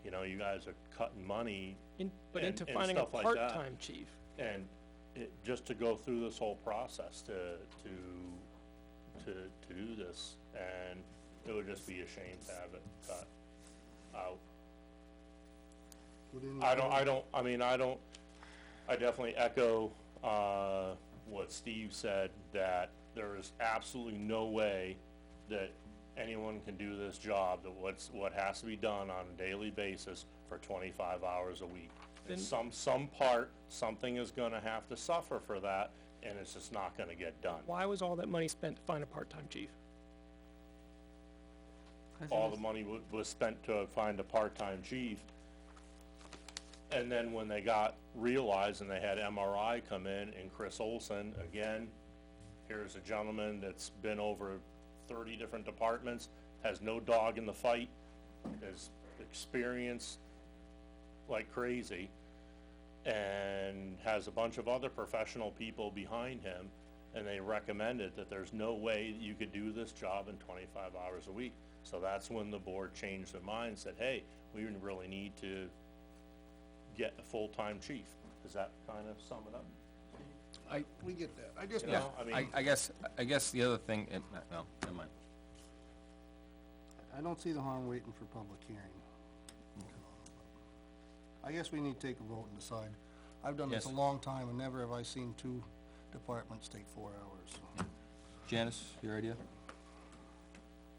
You guys are cutting money But and- into and finding a stuff like that. part-time chief, And just to go through this whole process to do this, and it would just be a shame to have it cut out. I definitely echo, what Steve said, that there is absolutely no way that anyone can do this job, that what has to be done on a daily basis for 25 hours a week. And Then- something is gonna have to suffer for that, and it's just not gonna get done. why was all that money spent to find a part-time chief? All the money was spent to find a part-time chief. And then when they realized and they had MRI come in, and Chris Olson, again, here's a gentleman that's been over 30 different departments, has no dog in the fight, is experienced like crazy, and has a bunch of other professional people behind him, and they recommended that there's no way that you could do this job in 25 hours a week. So that's when the board changed their mind and said, hey, we really need to get a full-time chief. Does that kind of sum it up? We get that. I just, You know, I mean, I guess the other thing, well, never mind. I don't see the harm waiting for public hearing. I guess we need to take a vote and decide. I've done this a Yes. long time, and never have I seen two departments take 4 hours. Janice, your idea?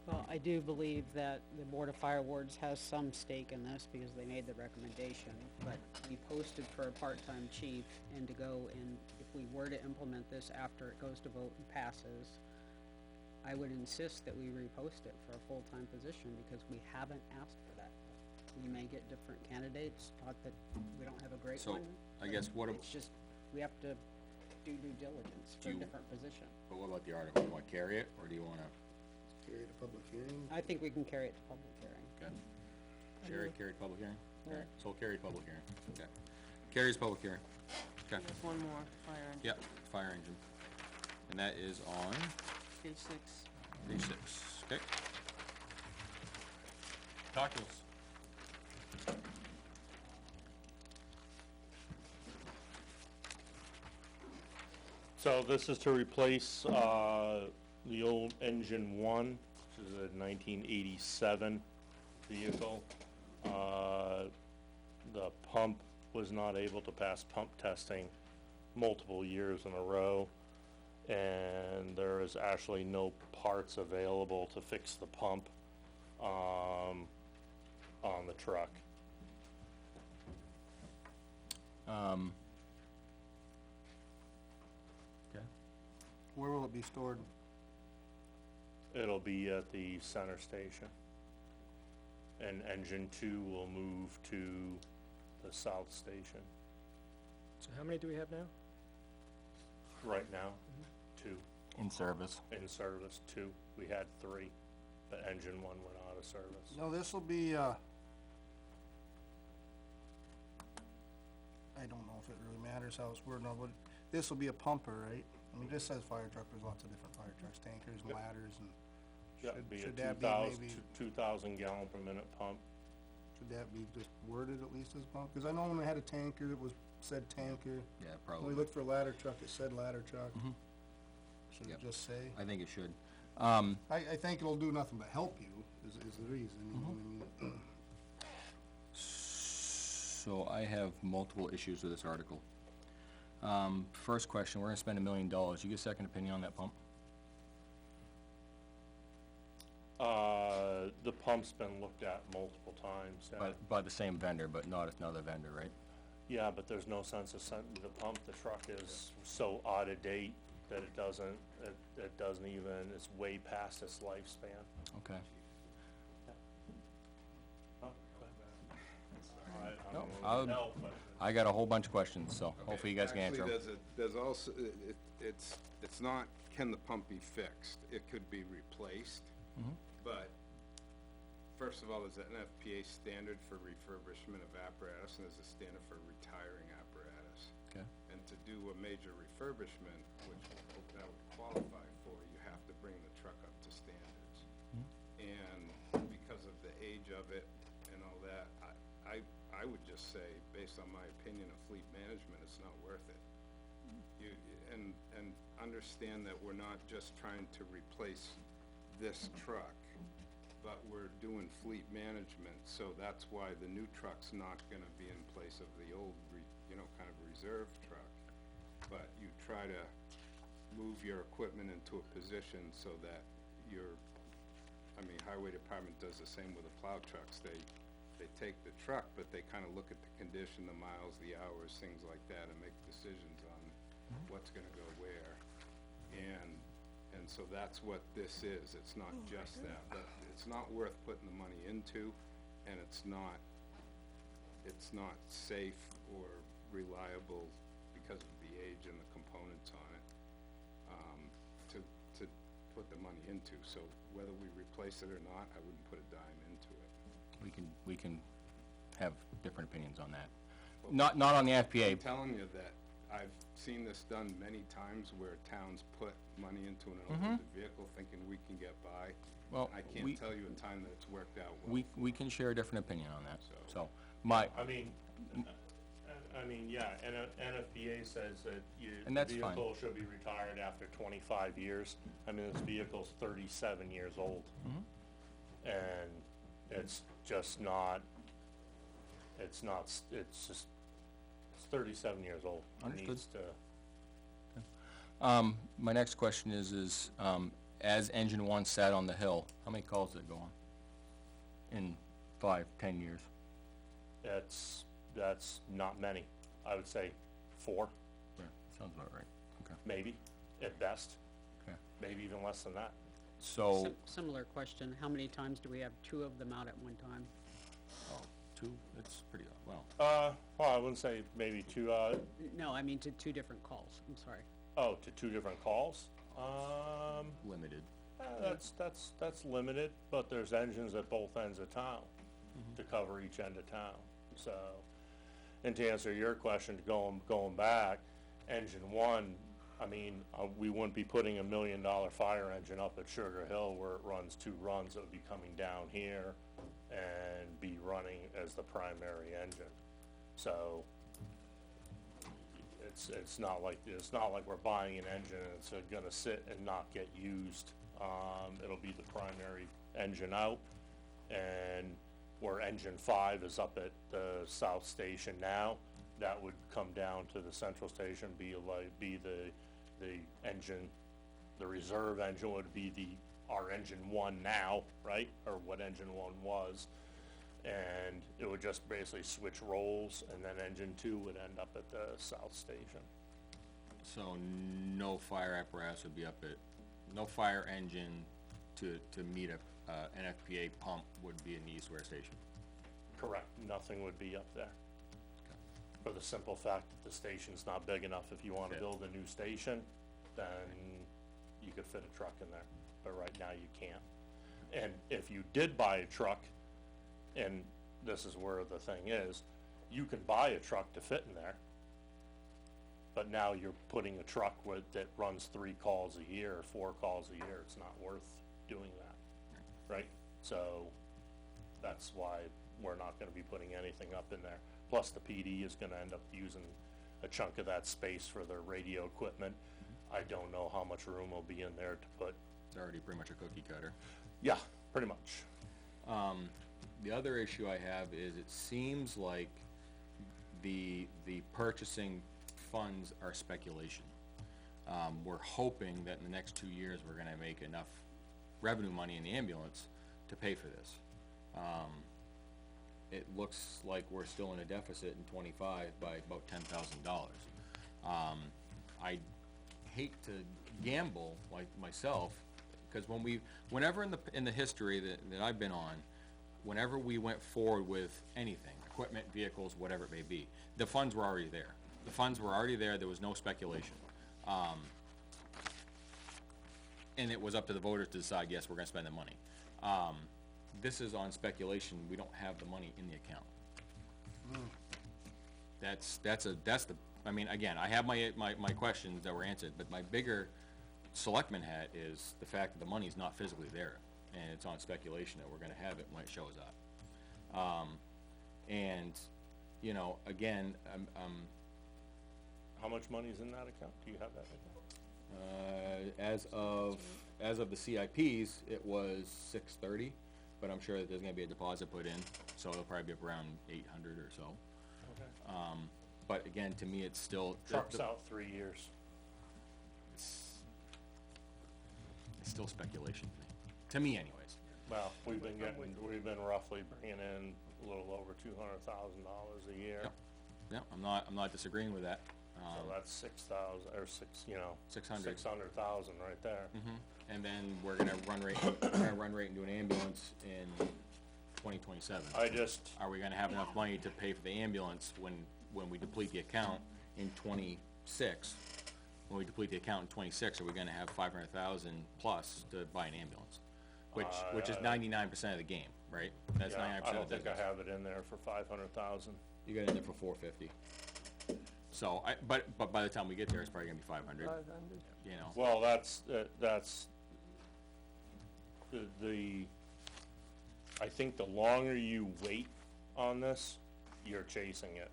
Well, I do believe that the Board of Fire Wards has some stake in this because they made the recommendation, but we posted for a part-time chief, and to go and, if we were to implement this after it goes to vote and passes, I would insist that we repost it for a full-time position because we haven't asked for that. We may get different candidates, not that we don't have a great So, one. I guess what, It's just, we have to do due diligence for a Do you- different position. but what about the article? You wanna carry it, or do you wanna, Carry to public hearing. I think we can carry it to public hearing. okay? Carry, carried public hearing? Yeah. Alright, so carried public hearing, okay. Carries public hearing, okay. There's one more, fire engine, Yep, fire engine. And that is on page 6. page 6, okay? talk to us. So this is to replace, the old engine one, which is a 1987 vehicle. The pump was not able to pass pump testing multiple years in a row, and there is actually no parts available to fix the pump, on the truck. Okay. Where will it be stored? It'll be at the center station. And engine two will move to the south station. So how many do we have now? Right now, two. In service. In service, two. We had three, but engine one went out of service. No, this'll be, I don't know if it really matters how it's worded, no, but this'll be a pumper, right? I mean, this says fire truck, there's lots of different fire trucks, tankers and Yep. ladders, and Yeah, it'd be a should that be 2,000, maybe, 2,000 gallon per minute pump. should that be just worded at least as a pump? Cause I know when I had a tanker, it was, said tanker. Yeah, When probably. we looked for a ladder truck, it said ladder truck. Mhm. Should Yep. it just say? I think it should. I think it'll do nothing but help you, is the reason, you know what I mean? So I have multiple issues with this article. First question, we're gonna spend $1 million. You get a second opinion on that pump? The pump's been looked at multiple times. Yeah. By the same vendor, but not another vendor, right? Yeah, but there's no sense of sending the pump. The truck is so out of date that it doesn't even, it's way past its lifespan. Okay. Oh, I No, don't I'll- know, but I got a whole bunch of questions, so hopefully you guys can answer them. Actually, there's also, it's not, can the pump be fixed? It could be replaced, Mhm. but first of all, there's an FPA standard for refurbishment of apparatus, and there's a standard for retiring apparatus. Okay. And to do a major refurbishment, which that would qualify for, you have to bring the truck up to standards. And because of the age of it and all that, I would just say, based on my opinion of fleet management, it's not worth it. And understand that we're not just trying to replace this truck, but we're doing fleet management, so that's why the new truck's not gonna be in place of the old, kind of reserve truck. But you try to move your equipment into a position so that highway department does the same with the plow trucks. They take the truck, but they kinda look at the condition, the miles, the hours, things like that, and make decisions on what's gonna go where. And so that's what this is. It's not just that, but it's not worth putting the money into, and it's not safe or reliable because of the age and the components on it, to put the money into. So whether we replace it or not, I wouldn't put a dime into it. We can have different opinions on that. Not on the FPA. I'm telling you that I've seen this done many times where towns put money into an unloaded vehicle thinking we can get by. Well, I we- can't tell you a time that it's worked out well. We can share a different opinion on that, So- so, my, Yeah, NFPA says that And the that's fine. vehicle should be retired after 25 years. I mean, this vehicle's 37 years old. And it's just not, it's just, it's 37 years old. It Understood. needs to, my next question is, as engine one sat on the hill, how many calls did it go on? In 5, 10 years? that's not many. I would say 4, Yeah, sounds about right, okay. maybe, at best. Okay. Maybe even less than that. So, Similar question, how many times do we have 2 of them out at one time? oh, 2, that's pretty, well, Well, I wouldn't say maybe 2, No, I mean to 2 different calls, I'm sorry. to 2 different calls. limited. That's limited, but there's engines at both ends of town to cover each end of town, so. And to answer your question, going back, engine one, I mean, we wouldn't be putting $1 million fire engine up at Sugar Hill where it runs 2 runs. It would be coming down here and be running as the primary engine. So it's not like we're buying an engine and it's gonna sit and not get used. It'll be the primary engine out, and where engine 5 is up at the south station now, that would come down to the central station, be the engine, the reserve engine would be our engine 1 now, right? Or what engine 1 was. And it would just basically switch roles, and then engine 2 would end up at the south station. So no fire apparatus would be up at, no fire engine to meet a, NFPA pump would be in the East Ware station? Correct, nothing would be up there. For the simple fact that the station's not big enough. If you wanna Yeah. build a new station, then you could fit a truck in there, but right now you can't. And if you did buy a truck, and this is where the thing is, you can buy a truck to fit in there, but now you're putting a truck that runs 3 calls a year, or 4 calls a year. It's not worth doing that, right? So that's why we're not gonna be putting anything up in there. Plus, the PD is gonna end up using a chunk of that space for their radio equipment. I don't know how much room will be in there to put. It's already pretty much a cookie cutter. Yeah, pretty much. The other issue I have is it seems like the purchasing funds are speculation. We're hoping that in the next 2 years, we're gonna make enough revenue money in the ambulance to pay for this. It looks like we're still in a deficit in '25 by about $10,000. I hate to gamble like myself, because whenever in the history that I've been on, whenever we went forward with anything, equipment, vehicles, whatever it may be, the funds were already there. The funds were already there, there was no speculation. And it was up to the voters to decide, yes, we're gonna spend the money. This is on speculation, we don't have the money in the account. I mean, again, I have my questions that were answered, but my bigger selectman hat is the fact that the money's not physically there, and it's on speculation that we're gonna have it when it shows up. And, you know, again, How much money's in that account? Do you have that account? as of the CIPs, it was 630, but I'm sure that there's gonna be a deposit put in, so it'll probably be up around 800 or so. Okay. But again, to me, it's still. Truck's out 3 years. It's still speculation to me anyways. Well, we've been roughly bringing in a little over $200,000 a year. Yep. Yeah, I'm not disagreeing with that. So that's 6,000, or 600. 600,000 right there. And then we're gonna run rate and do an ambulance in 2027. Are we gonna have enough money to pay for the ambulance when we deplete the account in 26? When we deplete the account in 26, are we gonna have 500,000 plus to buy an ambulance? Which is 99% of the game, right? That's 99% I don't of the think I business. have it in there for 500,000. You got it in there for 450. So, but by the time we get there, it's probably gonna be 500, 500. you know? Well, that's I think the longer you wait on this, you're chasing it.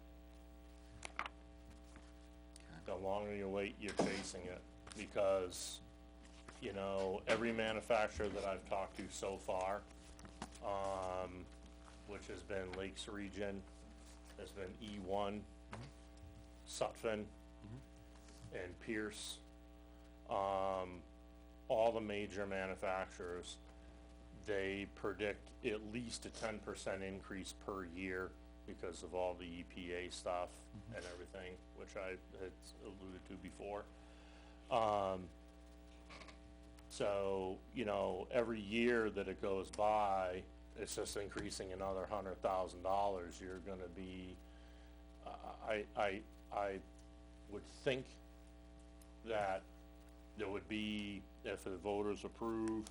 The longer you wait, you're chasing it, because, you know, every manufacturer that I've talked to so far, which has been Lakes Region, has been E1, Sutphen, and Pierce, all the major manufacturers, they predict at least a 10% increase per year because of all the EPA stuff and everything, which I had alluded to before. So, you know, every year that it goes by, it's just increasing another $100,000. You're gonna be, I would think that there would be, if the voters approve,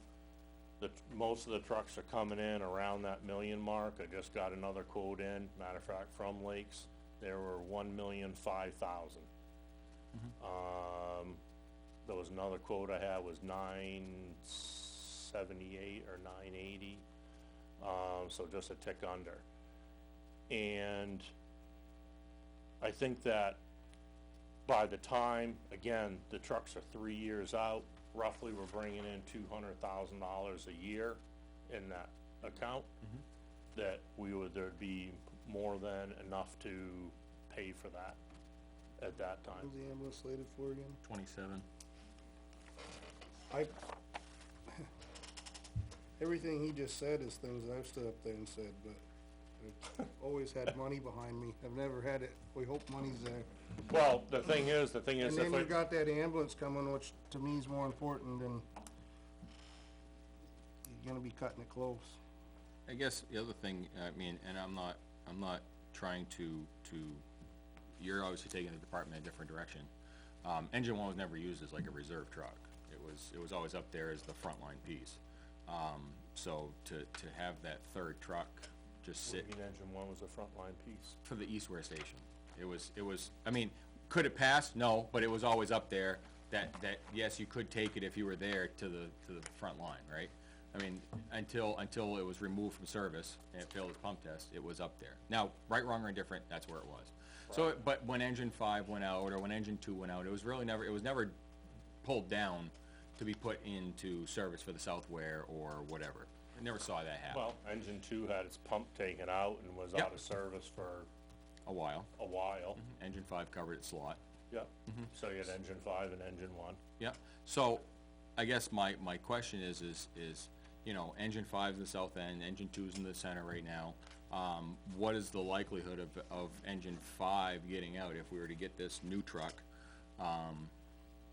most of the trucks are coming in around that million mark. I just got another quote in, matter of fact, from Lakes. There were 1,005,000. There was another quote I had was 978 or 980. So just a tick under. And I think that by the time, again, the trucks are 3 years out, roughly we're bringing in $200,000 a year in that account, that there'd be more than enough to pay for that at that time. Who's the ambulance slated for again? 27. Everything he just said is things I've stood up there and said, but I've always had money behind me. I've never had it, we hope money's there. Well, the thing is, And then you got that ambulance coming, which to me is more important than, you're gonna be cutting it close. I guess the other thing, I mean, and I'm not trying to, you're obviously taking the department in a different direction. Engine one was never used as like a reserve truck. It was always up there as the frontline piece. So to have that third truck just sit. What do you mean engine one was a frontline piece? For the East-Ware station. It was, I mean, could it pass? No, but it was always up there that yes, you could take it if you were there to the front line, right? I mean, until it was removed from service and it failed its pump test, it was up there. Now, right, wrong, or indifferent, that's where it was. Right. So, but when engine 5 went out, or when engine 2 went out, it was never pulled down to be put into service for the Southware or whatever. I never saw that happen. Well, engine 2 had its pump taken out and was out of service for a while. Engine 5 covered its slot. Yep. So you had engine 5 and engine 1. Yep. So, I guess my question is, you know, engine 5's in the south end, engine 2's in the center right now. What is the likelihood of engine 5 getting out if we were to get this new truck?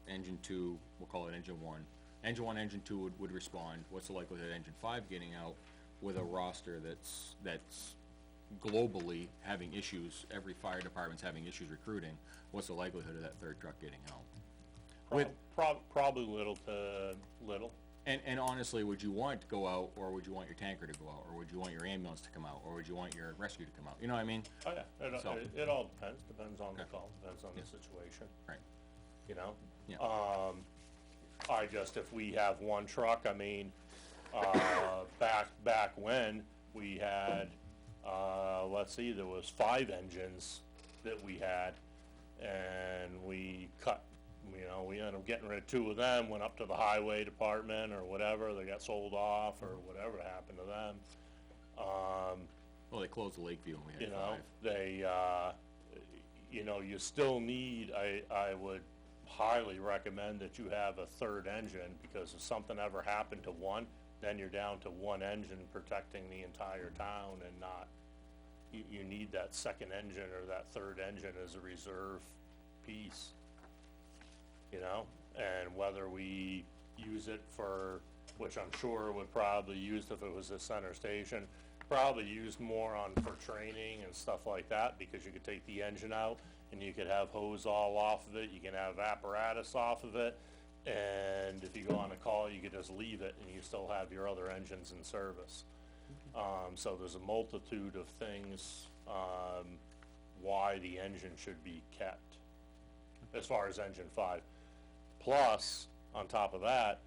Engine 2, we'll call it engine 1. Engine 1, engine 2 would respond. What's the likelihood of engine 5 getting out with a roster that's globally having issues? Every fire department's having issues recruiting. What's the likelihood of that third truck getting out? Probably little to little. And honestly, would you want it to go out, or would you want your tanker to go out, or would you want your ambulance to come out, or would you want your rescue to come out? You know what I mean? Oh yeah, it all depends on the call, depends on the situation. Right. You know? Yeah. If we have one truck, I mean, back when we had, let's see, there was 5 engines that we had, and we cut, you know, we ended up getting rid of 2 of them, went up to the highway department or whatever, they got sold off or whatever happened to them. Well, they closed the Lakeview and we had 5. They, you know, you still need, I would highly recommend that you have a third engine, because if something ever happened to one, then you're down to one engine protecting the entire town, and not, you need that second engine or that third engine as a reserve piece, you know? And whether we use it for, which I'm sure would probably used if it was a center station, probably used more for training and stuff like that, because you could take the engine out and you could have hose all off of it, you can have apparatus off of it, and if you go on a call, you could just leave it and you still have your other engines in service. So there's a multitude of things why the engine should be kept. as far as engine 5. Plus, on top of that,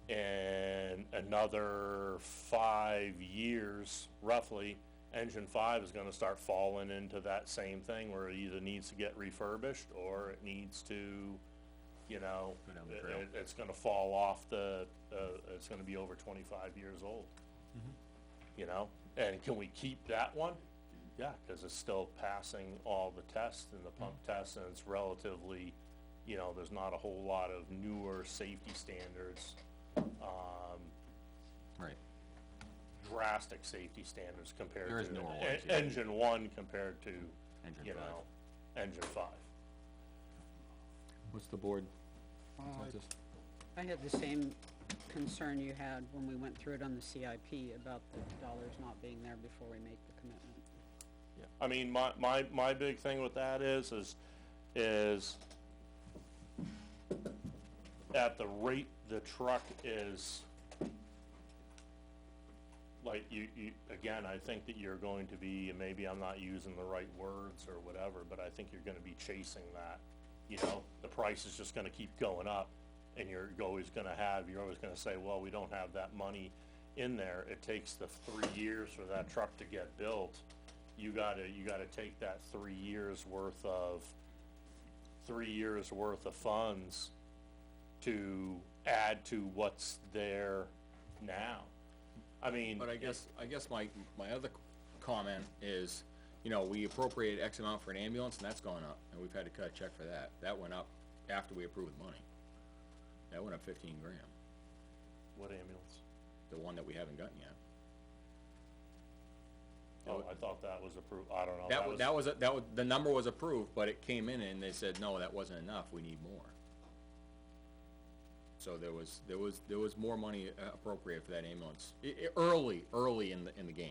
in another 5 years, roughly, engine 5 is gonna start falling into that same thing where it either needs to get refurbished or it needs to, you know, Go down the trail. it's gonna fall off it's gonna be over 25 years old. You know, and can we keep that one? Yeah, cause it's still passing all the tests and the pump tests, and it's relatively, you know, there's not a whole lot of newer safety standards, Right. drastic safety standards compared There is to newer ones, yeah. engine 1 compared to, Engine you 5. know, engine 5. What's the board consensus? I had the same concern you had when we went through it on the CIP about the dollars not being there before we make the commitment. I mean, my big thing with that is at the rate the truck is, like, you, again, I think that you're going to be, and maybe I'm not using the right words or whatever, but I think you're gonna be chasing that. You know, the price is just gonna keep going up, and you're always gonna say, well, we don't have that money in there. It takes the 3 years for that truck to get built. You gotta take that 3 years worth of funds to add to what's there now. I mean, But I guess my other comment is, you know, we appropriated X amount for an ambulance, and that's gone up, and we've had to cut a check for that. That went up after we approved the money. That went up 15 grand, what ambulance? the one that we haven't gotten yet. Oh, I thought that was approved, I don't know. That was, the number was approved, but it came in and they said, no, that wasn't enough, we need more. So there was more money appropriated for that ambulance, early in the game.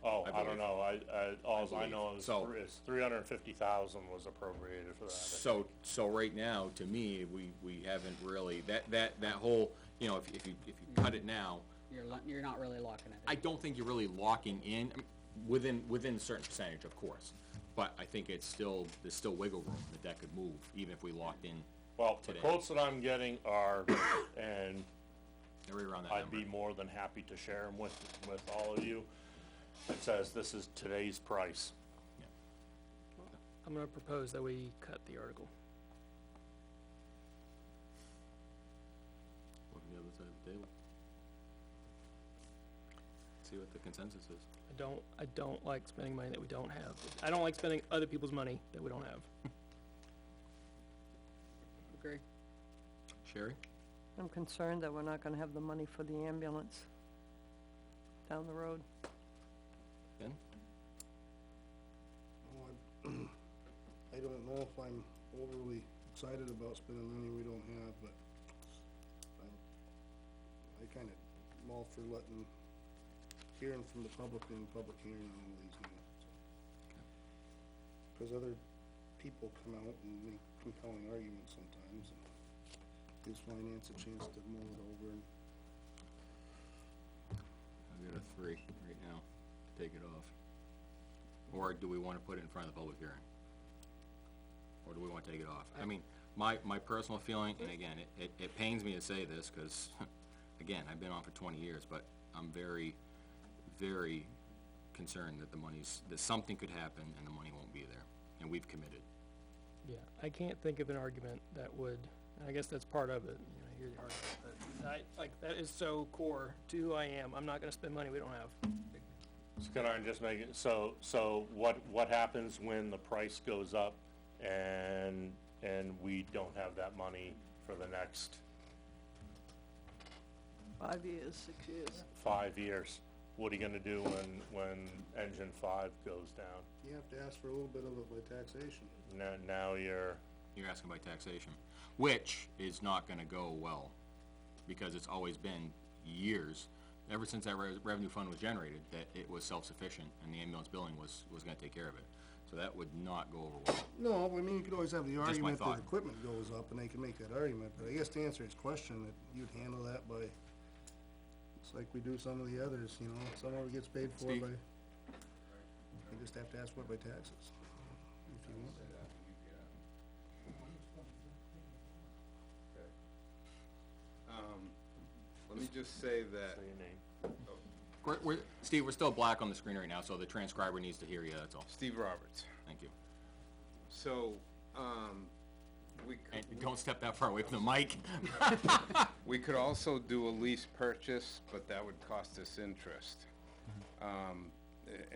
Oh, I I don't believe. know, alls I believe. know is, So- is 350,000 was appropriated for that. So right now, to me, we haven't really, that whole, you know, if you cut it now, You're not really locking it in. I don't think you're really locking in, I mean, within a certain percentage, of course. But I think there's still wiggle room that could move, even if we locked in Well, the today. quotes that I'm getting are, and They're right around that I'd number. be more than happy to share them with all of you. It says this is today's price. I'm gonna propose that we cut the article. Look at the other side of the table. See what the consensus is. I don't like spending money that we don't have. I don't like spending other people's money that we don't have. Agree. Sherry? I'm concerned that we're not gonna have the money for the ambulance down the road. Ben? I don't know if I'm overly excited about spending money we don't have, but I kinda, I'm all for hearing from the public and public hearing on all these now, so. Cause other people come out and make compelling arguments sometimes, and gives finance a chance to mull it over and I've got a 3 right now to take it off. Or do we wanna put it in front of the public hearing? Or do we wanna take it off? I mean, my personal feeling, and again, it pains me to say this, cause, again, I've been on for 20 years, but I'm very, very concerned that that something could happen and the money won't be there, and we've committed. Yeah, I can't think of an argument that would, and I guess that's part of it, you know, I hear the argument, but that is so core to who I am. I'm not gonna spend money we don't have. So can I just make it, so what happens when the price goes up and we don't have that money for the next 5 years, 6 years. 5 years? What are you gonna do when engine 5 goes down? you have to ask for a little bit of it by taxation. Now you're asking by taxation, which is not gonna go well, because it's always been years, ever since that revenue fund was generated, that it was self-sufficient, and the ambulance billing was gonna take care of it. So that would not go over well. No, I mean, you could always have the Just my argument that thought. equipment goes up, and they can make that argument, but I guess to answer his question, that you'd handle that by, it's like we do some of the others, you know, some of it gets paid for Steve? by, you just have to ask for it by taxes, if you want. just say that, Say your name. Steve, we're still black on the screen right now, so the transcriber needs to hear you, that's all. Steve Roberts. Thank you. So, we And could, don't step that far away from the mic. we could also do a lease purchase, but that would cost us interest.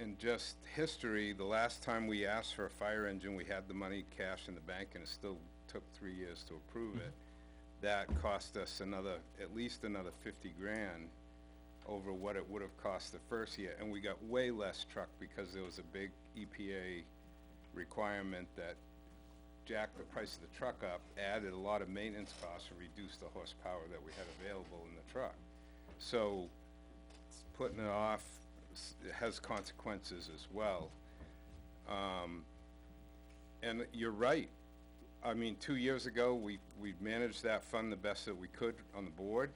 In just history, the last time we asked for a fire engine, we had the money cash in the bank, and it still took 3 years to approve it. That cost us at least another 50 grand over what it would have cost the first year, and we got way less truck because there was a big EPA requirement that jacked the price of the truck up, added a lot of maintenance costs, and reduced the horsepower that we had available in the truck. So, putting it off it has consequences as well. And you're right. I mean, 2 years ago, we managed that fund the best that we could on the board.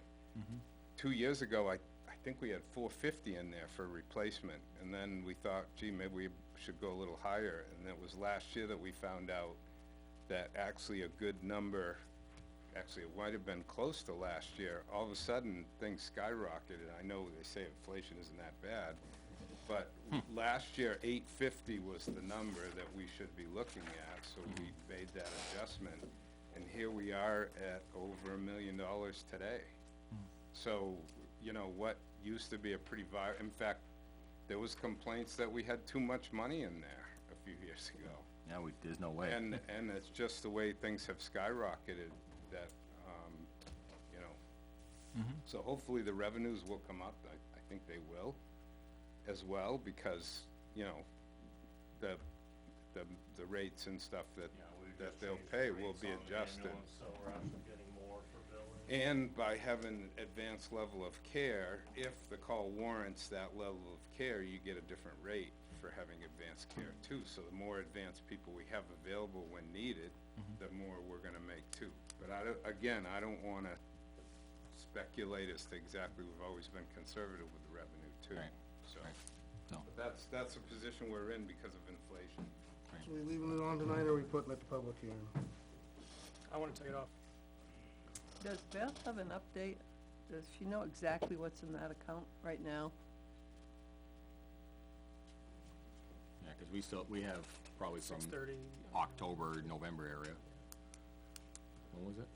2 years ago, I think we had 450 in there for replacement, and then we thought, gee, maybe we should go a little higher, and it was last year that we found out that actually a good number, actually it might have been close to last year, all of a sudden, things skyrocketed. I know they say inflation isn't that bad, but last year, 850 was the number that we should be looking at, so we made that adjustment, and here we are at over $1 million today. So, you know, what used to be a pretty in fact, there was complaints that we had too much money in there a few years ago. Yeah, there's no way. And it's just the way things have skyrocketed that, you know. So hopefully the revenues will come up. I think they will as well, because, you know, the rates and stuff that they'll pay will be adjusted. So we're actually getting more for billing. And by having advanced level of care, if the call warrants that level of care, you get a different rate for having advanced care too. So the more advanced people we have available when needed, the more we're gonna make too. But I don't wanna speculate as to exactly, we've always been conservative with the revenue too. Right. So, So, but that's the position we're in because of inflation. So we leaving it on tonight, or are we putting it to public hearing? I wanna take it off. Does Beth have an update? Does she know exactly what's in that account right now? yeah, 'cause we have probably from 6:30. October, November area. When was it?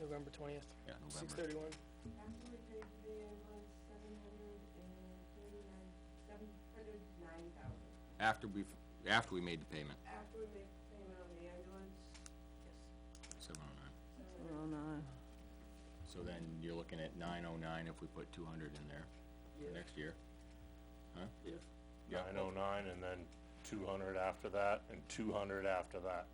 November 20th. Yeah, November. 6:31. After we paid the ambulance, $709,000. After we made the payment, After we make the payment on the ambulance, 709. Oh, no. So then you're looking at 909 if we put 200 in there for next year. If. 909 and then 200 after that, and 200 after that.